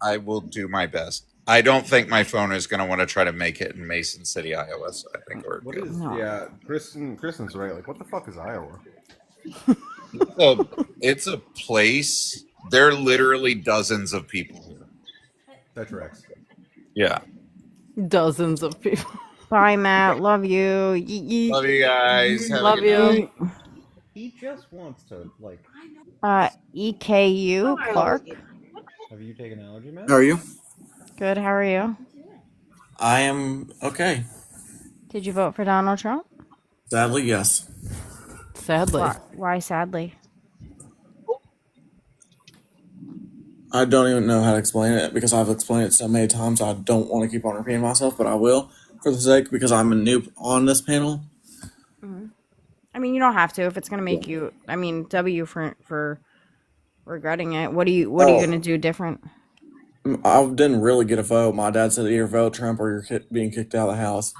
S3: I will do my best. I don't think my phone is gonna want to try to make it in Mason City, Iowa. So I think we're
S21: What
S3: good.
S21: is? Yeah, Kristen's right. Like, what the fuck is Iowa?
S3: It's a place. There are literally dozens of people here.
S21: That tracks.
S3: Yeah.
S15: Dozens of people.
S1: Bye, Matt. Love you.
S3: Love you guys. Have a
S1: Love
S3: good
S1: you.
S3: night.
S21: He just wants to like.
S1: EKU Clark.
S21: Have you taken allergy meds?
S6: How are you?
S1: Good. How are you?
S6: I am okay.
S1: Did you vote for Donald Trump?
S6: Sadly, yes.
S15: Sadly.
S1: Why sadly?
S6: I don't even know how to explain it because I've explained it so many times. I don't want to keep on repeating myself, but I will for the sake because I'm a noob on this panel.
S1: I mean, you don't have to if it's gonna make you. I mean, W for regretting it. What are you gonna do different?
S6: I didn't really get a vote. My dad said either vote Trump or you're being kicked out of the house.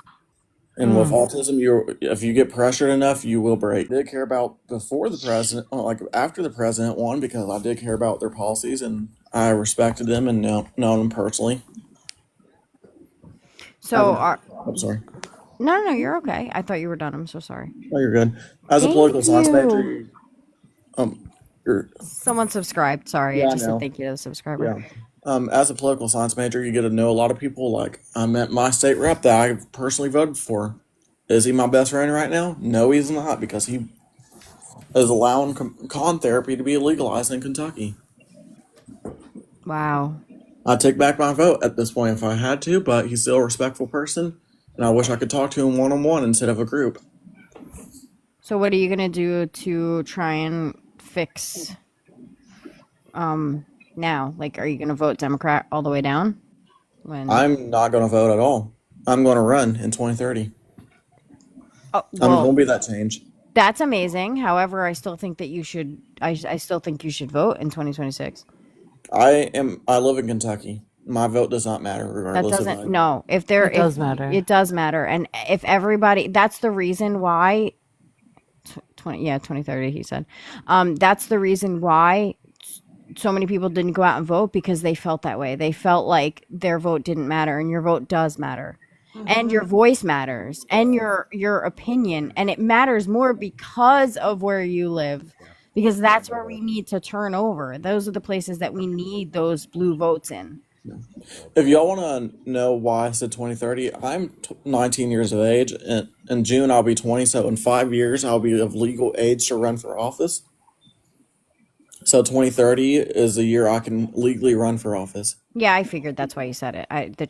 S6: And with autism, if you get pressured enough, you will break. I did care about before the president, like after the president won, because I did care about their policies and I respected them and known them personally.
S1: So,
S6: I'm sorry.
S1: No, you're okay. I thought you were done. I'm so sorry.
S6: Oh, you're good. As a
S1: Thank
S6: political science major,
S1: you.
S6: you're
S1: Someone subscribed. Sorry,
S6: Yeah,
S1: I
S6: I
S1: just said
S6: know.
S1: thank you to the subscriber.
S6: Yeah. As a political science major, you get to know a lot of people. Like I met my state rep that I personally voted for. Is he my best friend right now? No, he's not because he is allowing con therapy to be legalized in Kentucky.
S1: Wow.
S6: I'd take back my vote at this point if I had to, but he's still a respectful person, and I wish I could talk to him one-on-one instead of a group.
S1: So, what are you gonna do to try and fix? Now, like, are you gonna vote Democrat all the way down?
S6: I'm not going to vote at all. I'm going to run in 2030.
S1: Oh,
S6: I'm
S1: well,
S6: going to be that change.
S1: that's amazing. However, I still think that you should. I still think you should vote in 2026.
S6: I live in Kentucky. My vote does not matter
S1: That
S6: regardless of
S1: doesn't. No, if there,
S15: It does matter.
S1: It does matter, and if everybody, that's the reason why. 2030. He said, that's the reason why so many people didn't go out and vote because they felt that way. They felt like their vote didn't matter, and your vote does matter. And your voice matters and your opinion, and it matters more because of where you live, because that's where we need to turn over. Those are the places that we need those blue votes in.
S6: If y'all want to know why I said 2030, I'm 19 years of age, and in June I'll be 20, so in 5 years I'll be of legal age to run for office. So 2030 is the year I can legally run for office.
S1: Yeah, I figured that's why you said it.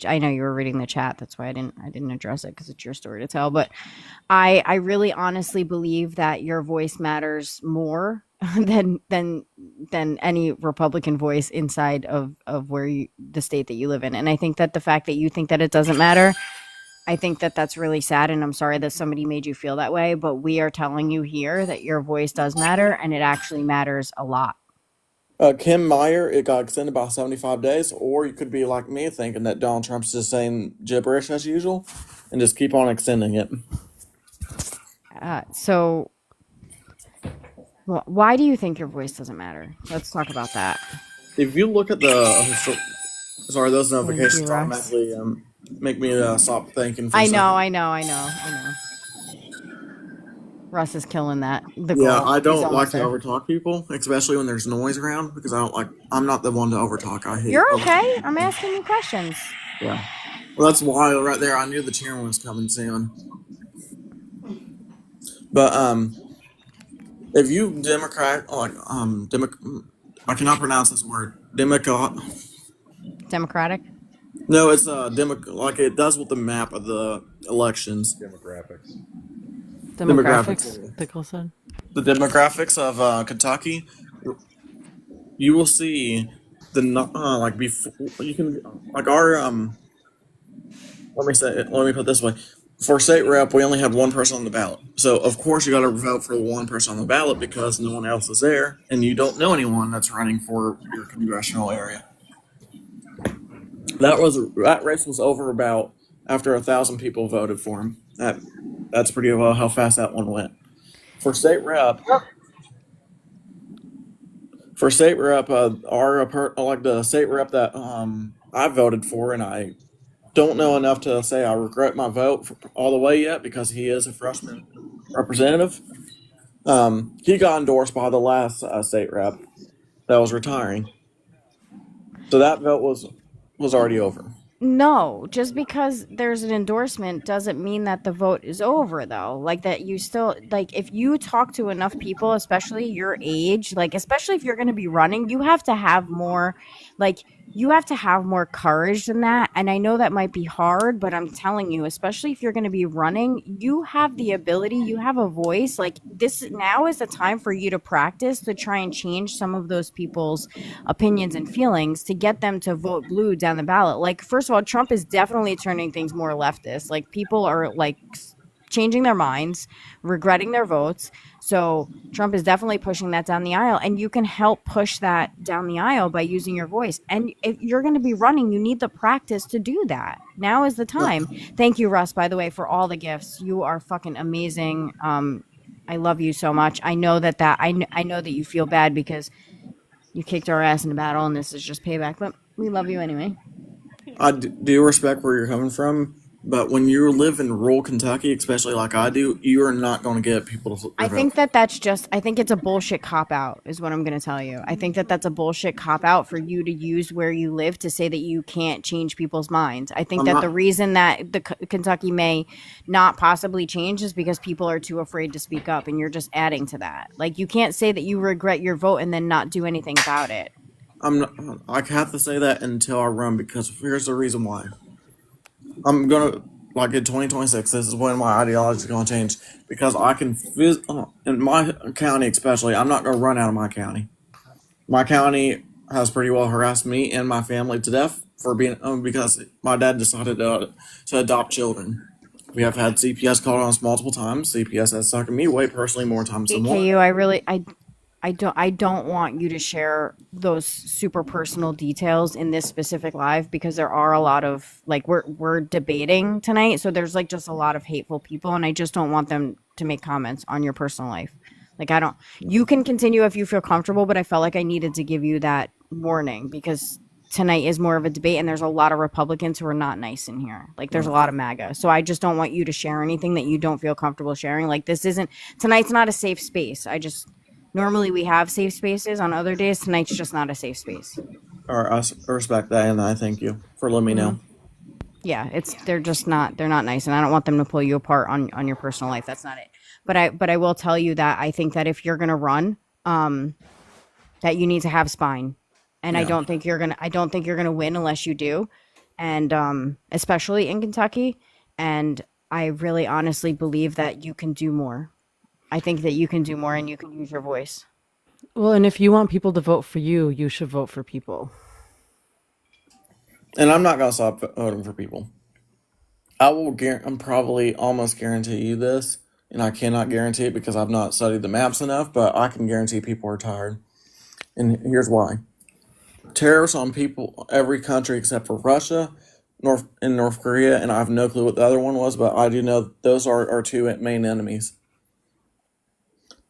S1: I know you were reading the chat. That's why I didn't address it because it's your story to tell. But I really honestly believe that your voice matters more than any Republican voice inside of where the state that you live in. And I think that the fact that you think that it doesn't matter, I think that that's really sad. And I'm sorry that somebody made you feel that way. But we are telling you here that your voice does matter, and it actually matters a lot.
S6: Kim Meyer, it got extended by 75 days, or you could be like me thinking that Donald Trump's just saying gibberish as usual and just keep on extending it.
S1: So why do you think your voice doesn't matter? Let's talk about that.
S6: If you look at the sorry, those
S1: Thank
S6: notifications
S1: you, Russ.
S6: automatically make me stop thinking for a
S1: I
S6: second.
S1: know. Russ is killing that.
S6: Yeah, I don't like to overtalk people, especially when there's noise around, because I'm not the one to overtalk. I hate.
S1: You're okay. I'm asking you questions.
S6: Yeah. Well, that's why right there I knew the chairman was coming soon. But if you Democrat I cannot pronounce this word.
S1: Democratic?
S6: No, it's like it does with the map of the elections.
S15: Demographics. Pickle said.
S6: The demographics of Kentucky, you will see the like before you can like our let me put it this way. For state rep, we only had one person on the ballot. So, of course, you got to vote for the one person on the ballot because no one else is there, and you don't know anyone that's running for your congressional area. That race was over about after 1,000 people voted for him. That's pretty well how fast that one went. For state rep, the state rep that I voted for, and I don't know enough to say I regret my vote all the way yet because he is a freshman representative. He got endorsed by the last state rep that was retiring, so that vote was already over.
S1: No, just because there's an endorsement doesn't mean that the vote is over, though. Like that, you still like if you talk to enough people, especially your age, like especially if you're going to be running, you have to have more. Like you have to have more courage than that. And I know that might be hard, but I'm telling you, especially if you're going to be running, you have the ability, you have a voice. Like this now is the time for you to practice to try and change some of those people's opinions and feelings to get them to vote blue down the ballot. Like, first of all, Trump is definitely turning things more leftist. Like, people are like changing their minds, regretting their votes. So Trump is definitely pushing that down the aisle, and you can help push that down the aisle by using your voice. And if you're going to be running, you need the practice to do that. Now is the time. Thank you, Russ, by the way, for all the gifts. You are fucking amazing. I love you so much. I know I know that you feel bad because you kicked our ass in a battle, and this is just payback. But we love you anyway.
S6: I do respect where you're coming from, but when you live in rural Kentucky, especially like I do, you are not going to get people to
S1: I think
S6: vote.
S1: I think it's a bullshit cop out, is what I'm going to tell you. I think that that's a bullshit cop out for you to use where you live to say that you can't change people's minds. I think
S6: I'm
S1: that
S6: not.
S1: the reason that the Kentucky may not possibly change is because people are too afraid to speak up, and you're just adding to that. Like, you can't say that you regret your vote and then not do anything about it.
S6: I'm not. I have to say that until I run, because here's the reason why. I'm gonna, like, in 2026. This is when my ideology is gonna change, because I can in my county, especially. I'm not gonna run out of my county. My county has pretty well harassed me and my family to death for being because my dad decided to adopt children. We have had CPS called on us multiple times. CPS has sucked me away personally more times than one.
S1: AKU, I don't want you to share those super personal details in this specific live, because there are a lot of, like, we're debating tonight, so there's like just a lot of hateful people, and I just don't want them to make comments on your personal life. Like, I don't. You can continue if you feel comfortable, but I felt like I needed to give you that warning, because tonight is more of a debate, and there's a lot of Republicans who are not nice in here. Like, there's a lot of MAGA, so I just don't want you to share anything that you don't feel comfortable sharing. Like, tonight's not a safe space. Normally we have safe spaces on other days. Tonight's just not a safe space.
S6: All right, I respect that, and I thank you for letting me know.
S1: Yeah, they're not nice, and I don't want them to pull you apart on your personal life. That's not it. But I will tell you that I think that if you're gonna run, that you need to have spine, and I don't think you're gonna win unless you do, and especially in Kentucky. And I really honestly believe that you can do more. I think that you can do more, and you can use your voice.
S15: Well, and if you want people to vote for you, you should vote for people.
S6: And I'm not gonna stop voting for people. I'm probably almost guarantee you this, and I cannot guarantee it because I've not studied the maps enough, but I can guarantee people are tired. And here's why. Tariffs on people, every country except for Russia, North Korea, and I have no clue what the other one was, but I do know those are our two main enemies.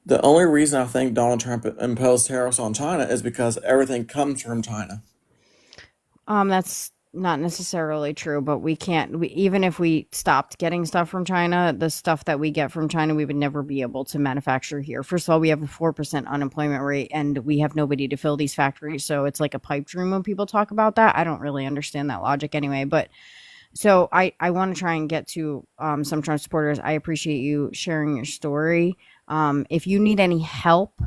S6: The only reason I think Donald Trump imposed tariffs on China is because everything comes from China.
S1: That's not necessarily true, but even if we stopped getting stuff from China, the stuff that we get from China, we would never be able to manufacture here. First of all, we have a 4% unemployment rate, and we have nobody to fill these factories. So it's like a pipe dream when people talk about that. I don't really understand that logic anyway, but so I want to try and get to some Trump supporters. I appreciate you sharing your story. If you need any help,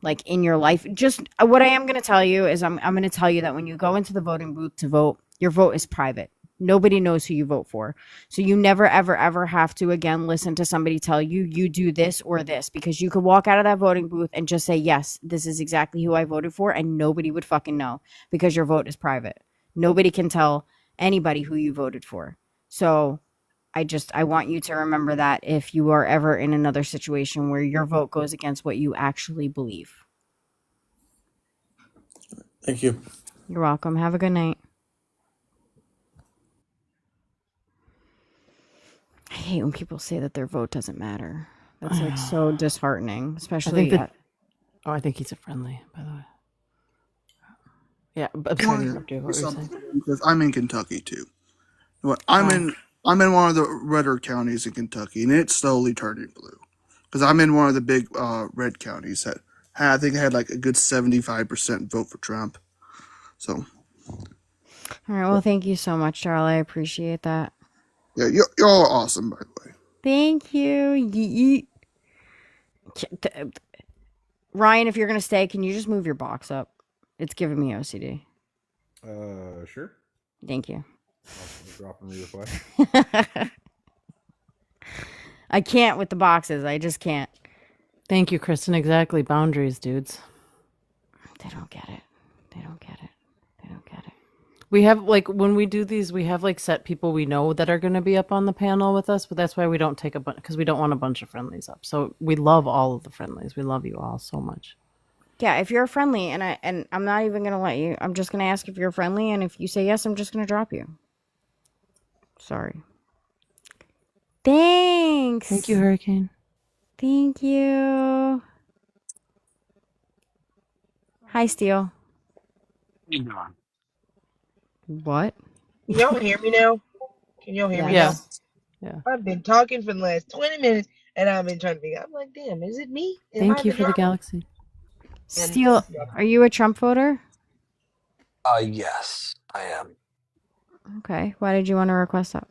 S1: like in your life, just what I am going to tell you is I'm going to tell you that when you go into the voting booth to vote, your vote is private. Nobody knows who you vote for. So you never, ever, ever have to, again, listen to somebody tell you, you do this or this, because you could walk out of that voting booth and just say, yes, this is exactly who I voted for. And nobody would fucking know, because your vote is private. Nobody can tell anybody who you voted for. So I want you to remember that if you are ever in another situation where your vote goes against what you actually believe.
S6: Thank you.
S1: You're welcome. Have a good night. I hate when people say that their vote doesn't matter. That's like so disheartening, especially.
S15: I think he's a friendly, by the way. Yeah, but I'm sorry to interrupt you. What were you saying?
S9: Because I'm in Kentucky too. I'm in one of the redder counties in Kentucky, and it's slowly turning blue. Because I'm in one of the big red counties that I think had like a good 75% vote for Trump. So.
S1: All right. Well, thank you so much, Charlie. I appreciate that.
S9: Yeah, you're all awesome, by the way.
S1: Thank you. Ryan, if you're gonna stay, can you just move your box up? It's giving me OCD.
S21: Sure.
S1: Thank you.
S21: I'll drop and re-reply.
S1: I can't with the boxes. I just can't.
S15: Thank you, Kristen. Exactly. Boundaries, dudes.
S1: They don't get it. They don't get it. They don't get it.
S15: We have, like, when we do these, we have, like, set people we know that are going to be up on the panel with us, but that's why we don't take a bunch, because we don't want a bunch of friendlies up. So we love all of the friendlies. We love you all so much.
S1: Yeah, if you're friendly, and I'm not even going to let you, I'm just going to ask if you're friendly, and if you say yes, I'm just going to drop you. Sorry. Thanks.
S15: Thank you, Hurricane.
S1: Thank you. Hi, Steel. What?
S22: Can y'all hear me now? Can y'all hear me now?
S15: Yeah.
S22: I've been talking for the last 20 minutes and I've been trying to figure out. I'm like, damn, is it me? Am I
S15: Thank you
S22: the
S15: for the
S22: drama?
S15: galaxy.
S1: Steel, are you a Trump voter?
S8: Yes, I am.
S1: Okay. Why did you want to request that?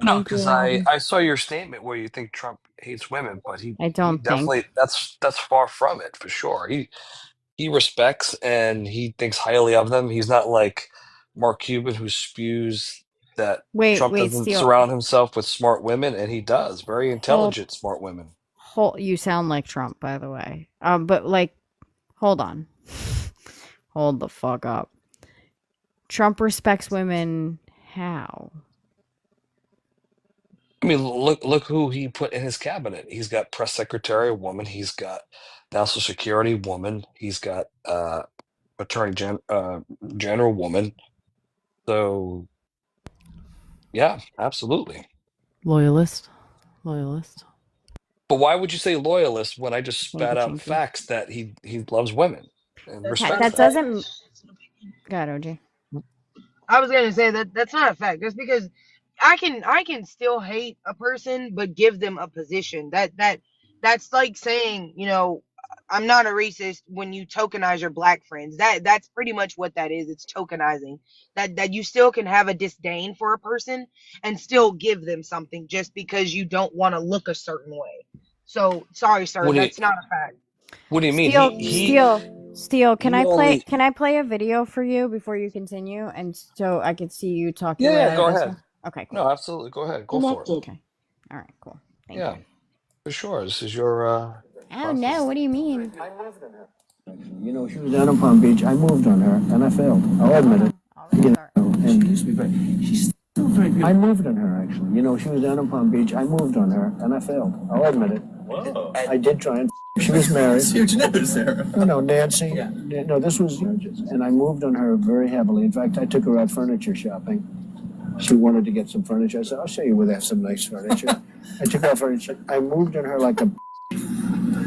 S8: No,
S1: Thank you,
S8: because
S1: Alvin.
S8: I saw your statement where you think Trump hates women, but
S1: I
S8: he
S1: don't
S8: definitely
S1: think.
S8: that's far from it for sure. He respects and he thinks highly of them. He's not like Mark Cuban who spews that Trump
S1: Wait,
S8: doesn't
S1: Steel.
S8: surround himself with smart women, and he does. Very
S1: Hold,
S8: intelligent, smart women.
S1: you sound like Trump, by the way. But like, hold on. Hold the fuck up. Trump respects women. How?
S8: I mean, look who he put in his cabinet. He's got press secretary woman. He's got national security woman. He's got general woman. So yeah, absolutely.
S15: Loyalist.
S8: But why would you say loyalist when I just
S1: Thank you,
S8: spat out
S1: Chinky.
S8: facts that he loves women and respects
S1: That
S8: them?
S1: doesn't. God, OG.
S22: I was gonna say that's not a fact. Just because I can still hate a person but give them a position. That's like saying, I'm not a racist when you tokenize your black friends. That's pretty much what that is. It's tokenizing. That you still can have a disdain for a person and still give them something just because you don't want to look a certain way. So sorry, sir,
S8: What do you
S22: that's not a fact.
S8: What do you mean?
S1: Steel. Can
S8: he
S1: I play?
S8: only
S1: Can I play a video for you before you continue, and so I could see you talk your way
S8: Yeah,
S1: out of
S8: go
S1: this
S8: ahead.
S1: one? Okay, cool.
S8: No, absolutely. Go ahead. Go for it.
S1: Okay. All right, cool. Thank
S8: Yeah,
S1: you.
S8: for sure. This is your
S1: Oh no! What do you mean?
S10: You know, she was down in Palm Beach. I moved on her, and I failed. I'll admit it. You know, and she used to be very. She's still very beautiful. I moved on her, actually. You know, she was down in Palm Beach. I moved on her, and I failed. I'll admit it. Whoa. I did try and. She was married. Huge news, Sarah. No, Nancy. Yeah. No, this was. And I moved on her very heavily. In fact, I took her out furniture shopping. She wanted to get some furniture. I said, I'll show you where they have some nice furniture. I took out furniture. I moved on her like a.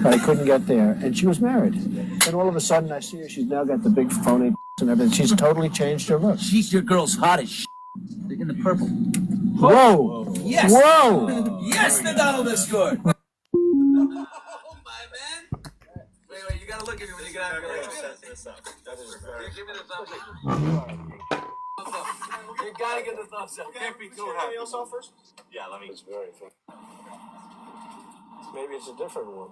S10: But I couldn't get there, and she was married. Then all of a sudden, I see her. She's now got the big phony and everything. She's totally changed her look.
S11: She's your girl's hot as in the purple.
S10: Whoa!
S11: Yes!
S10: Whoa!
S11: Yes, the Donald is good! Oh, my man! Wait, you gotta look at me when you get out of here. Give me the thumbs up. You gotta get the thumbs up. Can't be too happy. Else off first? Yeah, let me. It's very fun. Maybe it's a different one.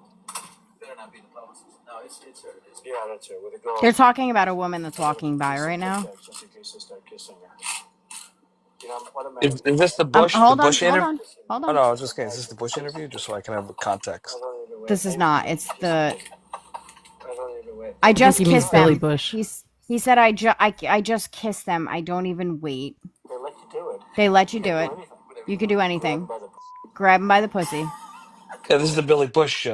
S11: Better not be the publicist. No, it's her. Yeah, that's her. With a girl.
S1: They're talking about a woman that's walking by right now.
S10: Just in case they start kissing her. You know what
S8: is this the
S1: Hold on,
S8: interview?
S1: hold
S8: Oh
S1: on.
S8: no, I was just kidding. Is this the Bush interview? Just so I can have context.
S1: This is not. It's the.
S15: I
S1: I
S15: think
S1: just
S15: he means
S1: kissed
S15: Billy
S1: them.
S15: Bush.
S1: He said I just kissed them. I don't even wait.
S10: They let you do it.
S1: They let you do it. You could do anything. Grab him by the pussy.
S8: Yeah, this is the Billy Bush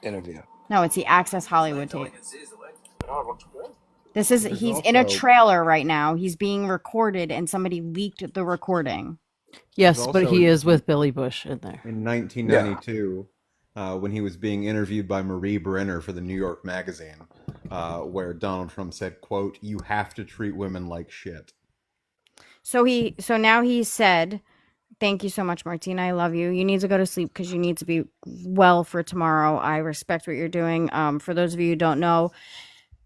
S8: interview.
S1: No, it's the Access Hollywood tape.
S10: Oh, it looks good.
S1: He's in a trailer right now. He's being recorded, and somebody leaked the recording.
S15: Yes, but he is with Billy Bush in there.
S21: In 1992, when he was being interviewed by Marie Brenner for the New York Magazine, where Donald Trump said, quote, "You have to treat women like shit."
S1: So now he said, "Thank you so much, Martina. I love you. You need to go to sleep because you need to be well for tomorrow. I respect what you're doing." For those of you who don't know,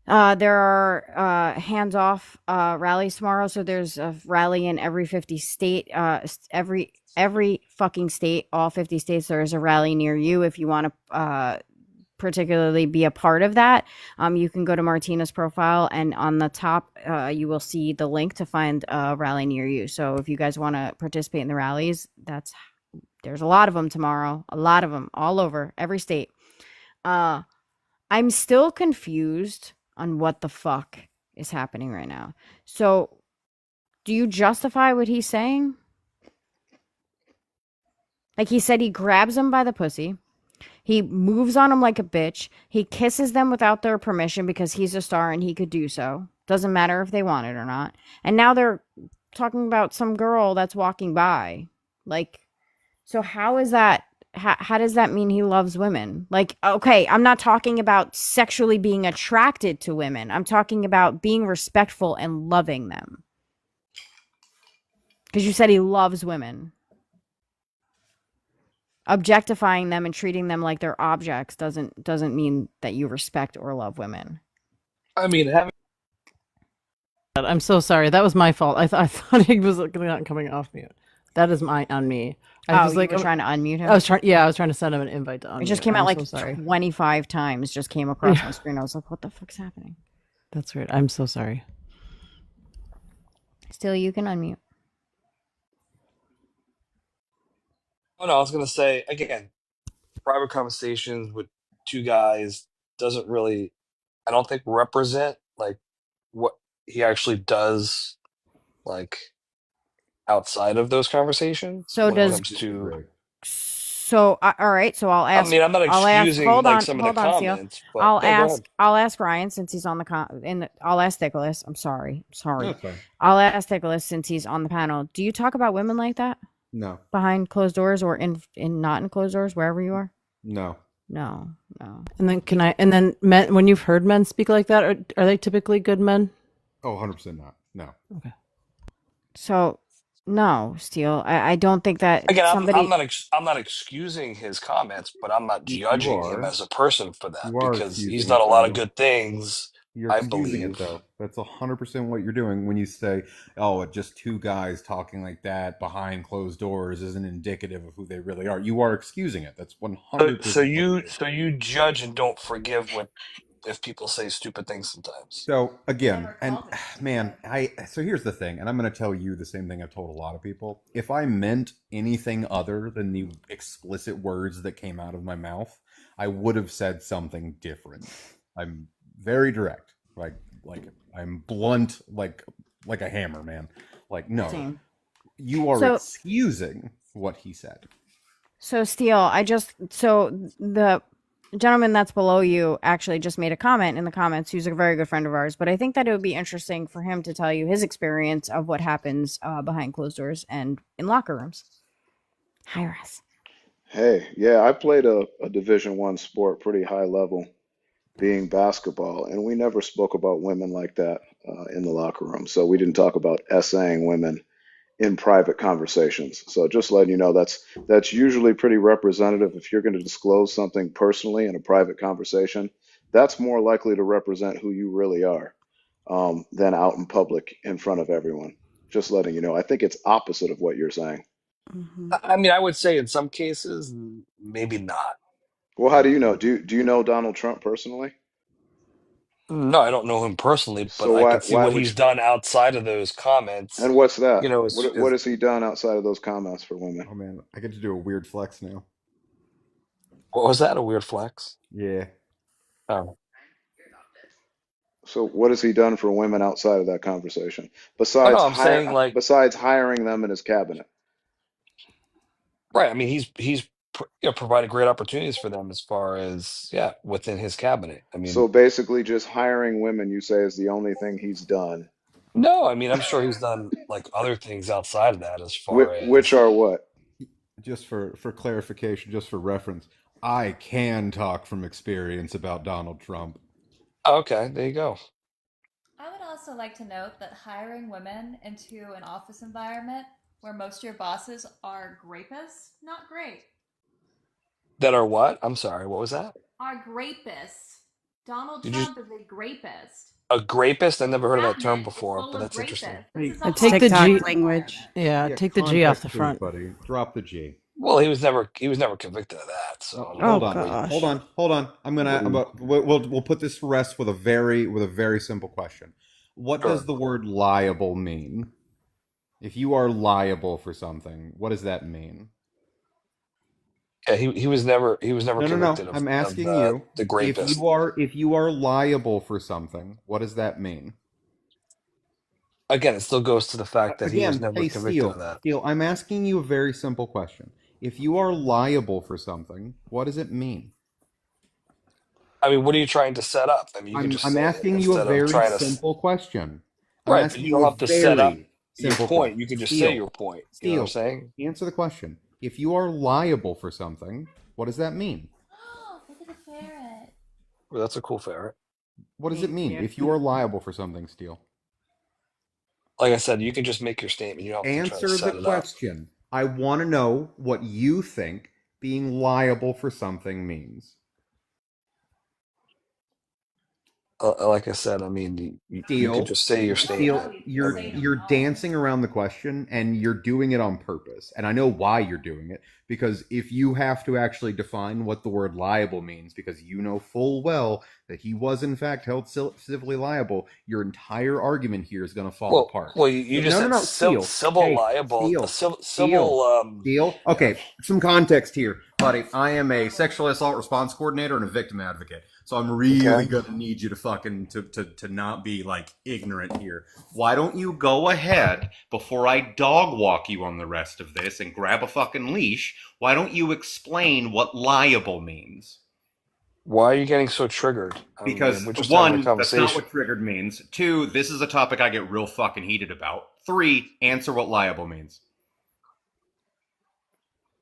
S1: there are hands-off rallies tomorrow. So there's a rally in every 50 state, every fucking state, all 50 states. There is a rally near you if you want to particularly be a part of that, you can go to Martina's profile, and on the top, you will see the link to find a rally near you. So if you guys want to participate in the rallies, there's a lot of them tomorrow, a lot of them all over every state. I'm still confused on what the fuck is happening right now. So do you justify what he's saying? Like, he said he grabs him by the pussy. He moves on him like a bitch. He kisses them without their permission because he's a star and he could do so. Doesn't matter if they want it or not. And now they're talking about some girl that's walking by. Like, so how is that? How does that mean he loves women? Like, okay, I'm not talking about sexually being attracted to women. I'm talking about being respectful and loving them. Because you said he loves women. Objectifying them and treating them like they're objects doesn't mean that you respect or love women.
S8: I mean,
S15: I'm so sorry. That was my fault. I thought he was not coming off mute. That is on me. I was
S1: you were trying to unmute him?
S15: I was trying to send him an invite to unmute.
S1: It just came out
S15: so sorry.
S1: 25 times. Just came across my screen. I was like, what the fuck's happening?
S15: That's weird. I'm so sorry.
S1: Still, you can unmute.
S8: oh no, I was gonna say again, private conversations with two guys doesn't really, I don't think, represent like what he actually does, like outside of those conversations.
S1: So
S8: when it
S1: does
S8: comes to,
S1: so all right. So I'll ask.
S8: I mean, I'm not
S1: I'll ask.
S8: excusing
S1: Hold
S8: like
S1: on.
S8: some of
S1: Hold
S8: the
S1: on, Seal.
S8: comments, but yeah, go ahead.
S1: I'll ask Ryan since he's on the I'll ask Nicholas. I'm sorry.
S21: No, it's fine.
S1: I'll ask Nicholas since he's on the panel. Do you talk about women like that?
S21: No.
S1: Behind closed doors or in not in closed doors, wherever you are?
S21: No.
S1: No.
S15: And then men, when you've heard men speak like that, are they typically good men?
S21: Oh, 100% not. No.
S15: Okay.
S1: So no, Steele. I don't think that
S8: Again,
S1: somebody.
S8: I'm not excusing his comments, but I'm not
S21: You
S8: judging him
S21: are.
S8: as a person for that
S21: You are
S8: because he's
S21: excusing
S8: done
S21: it,
S8: a lot of
S21: though.
S8: good things.
S21: You're
S8: I
S21: excusing
S8: believe.
S21: it, though. That's 100% what you're doing when you say, oh, just two guys talking like that behind closed doors isn't indicative of who they really are. You are excusing it. That's 100%.
S8: So you judge and don't forgive if people say stupid things sometimes.
S21: So again, and man, so here's the thing, and I'm going to tell you the same thing I've told a lot of people. If I meant anything other than the explicit words that came out of my mouth, I would have said something different. I'm very direct, like I'm blunt, like a hammer, man. Like, no,
S1: Same.
S21: you are excusing what he said.
S1: So Steele, the gentleman that's below you actually just made a comment in the comments. Who's a very good friend of ours, but I think that it would be interesting for him to tell you his experience of what happens behind closed doors and in locker rooms. Hi, Russ.
S12: Hey, yeah, I played a Division One sport pretty high level, being basketball, and we never spoke about women like that in the locker room. So we didn't talk about essaying women in private conversations. So just letting you know, that's usually pretty representative. If you're going to disclose something personally in a private conversation, that's more likely to represent who you really are than out in public in front of everyone. Just letting you know. I think it's opposite of what you're saying.
S8: I mean, I would say in some cases, maybe not.
S12: Well, how do you know? Do you know Donald Trump personally?
S8: No, I don't know him personally, but
S12: So
S8: I
S12: why
S8: could see
S12: why
S8: what
S12: would
S8: he's
S12: you?
S8: done outside of those comments.
S12: And what's that?
S8: You know,
S12: What has he done outside of those comments for women?
S21: Oh man, I get to do a weird flex now.
S8: what was that? A weird flex?
S21: Yeah.
S8: Oh,
S12: So what has he done for women outside of that conversation
S8: oh no, I'm saying like
S12: besides hiring them in his cabinet?
S8: right. I mean, provided great opportunities for them as far as within his cabinet. I mean,
S12: So basically, just hiring women, you say, is the only thing he's done.
S8: no, I mean, I'm sure he's done like other things outside of that as far
S12: Which
S8: as
S12: are what?
S21: Just for clarification, just for reference, I can talk from experience about Donald Trump.
S8: okay, there you go.
S25: I would also like to note that hiring women into an office environment where most of your bosses are grapists, not great.
S8: That are what? I'm sorry, what was that?
S25: Are grapists. Donald
S8: Did you
S25: Trump is a grapist.
S8: a grapist? I never heard of that term
S25: Cabinet is
S8: before,
S25: full
S8: but
S25: of
S8: that's interesting.
S25: rapists. This is a
S15: Take the
S1: TikTok
S15: G
S1: language.
S15: Yeah, take the G off
S21: Context
S15: the
S21: clues,
S15: front.
S21: buddy. Drop the G.
S8: Well, he was never convicted of that. So I
S21: Hold
S8: mean,
S21: on,
S8: we,
S21: hold on. We'll put this to rest with a very simple question. What does
S8: sure.
S21: the word liable mean? If you are liable for something, what does that mean?
S8: Yeah, he was never
S21: No.
S8: convicted
S21: I'm
S8: of
S21: asking you
S8: the rapist.
S21: if you are liable for something, what does that mean?
S8: Again, it still goes to the fact that he was
S21: Again,
S8: never
S21: hey,
S8: convicted of that.
S21: Steele, I'm asking you a very simple question. If you are liable for something, what does it mean?
S8: I mean, what are you trying to set up? I mean, you could just
S21: I'm
S8: say it
S21: asking you a
S8: instead of
S21: very
S8: trying to.
S21: simple question. I'm
S8: Right, but
S21: asking
S8: you
S21: you
S8: don't
S21: a
S8: have to set up
S21: very
S8: your
S21: simple
S8: point.
S21: question.
S8: You can just say
S21: Steele,
S8: your point. You know what I'm
S21: Steele,
S8: saying?
S21: answer the question. If you are liable for something, what does that mean?
S25: Look at the ferret.
S8: Well, that's a cool ferret.
S21: What does it mean if you are liable for something, Steele?
S8: Like I said, you can just make your statement. You don't have to try to
S21: Answer the
S8: set it up.
S21: question. I want to know what you think being liable for something means.
S8: Like I said, I mean, you could
S21: Steele,
S8: just say your
S21: Steele,
S8: statement. I mean,
S21: you're dancing around the question and you're doing it on purpose. And I know why you're doing it because if you have to actually define what the word liable means because you know full well that he was in fact held civilly liable, your entire argument here is going to fall apart.
S8: well, you
S21: So,
S8: just said
S21: no, Steele.
S8: civil
S21: Hey,
S8: liable,
S21: Steele, Steele,
S8: civil.
S21: Steele.
S8: Yeah.
S21: Okay, some context here, buddy. I am a sexual assault response coordinator and a victim advocate. So I'm really
S8: Okay.
S21: gonna need you to fucking to not be like ignorant here. Why don't you go ahead before I dog walk you on the rest of this and grab a fucking leash? Why don't you explain what liable means?
S8: Why are you getting so triggered?
S21: Because
S8: We're just having a
S21: one, that's not
S8: conversation.
S21: what triggered means. Two, this is a topic I get real fucking heated about. Three, answer what liable means.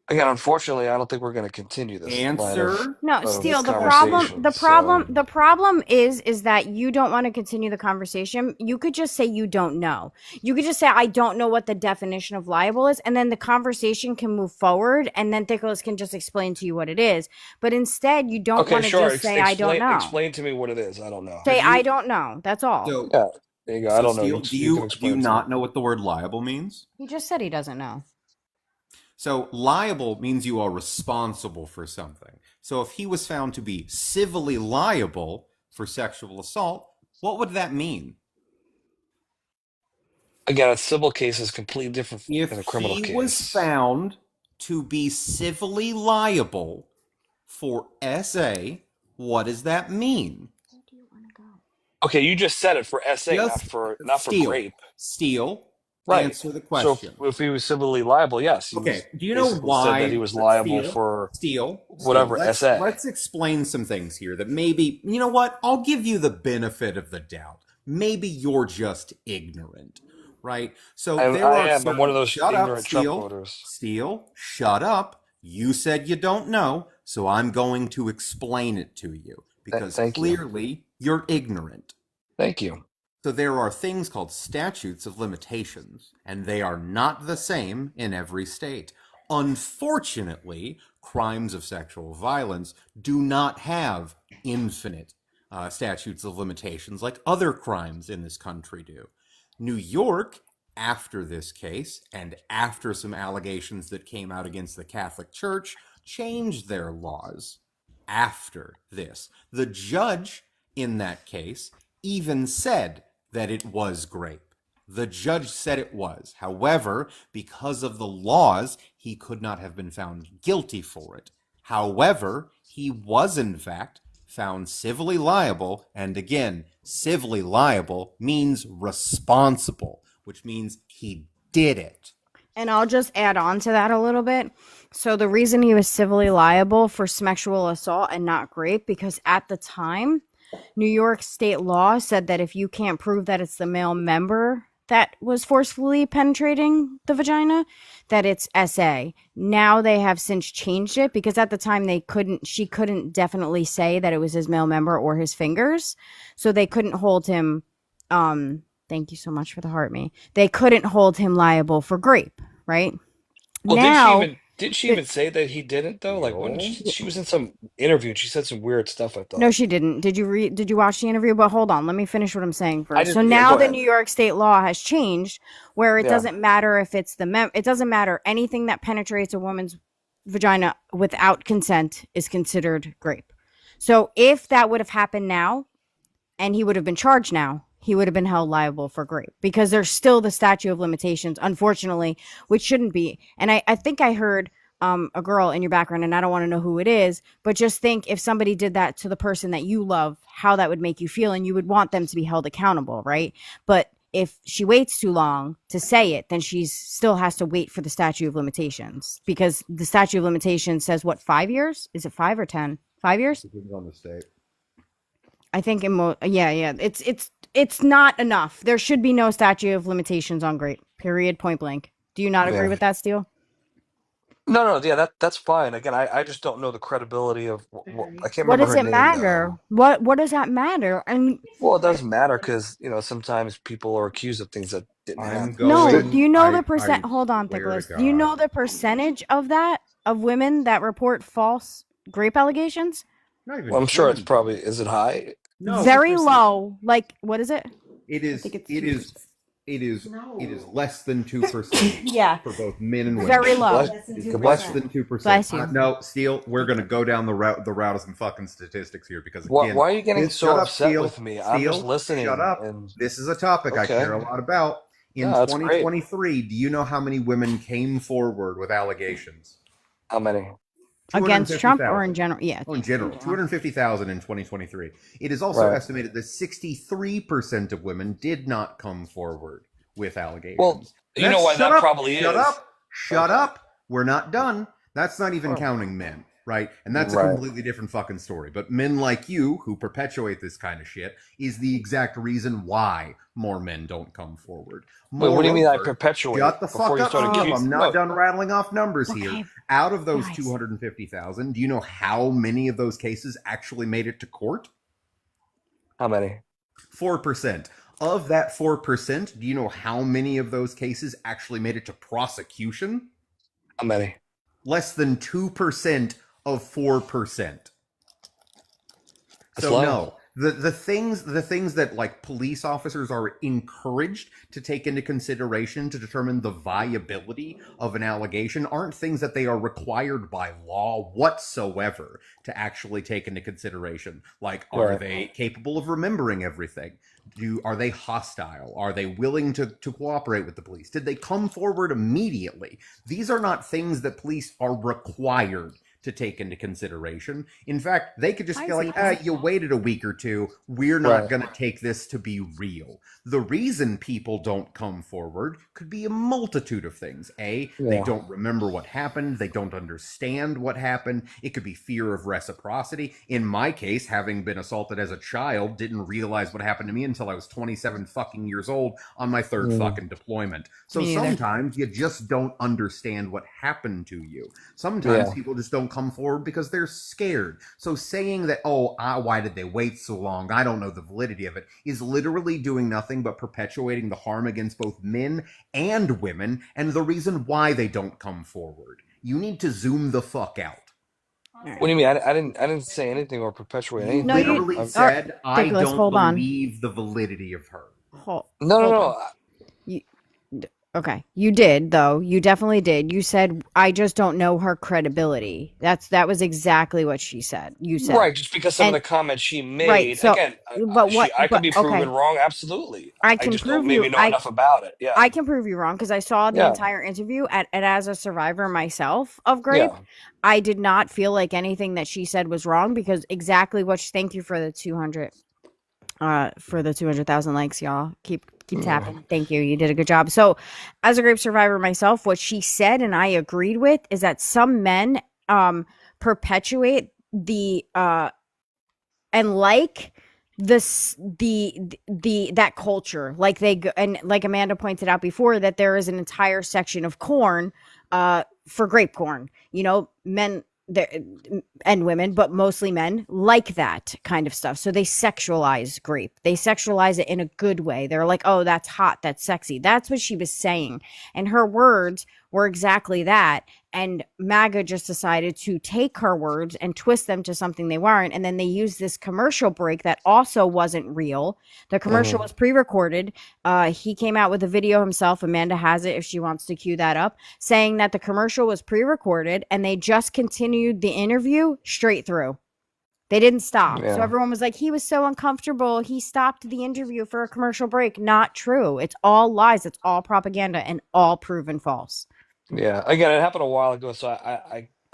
S8: Again, unfortunately, I don't think we're going to continue this line
S21: Answer.
S1: No,
S8: of
S1: Steele,
S8: conversation. So,
S1: the problem is that you don't want to continue the conversation. You could just say you don't know. You could just say, I don't know what the definition of liable is, and then the conversation can move forward, and then Nicholas can just explain to you what it is. But instead, you don't
S8: okay,
S1: want to
S8: sure.
S1: just say, I don't know.
S8: Explain to me what it is. I don't know.
S1: Say,
S21: Have
S1: I
S21: you
S1: don't know. That's all.
S21: so
S8: Yeah, there you go. I
S21: so
S8: don't know.
S21: Steele?
S8: You can
S21: Do you
S8: explain it to me.
S21: not know what the word liable means?
S1: He just said he doesn't know.
S21: So liable means you are responsible for something. So if he was found to be civilly liable for sexual assault, what would that mean?
S8: Again, a civil case is completely different than a
S21: If
S8: criminal
S21: he was
S8: case.
S21: found to be civilly liable for SA, what does that mean?
S8: Okay, you just said it for SA,
S21: Just
S8: not for grape.
S21: Steele,
S8: Right.
S21: answer the
S8: So
S21: question.
S8: if he was civilly liable, yes, he
S21: Okay,
S8: was
S21: do you know
S8: basically said that he
S21: why
S8: was liable
S21: Steele,
S8: for
S21: Steele,
S8: whatever SA.
S21: let's explain some things here that maybe, you know what? I'll give you the benefit of the doubt. Maybe you're just ignorant, right? So there
S8: I
S21: are
S8: am. I'm one of those
S21: shut up,
S8: ignorant Trump
S21: Steele.
S8: voters.
S21: Steele, shut up. You said you don't know, so I'm going to explain it to you because
S8: Thank you.
S21: clearly you're ignorant.
S8: Thank you.
S21: So there are things called statutes of limitations, and they are not the same in every state. Unfortunately, crimes of sexual violence do not have infinite statutes of limitations like other crimes in this country do. New York, after this case, and after some allegations that came out against the Catholic Church, changed their laws after this. The judge in that case even said that it was grape. The judge said it was. However, because of the laws, he could not have been found guilty for it. However, he was in fact found civilly liable, and again, civilly liable means responsible, which means he did it.
S1: And I'll just add on to that a little bit. So the reason he was civilly liable for sexual assault and not grape, because at the time, New York state law said that if you can't prove that it's the male member that was forcefully penetrating the vagina, that it's SA. Now they have since changed it because at the time she couldn't definitely say that it was his male member or his fingers. So they couldn't hold him, thank you so much for the heart me. They couldn't hold him liable for grape, right?
S8: Well,
S1: Now,
S8: did she even say that he didn't though? Like when she was in some interview and she said some weird stuff, I thought.
S1: no, she didn't. Did you watch the interview? But hold on, let me finish what I'm saying
S8: I
S1: first.
S8: didn't.
S1: So
S8: Yeah,
S1: now
S8: go
S1: the
S8: ahead.
S1: New York state law has changed where it
S8: Yeah.
S1: doesn't matter if it's it doesn't matter anything that penetrates a woman's vagina without consent is considered grape. So if that would have happened now and he would have been charged now, he would have been held liable for grape because there's still the statute of limitations, unfortunately, which shouldn't be. And I think I heard a girl in your background, and I don't want to know who it is, but just think if somebody did that to the person that you love, how that would make you feel, and you would want them to be held accountable, right? But if she waits too long to say it, then she still has to wait for the statute of limitations because the statute of limitations says what, 5 years? Is it 5 or 10? 5 years?
S21: Depends on the state.
S1: I think yeah. It's not enough. There should be no statute of limitations on grape. Period. Point blank. Do you not agree
S8: Yeah.
S1: with that, Steele?
S8: No, yeah, that's fine. Again, I just don't know the credibility of I can't
S1: What
S8: remember
S1: does
S8: her
S1: it
S8: name
S1: matter?
S8: though.
S1: What does that matter? I mean,
S8: Well, it doesn't matter because sometimes people are accused of things that didn't
S21: I'm
S8: happen.
S1: no.
S21: going.
S1: Do you know the
S21: I
S1: percent? Hold on,
S21: swear to
S1: Nicholas. Do you know
S21: God.
S1: the percentage of that of women that report false grape allegations?
S21: Not even
S8: Well, I'm sure it's
S21: 20.
S8: probably, is it high?
S21: No,
S1: Very low. Like, what is it?
S21: it
S1: I
S21: is.
S1: think it's
S21: It
S1: 2%.
S21: is. It is. It is less than 2%
S1: Yeah,
S21: for both men and women.
S1: very low.
S8: God bless
S21: Less
S8: you.
S21: than 2%.
S1: Bless you.
S21: No, Steele, we're gonna go down the route of some fucking statistics here because
S8: Why,
S21: again,
S8: why are you getting so
S21: shut up,
S8: upset
S21: Steele.
S8: with me? I'm just
S21: Steele,
S8: listening.
S21: shut up.
S8: And
S21: This is a topic I care a
S8: okay,
S21: lot about. In
S8: no, that's great.
S21: 2023, do you know how many women came forward with allegations?
S8: How many?
S1: Against Trump or
S21: 250,000.
S1: in general? Yeah.
S21: Oh, in general,
S1: Yeah.
S21: 250,000 in 2023. It is also
S8: Right.
S21: estimated that 63% of women did not come forward with
S8: Well,
S21: allegations.
S8: you know why
S21: Shut
S8: that
S21: up,
S8: probably
S21: shut
S8: is.
S21: up, shut
S8: Okay.
S21: up. We're not done. That's not even
S8: Or-
S21: counting men, right? And that's a
S8: Right.
S21: completely different fucking story. But men like you who perpetuate this kind of shit is the exact reason why more men don't come forward.
S8: Wait, what do you mean I
S21: Moreover,
S8: perpetuate?
S21: shut the
S8: Before
S21: fuck
S8: you
S21: up,
S8: start
S21: Steele.
S8: accusing?
S21: I'm not
S8: No.
S21: done rattling off numbers here.
S1: Okay,
S21: Out of those
S1: guys.
S21: 250,000, do you know how many of those cases actually made it to court?
S8: How many?
S21: 4%. Of that 4%, do you know how many of those cases actually made it to prosecution?
S8: How many?
S21: Less than 2% of 4%.
S8: That's
S21: So
S8: low.
S21: no, the things that like police officers are encouraged to take into consideration to determine the viability of an allegation aren't things that they are required by law whatsoever to actually take into consideration. Like, are
S8: Right.
S21: they capable of remembering everything? Are they hostile? Are they willing to cooperate with the police? Did they come forward immediately? These are not things that police are required to take into consideration. In fact, they could just
S1: I
S21: be
S1: see
S21: like,
S1: that.
S21: you waited a week or two. We're not
S8: Right.
S21: going to take this to be real. The reason people don't come forward could be a multitude of things. They
S8: Yeah.
S21: don't remember what happened. They don't understand what happened. It could be fear of reciprocity. In my case, having been assaulted as a child, didn't realize what happened to me until I was 27 fucking years old on my third
S8: Mm.
S21: fucking deployment. So
S1: Me neither.
S21: sometimes you just don't understand what happened to you. Sometimes
S8: Yeah.
S21: people just don't come forward because they're scared. So saying that, why did they wait so long? I don't know the validity of it, is literally doing nothing but perpetuating the harm against both men and women and the reason why they don't come forward. You need to zoom the fuck out.
S8: What do you mean? I didn't say anything or perpetuate
S21: You
S8: anything.
S1: No, you
S21: literally
S8: I'm-
S21: said, I
S1: Nicholas,
S21: don't
S1: hold on.
S21: believe the validity of her.
S1: Hold
S8: No.
S1: on. Okay, you did though. You definitely did. You said I just don't know her credibility. That was exactly what she said. You said
S8: Right, just because some of
S1: and
S8: the comments she made,
S1: right. So,
S8: again,
S1: but what?
S8: I could
S1: But
S8: be proven
S1: okay,
S8: wrong. Absolutely.
S1: I
S8: I
S1: can
S8: just don't
S1: prove
S8: maybe
S1: you.
S8: know enough about it. Yeah.
S1: I can prove you wrong because I saw the
S8: Yeah.
S1: entire interview and as a survivor myself of grape,
S8: Yeah.
S1: I did not feel like anything that she said was wrong because exactly what thank you for the 200,000 likes, y'all. Keep tapping. Thank you. You did a good job. So, as a grape survivor myself, what she said and I agreed with is that some men perpetuate the and like this that culture, like they go, and like Amanda pointed out before, that there is an entire section of corn for grape corn, men there and women, but mostly men like that kind of stuff. So they sexualize grape. They sexualize it in a good way. They're like, oh, that's hot, that's sexy. That's what she was saying, and her words were exactly that. and MAGA just decided to take her words and twist them to something they weren't. And then they used this commercial break that also wasn't real. The commercial was pre-recorded. He came out with a video himself. Amanda has it if she wants to cue that up, saying that the commercial was pre-recorded and they just continued the interview straight through. They didn't stop. So everyone was like, he was so uncomfortable. He stopped the interview for a commercial break. Not true. It's all lies. It's all propaganda and all proven false.
S8: Yeah, again, it happened a while ago, so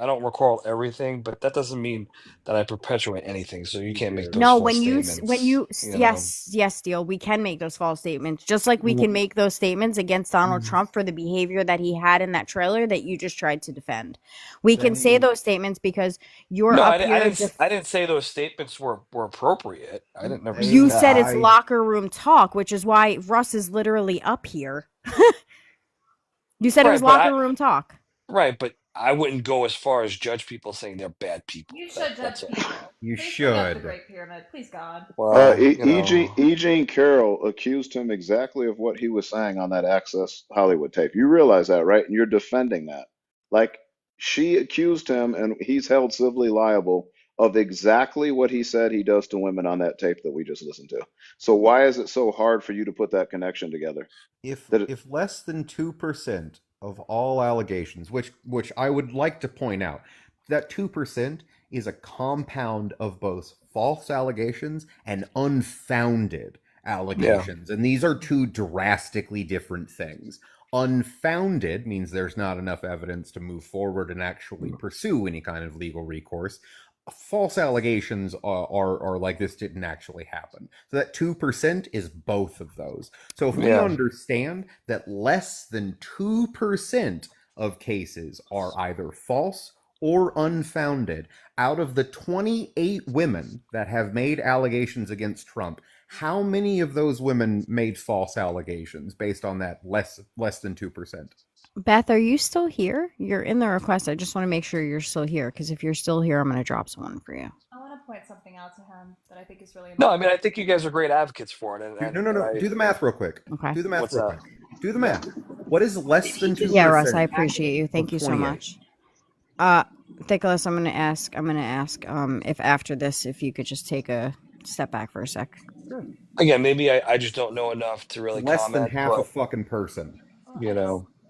S8: I don't recall everything, but that doesn't mean that I perpetuate anything. So you can't make those
S1: No,
S8: false statements.
S1: yes, Steele, we can make those false statements, just like we can make those statements against Donald Trump for the behavior that he had in that trailer that you just tried to defend. We can say those statements because you're
S8: No,
S1: up here.
S8: I didn't say those statements were appropriate. I didn't never say
S1: You
S8: that.
S1: said it's locker room talk, which is why Russ is literally up here. You said it was locker room talk.
S8: Right, but I wouldn't go as far as judge people saying they're bad people.
S25: You should judge people.
S21: You
S25: Please bring up the
S21: should.
S25: Great Pyramid. Please, God.
S8: Well,
S12: E. Jean Carroll accused him exactly of what he was saying on that Access Hollywood tape. You realize that, right? And you're defending that. Like, she accused him, and he's held civilly liable of exactly what he said he does to women on that tape that we just listened to. So why is it so hard for you to put that connection together?
S21: If less than 2% of all allegations, which I would like to point out, that 2% is a compound of both false allegations and unfounded allegations. And these are two drastically different things. Unfounded means there's not enough evidence to move forward and actually pursue any kind of legal recourse. False allegations are like this didn't actually happen. So that 2% is both of those. So if we understand that less than 2% of cases are either false or unfounded, out of the 28 women that have made allegations against Trump, how many of those women made false allegations based on that less than 2%?
S1: Beth, are you still here? You're in the request. I just want to make sure you're still here, because if you're still here, I'm going to drop someone for you.
S25: I want to point something out to him that I think is really
S8: No,
S25: important.
S8: I mean, I think you guys are great advocates for it.
S21: No. Do the math real quick.
S1: Okay.
S21: Do the math real quick. Do the math. What is less than 2%?
S1: Yeah, Russ, I appreciate you. Thank you so much. Nicholas, I'm going to ask if after this, if you could just take a step back for a sec.
S21: Sure.
S8: Again, maybe I just don't know enough to really
S21: less
S8: comment.
S21: Than half a fucking person.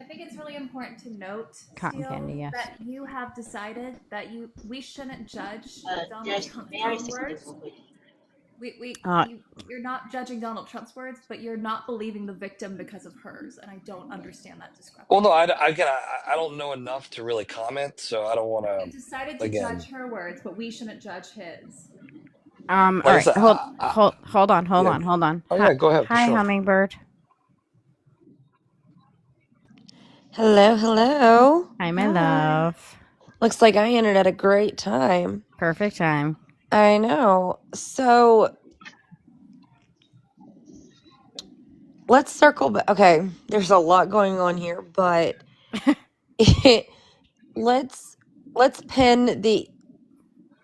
S25: I think it's really important to note,
S1: Cotton candy, yes.
S25: that you have decided that we shouldn't judge Donald Trump's words. You're not judging Donald Trump's words, but you're not believing the victim because of hers, and I don't understand that discrepancy.
S8: Well, no, I don't know enough to really comment, so I don't want to.
S25: You decided to judge her words, but we shouldn't judge his.
S1: All right, hold on.
S8: Oh yeah, go ahead.
S1: Hi,
S8: sure.
S1: Hummingbird.
S13: Hello.
S1: Hi, my love.
S13: Looks like I ended at a great time.
S1: Perfect time.
S13: I know. So let's circle back. Okay, there's a lot going on here, but let's pin the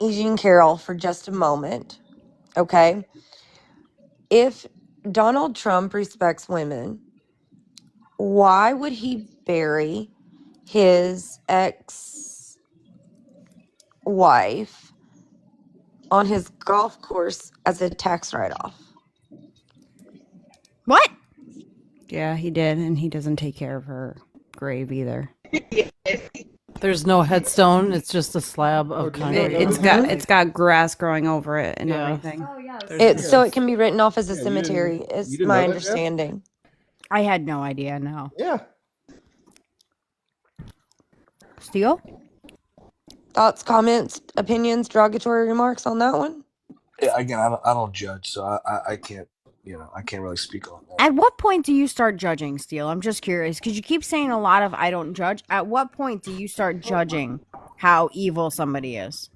S13: Eugene Carroll for just a moment. Okay. If Donald Trump respects women, why would he bury his ex-wife on his golf course as a tax write-off?
S1: What?
S2: Yeah, he did, and he doesn't take care of her grave either.
S15: There's no headstone. It's just a slab of concrete.
S2: It's got grass growing over it and everything.
S25: Oh yeah.
S13: So it can be written off as a cemetery. Is my understanding.
S1: I had no idea. No.
S21: Yeah.
S1: Steele?
S13: Thoughts, comments, opinions, derogatory remarks on that one?
S8: Yeah, again, I don't judge, so I can't. I can't really speak on that.
S1: At what point do you start judging, Steele? I'm just curious, because you keep saying a lot of I don't judge. At what point do you start judging how evil somebody is?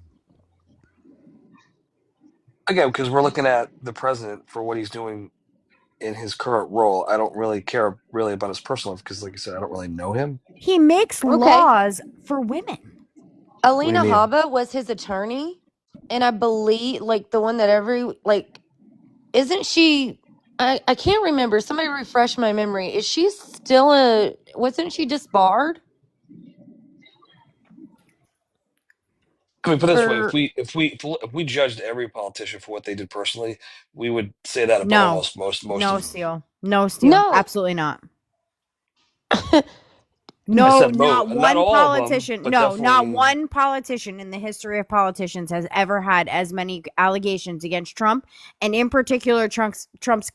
S8: Again, because we're looking at the president for what he's doing in his current role. I don't really care about his personal life because, like I said, I don't really know him.
S1: He makes laws for women.
S13: Alina Habba was his attorney, and I believe, the one that isn't she? I can't remember. Somebody refresh my memory. Is she still wasn't she disbarred?
S8: I mean, put it this way:
S1: For
S8: if we judged every politician for what they did personally, we would say that about
S1: no,
S8: almost most
S1: no
S8: of them.
S1: Steele, no Steele,
S13: No.
S1: absolutely not.
S8: I
S1: No,
S8: said
S1: not
S8: not
S1: one
S8: all of them,
S1: politician.
S8: but
S1: No, not
S8: definitely.
S1: one politician in the history of politicians has ever had as many allegations against Trump, and in particular, Trump's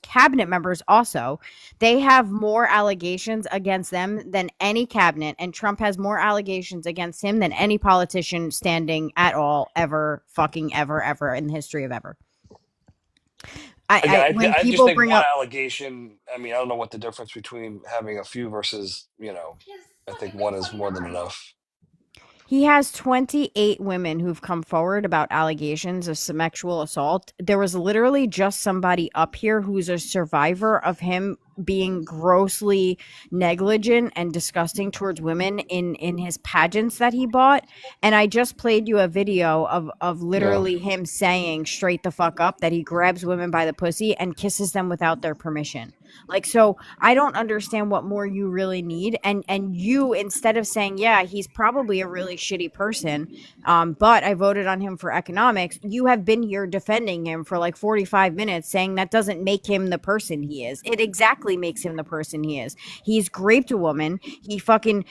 S1: cabinet members. Also, they have more allegations against them than any cabinet, and Trump has more allegations against him than any politician standing at all ever, fucking ever in the history of ever.
S8: Again,
S1: When
S8: I just
S1: people
S8: think
S1: bring
S8: one
S1: up
S8: allegation. I mean, I don't know what the difference between having a few versus, I think one is more than enough.
S1: he has 28 women who've come forward about allegations of sexual assault. There was literally just somebody up here who's a survivor of him being grossly negligent and disgusting towards women in his pageants that he bought. And I just played you a video of
S8: Yeah.
S1: literally him saying straight the fuck up that he grabs women by the pussy and kisses them without their permission. Like, so I don't understand what more you really need. And you, instead of saying, yeah, he's probably a really shitty person, but I voted on him for economics, you have been here defending him for like 45 minutes, saying that doesn't make him the person he is. It exactly makes him the person he is. He's raped a woman. He fucking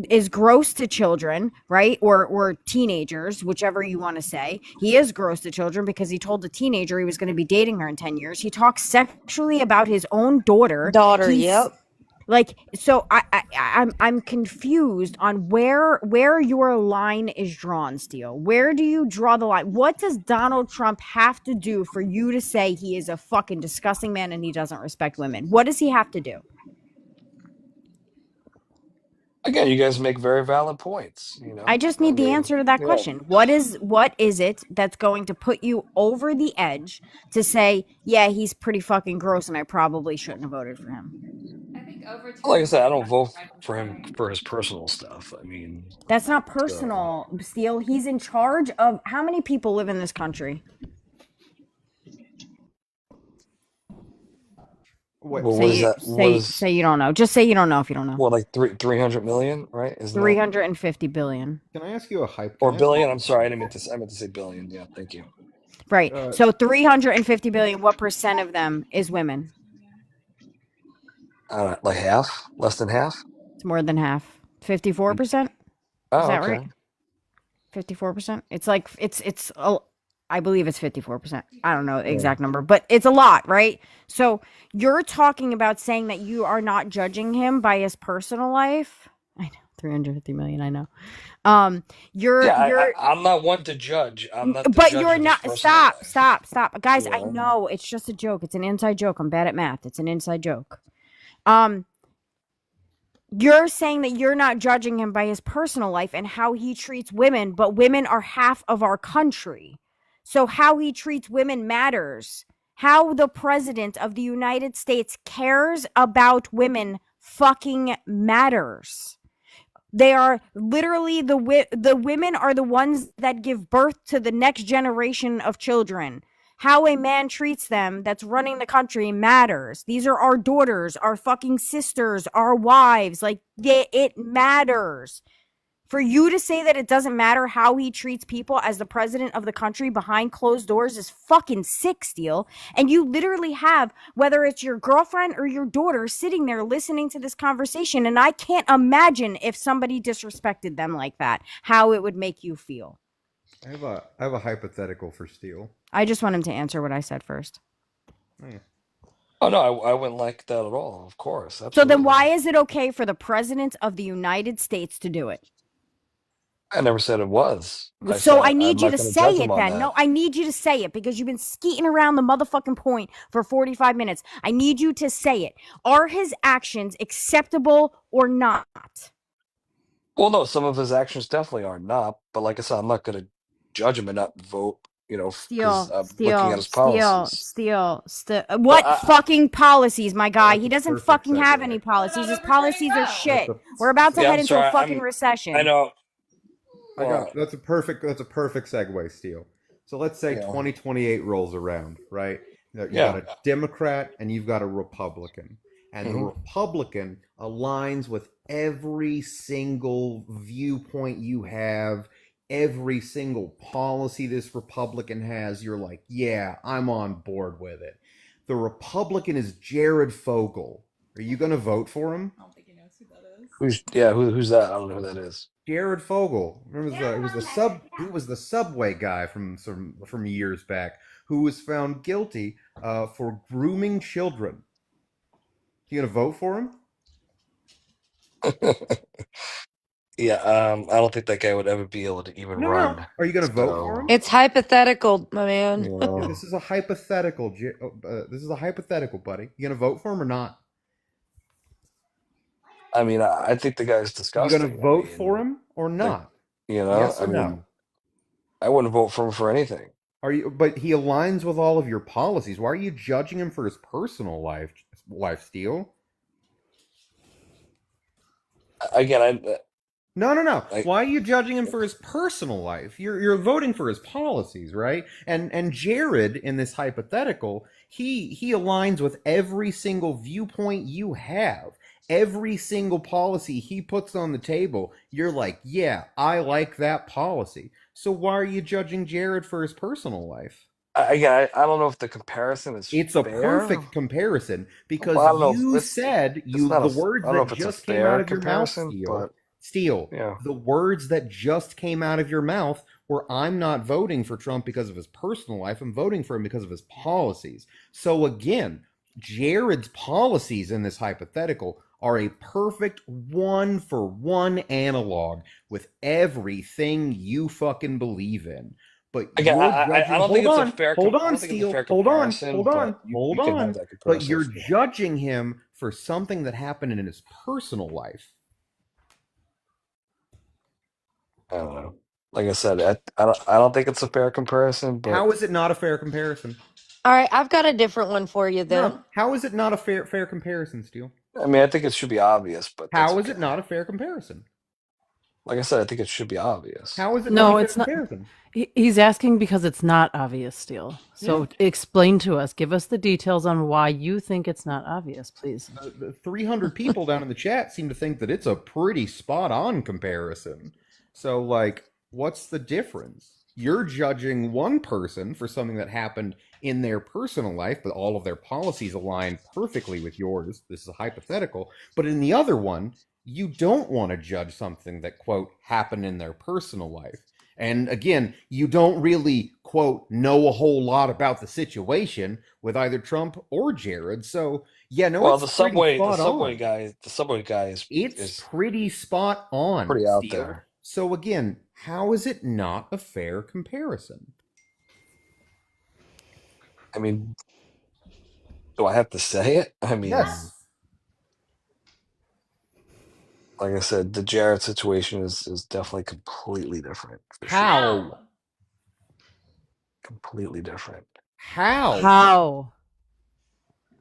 S1: is gross to children, right? Or teenagers, whichever you want to say. He is gross to children because he told the teenager he was going to be dating her in 10 years. He talks sexually about his own daughter. He's
S13: Yep.
S1: like, so I'm confused on where your line is drawn, Steele. Where do you draw the line? What does Donald Trump have to do for you to say he is a fucking disgusting man and he doesn't respect women? What does he have to do?
S8: Again, you guys make very valid points.
S1: I just
S8: I
S1: need the
S8: mean,
S1: answer to that
S8: yeah.
S1: question. What is it that's going to put you over the edge to say, yeah, he's pretty fucking gross and I probably shouldn't have voted for him?
S25: I think over
S8: Like I said, I don't vote for him for his personal stuff. I mean,
S1: That's not
S8: so
S1: personal, Steele. He's in charge of how many people live in this country?
S21: Wait,
S8: well, what is that? What is
S1: Say you don't know. Just say you don't know if you don't know.
S8: like 300 million, right? Isn't that
S1: 350 billion.
S21: can I ask you a hype?
S8: or
S21: Can I ask you?
S8: billion? I'm sorry, I meant to say billion. Yeah, thank you.
S1: Right. So 350 billion, what percent of them is women?
S8: Like half, less than half.
S1: It's more than half. 54%? Is
S8: Oh,
S1: that right?
S8: okay.
S1: 54%? It's like I believe it's 54%. I don't know the
S8: Yeah.
S1: exact number, but it's a lot, right? So you're talking about saying that you are not judging him by his personal life. I know, 350 million, I know.
S8: Yeah,
S1: You're
S8: I'm not one to judge. I'm not the
S1: but
S8: judge
S1: you're
S8: of his
S1: not.
S8: personal life.
S1: Stop, guys. I
S8: Yeah.
S1: know it's just a joke. It's an inside joke. I'm bad at math. It's an inside joke. Um, you're saying that you're not judging him by his personal life and how he treats women, but women are half of our country. So how he treats women matters. How the president of the United States cares about women fucking matters. They are literally the women are the ones that give birth to the next generation of children. How a man treats them that's running the country matters. These are our daughters, our fucking sisters, our wives. Like, it matters. For you to say that it doesn't matter how he treats people as the president of the country behind closed doors is fucking sick, Steele. And you literally have, whether it's your girlfriend or your daughter, sitting there listening to this conversation. And I can't imagine if somebody disrespected them like that, how it would make you feel.
S21: I have a hypothetical for Steele.
S1: I just want him to answer what I said first.
S21: Oh, yeah.
S8: Oh no, I wouldn't like that at all. Of course,
S1: So
S8: absolutely.
S1: then why is it okay for the president of the United States to do it?
S8: I never said it was.
S1: So I
S8: I'm
S1: need you
S8: not
S1: to
S8: going to
S1: say
S8: judge
S1: it
S8: him on
S1: then.
S8: that.
S1: No, I need you to say it because you've been skeeting around the motherfucking point for 45 minutes. I need you to say it. Are his actions acceptable or not?
S8: Well, no, some of his actions definitely are not. But like I said, I'm not going to judge him and not vote. Because I'm looking at his policies.
S1: What fucking policies, my guy?
S21: That's
S1: He
S21: a
S1: doesn't
S21: perfect
S1: fucking have
S21: segue.
S1: any policies. His policies are shit.
S21: That's
S1: We're about to
S8: Yeah,
S1: head
S8: I'm
S1: into a
S8: sorry.
S1: fucking recession.
S8: I know.
S21: That's a perfect segue, Steele. So let's say 2028 rolls around, right? You've got a Democrat and you've got a Republican. And the Republican aligns with every single viewpoint you have every single policy this Republican has, you're like, yeah, I'm on board with it. The Republican is Jared Fogle. Are you going to vote for him?
S25: I don't think he knows who that is.
S8: Who's that? I don't know who that is.
S21: Jared Fogle. Remember, he was the subway guy from years back who was found guilty for grooming children. You gonna vote for him?
S8: Yeah, I don't think that guy would ever be able to even run.
S21: Are you gonna vote for him?
S13: It's hypothetical, my man.
S21: Yeah, this is a hypothetical. This is a hypothetical, buddy. You gonna vote for him or not?
S8: I mean, I think the guy's
S21: You
S8: disgusting.
S21: gonna vote for him or not? Yes or no?
S8: I wouldn't vote for him for anything.
S21: Are you? But he aligns with all of your policies. Why are you judging him for his personal life, Steele?
S8: Again,
S21: No. Why are you judging him for his personal life? You're voting for his policies, right? And Jared, in this hypothetical, he aligns with every single viewpoint you have. Every single policy he puts on the table, you're like, yeah, I like that policy. So why are you judging Jared for his personal life?
S8: I don't know if the comparison is
S21: It's
S8: fair.
S21: a perfect comparison because
S8: Well, I don't know if
S21: you
S8: it's-
S21: said
S8: it's not
S21: the words
S8: I don't know
S21: that
S8: if it's a
S21: just came
S8: fair
S21: out of your mouth,
S8: comparison,
S21: Steele.
S8: Yeah.
S21: The words that just came out of your mouth were, I'm not voting for Trump because of his personal life. I'm voting for him because of his policies. So again, Jared's policies in this hypothetical are a perfect one-for-one analog with everything you fucking believe in. But
S8: Again, I don't think it's a fair.
S21: Hold
S8: I don't
S21: on,
S8: think it's a
S21: Steele.
S8: fair
S21: Hold on.
S8: comparison,
S21: Hold
S8: but
S21: on.
S8: you
S21: Hold
S8: can have
S21: on.
S8: that
S21: But
S8: comparison
S21: you're
S8: if you want.
S21: judging him for something that happened in his personal life.
S8: I don't know. Like I said, I don't think it's a fair comparison. But
S21: How is it not a fair comparison?
S13: All right, I've got a different one for you then.
S21: No. How is it not a fair comparison, Steele?
S8: I mean, I think it should be obvious. But
S21: How is it not a fair comparison?
S8: like I said, I think it should be obvious.
S21: How is it
S15: No,
S21: not a fair
S15: it's not.
S21: comparison?
S15: He's asking because it's not obvious, Steele. So explain to us. Give us the details on why you think it's not obvious, please.
S21: The 300 people down in the chat seem to think that it's a pretty spot-on comparison. So, like, what's the difference? You're judging one person for something that happened in their personal life, but all of their policies align perfectly with yours. This is a hypothetical. But in the other one, you don't want to judge something that, quote, happened in their personal life. And again, you don't really, quote, know a whole lot about the situation with either Trump or Jared. So, yeah, no,
S8: Well,
S21: it's
S8: the subway
S21: guy,
S8: is
S21: pretty spot on.
S8: pretty out
S21: Steele.
S8: there.
S21: So again, how is it not a fair comparison?
S8: I mean, do I have to say it? I mean,
S21: Yes.
S8: like I said, the Jared situation is definitely completely different.
S21: How?
S8: Completely different.
S21: How?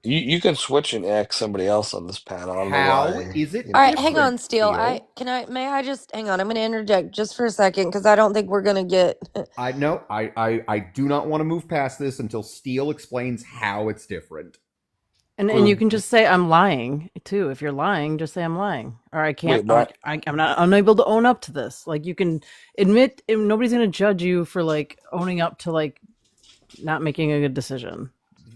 S8: You can switch and ask somebody else on this panel. I don't know why.
S21: Is it?
S13: All right, hang on, Steele. May I just hang on? I'm going to interject just for a second because I don't think we're going to get.
S21: I do not want to move past this until Steele explains how it's different.
S15: And you can just say I'm lying too. If you're lying, just say I'm lying, or I can't. I'm not unable to own up to this. Like you can admit, nobody's going to judge you for like owning up to like not making a good decision.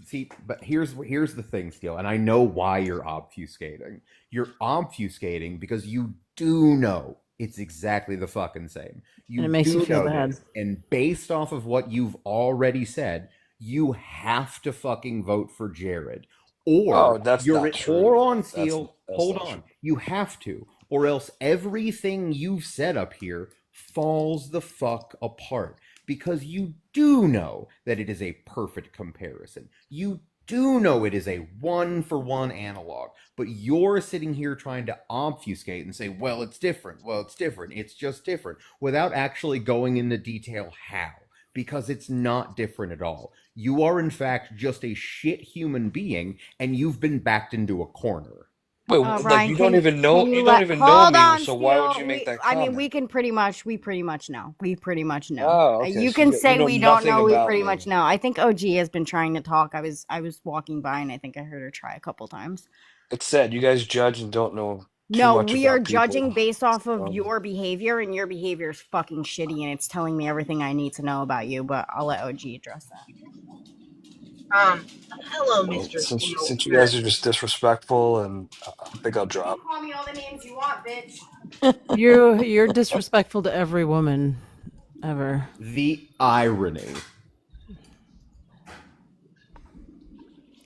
S21: See, but here's the thing, Steele, and I know why you're obfuscating. You're obfuscating because you do know it's exactly the fucking same.
S15: And it makes you feel bad.
S21: This, and based off of what you've already said, you have to fucking vote for Jared. Or
S8: that's
S21: you're
S8: not true.
S21: Hold on, Steele.
S8: That's
S21: Hold
S8: not
S21: on.
S8: true.
S21: You have to, or else everything you've said up here falls the fuck apart. Because you do know that it is a perfect comparison. You do know it is a one-for-one analog. But you're sitting here trying to obfuscate and say, well, it's different. Well, it's different. It's just different. Without actually going into detail how. Because it's not different at all. You are, in fact, just a shit human being, and you've been backed into a corner.
S8: Wait,
S1: Ryan,
S8: you don't even know. You don't
S1: let-
S8: even know
S1: hold
S8: me.
S1: on,
S8: So why would
S1: Steele.
S8: you make that
S1: I
S8: comment?
S1: mean, we pretty much know. We pretty much know.
S8: Oh, okay.
S1: You
S8: So
S1: can
S8: you
S1: say
S8: know
S1: we don't
S8: nothing
S1: know. We
S8: about
S1: pretty
S8: me.
S1: much know. I think OG has been trying to talk. I was walking by and I think I heard her try a couple times.
S8: It's said you guys judge and don't know too
S1: No,
S8: much
S1: we are
S8: about people.
S1: judging based off of
S8: Um,
S1: your behavior, and your behavior is fucking shitty, and it's telling me everything I need to know about you. But I'll let OG address that.
S22: Hello,
S8: well,
S22: Mr. Steele.
S8: since you guys are just disrespectful, and I think I'll
S1: You can
S8: drop.
S1: call me all the names you want, bitch.
S15: You're disrespectful to every woman ever.
S21: The irony.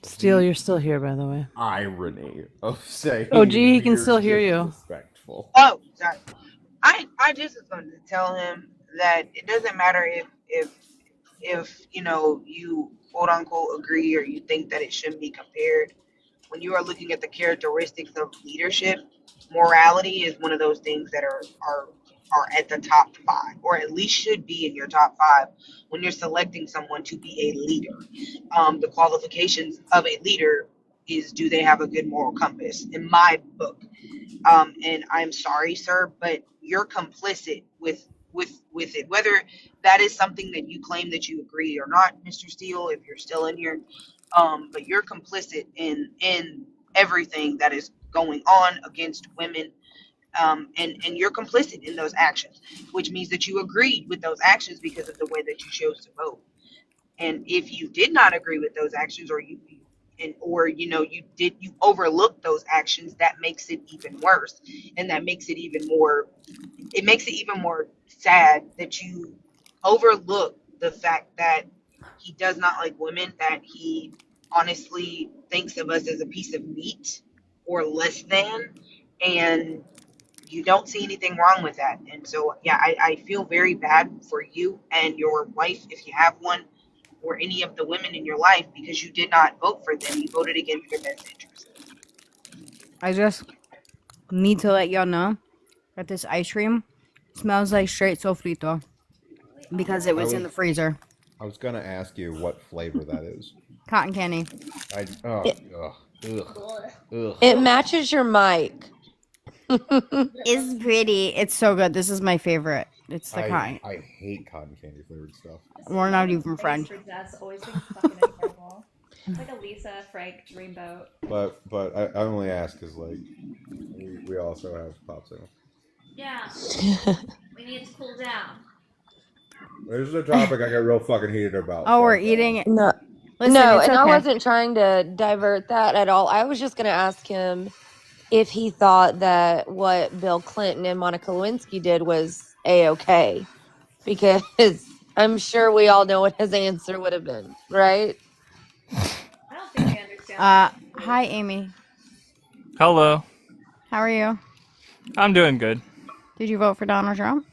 S15: Steele, you're still here, by the way.
S21: Irony of saying
S15: OG, he can
S21: you're
S15: still hear you.
S21: disrespectful.
S22: Oh, sorry. I just was going to tell him that it doesn't matter if you know you quote unquote agree or you think that it shouldn't be compared. When you are looking at the characteristics of leadership, morality is one of those things that are at the top 5, or at least should be in your top 5 when you're selecting someone to be a leader. The qualifications of a leader is, do they have a good moral compass? In my book, and I'm sorry, sir, but you're complicit with it. Whether that is something that you claim that you agree or not, Mr. Steele, if you're still in here, but you're complicit in everything that is going on against women, and you're complicit in those actions, which means that you agreed with those actions because of the way that you chose to vote. And if you did not agree with those actions, or you overlooked those actions, that makes it even worse, and that makes it even more, it makes it even more sad that you overlook the fact that he does not like women, that he honestly thinks of us as a piece of meat or less than, and you don't see anything wrong with that. And so, yeah, I feel very bad for you and your wife, if you have one, or any of the women in your life, because you did not vote for them. You voted against their best interest.
S1: I just need to let y'all know that this ice cream smells like straight sofrito because it was in the freezer.
S21: I was gonna ask you what flavor that is.
S1: Cotton candy.
S13: It matches your mic.
S1: It's pretty. It's so good. This is my favorite. It's the cotton.
S21: I hate cotton candy flavored stuff.
S1: We're not even friends.
S25: For Jess always being fucking incredible. It's like a Lisa Frank dreamboat.
S21: But I only ask because like we also have popsicle.
S25: Yeah. We need to cool down.
S21: This is a topic I get real fucking heated about.
S1: Oh, we're eating it.
S13: No,
S1: Listen,
S13: no,
S1: it's
S13: and I
S1: okay.
S13: wasn't trying to divert that at all. I was just going to ask him if he thought that what Bill Clinton and Monica Lewinsky did was A-okay, because I'm sure we all know what his answer would have been, right?
S25: I don't think they understand.
S1: Hi, Amy.
S16: Hello.
S1: How are you?
S16: I'm doing good.
S1: Did you vote for Donald Trump?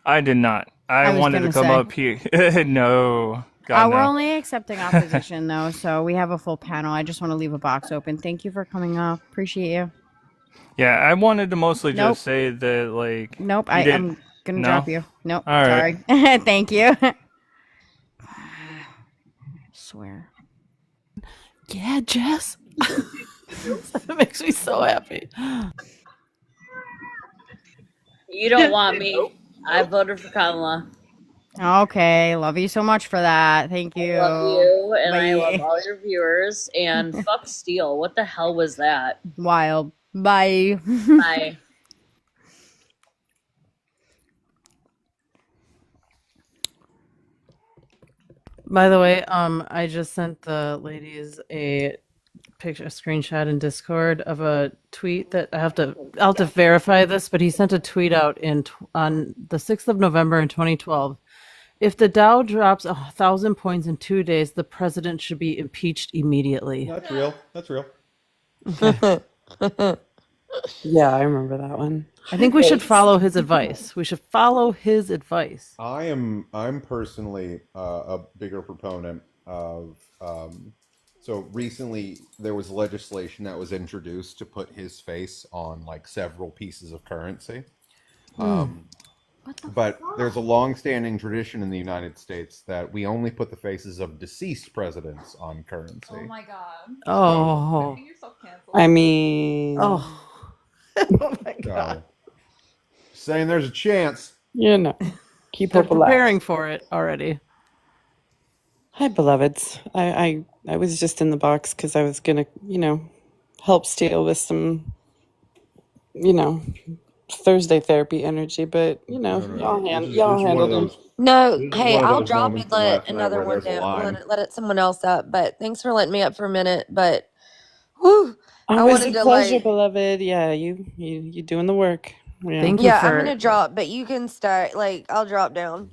S16: I did not. I
S1: was
S16: wanted to
S1: gonna
S16: come
S1: say.
S16: up here. No. God,
S1: We're
S16: no.
S1: only accepting opposition, though, so we have a full panel. I just want to leave a box open. Thank you for coming up. Appreciate you.
S16: Yeah, I wanted to mostly
S1: Nope.
S16: just say that, like.
S1: Nope,
S16: you didn't-
S1: I'm gonna
S16: No?
S1: drop you. Nope,
S16: All right.
S1: sorry. Thank you. Swear.
S15: Yeah, Jess. That makes me so happy.
S18: You don't want me. I voted for Kamala.
S1: Okay, love you so much for that. Thank you.
S18: I love you, and I
S1: Bye.
S18: love all your viewers. And fuck Steele. What the hell was that?
S1: Wild. Bye.
S18: Bye.
S15: By the way, I just sent the ladies a picture, a screenshot in Discord of a tweet that I'll have to verify this, but he sent a tweet out on the 6th of November in 2012. If the Dow drops 1,000 points in 2 days, the president should be impeached immediately.
S21: That's real. That's real.
S19: Yeah, I remember that one.
S15: I think we should follow his advice. We should follow his advice.
S21: I'm personally a bigger proponent of so recently there was legislation that was introduced to put his face on like several pieces of currency. But there's a long-standing tradition in the United States that we only put the faces of deceased presidents on currency.
S25: Oh my god.
S15: Oh.
S25: I think you're so canceled.
S19: I mean,
S15: Oh. Oh my god.
S21: Saying there's a chance.
S19: You know, keep
S15: They're
S19: hope alive.
S15: preparing for it already.
S19: Hi, beloveds. I was just in the box because I was gonna, help Steele with some Thursday therapy energy, but y'all handled them.
S13: No,
S21: This is
S13: hey,
S21: one of
S13: I'll
S21: those
S13: drop and
S21: moments from
S13: let
S21: last night
S13: another
S21: where
S13: one
S21: there's a
S13: down.
S21: line.
S13: Let it someone else up. But thanks for letting me up for a minute. But whew, I
S19: Always a
S13: wanted to
S19: pleasure, beloved. Yeah, you doing the work. Yeah.
S15: Thank you
S13: I'm
S15: for
S13: gonna drop, but you can start. I'll drop down.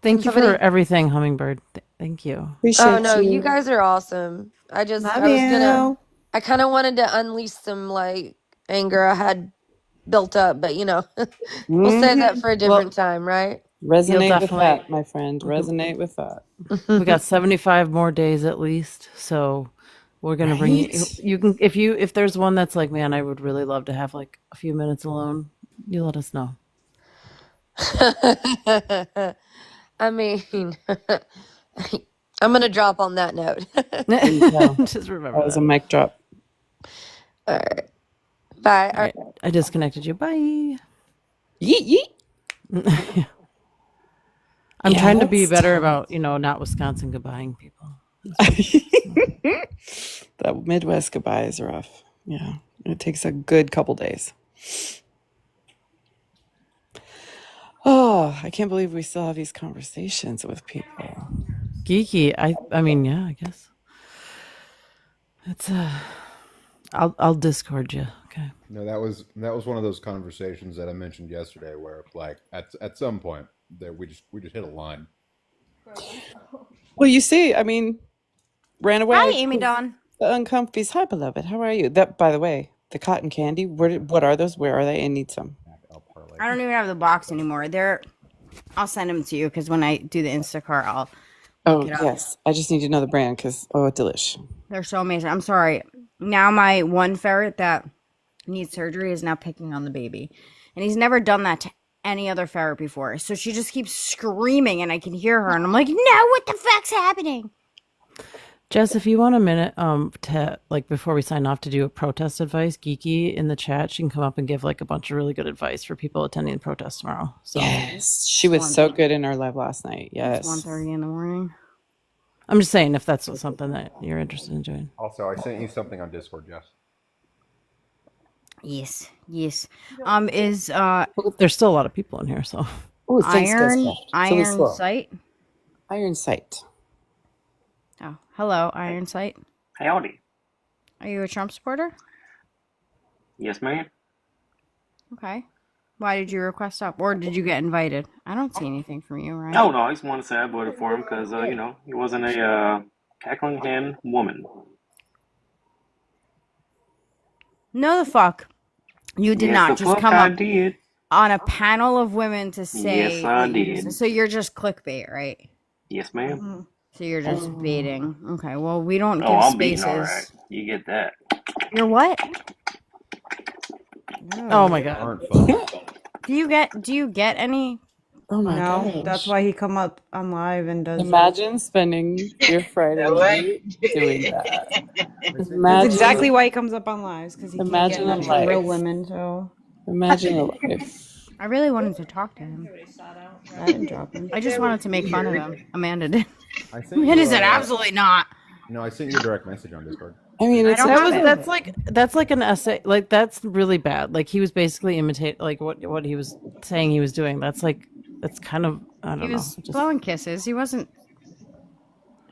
S15: thank
S13: Can
S15: you for
S13: somebody?
S15: everything, Hummingbird. Thank you.
S13: Oh no, you guys are awesome. I kind of wanted to unleash some anger I had built up, but we'll save that for a different time, right?
S19: Resonate with that, my friend. Resonate with that.
S15: We got 75 more days at least, so we're gonna bring you.
S19: Right?
S15: You can if there's one that's like, man, I would really love to have like a few minutes alone. You let us know.
S13: I mean, I'm gonna drop on that note.
S19: There you go.
S15: Just remember
S19: that was
S15: that.
S19: a mic drop.
S13: All right. Bye.
S15: All right. I disconnected you. Bye.
S19: Yeet
S15: yeet. I'm trying to be better about not Wisconsin goodbying people.
S19: That Midwest goodbye is rough. Yeah, it takes a good couple days. Oh, I can't believe we still have these conversations with people.
S15: Geeky. I mean, yeah, I guess. It's I'll Discord you. Okay.
S21: No, that was one of those conversations that I mentioned yesterday, where at some point that we just hit a line.
S19: Well, you see, I mean, ran away.
S1: Hi, Amy Dawn.
S19: The uncomfies. Hi, beloved. How are you? That, by the way, the cotton candy. What are those? Where are they? I need some.
S1: I don't even have the box anymore. I'll send them to you because when I do the Instacart, I'll.
S19: Oh yes, I just need to know the brand because delish.
S1: They're so amazing. I'm sorry. Now my one ferret that needs surgery is now picking on the baby, and he's never done that to any other ferret before. So she just keeps screaming, and I can hear her, and I'm like, "No, what the fuck's happening?"
S15: Jess, if you want a minute, to before we sign off, to do a protest advice, Geeky in the chat, she can come up and give a bunch of really good advice for people attending the protest tomorrow. So
S19: yes, she was so good in our live last night. Yes,
S1: it's 1:30 in the morning.
S15: I'm just saying if that's something that you're interested in doing.
S21: Also, I sent you something on Discord, Jess.
S1: Yes.
S15: There's still a lot of people in here, so
S1: Iron Sight.
S19: Iron Sight.
S1: Oh, hello, Iron Sight.
S14: Howdy.
S1: Are you a Trump supporter?
S14: Yes, ma'am.
S1: Okay. Why did you request up, or did you get invited? I don't see anything from you, right?
S14: Oh, no, I just want to say I voted for him because, he wasn't a cackling hen woman.
S1: No, the fuck. You did
S14: Yes,
S1: not
S14: the
S1: just
S14: fuck
S1: come
S14: I
S1: up
S14: did.
S1: on a panel of women to say.
S14: Yes, I did.
S1: So you're just clickbait, right?
S14: Yes, ma'am.
S1: So you're just baiting. Okay, well, we don't give
S14: I'm
S1: spaces.
S14: beating all right. You get that.
S1: You're what?
S15: Oh my god.
S1: Do you get any?
S19: Oh my
S7: No,
S19: gosh.
S7: that's why he come up on live and does.
S19: Imagine spending your Friday night doing that.
S7: That's exactly why he comes up on lives, because he can't get
S19: Imagine a
S7: enough for real
S19: life.
S7: women. So
S19: Imagine a life.
S1: I really wanted to talk to him.
S7: I didn't drop him.
S1: I just wanted to make fun of him. Amanda did.
S21: I sent
S1: Amanda said absolutely not.
S21: No, I sent you a direct message on Discord.
S19: I mean,
S15: that's like an essay. That's really bad. He was basically imitate what he was saying he was doing. That's kind of I don't know.
S1: He was blowing kisses. He wasn't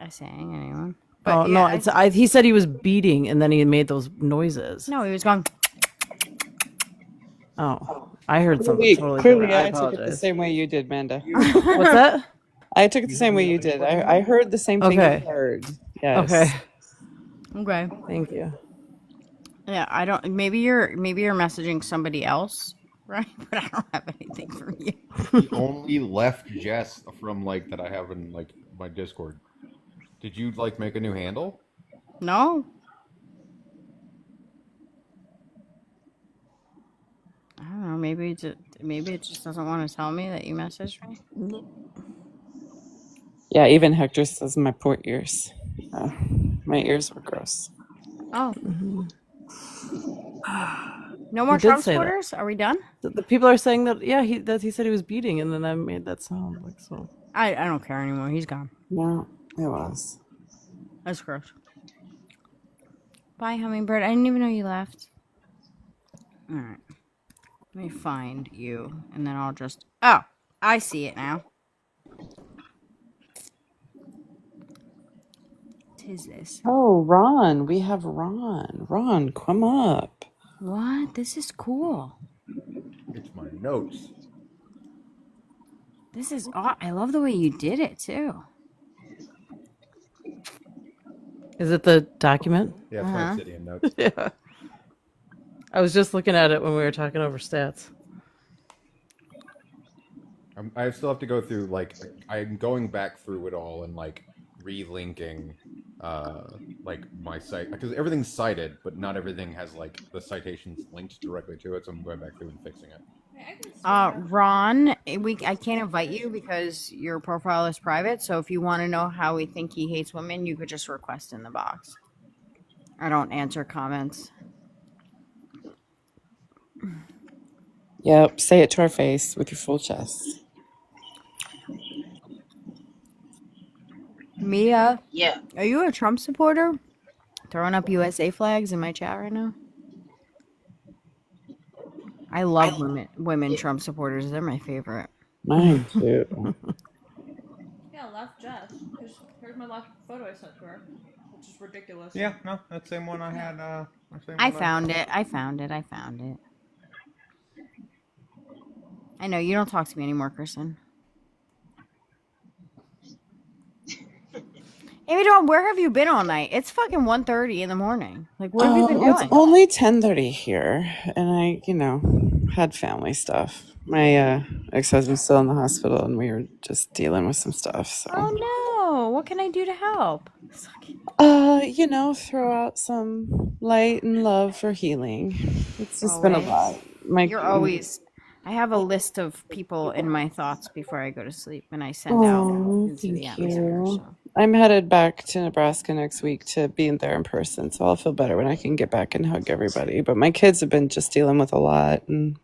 S1: essaying anyone.
S15: But no, he said he was beating, and then he made those noises.
S1: No, he was going.
S15: Oh, I heard something totally
S19: Clearly,
S15: different.
S19: I took it the same way you did, Manda.
S15: What's that?
S19: I took it the same way you did. I heard the same thing
S15: Okay.
S19: you heard. Yes.
S1: Okay.
S15: Thank you.
S1: Yeah, I don't. Maybe you're messaging somebody else, right? But I don't have anything from you.
S21: He only left Jess from that I have in my Discord. Did you make a new handle?
S1: No. I don't know. Maybe it just doesn't want to tell me that you messaged me.
S19: Yeah, even Hector says my poor ears. My ears were gross.
S1: Oh. No more
S15: He did
S1: Trump
S15: say that.
S1: supporters? Are we done?
S15: The people are saying that he said he was beating, and then I made that sound so.
S1: I don't care anymore. He's gone.
S19: No, it was.
S1: That's gross. Bye, Hummingbird. I didn't even know you left. All right. Let me find you, and then I'll just... Oh, I see it now. What is this?
S19: Oh, Ron. We have Ron. Ron, come up.
S1: What? This is cool.
S21: It's my notes.
S1: This is... I love the way you did it, too.
S15: Is it the document?
S21: Yeah, Plant City and notes.
S15: Yeah. I was just looking at it when we were talking over stats.
S21: I still have to go through, like, I'm going back through it all and, like, relinking, like, my site. Because everything's cited, but not everything has, like, the citations linked directly to it, so I'm going back through and fixing it.
S1: Ron, I can't invite you because your profile is private, so if you want to know how we think he hates women, you could just request in the box. I don't answer comments.
S19: Yep, say it to our face with your full chest.
S1: Mia?
S22: Yeah.
S1: Are you a Trump supporter? Throwing up USA flags in my chat right now? I love women Trump supporters. They're my favorite.
S19: Mine too.
S25: Yeah, left Jess. Here's my last photo I sent to her, which is ridiculous.
S21: Yeah, no, that same one I had.
S1: I found it. I know, you don't talk to me anymore, Kristen. Amy Dawn, where have you been all night? It's fucking 1:30 in the morning. Like, what have you been doing?
S19: It's only 10:30 here, and I, had family stuff. My ex-husband's still in the hospital, and we were just dealing with some stuff. So.
S1: Oh no! What can I do to help?
S19: Throw out some light and love for healing. It's just been a lot.
S1: You're always... I have a list of people in my thoughts before I go to sleep, and I send out into the atmosphere. So.
S19: I'm headed back to Nebraska next week to be there in person, so I'll feel better when I can get back and hug everybody. But my kids have been just dealing with a lot, and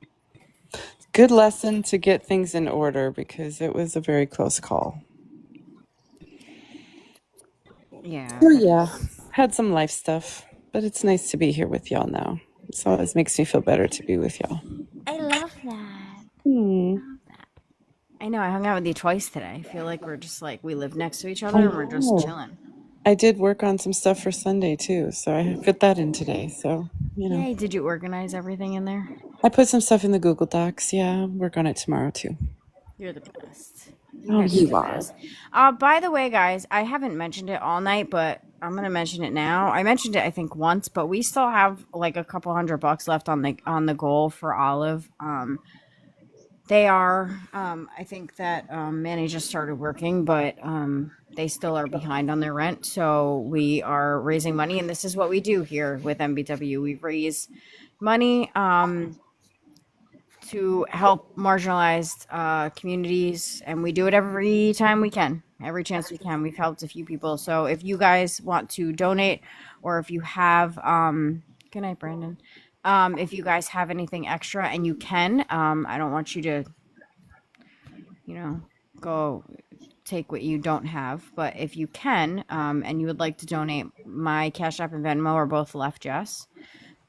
S19: good lesson to get things in order because it was a very close call.
S1: Yeah.
S19: So yeah, had some life stuff, but it's nice to be here with y'all now. It always makes me feel better to be with y'all.
S1: I love that. I know, I hung out with you twice today. I feel like we're just like, we live next to each other and we're just chilling.
S19: I did work on some stuff for Sunday too, so I fit that in today. So,
S1: Yay, did you organize everything in there?
S19: I put some stuff in the Google Docs. Yeah, I'll work on it tomorrow too.
S1: You're the best.
S19: You are.
S1: By the way, guys, I haven't mentioned it all night, but I'm gonna mention it now. I mentioned it, I think, once, but we still have like a couple $100 left on the goal for Olive. They are, I think that Manny just started working, but they still are behind on their rent. So we are raising money, and this is what we do here with MBW. We raise money to help marginalized communities, and we do it every time we can, every chance we can. We've helped a few people. So if you guys want to donate, or if you have, good night, Brandon. If you guys have anything extra, and you can, I don't want you to, go take what you don't have. But if you can, and you would like to donate, my Cash App and Venmo are both left Jess.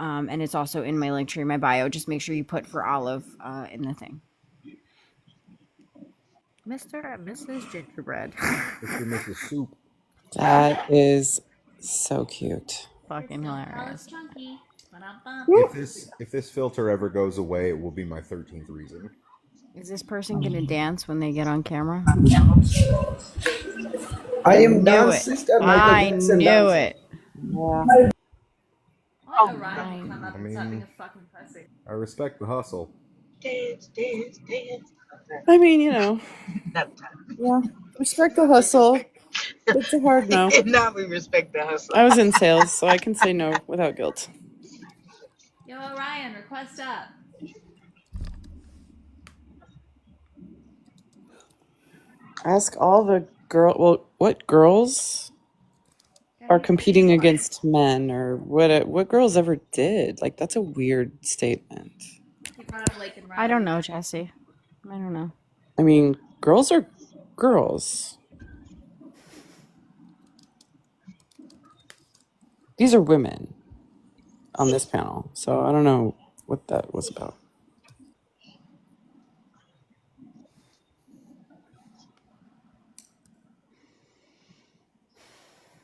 S1: And it's also in my link tree in my bio. Just make sure you put for Olive in the thing. Mr. and Mrs. Gingerbread.
S21: Mr. and Mrs. Soup.
S19: That is so cute.
S1: Fucking hilarious.
S21: If this filter ever goes away, it will be my 13th reason.
S1: Is this person gonna dance when they get on camera?
S5: I am
S1: knew
S5: dance
S1: it.
S5: sister.
S1: I knew it.
S19: Yeah.
S21: I respect the hustle.
S22: Dance.
S19: I mean, yeah, respect the hustle. It's a hard no.
S22: Now we respect the hustle.
S19: I was in sales, so I can say no without guilt.
S25: Yo, Orion, request up.
S19: Ask all the what girls are competing against men, or what girls ever did? Like, that's a weird statement.
S1: I don't know, Jesse. I don't know.
S19: I mean, girls are girls. These are women on this panel, so I don't know what that was about.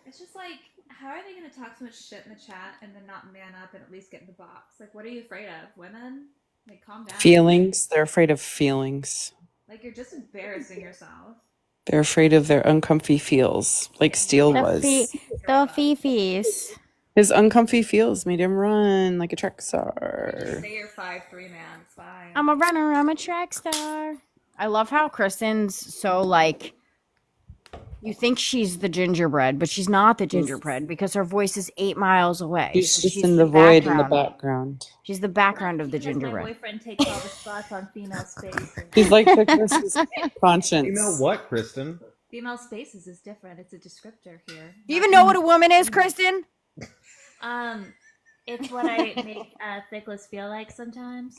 S25: It's just like, how are they going to talk so much shit in the chat and then not man up and at least get in the box? Like, what are you afraid of? Women? Like, calm down.
S19: Feelings. They're afraid of feelings.
S25: Like, you're just embarrassing yourself.
S19: They're afraid of their uncomfy feels, like Steele was.
S1: The Fifis.
S19: His uncomfy feels made him run like a track
S25: Just
S19: star.
S25: say you're 5'3", man. It's fine.
S1: I'm a runner. I'm a track star. I love how Kristen's so like. You think she's the gingerbread, but she's not the gingerbread because her voice is 8 miles away.
S19: She's
S1: So
S19: just
S1: she's
S19: in
S1: the
S19: the void in the
S1: background.
S19: background.
S1: She's the background of the
S25: Because my
S1: gingerbread.
S25: boyfriend takes all the spots on female spaces.
S19: He's like Chris's conscience.
S21: Female what, Kristen?
S25: Female spaces is different. It's a descriptor here.
S1: Do you even know what a woman is, Kristen?
S25: It's what I make Thickless feel like sometimes.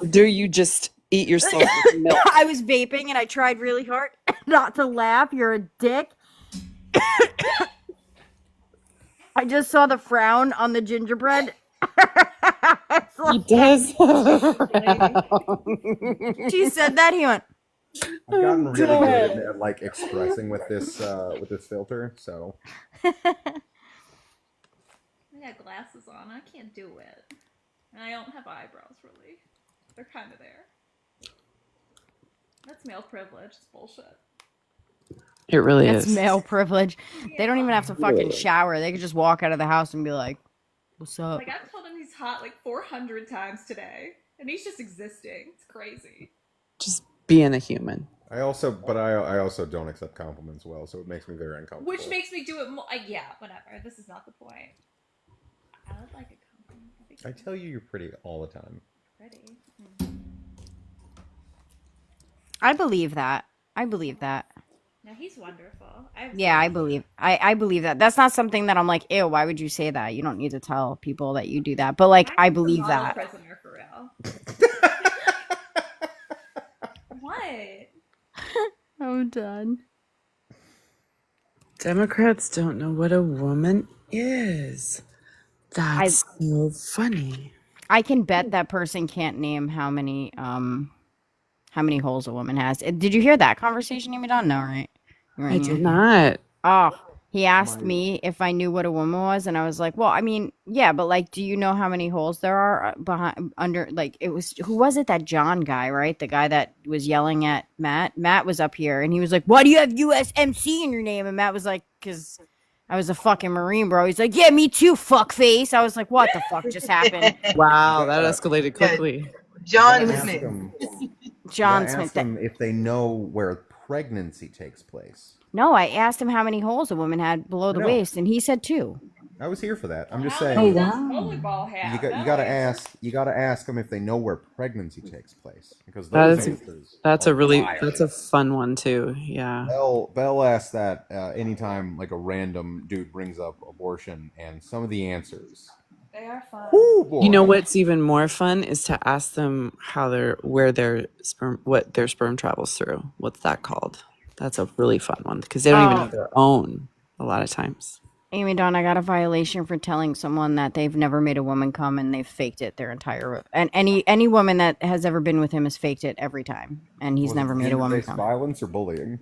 S19: Do you just eat yourself with milk?
S1: I was vaping and I tried really hard not to laugh. You're a dick. I just saw the frown on the gingerbread.
S19: He does have a frown.
S1: She said that. He went.
S21: I've gotten really good at like expressing with this filter, so.
S25: I got glasses on. I can't do it. And I don't have eyebrows, really. They're kind of there. That's male privilege. It's bullshit.
S19: It really
S1: That's
S19: is.
S1: male privilege. They don't even have to fucking shower. They could just walk out of the house and be like, "What's up?"
S25: Like, I've told him he's hot like 400 times today. And he's just existing. It's crazy.
S19: Just being a human.
S21: I also don't accept compliments well, so it makes me very uncomfortable.
S25: Which makes me do it more. Yeah, whatever. This is not the point. I would like a compliment.
S21: I tell you you're pretty all the time.
S25: Pretty.
S1: I believe that. I believe that.
S25: No, he's wonderful.
S1: Yeah, I believe that. That's not something that I'm like, ew, why would you say that? You don't need to tell people that you do that. But like, I believe that.
S25: Prisoner for real. What?
S1: I'm done.
S19: Democrats don't know what a woman is. That's so funny.
S1: I can bet that person can't name how many holes a woman has. Did you hear that conversation, Amy Dawn? No, right?
S19: I did not.
S1: Oh, he asked me if I knew what a woman was, and I was like, well, I mean, yeah, but like, do you know how many holes there are behind, under, like, it was, who was it? That John guy, right? The guy that was yelling at Matt. Matt was up here, and he was like, why do you have USMC in your name? And Matt was like, because I was a fucking Marine, bro. He's like, yeah, me too, fuckface. I was like, what the fuck just happened?
S19: Wow, that escalated quickly.
S22: John
S1: Smith.
S21: John Smith. Them if they know where pregnancy takes place.
S1: No, I asked him how many holes a woman had below the waist, and he said 2.
S21: I was here for that. I'm just saying.
S25: Oh, wow.
S21: You gotta ask them if they know where pregnancy takes place, because those
S19: that's a fun one too. Yeah.
S21: Belle asked that anytime like a random dude brings up abortion, and some of the answers.
S25: They are fun.
S19: You know what's even more fun is to ask them what their sperm travels through. What's that called? That's a really fun one because they don't even know their own a lot of times.
S1: Amy Dawn, I got a violation for telling someone that they've never made a woman come and they've faked it their entire. And any woman that has ever been with him has faked it every time, and he's never made a woman come.
S21: Violence or bullying?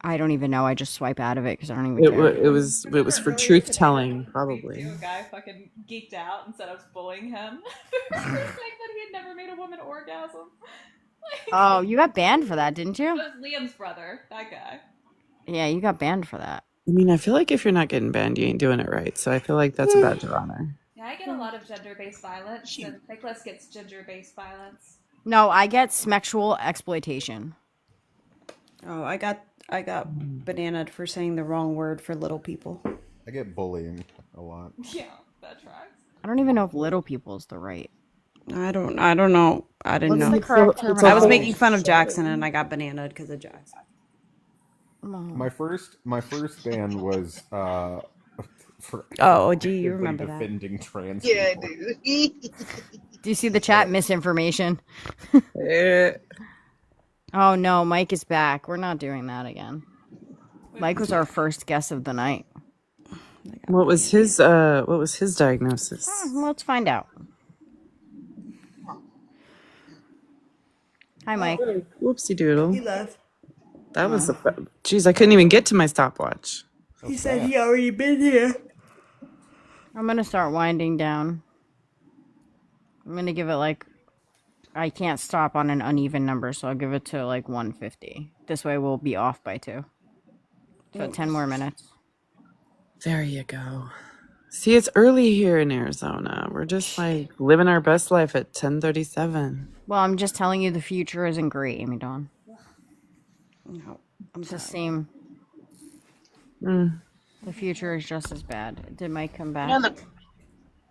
S1: I don't even know. I just swipe out of it because I don't even care.
S19: It was for truth telling, probably.
S25: A guy fucking geeked out and said I was bullying him for saying that he had never made a woman orgasm.
S1: Oh, you got banned for that, didn't you?
S25: That was Liam's brother, that guy.
S1: Yeah, you got banned for that.
S19: I mean, I feel like if you're not getting banned, you ain't doing it right. So I feel like that's a badge of honor.
S25: Yeah, I get a lot of gender-based violence, and Nicholas gets ginger-based violence.
S1: No, I get smexual exploitation.
S2: Oh, I got bananaed for saying the wrong word for little people.
S21: I get bullying a lot.
S25: Yeah, that tracks.
S1: I don't even know if little people is the right.
S2: I don't know. I didn't know.
S1: What's the correct term?
S2: I was making fun of Jackson and I got bananaed because of Jackson.
S21: My first ban was for
S2: gee, you remember that?
S21: Defending trans
S22: Yeah,
S21: people.
S22: dude.
S1: Do you see the chat misinformation? Oh no, Mike is back. We're not doing that again. Mike was our first guest of the night.
S19: What was his diagnosis?
S1: Let's find out. Hi, Mike.
S19: Whoopsie doodle.
S2: He left.
S19: That was jeez, I couldn't even get to my stopwatch.
S1: He said he already been here. I'm gonna start winding down. I'm gonna give it like, I can't stop on an uneven number, so I'll give it to like 150. This way we'll be off by 2. So 10 more minutes.
S19: There you go. See, it's early here in Arizona. We're just like living our best life at 10:37.
S1: Well, I'm just telling you the future isn't great, Amy Dawn.
S7: No,
S1: It's the same.
S19: Mm.
S1: The future is just as bad. Did Mike come back?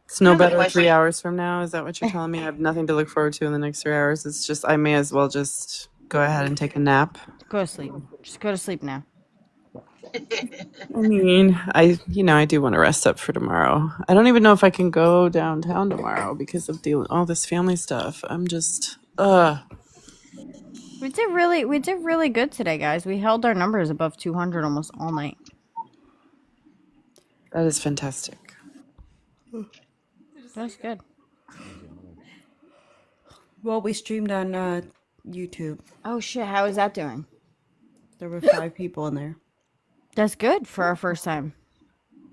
S19: It's no
S22: Another
S19: better
S22: question.
S19: 3 hours from now. Is that what you're telling me? I have nothing to look forward to in the next 3 hours. It's just I may as well just go ahead and take a nap.
S1: Go to sleep. Just go to sleep now.
S19: I mean, I do want to rest up for tomorrow. I don't even know if I can go downtown tomorrow because of all this family stuff. I'm just
S1: We did really good today, guys. We held our numbers above 200 almost all night.
S19: That is fantastic.
S1: That's good.
S7: Well, we streamed on YouTube.
S1: Oh shit, how is that doing?
S7: There were 5 people in there.
S1: That's good for our first time.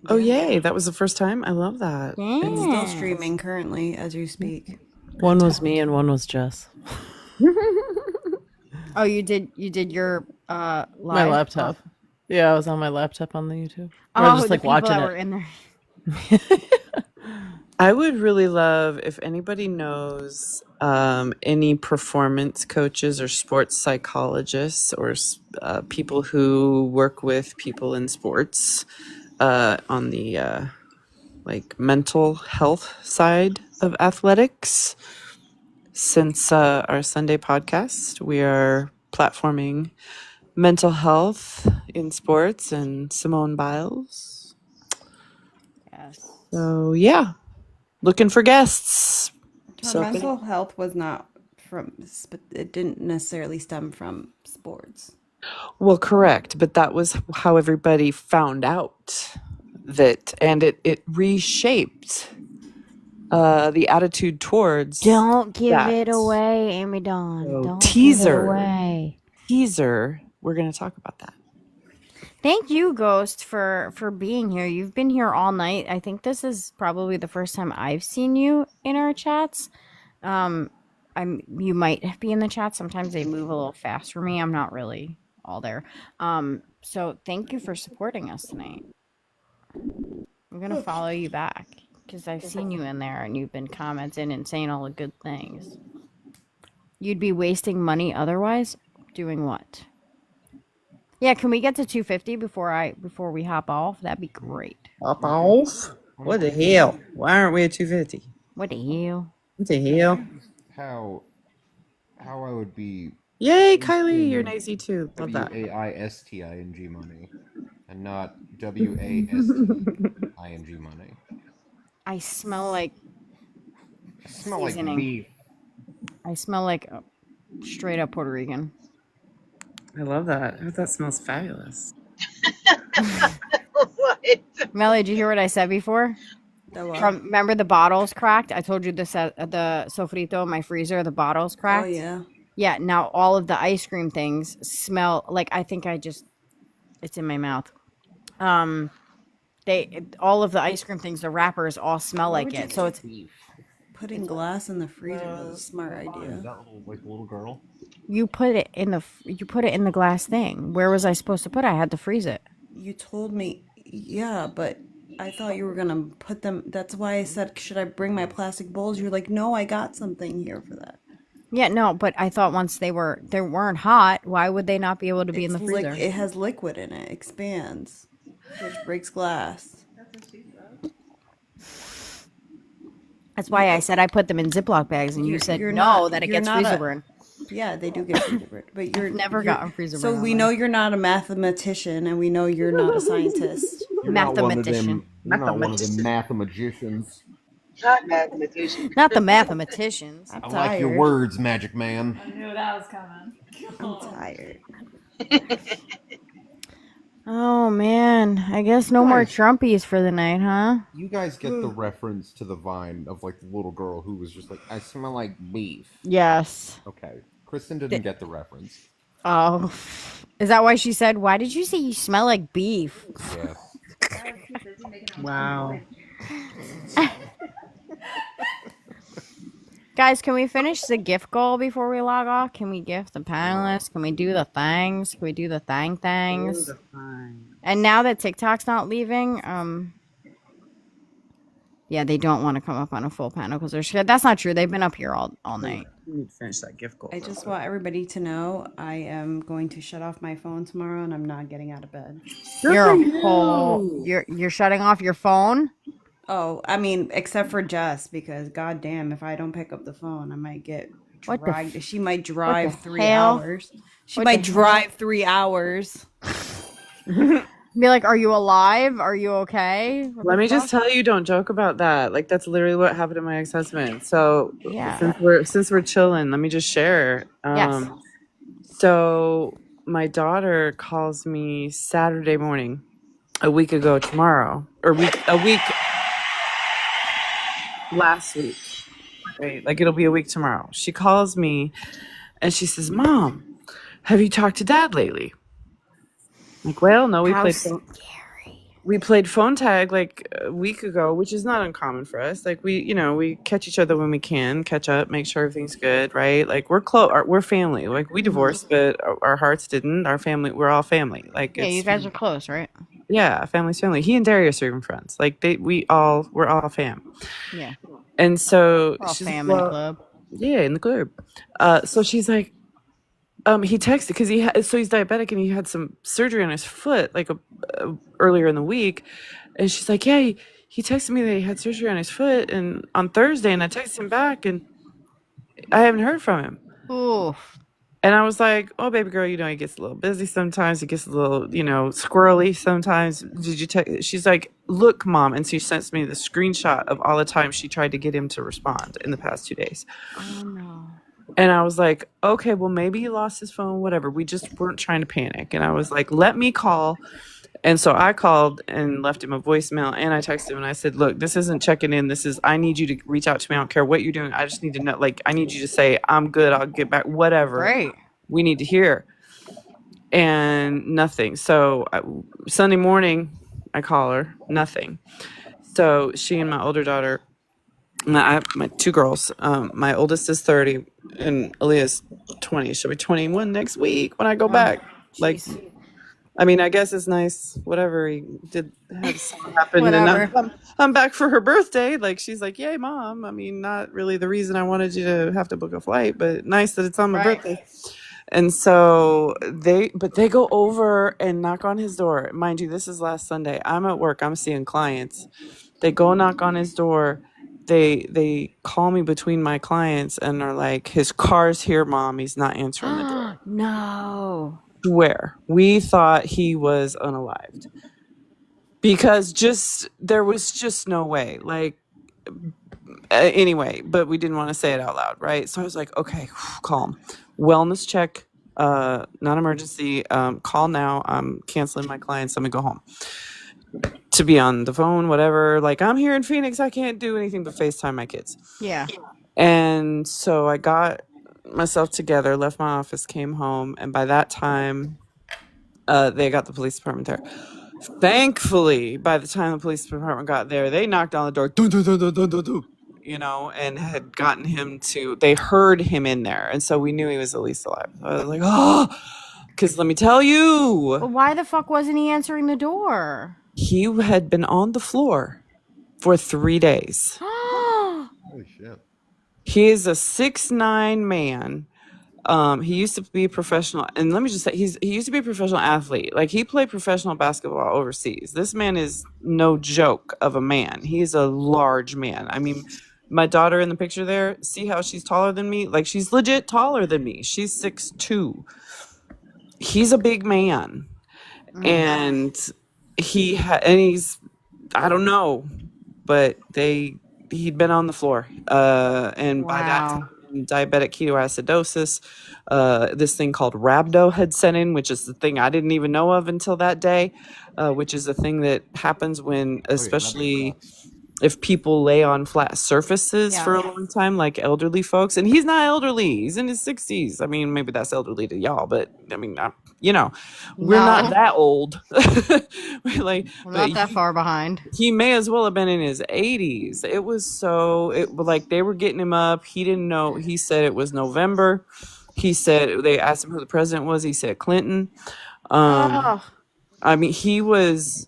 S19: Oh yay, that was the first time. I love that.
S7: It's still streaming currently as you speak.
S15: One was me and one was Jess.
S1: Oh, you did your live?
S15: My laptop. Yeah, I was on my laptop on the YouTube.
S1: Oh,
S15: I was just like
S1: the people
S15: watching
S1: that
S15: it.
S1: were in there.
S19: I would really love if anybody knows any performance coaches or sports psychologists or people who work with people in sports on the like mental health side of athletics. Since our Sunday podcast, we are platforming mental health in sports and Simone Biles.
S1: Yes.
S19: So yeah. Looking for guests.
S7: Her mental health was not from, it didn't necessarily stem from sports.
S19: Well, correct, but that was how everybody found out that, and it reshaped the attitude towards.
S1: Don't give
S19: that.
S1: it away, Amy Dawn.
S19: So,
S1: Don't
S19: teaser.
S1: give it away.
S19: Teaser. We're going to talk about that.
S1: Thank you, Ghost, for being here. You've been here all night. I think this is probably the first time I've seen you in our chats. You might be in the chat. Sometimes they move a little fast for me. I'm not really all there. So thank you for supporting us tonight. I'm gonna follow you back because I've seen you in there and you've been commenting and saying all the good things. You'd be wasting money otherwise. Doing what? Yeah, can we get to 250 before we hop off? That'd be great.
S19: Hop off? What the hell? Why aren't we at 250?
S1: What the hell?
S19: What the hell?
S21: How I would be.
S19: Yay, Kylie, you're nice too. Love that.
S21: WAISTING money, and not WASTING money.
S1: I smell like.
S21: I smell
S1: seasoning.
S21: like beef.
S1: I smell like straight up Puerto Rican.
S19: I love that. I hope that smells fabulous.
S22: What?
S1: Melly, did you hear what I said before? Remember the bottles cracked? I told you this the sofrito in my freezer, the bottles cracked.
S7: Oh, yeah.
S1: Yeah, now all of the ice cream things smell like, I think it's in my mouth. All of the ice cream things, the wrappers all smell like it. So it's
S7: Putting glass in the freezer was a smart idea.
S14: Is that little girl?
S1: you put it in the glass thing. Where was I supposed to put it? I had to freeze it.
S7: You told me, yeah, but I thought you were gonna put them. That's why I said, should I bring my plastic bowls? You're like, no, I got something here for that.
S1: Yeah, no, but I thought once they weren't hot, why would they not be able to be in the freezer?
S7: It has liquid in it, expands, which breaks glass.
S1: That's why I said I put them in Ziploc bags, and you said
S7: you're
S1: no,
S7: not-
S1: that it
S7: you're
S1: gets
S7: not
S1: freezer
S7: a-
S1: burn.
S7: Yeah, they do get freezer burn, but you're
S1: never
S7: you're-
S1: gotten freezer
S7: So
S1: burn
S7: we
S1: on
S7: know
S1: mine.
S7: you're not a mathematician, and we know you're not a scientist.
S21: You're not one of them.
S1: Mathematician.
S21: You're not one of them mathematicians.
S22: Not mathematician.
S1: Not the mathematicians.
S21: I like your words, Magic Man.
S25: I knew that was coming.
S7: I'm tired.
S1: Oh man, I guess no more Trumpies for the night, huh?
S21: You guys get the reference to the Vine of like the little girl who was just like, I smell like beef.
S1: Yes.
S21: Okay. Kristen didn't get the reference.
S1: Oh, is that why she said, "Why did you say you smell like beef?"
S21: Yes.
S2: Wow.
S1: Guys, can we finish the gift goal before we log off? Can we gift the panelists? Can we do the things? Can we do the things? And now that TikTok's not leaving, yeah, they don't want to come up on a full panel because they're scared. That's not true. They've been up here all night.
S2: We need to finish that gift goal. I just want everybody to know I am going to shut off my phone tomorrow and I'm not getting out of bed.
S1: You're shutting off your phone?
S2: Oh, I mean, except for Jess, because goddamn, if I don't pick up the phone, I might get dragged. She might drive 3 hours. She might drive 3 hours.
S1: Be like, are you alive? Are you okay?
S19: Let me just tell you, don't joke about that. Like, that's literally what happened to my ex-husband. So since we're chilling, let me just share.
S1: Yes.
S19: So my daughter calls me Saturday morning, a week ago tomorrow, or a week last week, right? Like, it'll be a week tomorrow. She calls me and she says, "Mom, have you talked to Dad lately?" I'm like, well, no, we played phone tag like a week ago, which is not uncommon for us. Like, we catch each other when we can, catch up, make sure everything's good, right? Like, we're close, we're family. Like, we divorced, but our hearts didn't. Our family, we're all family. Like,
S1: yeah, you guys are close, right?
S19: Yeah, family's family. He and Darius are even friends. Like, we're all fam.
S1: Yeah.
S19: And so
S1: We're all
S19: she's
S1: fam in the club.
S19: Yeah, in the club. So she's like, he texted because so he's diabetic and he had some surgery on his foot like earlier in the week, and she's like, yeah, he texted me that he had surgery on his foot and on Thursday, and I texted him back and I haven't heard from him.
S1: Oof.
S19: And I was like, oh, baby girl, he gets a little busy sometimes. He gets a little, squirrely sometimes. Did you text? She's like, look, Mom. And she sends me the screenshot of all the times she tried to get him to respond in the past 2 days.
S1: Oh, no.
S19: And I was like, okay, well, maybe he lost his phone, whatever. We just weren't trying to panic. And I was like, let me call. And so I called and left him a voicemail, and I texted him and I said, look, this isn't checking in. I need you to reach out to me. I don't care what you're doing. I just need to know, I need you to say, I'm good. I'll get back, whatever.
S1: Right.
S19: We need to hear. And nothing. So Sunday morning, I call her, nothing. So she and my older daughter, my two girls, my oldest is 30 and Aaliyah's 20. She'll be 21 next week when I go back. Like, I mean, I guess it's nice. Whatever he did have something happen, and I'm back for her birthday. Like, she's like, "Yay, Mom!" I mean, not really the reason I wanted you to have to book a flight, but nice that it's on my birthday. And so they go over and knock on his door. Mind you, this is last Sunday. I'm at work. I'm seeing clients. They go knock on his door. They call me between my clients and are like, his car's here, Mom. He's not answering the door.
S1: No.
S19: Swear, we thought he was unalived because there was just no way. Like, anyway, but we didn't want to say it out loud, right? So I was like, okay, calm. Wellness check, not emergency. Call now. I'm canceling my clients. I'm gonna go home. To be on the phone, whatever. Like, I'm here in Phoenix. I can't do anything but FaceTime my kids.
S1: Yeah.
S19: And so I got myself together, left my office, came home, and by that time, they got the police department there. Thankfully, by the time the police department got there, they knocked on the door, dun, dun, dun, dun, dun, dun, dun, and had gotten him they heard him in there, and so we knew he was at least alive. So I was like, oh, because let me tell you.
S1: But why the fuck wasn't he answering the door?
S19: He had been on the floor for 3 days.
S21: Holy shit.
S19: He is a 6'9" man. He used to be a professional, and let me just say, he used to be a professional athlete. Like, he played professional basketball overseas. This man is no joke of a man. He's a large man. I mean, my daughter in the picture there, see how she's taller than me? Like, she's legit taller than me. She's 6'2". He's a big man. And he's, I don't know, but he'd been on the floor. And by that time, diabetic ketoacidosis, this thing called rhabdo had set in, which is the thing I didn't even know of until that day, which is the thing that happens when, especially if people lay on flat surfaces for a long time, like elderly folks, and he's not elderly, he's in his 60s. I mean, maybe that's elderly to y'all, but I mean, we're not that old. We're like,
S1: I'm
S19: but
S1: not that far behind.
S19: he may as well have been in his 80s. It was like they were getting him up. He didn't know. He said it was November. He said, they asked him who the president was. He said Clinton. I mean, he was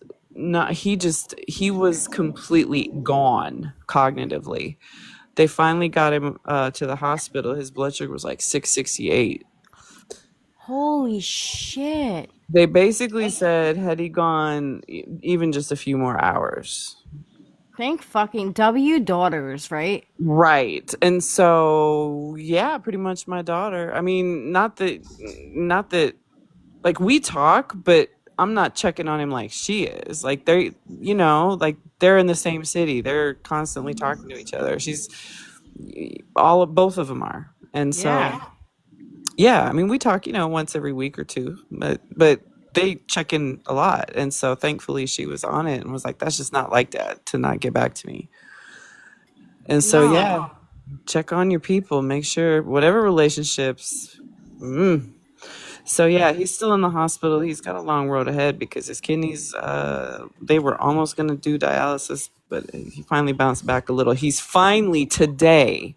S19: completely gone cognitively. They finally got him to the hospital. His blood sugar was like 668.
S1: Holy shit.
S19: They basically said, had he gone even just a few more hours.
S1: Thank fucking W daughters, right?
S19: Right. And so, yeah, pretty much my daughter. I mean, not that, like, we talk, but I'm not checking on him like she is. Like, they're in the same city. They're constantly talking to each other. Both of them are. And so, yeah, I mean, we talk, once every week or two, but they check in a lot. And so thankfully she was on it and was like, that's just not like that to not get back to me. And so, yeah, check on your people, make sure whatever relationships. So, yeah, he's still in the hospital. He's got a long road ahead because his kidneys, they were almost going to do dialysis, but he finally bounced back a little. He's finally today.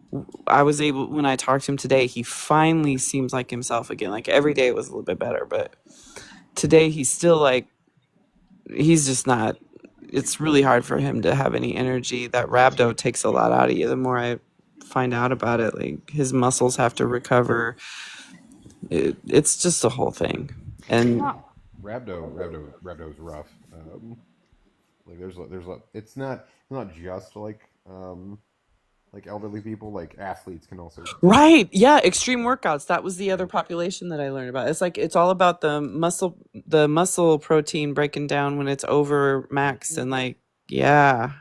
S19: When I talked to him today, he finally seems like himself again. Like every day it was a little bit better, but today he's still like, he's just not, it's really hard for him to have any energy. That rhabdo takes a lot out of you. The more I find out about it, like his muscles have to recover. It's just a whole thing. And
S21: rhabdo's rough. Like there's it's not just like elderly people, like athletes can also.
S19: Right. Yeah. Extreme workouts. That was the other population that I learned about. It's like, it's all about the muscle protein breaking down when it's over max and like, yeah.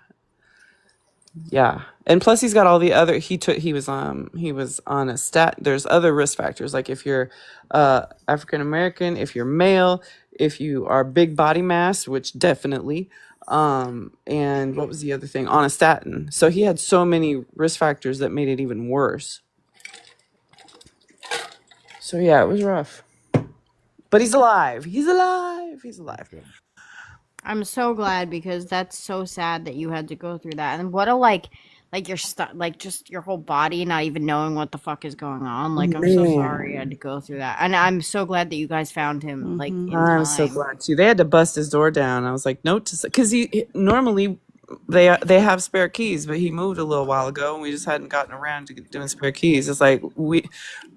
S19: Yeah. And plus he's got all the other, he was on a there's other risk factors. Like if you're, African-American, if you're male, if you are big body mass, which definitely, and what was the other thing? On a statin. So he had so many risk factors that made it even worse. So yeah, it was rough. But he's alive. He's alive.
S1: I'm so glad because that's so sad that you had to go through that. And what a like you're stuck, like just your whole body not even knowing what the fuck is going on. Like, I'm so sorry you had to go through that. And I'm so glad that you guys found him like in time.
S19: I'm so glad too. They had to bust his door down. I was like, note to, because he normally they have spare keys, but he moved a little while ago and we just hadn't gotten around to doing spare keys. It's like when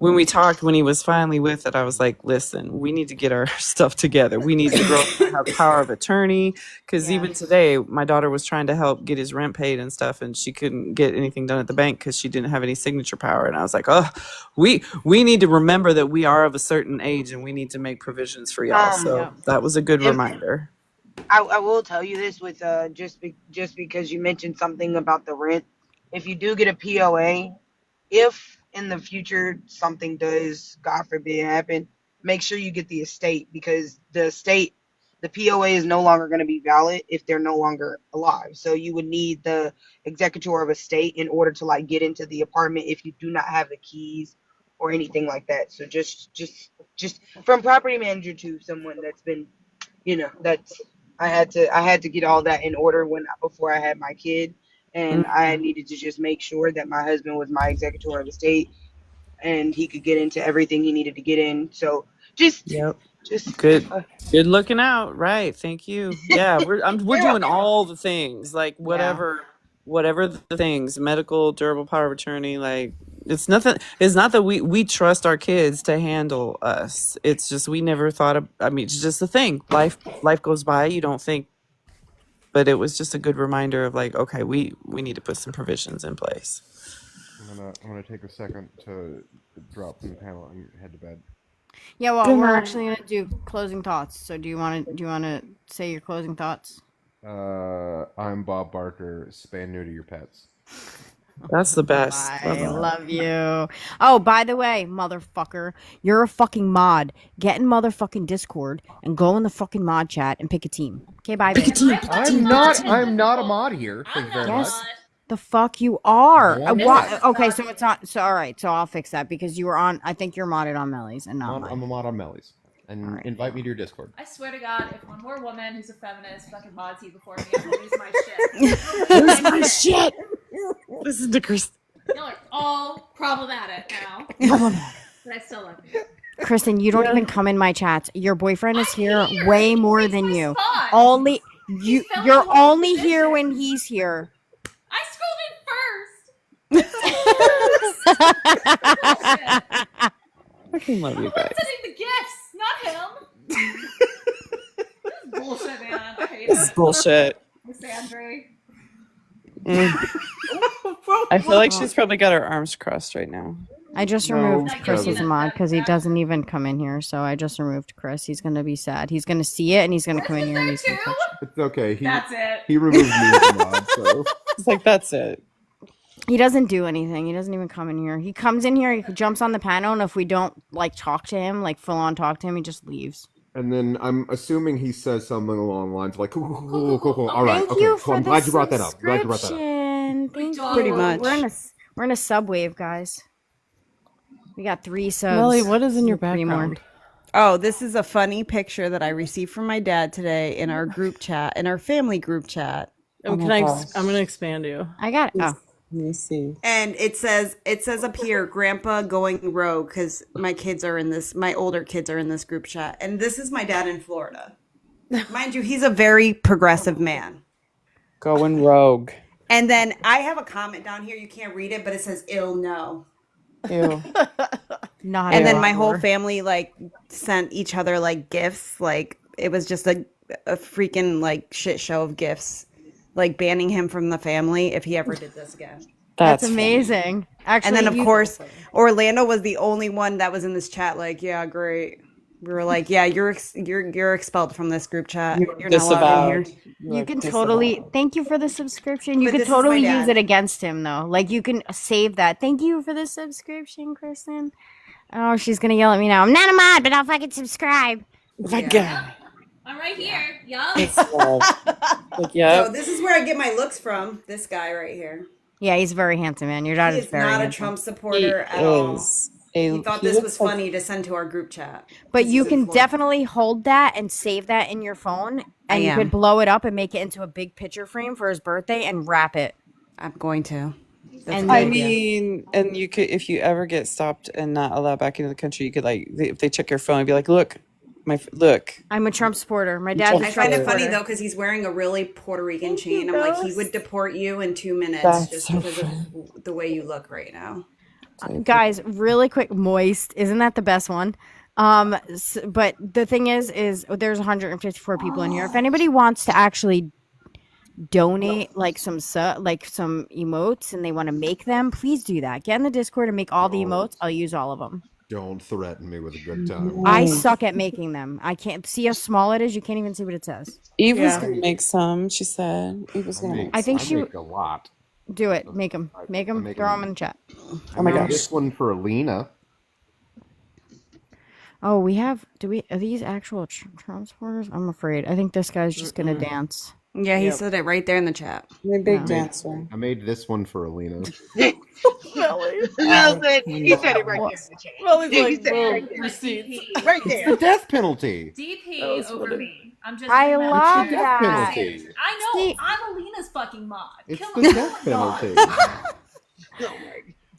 S19: we talked, when he was finally with it, I was like, listen, we need to get our stuff together. We need to have power of attorney, because even today my daughter was trying to help get his rent paid and stuff, and she couldn't get anything done at the bank because she didn't have any signature power. And I was like, oh, we need to remember that we are of a certain age and we need to make provisions for y'all. So that was a good reminder.
S22: I will tell you this with just because you mentioned something about the rent. If you do get a POA, if in the future something does, God forbid, happen, make sure you get the estate, because the POA is no longer going to be valid if they're no longer alive. So you would need the executor of estate in order to like get into the apartment if you do not have the keys or anything like that. So just from property manager to someone that's been, that's I had to get all that in order before I had my kid, and I needed to just make sure that my husband was my executor of estate and he could get into everything he needed to get in. So just
S19: good looking out. Right. Thank you. Yeah, we're doing all the things, like whatever the things, medical, durable power of attorney, like it's not that we trust our kids to handle us. It's just we never thought of, I mean, it's just a thing. Life goes by, you don't think, but it was just a good reminder of like, okay, we need to put some provisions in place.
S21: I'm gonna take a second to drop from the panel and head to bed.
S1: Yeah, well, we're actually gonna do closing thoughts. So do you wanna say your closing thoughts?
S21: I'm Bob Barker. Spay and neuter your pets.
S19: That's the best.
S1: I love you. Oh, by the way, motherfucker, you're a fucking mod. Get in motherfucking Discord and go in the fucking mod chat and pick a team. Okay, bye, bitch.
S21: I'm not a mod here. Thank you very much.
S1: Yes, the fuck you are.
S21: No, I'm not.
S1: Okay, so it's not. So all right, so I'll fix that because you were on. I think you're modded on Melly's and not mine.
S21: I'm a mod on Melly's. And invite me to your Discord.
S25: I swear to God, if one more woman who's a feminist fucking mods you before me, I'm gonna lose my shit.
S19: Lose my shit. Listen to Chris.
S25: Y'all are all problematic now. But I still love you.
S1: Kristen, you don't even come in my chats. Your boyfriend is here way more than you.
S25: spot.
S1: Only you. You're only here when he's here.
S25: I scrolled in first.
S19: I can love you
S25: I'm
S19: guys.
S25: sending the gifts, not him. This is bullshit, man. I hate
S19: This
S25: it.
S19: is bullshit.
S25: Miss Andre.
S19: I feel like she's probably got her arms crossed right now.
S1: I just removed Chris as a mod because he doesn't even come in here. So I just removed Chris. He's gonna be sad. He's gonna see it and he's gonna come in here and he's gonna touch it.
S21: It's okay.
S25: That's it.
S21: He removed me as a mod, so
S19: it's like that's it.
S1: He doesn't do anything. He doesn't even come in here. He comes in here, he jumps on the panel, and if we don't like talk to him, like full on talk to him, he just leaves.
S21: And then I'm assuming he says something along the lines like, cool. All right,
S1: Thank
S21: okay.
S1: you
S21: Cool.
S1: for
S21: I'm
S1: the
S21: glad you brought that up.
S1: subscription. Thank you.
S19: Pretty much.
S1: We're in a subwave, guys. We got 3 subs.
S15: Melly, what is in your
S1: 3 more.
S15: background?
S2: Oh, this is a funny picture that I received from my dad today in our group chat, in our family group chat.
S15: I'm gonna expand you.
S1: I got it. Oh.
S19: Let me see.
S2: And it says up here, Grandpa going rogue, because my older kids are in this group chat. And this is my dad in Florida. Mind you, he's a very progressive man.
S19: Going rogue.
S2: And then I have a comment down here. You can't read it, but it says ill no.
S19: Ew.
S1: Not
S2: And
S1: at
S2: then
S1: all.
S2: my whole family like sent each other like gifts. Like it was just a freaking like shit show of gifts. Like banning him from the family if he ever did this again.
S1: That's amazing. Actually,
S2: and then of course Orlando was the only one that was in this chat. Like, yeah, great. We were like, yeah, you're expelled from this group chat. You're not allowed in here.
S1: You can totally thank you for the subscription. You
S2: But
S1: can
S2: this is my
S1: totally
S2: dad.
S1: use it against him though. Like you can save that. Thank you for the subscription, Kristen. Oh, she's gonna yell at me now. I'm not a mod, but I'll fucking subscribe.
S19: My God.
S25: I'm right here. Yup.
S19: Like, yeah.
S2: So this is where I get my looks from. This guy right here.
S1: Yeah, he's very handsome, man. Your dad
S2: He
S1: is
S2: is
S1: very
S2: not a
S1: handsome.
S2: Trump supporter at all. He thought this was funny to send to our group chat.
S1: But you can definitely hold that and save that in your phone, and you could blow it up and make it into a big picture frame for his birthday and wrap it.
S2: I'm going to.
S1: And
S19: I
S1: then-
S19: mean, and you could, if you ever get stopped and not allowed back into the country, you could like, if they check your phone, be like, look, look.
S1: I'm a Trump supporter. My dad's a
S2: I
S1: Trump
S2: find it funny
S1: supporter.
S2: though because he's wearing a really Puerto Rican chain. I'm like, he would deport you in 2 minutes
S19: That's
S2: just
S19: so
S2: because of the way you look right now.
S1: Guys, really quick, moist. Isn't that the best one? But the thing is there's 154 people in here. If anybody wants to actually donate like some emotes and they want to make them, please do that. Get in the Discord and make all the emotes. I'll use all of them.
S21: don't threaten me with a good time.
S1: I suck at making them. I can't see how small it is. You can't even see what it says.
S19: Eve was gonna make some. She said Eve was gonna.
S1: I think she
S21: make a lot.
S1: do it. Make them. Make them. Throw them in the chat.
S19: Oh my
S21: I made
S19: gosh.
S21: This one for Alina.
S1: Oh, we have. Are these actual transporters? I'm afraid. I think this guy's just gonna dance.
S2: Yeah, he said it right there in the chat.
S19: My big dancer.
S21: I made this one for Alina.
S22: He said it right there in the chat.
S15: Melly's
S22: He
S15: like,
S22: said it
S15: "Whoa,
S22: right there.
S15: receipts."
S22: Right
S21: It's
S22: there.
S21: the death penalty.
S25: DP over me. I'm just.
S1: I
S25: gonna
S1: love
S25: mention
S1: that.
S21: Penalty.
S25: I know.
S1: See-
S25: I'm Alina's fucking mod.
S21: It's
S25: Kill
S21: the
S25: me.
S21: death penalty.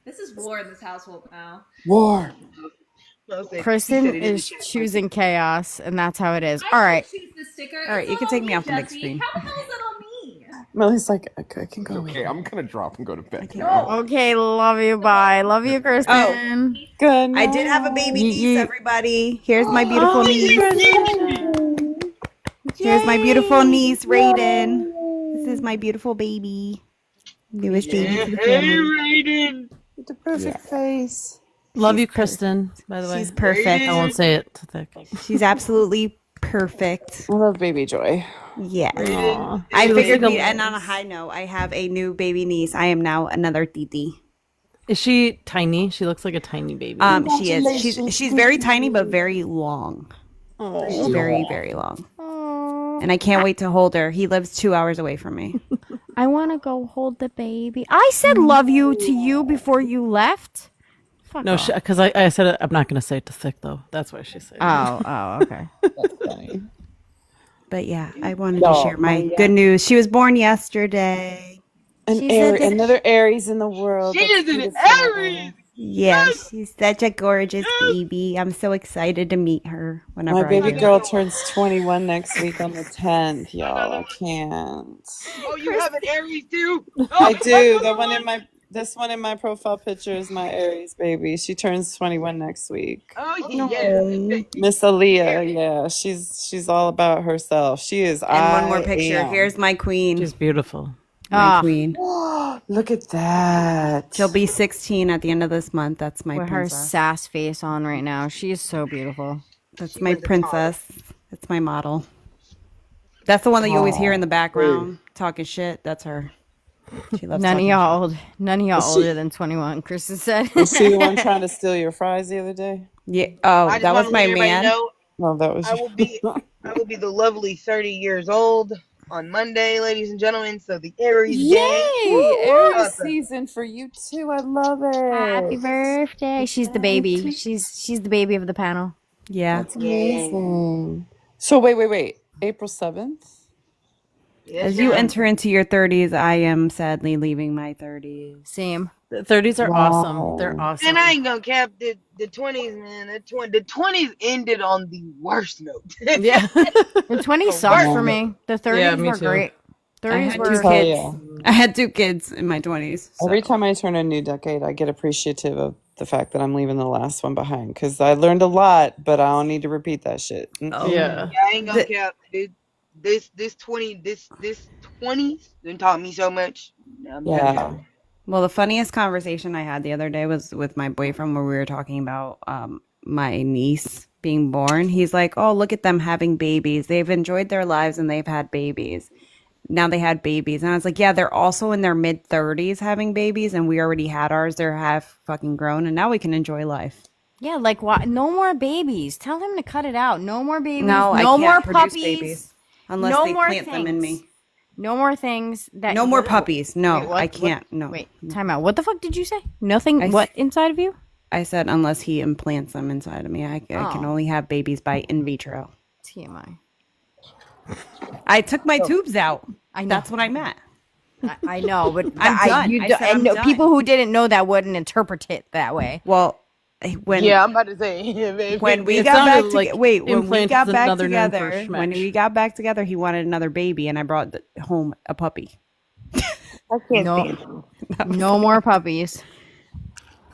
S25: This is war in this household now.
S19: War.
S1: Kristen is choosing chaos, and that's how it is.
S25: I
S1: All right.
S25: choose the sticker.
S2: All right,
S25: It's
S2: you can
S25: not
S2: take
S25: on
S2: me off the big
S25: Jesse.
S2: screen.
S25: How the hell is that on me?
S19: Melly's like, okay, I can go.
S21: Okay, I'm gonna drop and go to bed.
S1: Okay, love you. Bye. Love you, Kristen.
S19: Good.
S2: I did have a baby
S1: Ye-
S2: niece,
S1: ye-
S2: everybody. Here's my beautiful niece. Here's my beautiful niece, Raiden. This is my beautiful baby. Newest baby to the family.
S19: The perfect face.
S15: Love you, Kristen. By the way,
S2: She's perfect.
S15: I won't say it too thick.
S2: She's absolutely perfect.
S19: I love baby Joy.
S2: Yes.
S19: Aw.
S2: I
S15: She looks
S2: figured,
S15: like a-
S2: and on a high note, I have a new baby niece. I am now another Titi.
S15: Is she tiny? She looks like a tiny baby.
S2: She is. She's very tiny, but very long. She's very, very long. And I can't wait to hold her. He lives 2 hours away from me.
S1: I want to go hold the baby. I said love you to you before you left. Fuck
S15: No,
S1: off.
S15: because I said it, I'm not going to say it to Thick, though. That's why she said it.
S1: Oh, okay.
S19: That's funny.
S2: But yeah, I wanted to share my good news. She was born yesterday.
S19: Another Aries in the world.
S22: She
S19: That's
S22: is an
S19: beautiful.
S22: Aries.
S2: Yes, she's such a gorgeous baby. I'm so excited to meet her whenever
S19: My baby
S2: I do.
S19: girl turns 21 next week on the 10th, y'all. I can't.
S22: Oh, you have an Aries too?
S19: I do. This one in my profile picture is my Aries baby. She turns 21 next week.
S22: Oh yeah.
S19: Miss Aaliyah, yeah, she's all about herself. She is.
S2: And one more picture. Here's my queen.
S15: She's beautiful.
S2: My queen.
S19: Look at that.
S2: She'll be 16 at the end of this month. That's my
S1: With her
S2: princess.
S1: sass face on right now. She is so beautiful.
S2: That's my princess. That's my model. That's the one that you always hear in the background talking shit. That's her. She loves
S1: None of
S2: talking
S1: y'all
S2: shit.
S1: None of y'all
S19: Was she-
S1: older than 21. Kristen said.
S19: Was she the one trying to steal your fries the other day?
S2: Yeah. Oh,
S22: I just
S2: that
S22: want
S2: was
S22: to
S2: my
S22: let everybody
S2: man.
S22: know
S19: No, that was.
S22: I will be the lovely 30 years old on Monday, ladies and gentlemen. So the Aries gang.
S19: Yay! Aries
S22: Awesome.
S19: season for you too. I love it.
S1: Happy birthday. She's the baby. She's the baby of the panel.
S2: Yeah.
S19: That's amazing. So wait. April 7th?
S22: Yes,
S2: As you
S22: ma'am.
S2: enter into your 30s, I am sadly leaving my 30s.
S1: Same.
S15: The 30s are
S19: Wow.
S15: awesome. They're awesome.
S22: And I ain't gonna cap the 20s, man. The 20s ended on the worst note.
S15: Yeah.
S1: The 20s
S22: The
S1: sucked
S22: worst
S1: for
S22: note.
S1: me. The 30s
S15: Yeah, me
S1: were
S15: too.
S1: great.
S2: I
S1: 30s
S2: had
S1: were
S2: 2
S19: Hell
S2: kids.
S19: yeah.
S2: I had 2 kids in my 20s. so.
S19: Every time I turn a new decade, I get appreciative of the fact that I'm leaving the last one behind because I learned a lot, but I don't need to repeat that shit.
S2: Oh.
S15: Yeah.
S22: Yeah, I ain't gonna cap. Dude, this 20s done taught me so much. I'm telling
S19: Yeah.
S22: you.
S2: Well, the funniest conversation I had the other day was with my boyfriend where we were talking about my niece being born. He's like, oh, look at them having babies. They've enjoyed their lives and they've had babies. Now they had babies. And I was like, yeah, they're also in their mid 30s having babies. And we already had ours. They're half fucking grown. And now we can enjoy life.
S1: Yeah, like what? No more babies. Tell him to cut it out. No more babies.
S2: No, I
S1: no
S2: can't
S1: more
S2: produce
S1: puppies.
S2: babies unless
S1: no
S2: they
S1: more
S2: plant
S1: things.
S2: them in me.
S1: No more things that.
S2: No more puppies. No,
S1: Wait, what?
S2: I can't. No.
S1: Wait, time out. What the fuck did you say? Nothing. What inside of you?
S2: I said unless he implants them inside of me. I can only have babies by in vitro.
S1: TMI.
S2: I took my tubes out.
S1: I know.
S2: That's what I meant.
S1: I know, but
S2: I'm done. I said I'm done.
S1: people who didn't know that wouldn't interpret it that way.
S2: Well, when
S22: Yeah, I'm about to say.
S2: when we
S15: It
S2: got back
S15: sounded like
S2: when we
S15: implant
S2: got
S15: is
S2: back
S15: another name for
S2: together,
S15: schmeck.
S2: when we got back together, he wanted another baby, and I brought home a puppy.
S22: I can't
S1: No,
S22: stand it.
S1: no more puppies.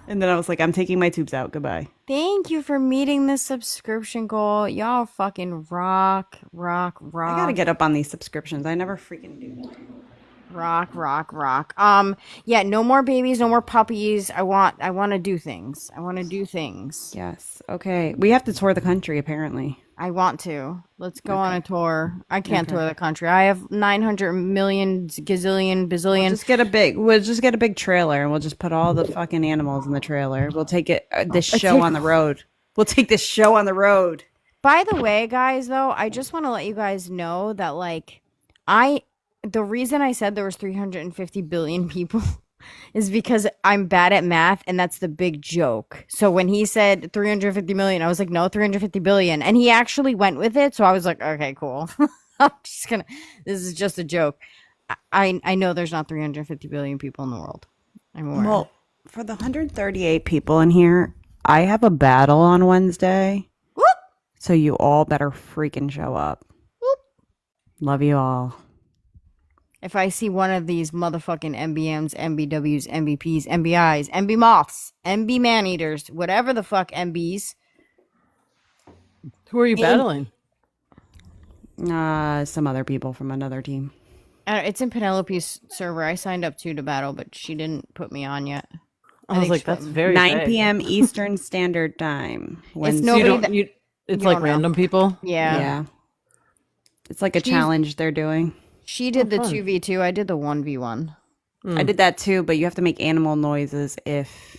S2: And then I was like, I'm taking my tubes out. Goodbye.
S1: Thank you for meeting the subscription goal. Y'all fucking rock.
S2: I gotta get up on these subscriptions. I never freaking do that.
S1: Rock. Yeah, no more babies, no more puppies. I want to do things.
S2: Yes. Okay. We have to tour the country, apparently.
S1: I want to. Let's go on a tour. I can't tour the country. I have 900 million gazillion bazillion.
S2: We'll just get a big trailer, and we'll just put all the fucking animals in the trailer. We'll take it this show on the road. We'll take this show on the road.
S1: By the way, guys, though, I just want to let you guys know that the reason I said there was 350 billion people is because I'm bad at math, and that's the big joke. So when he said 350 million, I was like, no, 350 billion. And he actually went with it. So I was like, okay, cool. This is just a joke. I know there's not 350 billion people in the world. I'm aware.
S2: Well, for the 138 people in here, I have a battle on Wednesday.
S1: Whoop!
S2: So you all better freaking show up.
S1: Whoop!
S2: Love you all.
S1: If I see one of these motherfucking MBMs, MBWs, MBPs, MBIs, MB moths, MB man-eaters, whatever the fuck MBs.
S15: Who are you battling?
S2: Some other people from another team.
S1: It's in Penelope's server. I signed up to battle, but she didn't put me on yet.
S15: I was like, that's very
S2: 9
S15: vague.
S2: p.m. Eastern Standard Time.
S1: It's
S15: So
S1: nobody
S15: it's
S1: you
S15: like
S1: don't know.
S15: random people?
S1: Yeah.
S2: It's like a challenge they're doing.
S1: She did the
S15: fun.
S1: 2v2. I did the 1v1.
S2: I did that too, but you have to make animal noises if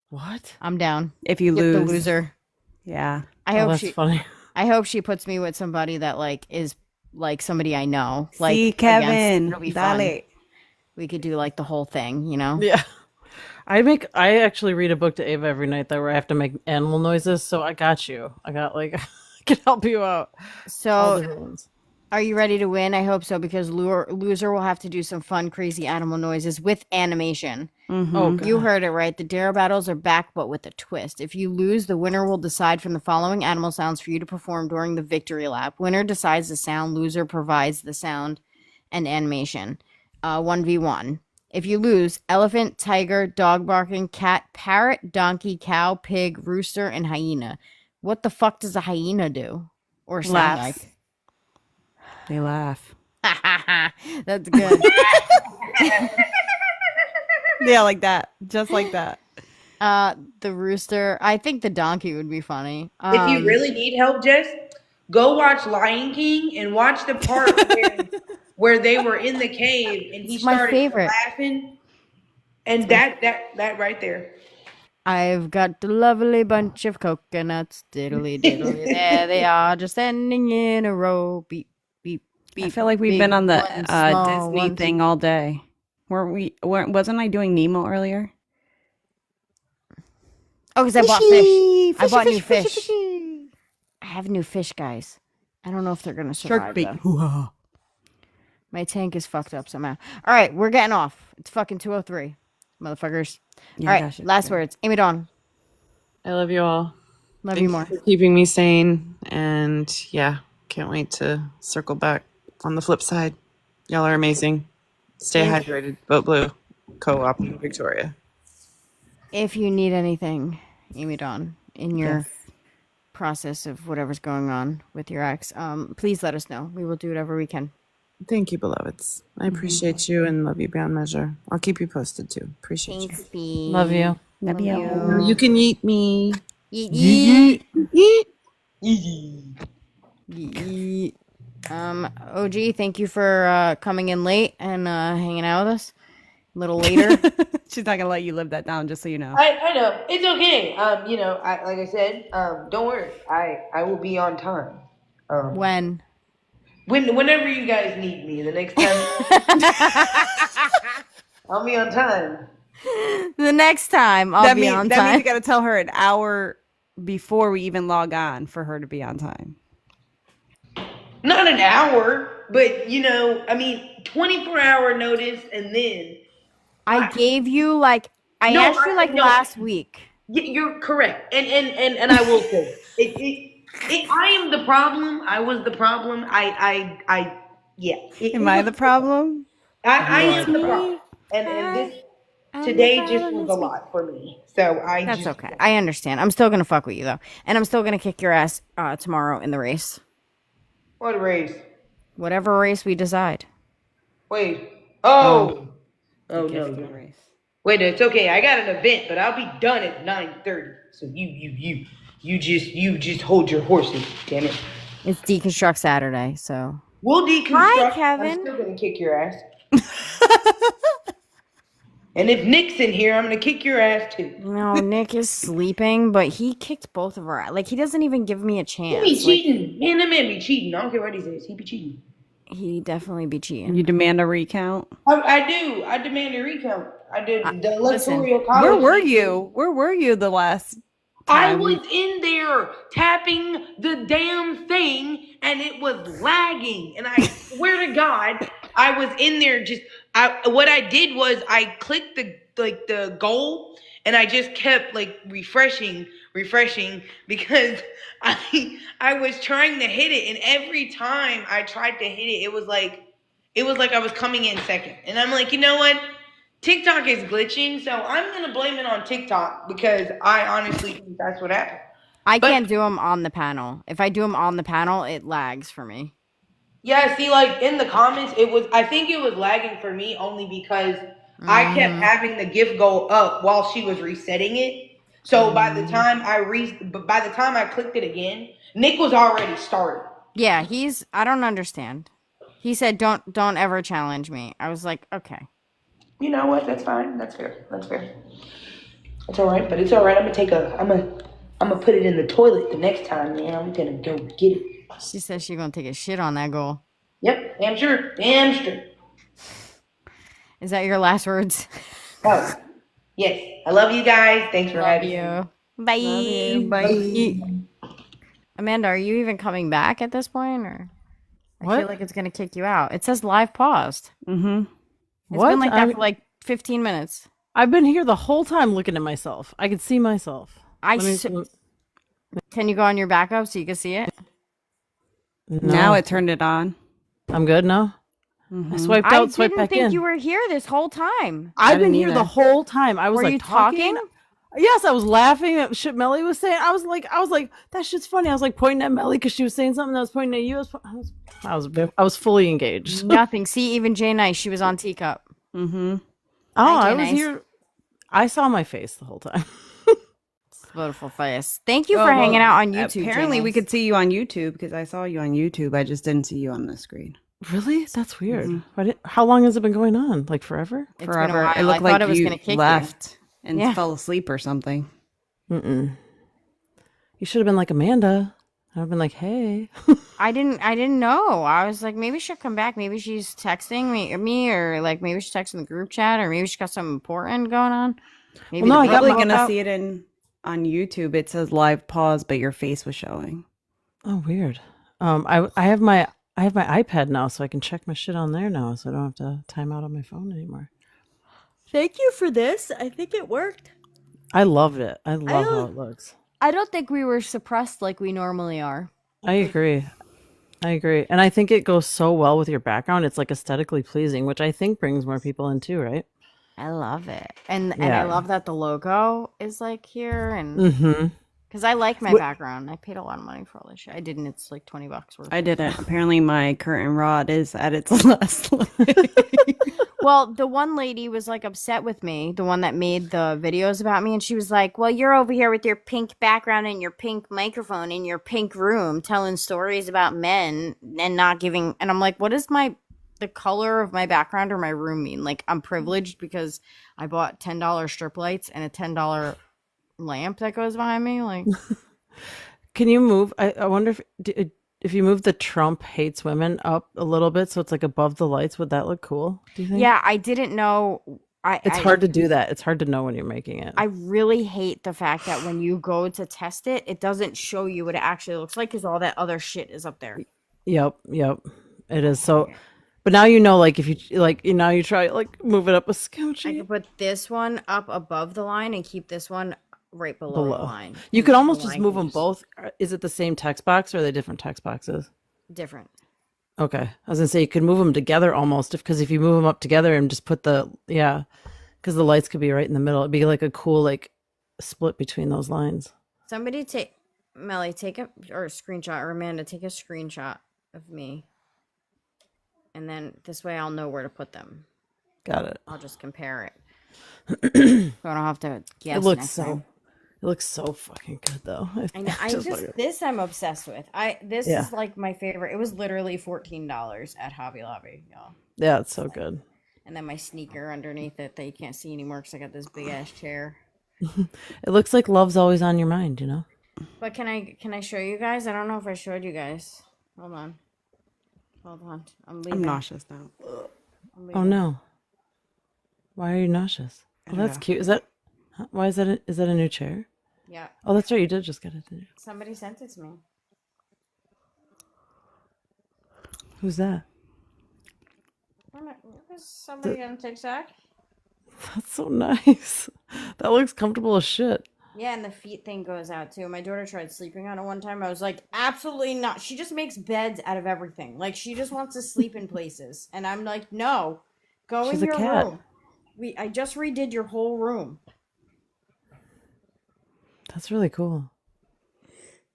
S15: What?
S1: I'm down.
S2: if you
S1: Get
S2: lose.
S1: the loser.
S2: Yeah.
S1: I hope
S15: that's funny.
S1: I hope she puts me with somebody that like is like somebody I know. Like
S2: See, Kevin,
S1: it'll be fun.
S2: dale.
S1: We could do like the whole thing, you know?
S15: Yeah. I actually read a book to Ava every night that where I have to make animal noises, so I got you. I got like I can help you out. All
S1: So
S15: different ones.
S1: are you ready to win? I hope so, because loser will have to do some fun, crazy animal noises with animation.
S2: Mhm.
S15: Oh,
S1: You
S15: God.
S1: heard it right. The dare battles are back, but with a twist. If you lose, the winner will decide from the following animal sounds for you to perform during the victory lap. Winner decides the sound. Loser provides the sound and animation. 1v1. If you lose, elephant, tiger, dog barking, cat, parrot, donkey, cow, pig, rooster, and hyena. What the fuck does a hyena do? Or sound
S2: Laughs.
S1: like?
S2: They laugh.
S1: That's good.
S2: Yeah, like that. Just like that.
S1: The rooster. I think the donkey would be funny.
S22: If you really need help, Jess, go watch Lion King and watch the part where they were in the cave and he
S1: It's my
S22: started
S1: favorite.
S22: laughing. And that right there.
S1: I've got a lovely bunch of coconuts. Diddly diddly. There they are, just standing in a row. Beep, beep, beep.
S2: I feel like we've
S1: big
S2: been on the
S1: one, small
S2: Disney
S1: one,
S2: thing all day. Wasn't I doing Nemo earlier?
S1: Oh, because I bought
S2: Fishy,
S1: fish. I bought new
S2: fishy,
S1: fish. I have new fish, guys. I don't know if they're gonna
S2: Shark
S1: survive
S2: bait.
S1: though.
S2: Hoo-ha.
S1: My tank is fucked up somehow. All right, we're getting off. It's fucking 2:03, motherfuckers.
S2: Yeah,
S1: all right,
S2: that shit's
S1: last
S2: good.
S1: words. Amy Dawn.
S19: I love you all.
S1: Love
S19: Thank
S1: you more.
S19: for keeping me sane. And yeah, can't wait to circle back on the flip side. Y'all are amazing. Stay
S1: Thank-
S19: hydrated. Vote blue. Co-op in Victoria.
S1: If you need anything, Amy Dawn, in your process of whatever's going on with your ex, please let us know. We will do whatever we can.
S19: Thank you, beloveds. I appreciate you and love you beyond measure. I'll keep you posted too. Appreciate
S1: Thanks,
S19: you.
S1: B.
S15: Love you.
S2: Love
S1: you.
S2: you.
S19: You can eat me.
S1: Yeet,
S19: Yeet.
S1: yeet. OG, thank you for coming in late and hanging out with us a little later.
S2: She's not gonna let you live that down, just so you know.
S22: I know. It's okay. You know, like I said, don't worry. I will be on time. Whenever you guys need me, the next time I'll be on time.
S1: The next time I'll be on
S2: that
S1: time.
S2: means you gotta tell her an hour before we even log on for her to be on time.
S22: Not an hour, but you know, I mean, 24-hour notice, and then
S1: I gave you like I asked you like last week.
S22: You're correct, and I will say I am the problem. I was the problem. Yeah.
S2: Am I the problem?
S22: I am the problem, and this today just was a lot for me. So
S1: That's okay. I understand. I'm still gonna fuck with you though, and I'm still gonna kick your ass tomorrow in the race.
S22: What race?
S1: Whatever race we decide.
S22: Wait. Oh no. Wait, it's okay. I got an event, but I'll be done at 9:30. So you just hold your horses, damn it.
S1: It's Deconstruct Saturday, so
S22: We'll deconstruct.
S1: Hi, Kevin.
S22: I'm still gonna kick your ass. And if Nick's in here, I'm gonna kick your ass too.
S1: No, Nick is sleeping, but he kicked both of our like he doesn't even give me a chance.
S22: He be cheating. Man, that man be cheating. I don't care what he says. He be cheating.
S1: He definitely be cheating.
S2: You demand a recount?
S22: I do. I demand a recount. I did the electoral college.
S2: Where were you? Where were you the last
S22: I
S2: time?
S22: was in there tapping the damn thing and it was lagging. And I swear to God, I was in there what I did was I clicked the goal and I just kept like refreshing because I was trying to hit it, and every time I tried to hit it, it was like I was coming in second. And I'm like, you know what? TikTok is glitching, so I'm gonna blame it on TikTok because I honestly think that's what happened.
S1: I can't do them on the panel. If I do them on the panel, it lags for me.
S22: Yeah, see, like in the comments, I think it was lagging for me only because I kept having the GIF go up while she was resetting it. So by the time I clicked it again, Nick was already started.
S1: Yeah, I don't understand. He said, don't ever challenge me. I was like, okay.
S22: You know what? That's fine. That's fair. That's fair. It's all right, but it's all right. I'm gonna put it in the toilet the next time, man. I'm gonna go get it.
S1: She says she's gonna take a shit on that goal.
S22: Yep, damn sure. Damn sure.
S1: Is that your last words?
S22: Oh, yes. I love you guys. Thanks for
S1: Love
S22: having me.
S1: you. Bye.
S2: Love you. Bye.
S1: Amanda, are you even coming back at this point, or I feel
S15: What?
S1: like it's gonna kick you out. It says live paused.
S2: Mm-hmm.
S1: It's
S15: What?
S1: been like that for like 15 minutes.
S15: I've been here the whole time looking at myself. I could see myself.
S1: Can you go on your backup so you can see it?
S15: No.
S2: Now it turned it on.
S15: I'm good now.
S2: Mm-hmm.
S15: I swiped out, swiped
S1: didn't
S15: back
S1: think
S15: in.
S1: you were here this whole time.
S15: I've been here the whole time. I was
S1: Were
S15: like
S1: you talking?
S15: Yes, I was laughing at shit Melly was saying. I was like, that shit's funny. I was like pointing at Melly because she was saying something that was pointing at you. I was fully engaged.
S1: Nothing. See, even Jay Nice, she was on Teacup.
S2: Mm-hmm.
S15: Oh,
S1: Hi,
S15: I
S1: Jay
S15: was
S1: Nice.
S15: here. I saw my face the whole time.
S1: Beautiful face. Thank you for hanging out on YouTube.
S2: Apparently,
S1: Jay
S2: we
S1: Nice.
S2: could see you on YouTube because I saw you on YouTube. I just didn't see you on the screen.
S15: Really? That's weird. How long has it been going on? Like forever?
S1: It's been a
S2: Forever.
S1: while.
S2: It looked
S1: I
S2: like
S1: thought it was
S2: you
S1: gonna kick
S2: left and
S1: Yeah.
S2: fell asleep or something.
S15: Mm-mm. You should have been like Amanda. I've been like, hey.
S1: I didn't know. I was like, maybe she'll come back. Maybe she's texting me, or like maybe she's texting the group chat, or maybe she got something important going on. Maybe
S2: Well, no,
S1: the
S2: I got
S1: book
S2: like gonna
S1: out.
S2: see it on YouTube. It says live pause, but your face was showing.
S15: Oh, weird. I have my iPad now, so I can check my shit on there now, so I don't have to time out on my phone anymore.
S1: Thank you for this. I think it worked.
S15: I loved it. I love how it looks.
S1: I don't think we were suppressed like we normally are.
S15: I agree. And I think it goes so well with your background. It's like aesthetically pleasing, which I think brings more people in too, right?
S1: I love it. And I
S15: Yeah.
S1: love that the logo is like here, and
S15: Mm-hmm.
S1: because I like my background. I paid a lot of money for all this shit. I didn't. It's like $20 worth.
S2: I didn't. Apparently, my curtain rod is at its last limit.
S1: Well, the one lady was like upset with me, the one that made the videos about me, and she was like, well, you're over here with your pink background and your pink microphone in your pink room telling stories about men and not giving. And I'm like, what does the color of my background or my room mean? Like, I'm privileged because I bought $10 strip lights and a $10 lamp that goes behind me. Like,
S15: Can you move? I wonder if you move the Trump hates women up a little bit so it's like above the lights, would that look cool? Do you think?
S1: yeah, I didn't know.
S15: It's hard to do that. It's hard to know when you're making it.
S1: I really hate the fact that when you go to test it, it doesn't show you what it actually looks like because all that other shit is up there.
S15: Yep. It is so. But now you know, like if you now you try like move it up a
S1: I
S15: scoochie
S1: could put this one up above the line and keep this one right below, the line.
S15: You
S1: And
S15: could
S1: the
S15: almost just
S1: line
S15: move
S1: can
S15: them both. Is it the same text box or are they different text boxes?
S1: different.
S15: Okay, I was gonna say you could move them together almost because if you move them up together and just put because the lights could be right in the middle. It'd be like a cool like split between those lines.
S1: Somebody Melly, take a screenshot, or Amanda, take a screenshot of me. And then this way I'll know where to put them.
S15: Got it.
S1: I'll just compare it. So I don't have to guess.
S15: It looks
S1: next
S15: so.
S1: time.
S15: It looks so fucking good though.
S1: I know. This I'm obsessed with. This
S15: Yeah.
S1: is like my favorite. It was literally $14 at Hobby Lobby, y'all.
S15: Yeah, it's so good.
S1: And then my sneaker underneath it that you can't see anymore because I got this big ass chair.
S15: It looks like love's always on your mind, you know.
S1: But can I show you guys? I don't know if I showed you guys. Hold on. I'm leaving.
S2: I'm nauseous now.
S15: Oh no. Why are you nauseous? Oh, that's cute. Is that? Why is that? Is that a new chair?
S1: Yeah.
S15: Oh, that's right. You did just get it. Didn't you?
S1: Somebody sent it to me.
S15: Who's that?
S1: Somebody on TikTok.
S15: That's so nice. That looks comfortable as shit.
S1: Yeah, and the feet thing goes out too. My daughter tried sleeping on it one time. I was like, absolutely not. She just makes beds out of everything. Like, she just wants to sleep in places. And I'm like, no, go
S15: She's
S1: in
S15: a
S1: your
S15: cat.
S1: room. I just redid your whole room.
S15: That's really cool.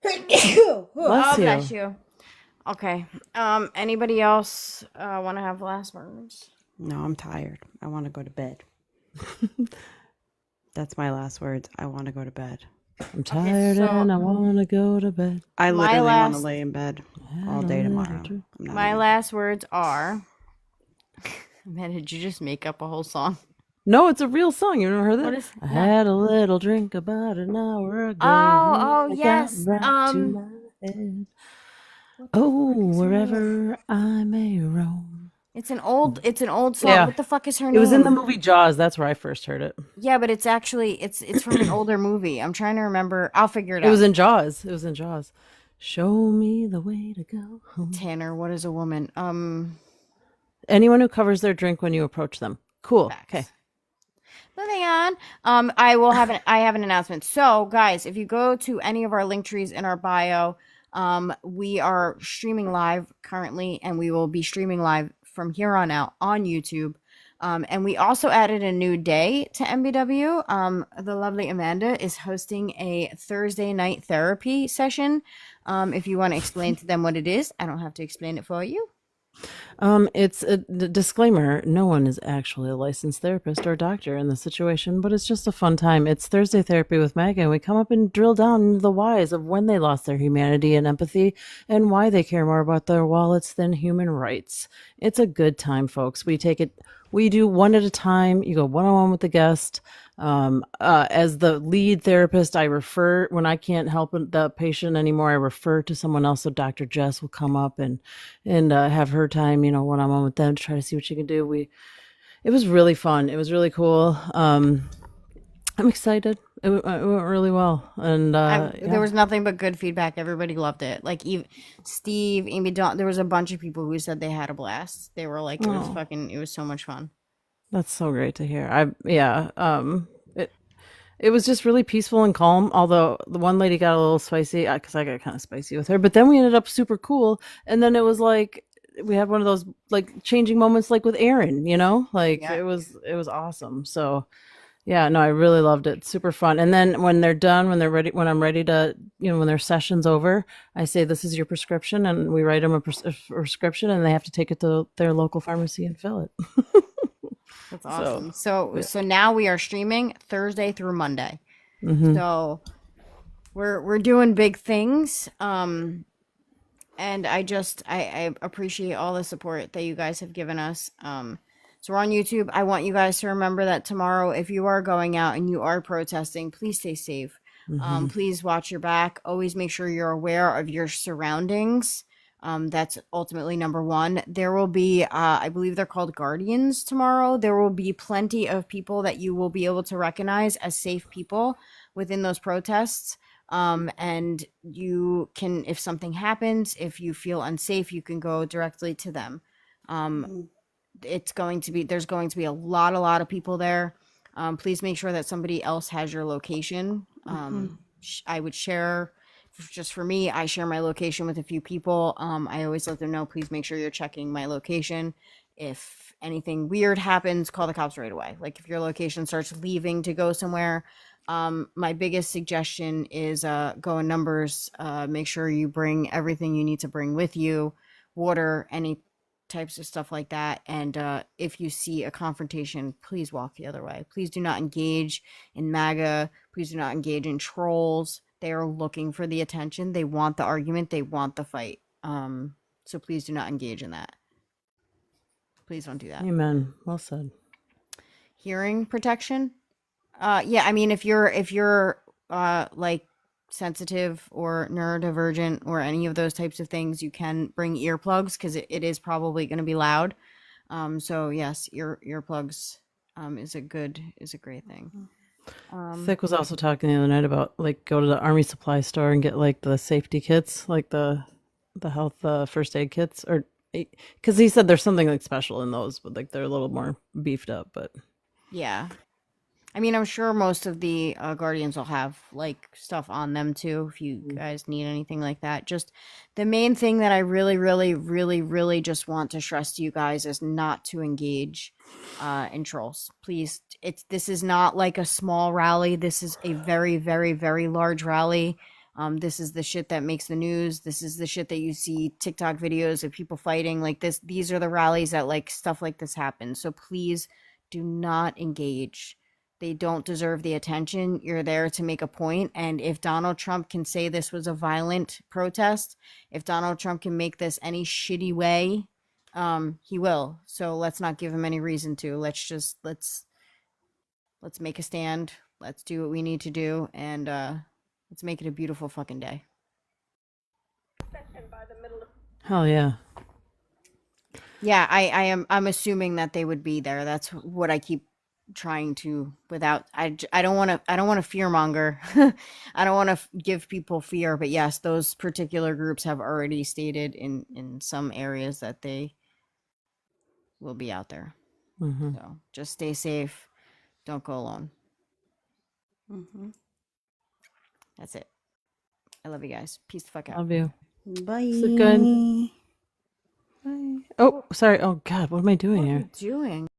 S1: Oh,
S15: Bless you.
S1: bless you. Okay. Anybody else want to have last words?
S2: No, I'm tired. I want to go to bed. That's my last words. I want to go to bed.
S15: I'm tired and I want to go to bed.
S2: I
S1: My
S2: literally want to
S1: last-
S2: lay in bed all
S15: Had a
S2: day
S15: little
S2: tomorrow.
S15: drink.
S2: I'm not
S1: My
S2: even-
S1: last words are. Man, did you just make up a whole song?
S15: No, it's a real song. You never heard that?
S1: What is?
S15: I had a little drink about an hour ago.
S1: Oh,
S15: It got
S1: yes.
S15: right to my head. Oh, wherever I may roam.
S1: It's an old song.
S15: Yeah.
S1: What the fuck is her name?
S15: It was in the movie Jaws. That's where I first heard it.
S1: Yeah, but it's actually it's from an older movie. I'm trying to remember. I'll figure it out.
S15: It was in Jaws. It was in Jaws. Show me the way to go home.
S1: Tanner, what is a woman?
S15: Anyone who covers their drink when you approach them. Cool. Okay.
S1: Moving on. I have an announcement. So, guys, if you go to any of our link trees in our bio, we are streaming live currently, and we will be streaming live from here on out on YouTube. And we also added a new day to MBW. The lovely Amanda is hosting a Thursday night therapy session. If you want to explain to them what it is, I don't have to explain it for you.
S15: It's a disclaimer. No one is actually a licensed therapist or doctor in the situation, but it's just a fun time. It's Thursday Therapy with Megan. We come up and drill down into the whys of when they lost their humanity and empathy and why they care more about their wallets than human rights. It's a good time, folks. We do one at a time. You go one-on-one with the guest. As the lead therapist, I refer, when I can't help the patient anymore, I refer to someone else. So Dr. Jess will come up and have her time, one-on-one with them to try to see what she can do. It was really fun. It was really cool. I'm excited. It went really well. And
S1: there was nothing but good feedback. Everybody loved it. Like Steve, Amy, Dawn, there was a bunch of people who said they had a blast. They were like, it was so much fun.
S15: That's so great to hear. It was just really peaceful and calm. Although the one lady got a little spicy because I got kind of spicy with her, but then we ended up super cool. And then it was like we had one of those like changing moments, like with Aaron. It was awesome. So yeah, no, I really loved it. Super fun. And then when they're done, when I'm ready to, when their session's over, I say, this is your prescription, and we write them a prescription, and they have to take it to their local pharmacy and fill it.
S1: That's awesome. So now we are streaming Thursday through Monday.
S15: Mm-hmm.
S1: So we're doing big things. And I appreciate all the support that you guys have given us. So we're on YouTube. I want you guys to remember that tomorrow, if you are going out and you are protesting, please stay safe.
S15: Mm-hmm.
S1: Please watch your back. Always make sure you're aware of your surroundings. That's ultimately number one. There will be, I believe they're called guardians tomorrow. There will be plenty of people that you will be able to recognize as safe people within those protests. And you can, if something happens, if you feel unsafe, you can go directly to them. There's going to be a lot of people there. Please make sure that somebody else has your location. I would share, just for me, I share my location with a few people. I always let them know, please make sure you're checking my location. If anything weird happens, call the cops right away. Like if your location starts leaving to go somewhere, my biggest suggestion is go in numbers. Make sure you bring everything you need to bring with you, water, any types of stuff like that. And if you see a confrontation, please walk the other way. Please do not engage in MAGA. Please do not engage in trolls. They are looking for the attention. They want the argument. They want the fight. So please do not engage in that. Please don't do that.
S15: Amen. Well said.
S1: Hearing protection. Yeah, I mean, if you're like sensitive or neurodivergent or any of those types of things, you can bring earplugs because it is probably going to be loud. So yes, earplugs is a great thing.
S15: Thick was also talking the other night about like go to the army supply store and get like the safety kits, like the health first aid kits, or because he said there's something like special in those, but like they're a little more beefed up. But
S1: yeah. I mean, I'm sure most of the Guardians will have like stuff on them too, if you guys need anything like that. Just the main thing that I really, really, really, really just want to stress to you guys is not to engage in trolls. Please, this is not like a small rally. This is a very, very, very large rally. This is the shit that makes the news. This is the shit that you see TikTok videos of people fighting like this. These are the rallies that like stuff like this happens. So please do not engage. They don't deserve the attention. You're there to make a point. And if Donald Trump can say this was a violent protest, if Donald Trump can make this any shitty way, he will. So let's not give him any reason to. Let's make a stand. Let's do what we need to do, and let's make it a beautiful fucking day.
S15: Hell yeah.
S1: Yeah, I'm assuming that they would be there. That's what I keep trying to without I don't want to fearmonger. I don't want to give people fear, but yes, those particular groups have already stated in some areas that they will be out there.
S15: Mm-hmm.
S1: So, just stay safe. Don't go alone.
S7: Mm-hmm.
S1: That's it. I love you guys. Peace the fuck out.
S15: Love you.
S7: Bye.
S15: Sleep good. Bye. Oh, sorry. Oh God, what am I doing here?
S1: Doing